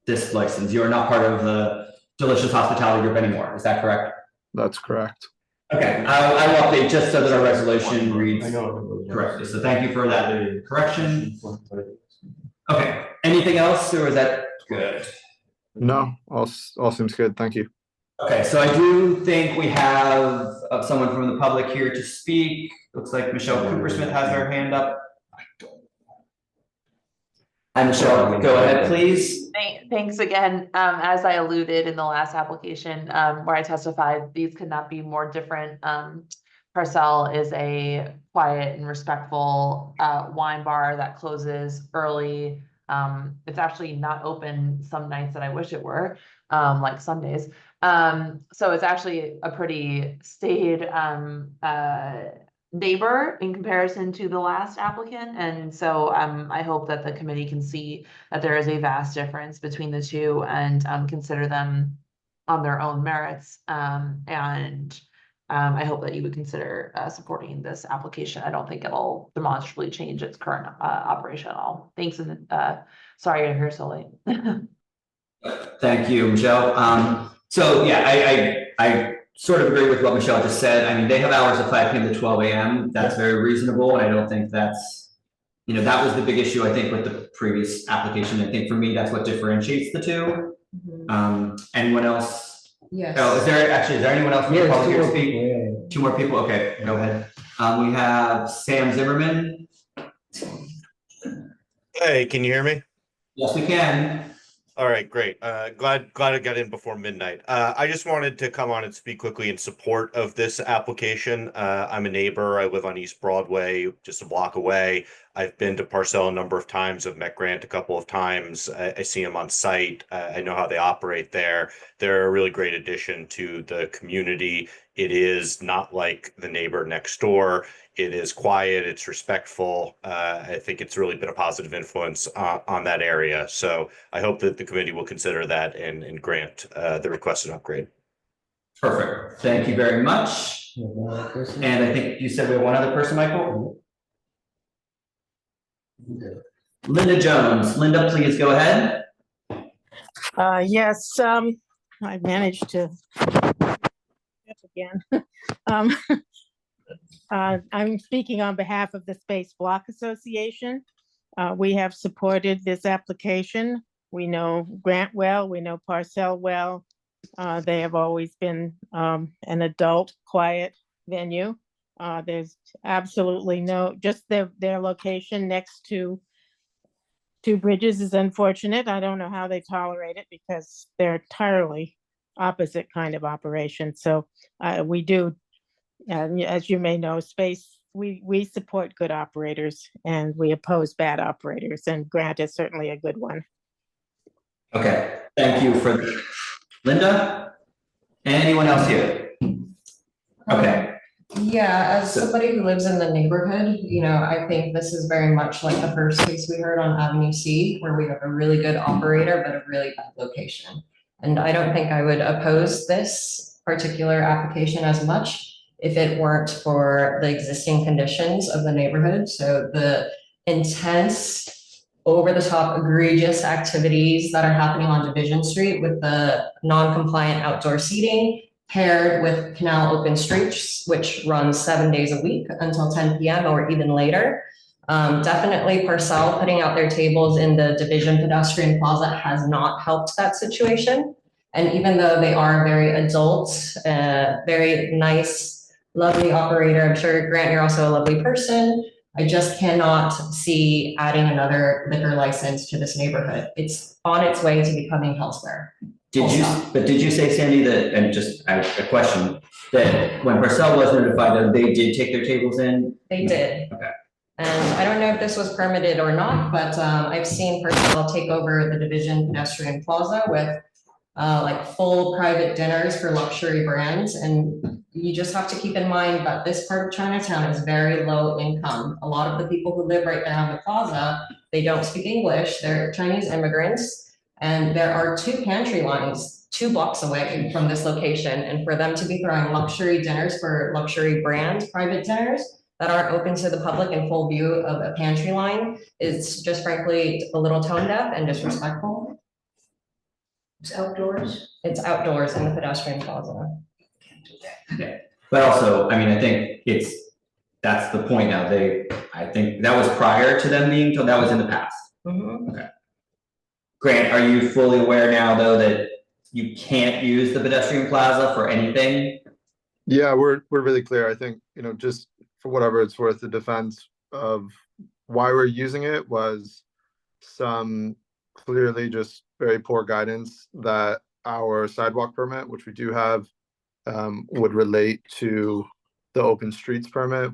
this license. You are not part of the Delicious Hospitality Group anymore. Is that correct? That's correct. Okay, I will update just so that our resolution reads correctly. So thank you for that correction. Okay, anything else, or is that good? No, all seems good. Thank you. Okay, so I do think we have someone from the public here to speak. Looks like Michelle Coopersmith has her hand up. Hi, Michelle, go ahead, please. Thanks again. As I alluded in the last application, where I testified, these could not be more different. Parcel is a quiet and respectful wine bar that closes early. It's actually not open some nights that I wish it were, like Sundays. So it's actually a pretty staid neighbor in comparison to the last applicant. And so I hope that the committee can see that there is a vast difference between the two and consider them on their own merits. I hope that you would consider supporting this application. I don't think it'll demonstrably change its current operation at all. Thanks, and sorry you're here so late. Thank you, Michelle. So yeah, I sort of agree with what Michelle just said. I mean, they have hours of 5 p.m. to 12 a.m. That's very reasonable, and I don't think that's, you know, that was the big issue, I think, with the previous application. I think for me, that's what differentiates the two. Anyone else? Yes. Oh, is there anyone else from the Yeah, public here to two more speak? people, yeah. 2 more people, okay, go ahead. We have Sam Zimmerman. Hey, can you hear me? Yes, we can. All right, great. Glad I got in before midnight. I just wanted to come on and speak quickly in support of this application. I'm a neighbor. I live on East Broadway, just a block away. I've been to Parcel a number of times. I've met Grant a couple of times. I see him on site. I know how they operate there. They're a really great addition to the community. It is not like the neighbor next door. It is quiet, it's respectful. I think it's really been a positive influence on that area. So I hope that the committee will consider that and grant the requested upgrade. Perfect. Thank you very much. And I think you said we have one other person, Michael? Linda Jones. Linda, please go ahead. Yes, I managed to again. I'm speaking on behalf of the Space Block Association. We have supported this application. We know Grant well, we know Parcel well. They have always been an adult, quiet venue. There's absolutely no, just their location next to Two Bridges is unfortunate. I don't know how they tolerate it because they're entirely opposite kind of operation. So we do, as you may know, Space, we support good operators and we oppose bad operators, and Grant is certainly a good one. Okay, thank you for Linda. Anyone else here? Okay. Yeah, as somebody who lives in the neighborhood, you know, I think this is very much like the first case we heard on Avenue C, where we have a really good operator, but a really bad location. And I don't think I would oppose this particular application as much if it weren't for the existing conditions of the neighborhood. So the intense, over-the-top egregious activities that are happening on Division Street with the non-compliant outdoor seating, paired with Canal Open Streets, which runs 7 days a week until 10 p.m. or even later. Definitely Parcel putting out their tables in the Division Pedestrian Plaza has not helped that situation. And even though they are very adult, very nice, lovely operator, I'm sure Grant, you're also a lovely person, I just cannot see adding another liquor license to this neighborhood. It's on its way to becoming Hellsware. Did you say, Sandy, that, and just a question, that when Parcel was notified that they did take their tables in? They did. Okay. And I don't know if this was permitted or not, but I've seen Parcel take over the Division Pedestrian Plaza with like full private dinners for luxury brands. And you just have to keep in mind that this part of Chinatown is very low income. A lot of the people who live right there on the plaza, they don't speak English, they're Chinese immigrants. And there are 2 pantry lines 2 blocks away from this location. And for them to be throwing luxury dinners for luxury brand private dinners that aren't open to the public in full view of a pantry line is just frankly a little tone deaf and disrespectful. It's outdoors? It's outdoors in the pedestrian plaza. Okay. But also, I mean, I think that's the point now. I think that was prior to them being told, that was in the past. Mm-hmm. Okay. Grant, are you fully aware now, though, that you can't use the pedestrian plaza for anything? Yeah, we're really clear. I think, you know, just for whatever it's worth, the defense of why we're using it was some clearly just very poor guidance that our sidewalk permit, which we do have, would relate to the open streets permit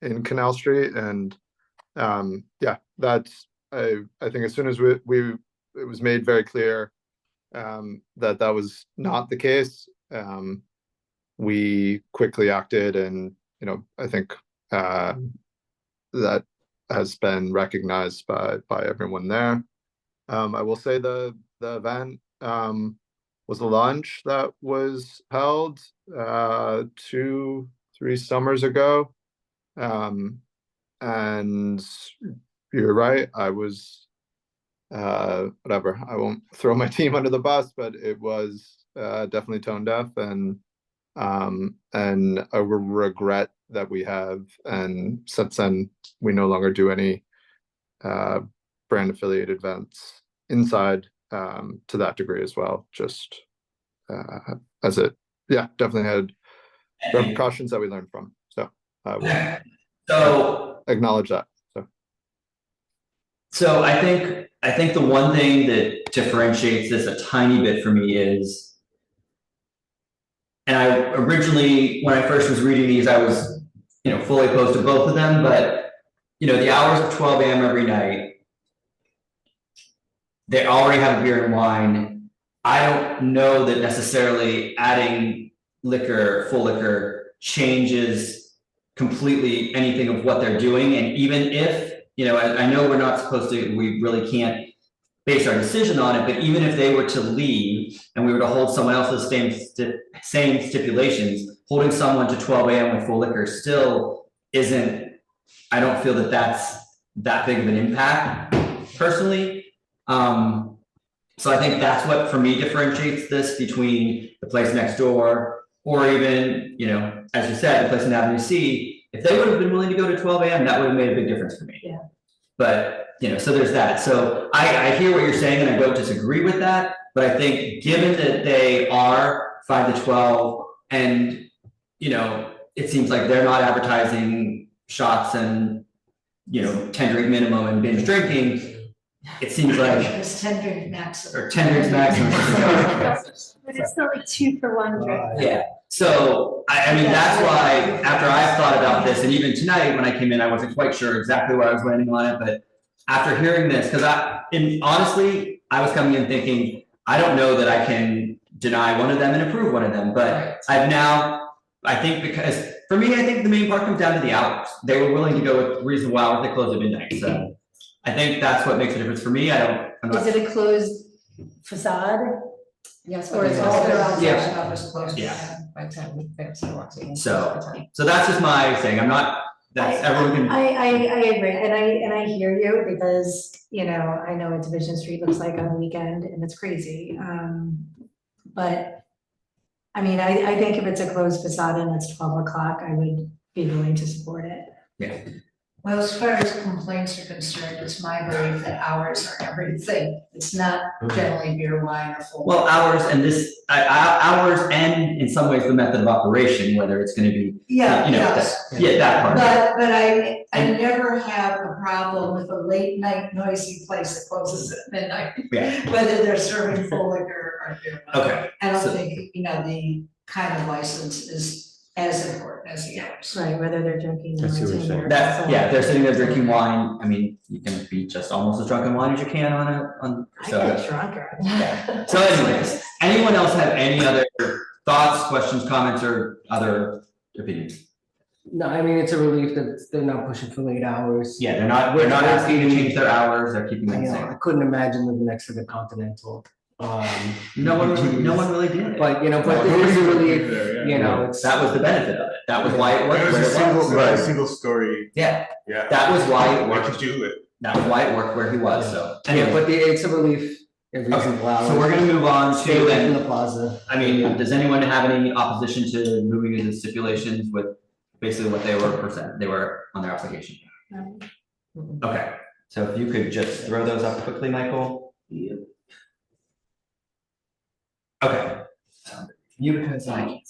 in Canal Street. And yeah, that's, I think as soon as it was made very clear that that was not the case, we quickly acted, and you know, I think that has been recognized by everyone there. I will say the event was a lunch that was held 2-3 summers ago, and you're right. I was whatever. I won't throw my team under the bus, but it was definitely tone deaf and a regret that we have. And since then, we no longer do any brand affiliated events inside to that degree as well. Just as it, yeah, definitely had repercussions that we learned from. So I will acknowledge that. So I think the one thing that differentiates this a tiny bit for me is, and I originally, when I first was reading these, I was, you know, fully opposed to both of them, but you know, the hours of 12 a.m. every night, they already have beer and wine. I don't know that necessarily adding liquor, full liquor, changes completely anything of what they're doing. And even if, you know, I know we're not supposed to, we really can't base our decision on it, but even if they were to leave and we were to hold someone else's same stipulations, holding someone to 12 a.m. with full liquor still isn't, I don't feel that that's that big of an impact personally. So I think that's what for me differentiates this between the place next door, or even, you know, as you said, the place in Avenue C. If they would have been willing to go to 12 a.m., that would have made a big difference for me. Yeah. But, you know, so there's that. So I hear what you're saying, and I don't disagree with that. But I think given that they are 5 to 12, and, you know, it seems like they're not advertising shots and, you know, 10 drink minimum and binge drinking. It seems like It's 10 drink maximum. or 10 drinks maximum. But it's still like 2 for 1 drink. Yeah. So I mean, that's why after I've thought about this, and even tonight when I came in, I wasn't quite sure exactly where I was landing on it, but after hearing this, because honestly, I was coming in thinking, I don't know that I can deny one of them and approve one of them, but I've now, I think because for me, I think the main part comes down to the hours. They were willing to go with reasonable hours. They closed at midnight. So I think that's what makes a difference for me. I'm not. Is it a closed facade? Yes. Or is it all around? Yeah. By 10, they have sidewalks. So that's just my thing. I'm not, that's everyone can. I agree, and I hear you, because, you know, I know what Division Street looks like on a weekend, and it's crazy. But, I mean, I think if it's a closed facade and it's 12 o'clock, I would be willing to support it. Yeah. Well, as far as complaints are concerned, it's my belief that hours are everything. It's not generally beer, wine, or full. Well, hours and this, hours and in some ways the method of operation, whether it's gonna be, Yeah, you know, yes. that part. But I never have a problem with a late night noisy place that closes at midnight. Yeah. Whether they're serving full liquor or beer. Okay. I don't So- think, you know, the kind of license is as important as the hours. Right, whether they're drinking. I see what you're saying. That, yeah, if they're sitting there drinking wine, I mean, you can be just almost as drunk in wine as you can so. I get drunker. Yeah. So anyways, anyone else have any other thoughts, questions, comments, or other opinions? No, I mean, it's a relief that they're not pushing for late hours. Yeah, they're not asking to change their hours, they're keeping them the I same. couldn't imagine living next to the Continental. No one really did. But, you know, but there is a relief, you know, it's. That was the benefit of it. That was why it worked. It was a where single, was. single story. Yeah. Yeah. That was why it They worked. could do it. That was why it worked where he was, so. Yeah, Anyway. but it's a relief in reasonable hours. So we're gonna move on Stay to away then, from the plaza. I mean, does anyone have any opposition to moving into stipulations with basically what they were on their application? Okay, so if you could just throw those up quickly, Michael. Okay. You because I.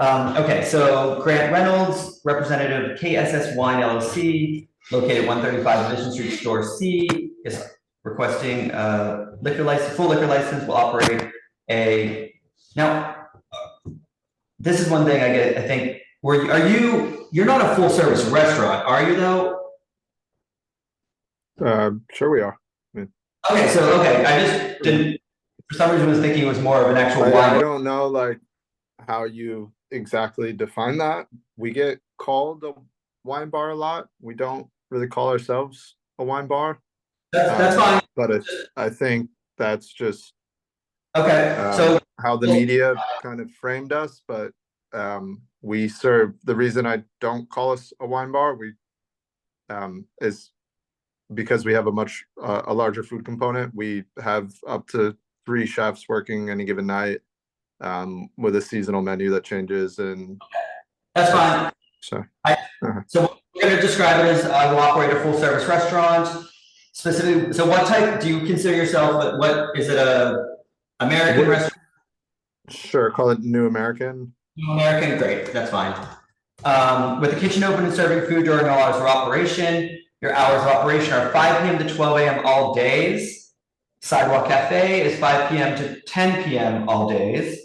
Okay, so Grant Reynolds, representative KSS Wine LLC, located 135 Mission Street, Store C, is requesting a liquor license, full liquor license, will operate a, now, this is one thing I think, you're not a full service restaurant, are you though? Sure we are. Okay, I just didn't, for some reason was thinking it was more of an actual wine. I don't know like how you exactly define that. We get called a wine bar a lot. We don't really call ourselves a wine bar. That's fine. But I think that's just so how the media kind of framed us. But we serve, the reason I don't call us a wine bar, is because we have a larger food component. We have up to 3 chefs working any given night, with a seasonal menu that changes, and that's fine. So So we're gonna describe it as we'll operate a full service restaurant. Specifically, so what type do you consider yourself? What is it, a American restaurant? Sure, call it New American. New American, great, that's fine. With the kitchen open and serving food during all hours of operation. Your hours of operation are 5 p.m. to 12 a.m. all days. Sidewalk Cafe is 5 p.m. to 10 p.m. all days.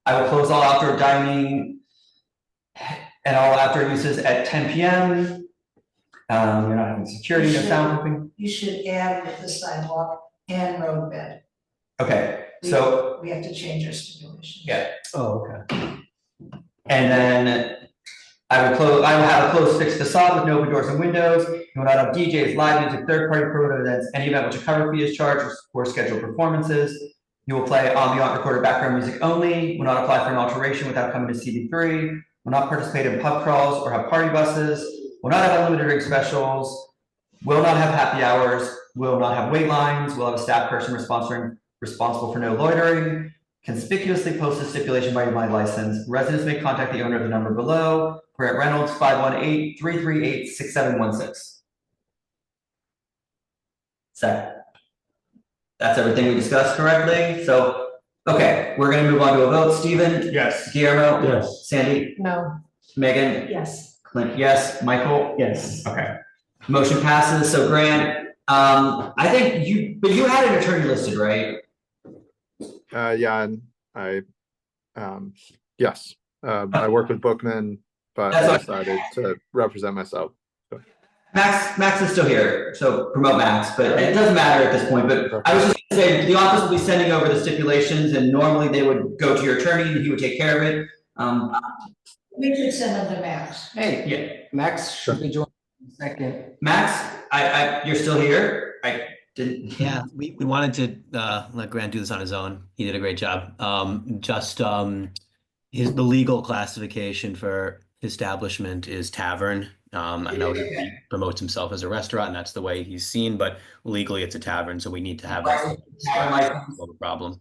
I will close all outdoor dining and all outdoor uses at 10 p.m. You're not having security, no soundproofing. You should add with the sidewalk and roadbed. Okay, so. We have to change our stipulation. Yeah. Oh, okay. And then I will have a closed fixed facade with no open doors and windows. You will not have DJs, live music, third-party program events, any event which a cover fee is charged or scheduled performances. You will play ambient recorded background music only, will not apply for an alteration without coming to CB3, will not participate in pub crawls or have party buses, will not have unlimited drink specials, will not have happy hours, will not have wait lines, will have a staff person responsible for no loitering, conspicuously post a stipulation by my license. Residents may contact the owner of the number below. Grant Reynolds, 518-338-6716. Second. That's everything we discussed correctly. So, okay, we're gonna move on to a vote. Stephen? Yes. Guillermo? Yes. Sandy? No. Megan? Yes. Clint, yes. Michael? Yes. Okay. Motion passes. So Grant, I think you had an attorney listed, right? Yeah, and yes, I work with Bookman, but That's I what- decided to represent myself. Max is still here, so promote Max, but it doesn't matter at this point, but I was just gonna say, the office will be sending over the stipulations, and normally they would go to your attorney, and he would take care of it. We could send them to Max. Hey, Yeah, Max should be joining in a second. Max, you're still here? I didn't. Yeah, we wanted to let Grant do this on his own. He did a great job. The legal classification for establishment is tavern. I know he promotes himself as a restaurant, and that's the way he's seen, but legally it's a tavern, so we need to have that. No problem.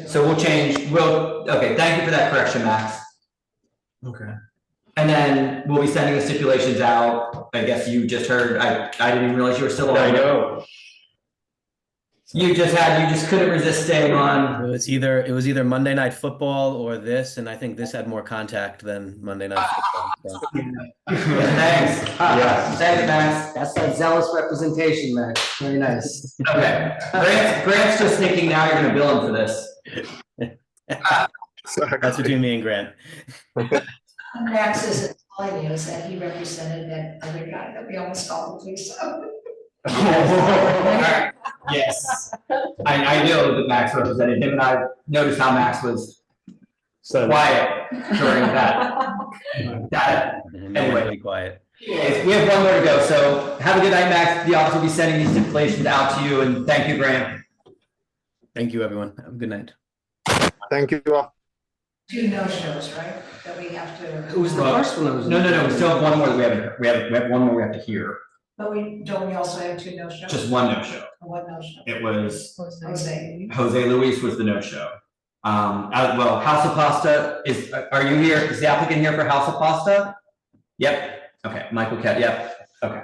So we'll change, okay, thank you for that correction, Max. Okay. And then we'll be sending the stipulations out. I guess you just heard, I didn't even realize you were still on. I know. You just couldn't resist staying on. It was either Monday Night Football or this, and I think this had more contact than Monday Night Football. So. Thanks. Yes. Thanks, Max. That's that zealous representation, Max. Very nice. Okay. Grant's just thinking now you're gonna bill him for this. That's between me and Grant. Max isn't telling you is that he represented that other guy that we almost called the police on. Yes. I know that Max represented him, and I noticed how Max was quiet during that. Anyway. Be quiet. Anyways, we have one more to go, so have a good night, Max. The office will be sending these stipulations out to you, and thank you, Grant. Thank you, everyone. Have a good night. Thank you all. 2 no-shows, right? That we have to. It was the first one that was. No, we still have one more that we have one more we have to hear. But don't we also have 2 no-shows? Just one no-show. One no-show. It was Jose. Jose Luis was the no-show. Well, House of Pasta are you here? Is the applicant here for House of Pasta? Yep. Okay, Michael Cat, yep. Okay.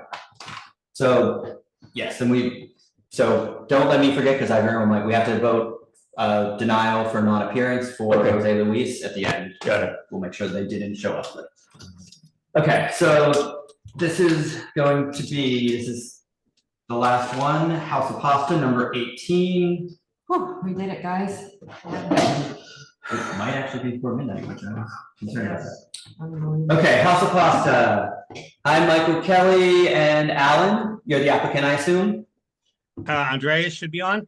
So, yes, and so don't let me forget, because I remember, like, we have to vote denial for non-appearance for Okay. Jose Luis at the end. Got it. We'll make sure they didn't show up. Okay, so this is going to be, this is the last one, House of Pasta, number 18. Whew, we did it, guys. It might actually be before midnight, which I'm concerned about that. Okay, House of Pasta. I'm Michael Kelly and Alan. You're the applicant, I assume? Andreas should be on.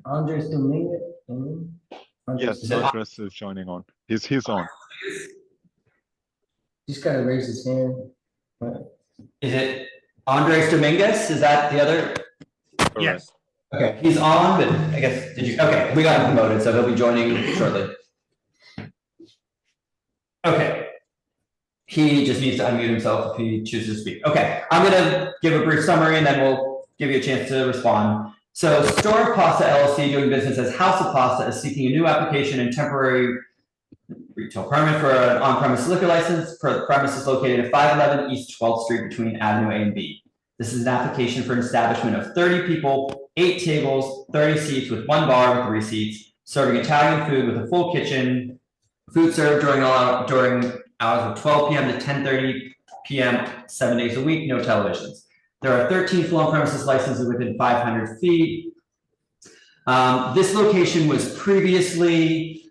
Andres Dominguez. Yes, Andres is joining on. He's on. He's gotta raise his hand. Is it Andres Dominguez? Is that the other? Yes. Okay, he's on, but I guess, did you, okay, we got him promoted, so he'll be joining shortly. Okay. He just needs to unmute himself if he chooses to speak. Okay, I'm gonna give a brief summary and then we'll give you a chance to respond. So Store of Pasta LLC, doing business as House of Pasta, is seeking a new application and temporary retail permit for an on-premise liquor license for the premises located at 511 East 12th Street between Avenue A and B. This is an application for an establishment of 30 people, 8 tables, 30 seats with 1 bar with 3 seats, serving Italian food with a full kitchen, food served during hours of 12 p.m. to 10:30 p.m. 7 days a week, no televisions. There are 13 full on-premises licenses within 500 feet. This location was previously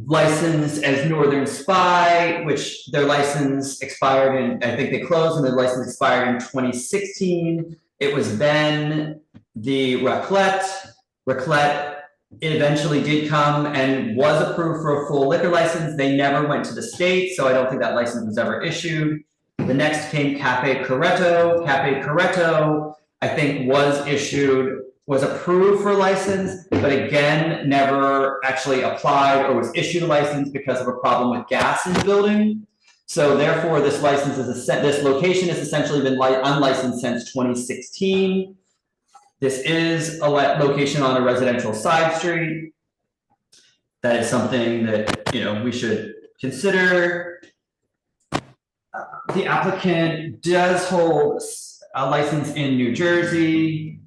licensed as Northern Spy, which their license expired in, I think they closed and their license expired in 2016. It was then the Raclette. Raclette eventually did come and was approved for a full liquor license. They never went to the state, so I don't think that license was ever issued. The next came Cafe Corretto. Cafe Corretto, I think, was approved for license, but again, never actually applied or was issued a license because of a problem with gas in the building. So therefore, this license is this location has essentially been unlicensed since 2016. This is a location on a residential side street. That is something that, you know, we should consider. The applicant does hold a license in New Jersey.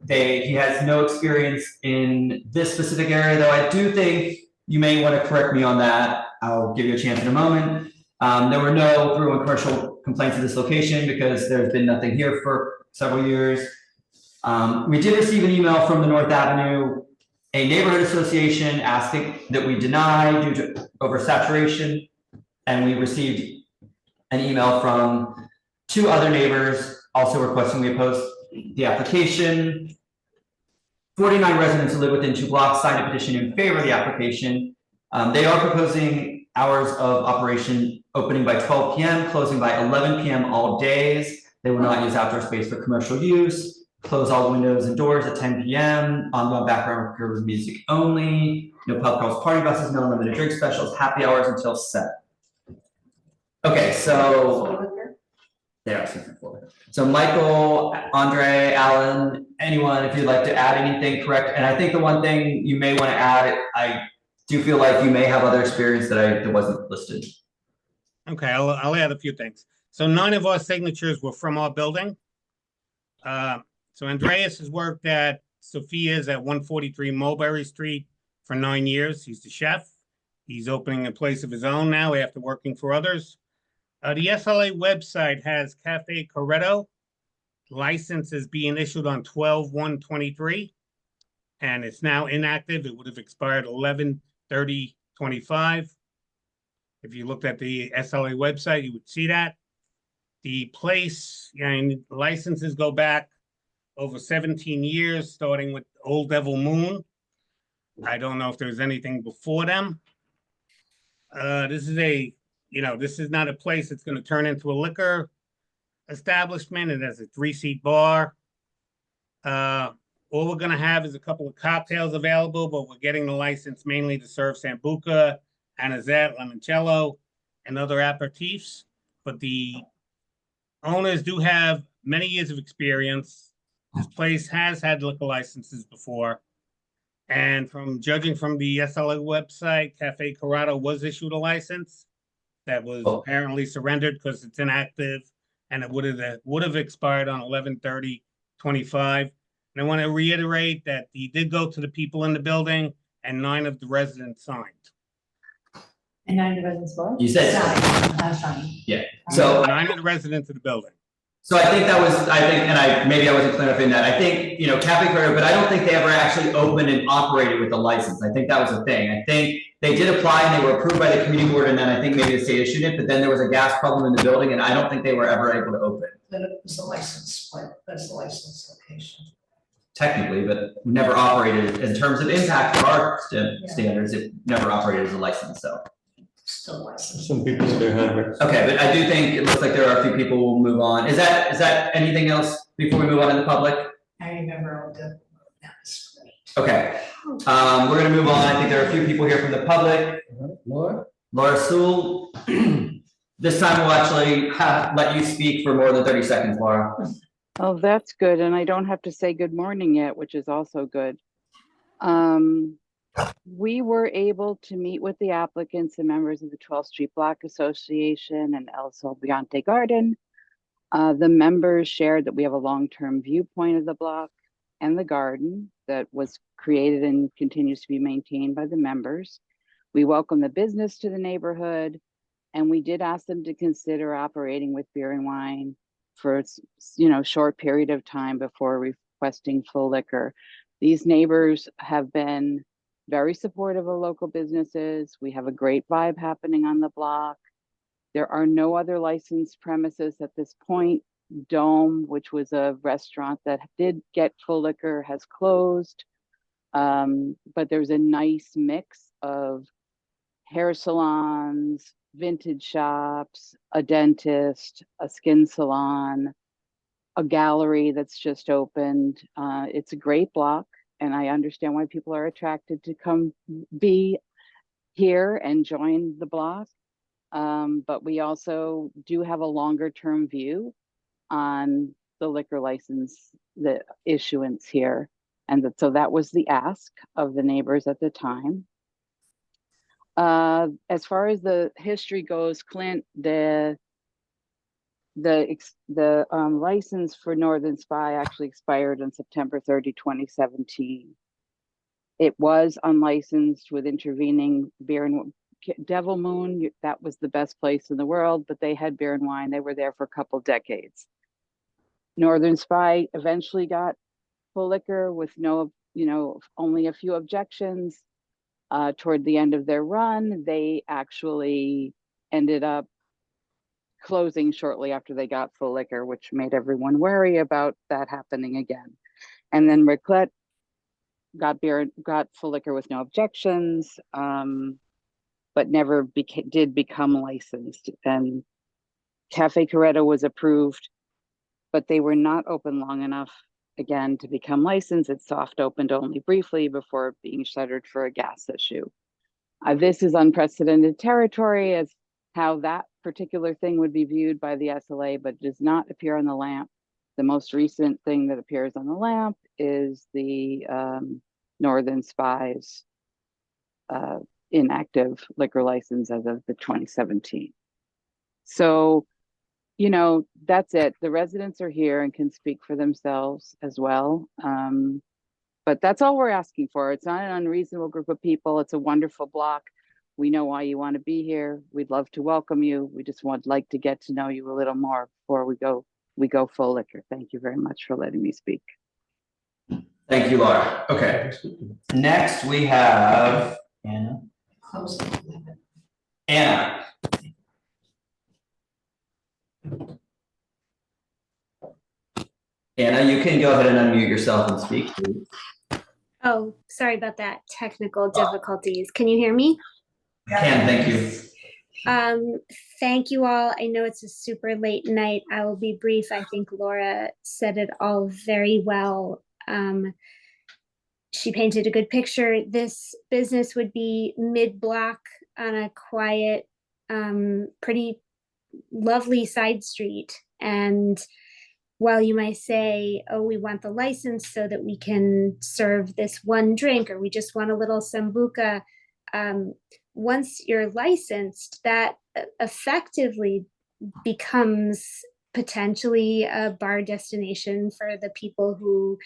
He has no experience in this specific area, though I do think you may want to correct me on that. I'll give you a chance in a moment. There were no through and commercial complaints at this location because there's been nothing here for several years. We did receive an email from the North Avenue, a neighborhood association asking that we deny due to oversaturation. And we received an email from 2 other neighbors also requesting we oppose the application. 49 residents who live within 2 blocks signed a petition in favor of the application. They are proposing hours of operation opening by 12 p.m., closing by 11 p.m. all days. They will not use outdoor space for commercial use. Close all windows and doors at 10 p.m. On background music only. No pub crawls, party buses, no unlimited drink specials, happy hours until 7. Okay, so they are super full. So Michael, Andre, Alan, anyone, if you'd like to add anything, correct? And I think the one thing you may want to add, I do feel like you may have other experience that wasn't listed. Okay, I'll add a few things. So 9 of our signatures were from our building. So Andreas has worked at Sophia's at 143 Mulberry Street for 9 years. He's the chef. He's opening a place of his own now after working for others. The SLA website has Cafe Corretto. License is being issued on 12/1/23, and it's now inactive. It would have expired 11/30/25. If you looked at the SLA website, you would see that. The place and licenses go back over 17 years, starting with Old Devil Moon. I don't know if there's anything before them. This is not a place that's going to turn into a liquor establishment. It has a 3-seat bar. All we're going to have is a couple of cocktails available, but we're getting the license mainly to serve Sambuca, Anisette, Limoncello, and other aperitifs. But the owners do have many years of experience. This place has had liquor licenses before. And from judging from the SLA website, Cafe Corretto was issued a license that was apparently surrendered because it's inactive, and it would have expired on 11/30/25. And I want to reiterate that he did go to the people in the building and 9 of the residents signed. And 9 of the residents vote? You said. Sorry. Yeah, so. 9 of the residents of the building. So I think that was, maybe I wasn't clear enough in that. I think, Cafe Corrado, but I don't think they ever actually opened and operated with a license. I think that was the thing. I think they did apply and they were approved by the community board, and then I think maybe the state issued it, but then there was a gas problem in the building, and I don't think they were ever able to open. Then it was a license, that's a license location. Technically, but never operated in terms of impact for our standards. It never operated as a license, so. Still licensed. Some people still have it. Okay, but I do think it looks like there are a few people who will move on. Is that anything else before we move on in the public? I remember all the, that's great. Okay, we're gonna move on. I think there are a few people here from the public. Laura Sewell. This time we'll actually let you speak for more than 30 seconds, Laura. Oh, that's good. And I don't have to say good morning yet, which is also good. We were able to meet with the applicants and members of the 12th Street Block Association and El Sol Billante Garden. The members shared that we have a long-term viewpoint of the block and the garden that was created and continues to be maintained by the members. We welcome the business to the neighborhood, and we did ask them to consider operating with beer and wine for a short period of time before requesting full liquor. These neighbors have been very supportive of local businesses. We have a great vibe happening on the block. There are no other licensed premises at this point. Dome, which was a restaurant that did get full liquor, has closed. But there's a nice mix of hair salons, vintage shops, a dentist, a skin salon, a gallery that's just opened. It's a great block, and I understand why people are attracted to come be here and join the block. But we also do have a longer term view on the liquor license, the issuance here. And so that was the ask of the neighbors at the time. As far as the history goes, Clint, the license for Northern Spy actually expired on September 30, 2017. It was unlicensed with intervening beer and Devil Moon. That was the best place in the world, but they had beer and wine. They were there for a couple decades. Northern Spy eventually got full liquor with no, only a few objections. Toward the end of their run, they actually ended up closing shortly after they got full liquor, which made everyone worry about that happening again. And then Riclet got full liquor with no objections, but never did become licensed. And Cafe Corretto was approved, but they were not open long enough again to become licensed. It soft opened only briefly before being shuttered for a gas issue. This is unprecedented territory as how that particular thing would be viewed by the SLA, but does not appear on the lamp. The most recent thing that appears on the lamp is the Northern Spy's inactive liquor license as of the 2017. So, that's it. The residents are here and can speak for themselves as well. But that's all we're asking for. It's not an unreasonable group of people. It's a wonderful block. We know why you want to be here. We'd love to welcome you. We just would like to get to know you a little more before we go full liquor. Thank you very much for letting me speak. Thank you, Laura. Okay. Next we have Anna. Anna. Anna, you can go ahead and unmute yourself and speak, please. Oh, sorry about that. Technical difficulties. Can you hear me? Can, thank you. Thank you all. I know it's a super late night. I will be brief. I think Laura said it all very well. She painted a good picture. This business would be mid-block on a quiet, pretty lovely side street. And while you might say, oh, we want the license so that we can serve this one drink, or we just want a little sambuca, once you're licensed, that effectively becomes potentially a bar destination for the people who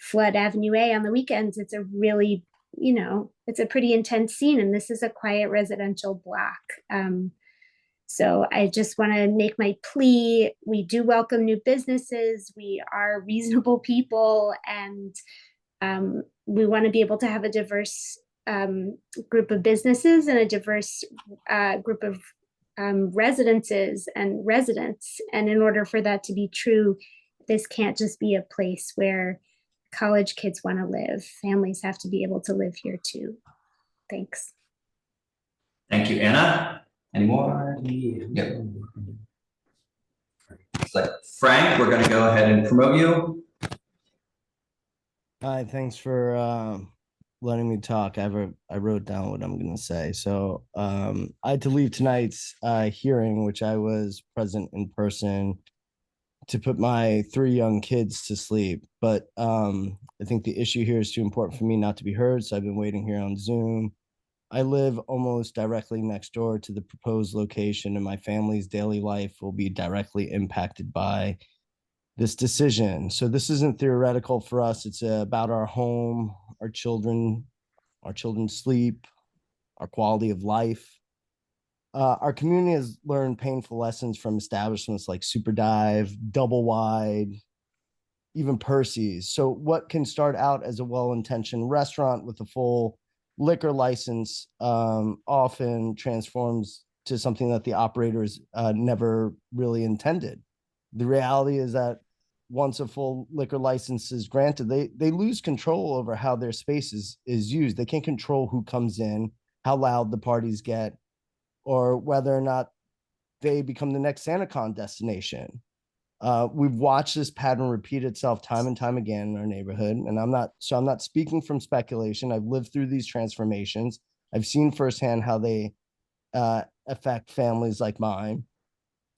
Flood Avenue A on the weekends, it's a really, it's a pretty intense scene, and this is a quiet residential block. So I just want to make my plea. We do welcome new businesses. We are reasonable people, and we want to be able to have a diverse group of businesses and a diverse group of residences and residents. And in order for that to be true, this can't just be a place where college kids want to live. Families have to be able to live here too. Thanks. Thank you, Anna. Any more? Yep. So Frank, we're going to go ahead and promote you. Hi, thanks for letting me talk. I wrote down what I'm going to say. So I had to leave tonight's hearing, which I was present in person, to put my 3 young kids to sleep. But I think the issue here is too important for me not to be heard. So I've been waiting here on Zoom. I live almost directly next door to the proposed location, and my family's daily life will be directly impacted by this decision. So this isn't theoretical for us. It's about our home, our children's sleep, our quality of life. Our community has learned painful lessons from establishments like Super Dive, Double Wide, even Percy's. So what can start out as a well-intentioned restaurant with a full liquor license often transforms to something that the operators never really intended. The reality is that once a full liquor license is granted, they lose control over how their space is used. They can't control who comes in, how loud the parties get, or whether or not they become the next SantaCon destination. We've watched this pattern repeat itself time and time again in our neighborhood. And I'm not speaking from speculation. I've lived through these transformations. I've seen firsthand how they affect families like mine.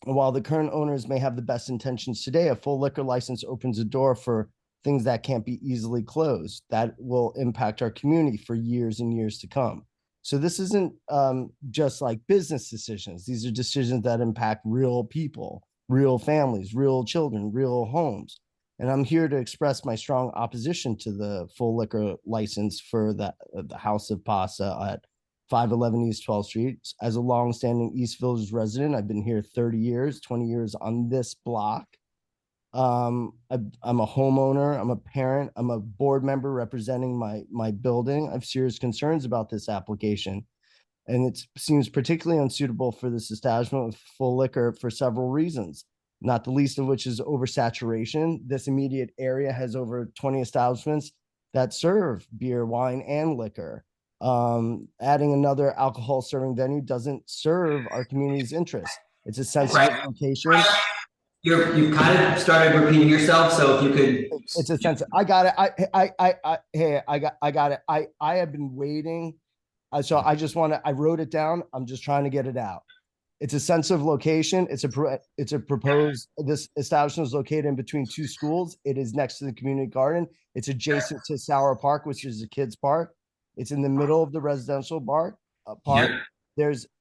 And while the current owners may have the best intentions today, a full liquor license opens a door for things that can't be easily closed. That will impact our community for years and years to come. So this isn't just like business decisions. These are decisions that impact real people, real families, real children, real homes. And I'm here to express my strong opposition to the full liquor license for the House of Pasta at 511 East 12th Street. As a longstanding East Village resident, I've been here 30 years, 20 years on this block. I'm a homeowner, I'm a parent, I'm a board member representing my building. I have serious concerns about this application. And it seems particularly unsuitable for this establishment with full liquor for several reasons, not the least of which is oversaturation. This immediate area has over 20 establishments that serve beer, wine, and liquor. Adding another alcohol serving venue doesn't serve our community's interests. It's a sensitive location. You've kind of started repeating yourself, so if you could. It's a sense. I got it. I got it. I have been waiting. So I wrote it down. I'm just trying to get it out. It's a sensitive location. It's a proposed, this establishment is located in between 2 schools. It is next to the community garden. It's adjacent to Sauer Park, which is a kids park. It's in the middle of the residential park. Yeah.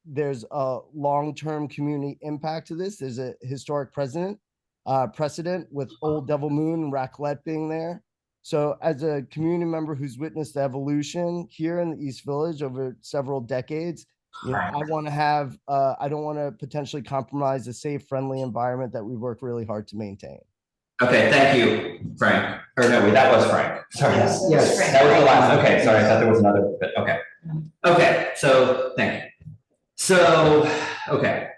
There's a long-term community impact to this. There's a historic precedent with Old Devil Moon and Raclette being there. So as a community member who's witnessed the evolution here in the East Village over several decades, I want to have, I don't want to potentially compromise a safe, friendly environment that we work really hard to maintain. Okay, thank you, Frank. Or no, wait, that was Frank. Sorry. Yes. That was the last. Okay, sorry, I thought there was another bit. Okay. Okay, so thank you. So, okay.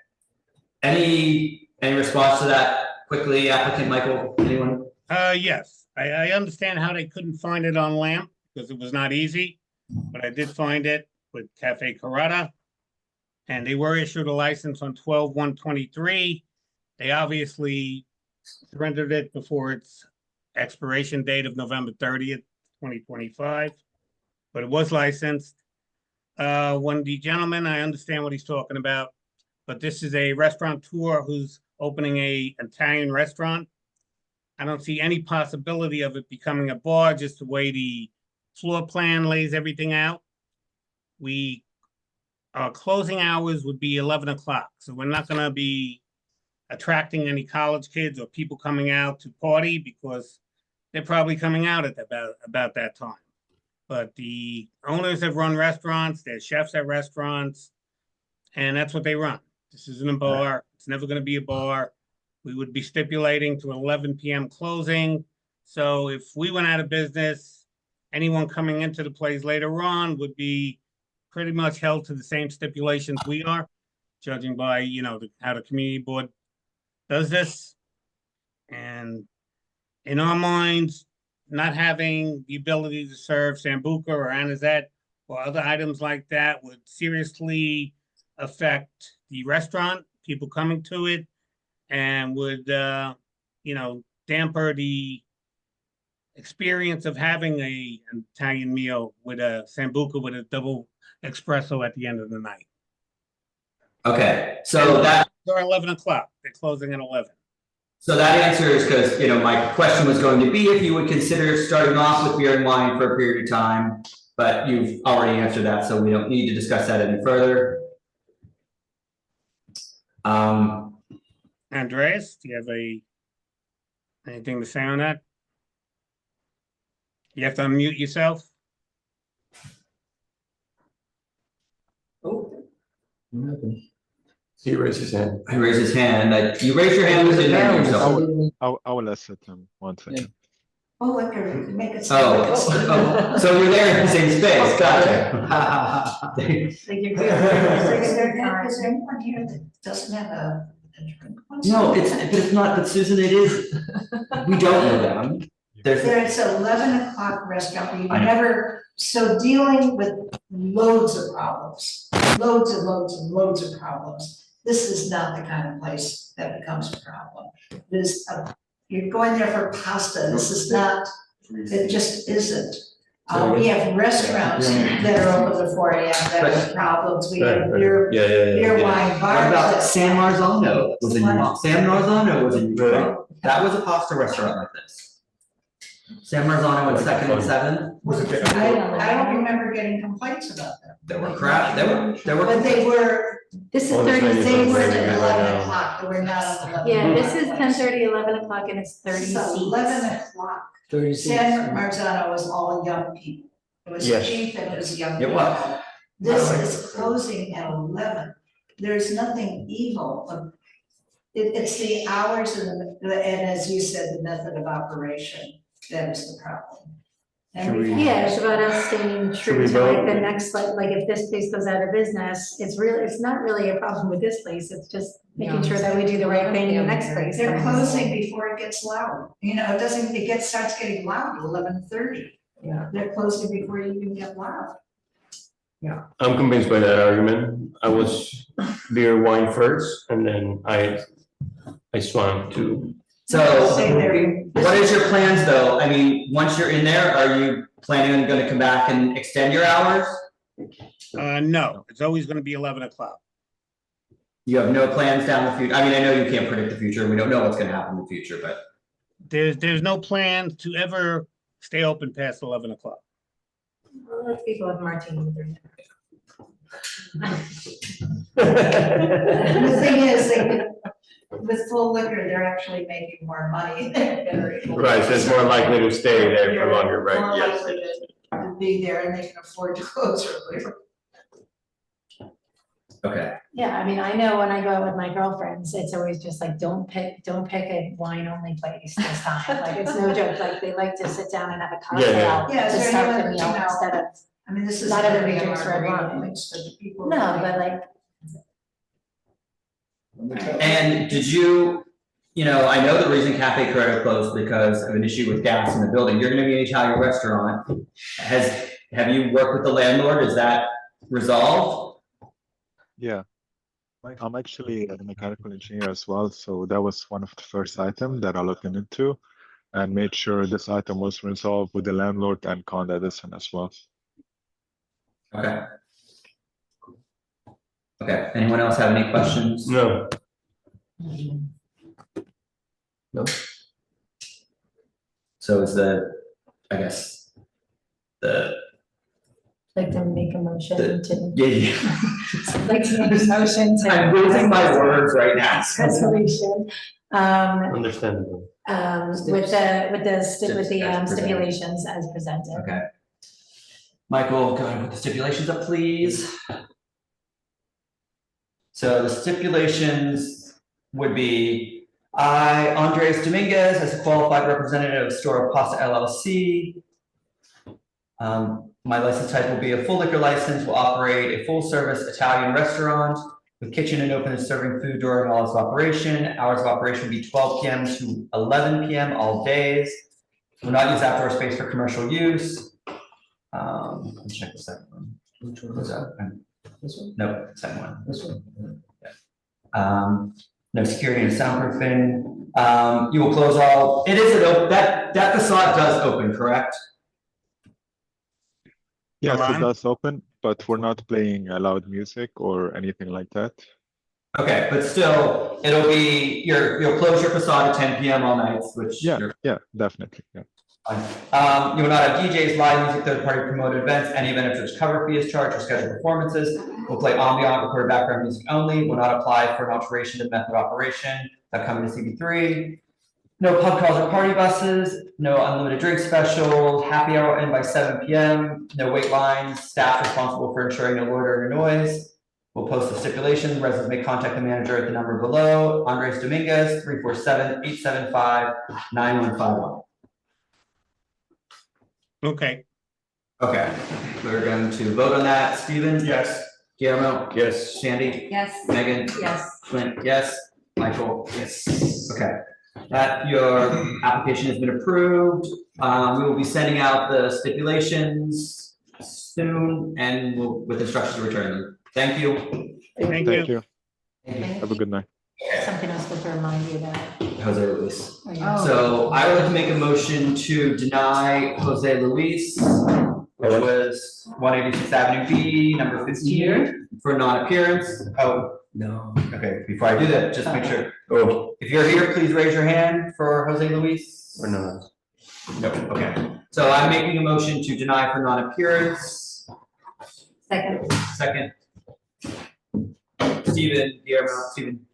Any response to that quickly, applicant Michael? Anyone? Yes, I understand how they couldn't find it on LAMP because it was not easy, but I did find it with Cafe Carrata. And they were issued a license on 12/1/23. They obviously surrendered it before its expiration date of November 30th, 2025, but it was licensed. When the gentleman, I understand what he's talking about, but this is a restaurateur who's opening a Italian restaurant. I don't see any possibility of it becoming a bar, just the way the floor plan lays everything out. Our closing hours would be 11 o'clock, so we're not going to be attracting any college kids or people coming out to party because they're probably coming out at about that time. But the owners have run restaurants, there's chefs at restaurants, and that's what they run. This isn't a bar. It's never going to be a bar. We would be stipulating to 11 p.m. closing. So if we went out of business, anyone coming into the place later on would be pretty much held to the same stipulations we are, judging by, you know, how the community board does this. And in our minds, not having the ability to serve Sambuca or Anisette or other items like that would seriously affect the restaurant, people coming to it, and would, you know, damper the experience of having an Italian meal with a Sambuca with a double espresso at the end of the night. Okay, so that. They're 11 o'clock, they're closing at 11. So that answer is because, you know, my question was going to be if you would consider starting off with beer and wine for a period of time, but you've already answered that, so we don't need to discuss that any further. Andreas, do you have anything to say on that? You have to unmute yourself. He raised his hand. He raised his hand. You raised your hand within yourself. I will assist him 1 second. Oh, look, you can make it. Oh, so you're there in the same space, gotcha. Is there anyone here that doesn't have a drink? No, it's not, but Susan, it is, we don't know them. It's 11 o'clock restaurant, where you I know. never, so dealing with loads of problems, loads of problems. This is not the kind of place that becomes a problem. You're going there for pasta, this is not, it just isn't. We have restaurants that are open to 4 a.m. that have problems, we have beer, wine, bars. What about San Marzano? San Marzano was in that was a pasta restaurant like this. San Marzano and Second and Seven. I don't remember getting complaints about them. There were crap, there were. But they were. This is 30, They were at 11 o'clock, they were not at 11. yeah, this is 10:30, 11 o'clock, and it's 30 So seats. 11 o'clock. 30 seats. San Marzano was all young people. It was Yes. cheap and it was young It people. was. This is closing at 11. There's nothing evil. It's the hours and as you said, the method of operation that is the problem. Yeah, it's about us staying true we to like vote? the next, like if this place goes out of business, it's not really a problem with this place, it's just making sure that we do the right thing in the next place. They're closing before it gets loud. You know, starts getting loud at 11:30. Yeah. They're closing before you even get loud. I'm convinced by that argument. I was beer wine first, and then I swam to. So, what is your plans though? I mean, once you're in there, are you planning on gonna come back and extend your hours? No, it's always gonna be 11 o'clock. You have no plans down the future? I mean, I know you can't predict the future, we don't know what's gonna happen in the future, but. There's no plan to ever stay open past 11 o'clock. Well, let people have martini with their dinner. The thing is, with full liquor, they're actually making more money. Right, so it's more likely to stay there for longer, right? More Yes. likely to be there and they can afford to close earlier. Okay. Yeah, I mean, I know when I go out with my girlfriends, it's always just like, don't pick a wine only place this time, like, it's no joke, like, they like to sit down and have a cocktail Yeah, to is there start the anyone, meal instead of, I mean, this is. not everybody gonna be a drinks red margarita wine. place, but the people. No, but like, And did you, I know the reason Cafe Corretto closed because of an issue with gas in the building. You're gonna be an Italian restaurant. Have you worked with the landlord? Is that resolved? Yeah. I'm actually a mechanical engineer as well, so that was one of the first items that I looked into and made sure this item was resolved with the landlord and Con Edison as well. Okay. Okay, anyone else have any questions? No. No. So is I guess, like to make a motion to. yeah. Like to make a motion to. I'm losing my words right now. Resolution. Understandable. with the stipulations as presented. Okay. Michael, go ahead and put the stipulations up, please. So the stipulations would be, I, Andres Dominguez, as a qualified representative of Store of Pasta LLC. My license type will be a full liquor license, will operate a full service Italian restaurant with kitchen and open and serving food during hours of operation. Hours of operation will be 12 p.m. to 11 p.m. all days. Will not use outdoor space for commercial use. Let me check the second one. Which one was that? This one? No, second one. This one. Yeah. No security and soundproofing. You will close all. It is that facade does open, correct? Yes, it does open, but we're not playing loud music or anything like that. Okay, but still, it'll be you'll close your facade at 10 p.m. all nights, which yeah, definitely. Yeah. You will not have DJs, live music, third-party promoted events, any event of which cover fee is charged or scheduled performances. Will play ambient, recorded background music only. Will not apply for an alteration to method of operation that come into CB3. No pub calls or party buses. No unlimited drink special. Happy hour end by 7 p.m. No wait lines. Staff responsible for ensuring no loitering or noise. We'll post the stipulation. Residents may contact the manager at the number below. Andres Dominguez, 347-875-9151. Okay. Okay, we're going to vote on that. Steven? Yes. Guillermo? Yes. Shandy? Yes. Megan? Yes. Clint? Yes. Michael? Yes. Okay, that your application has been approved. We will be sending out the stipulations soon and with instructions to return them. Thank you. Thank you. Have a good night. Something else to remind you about. Jose Luis. Oh, yeah. So I would like to make a motion to deny Jose Luis, which was 186th Avenue B, number 15, for non-appearance. Oh, no. Okay, before I do that, just make sure. Oh, if you're here, please raise your hand for Jose Luis. Or no? No, okay. So I'm making a motion to deny for non-appearance. Second. Steven,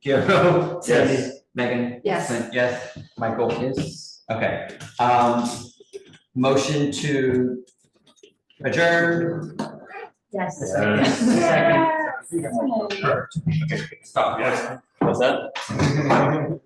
Guillermo, Sandy, Yes. Megan. Yes. Clint, yes. Michael. Yes. Okay. Motion to adjourn. Yes. Second. Okay, stop. Yes. What's that?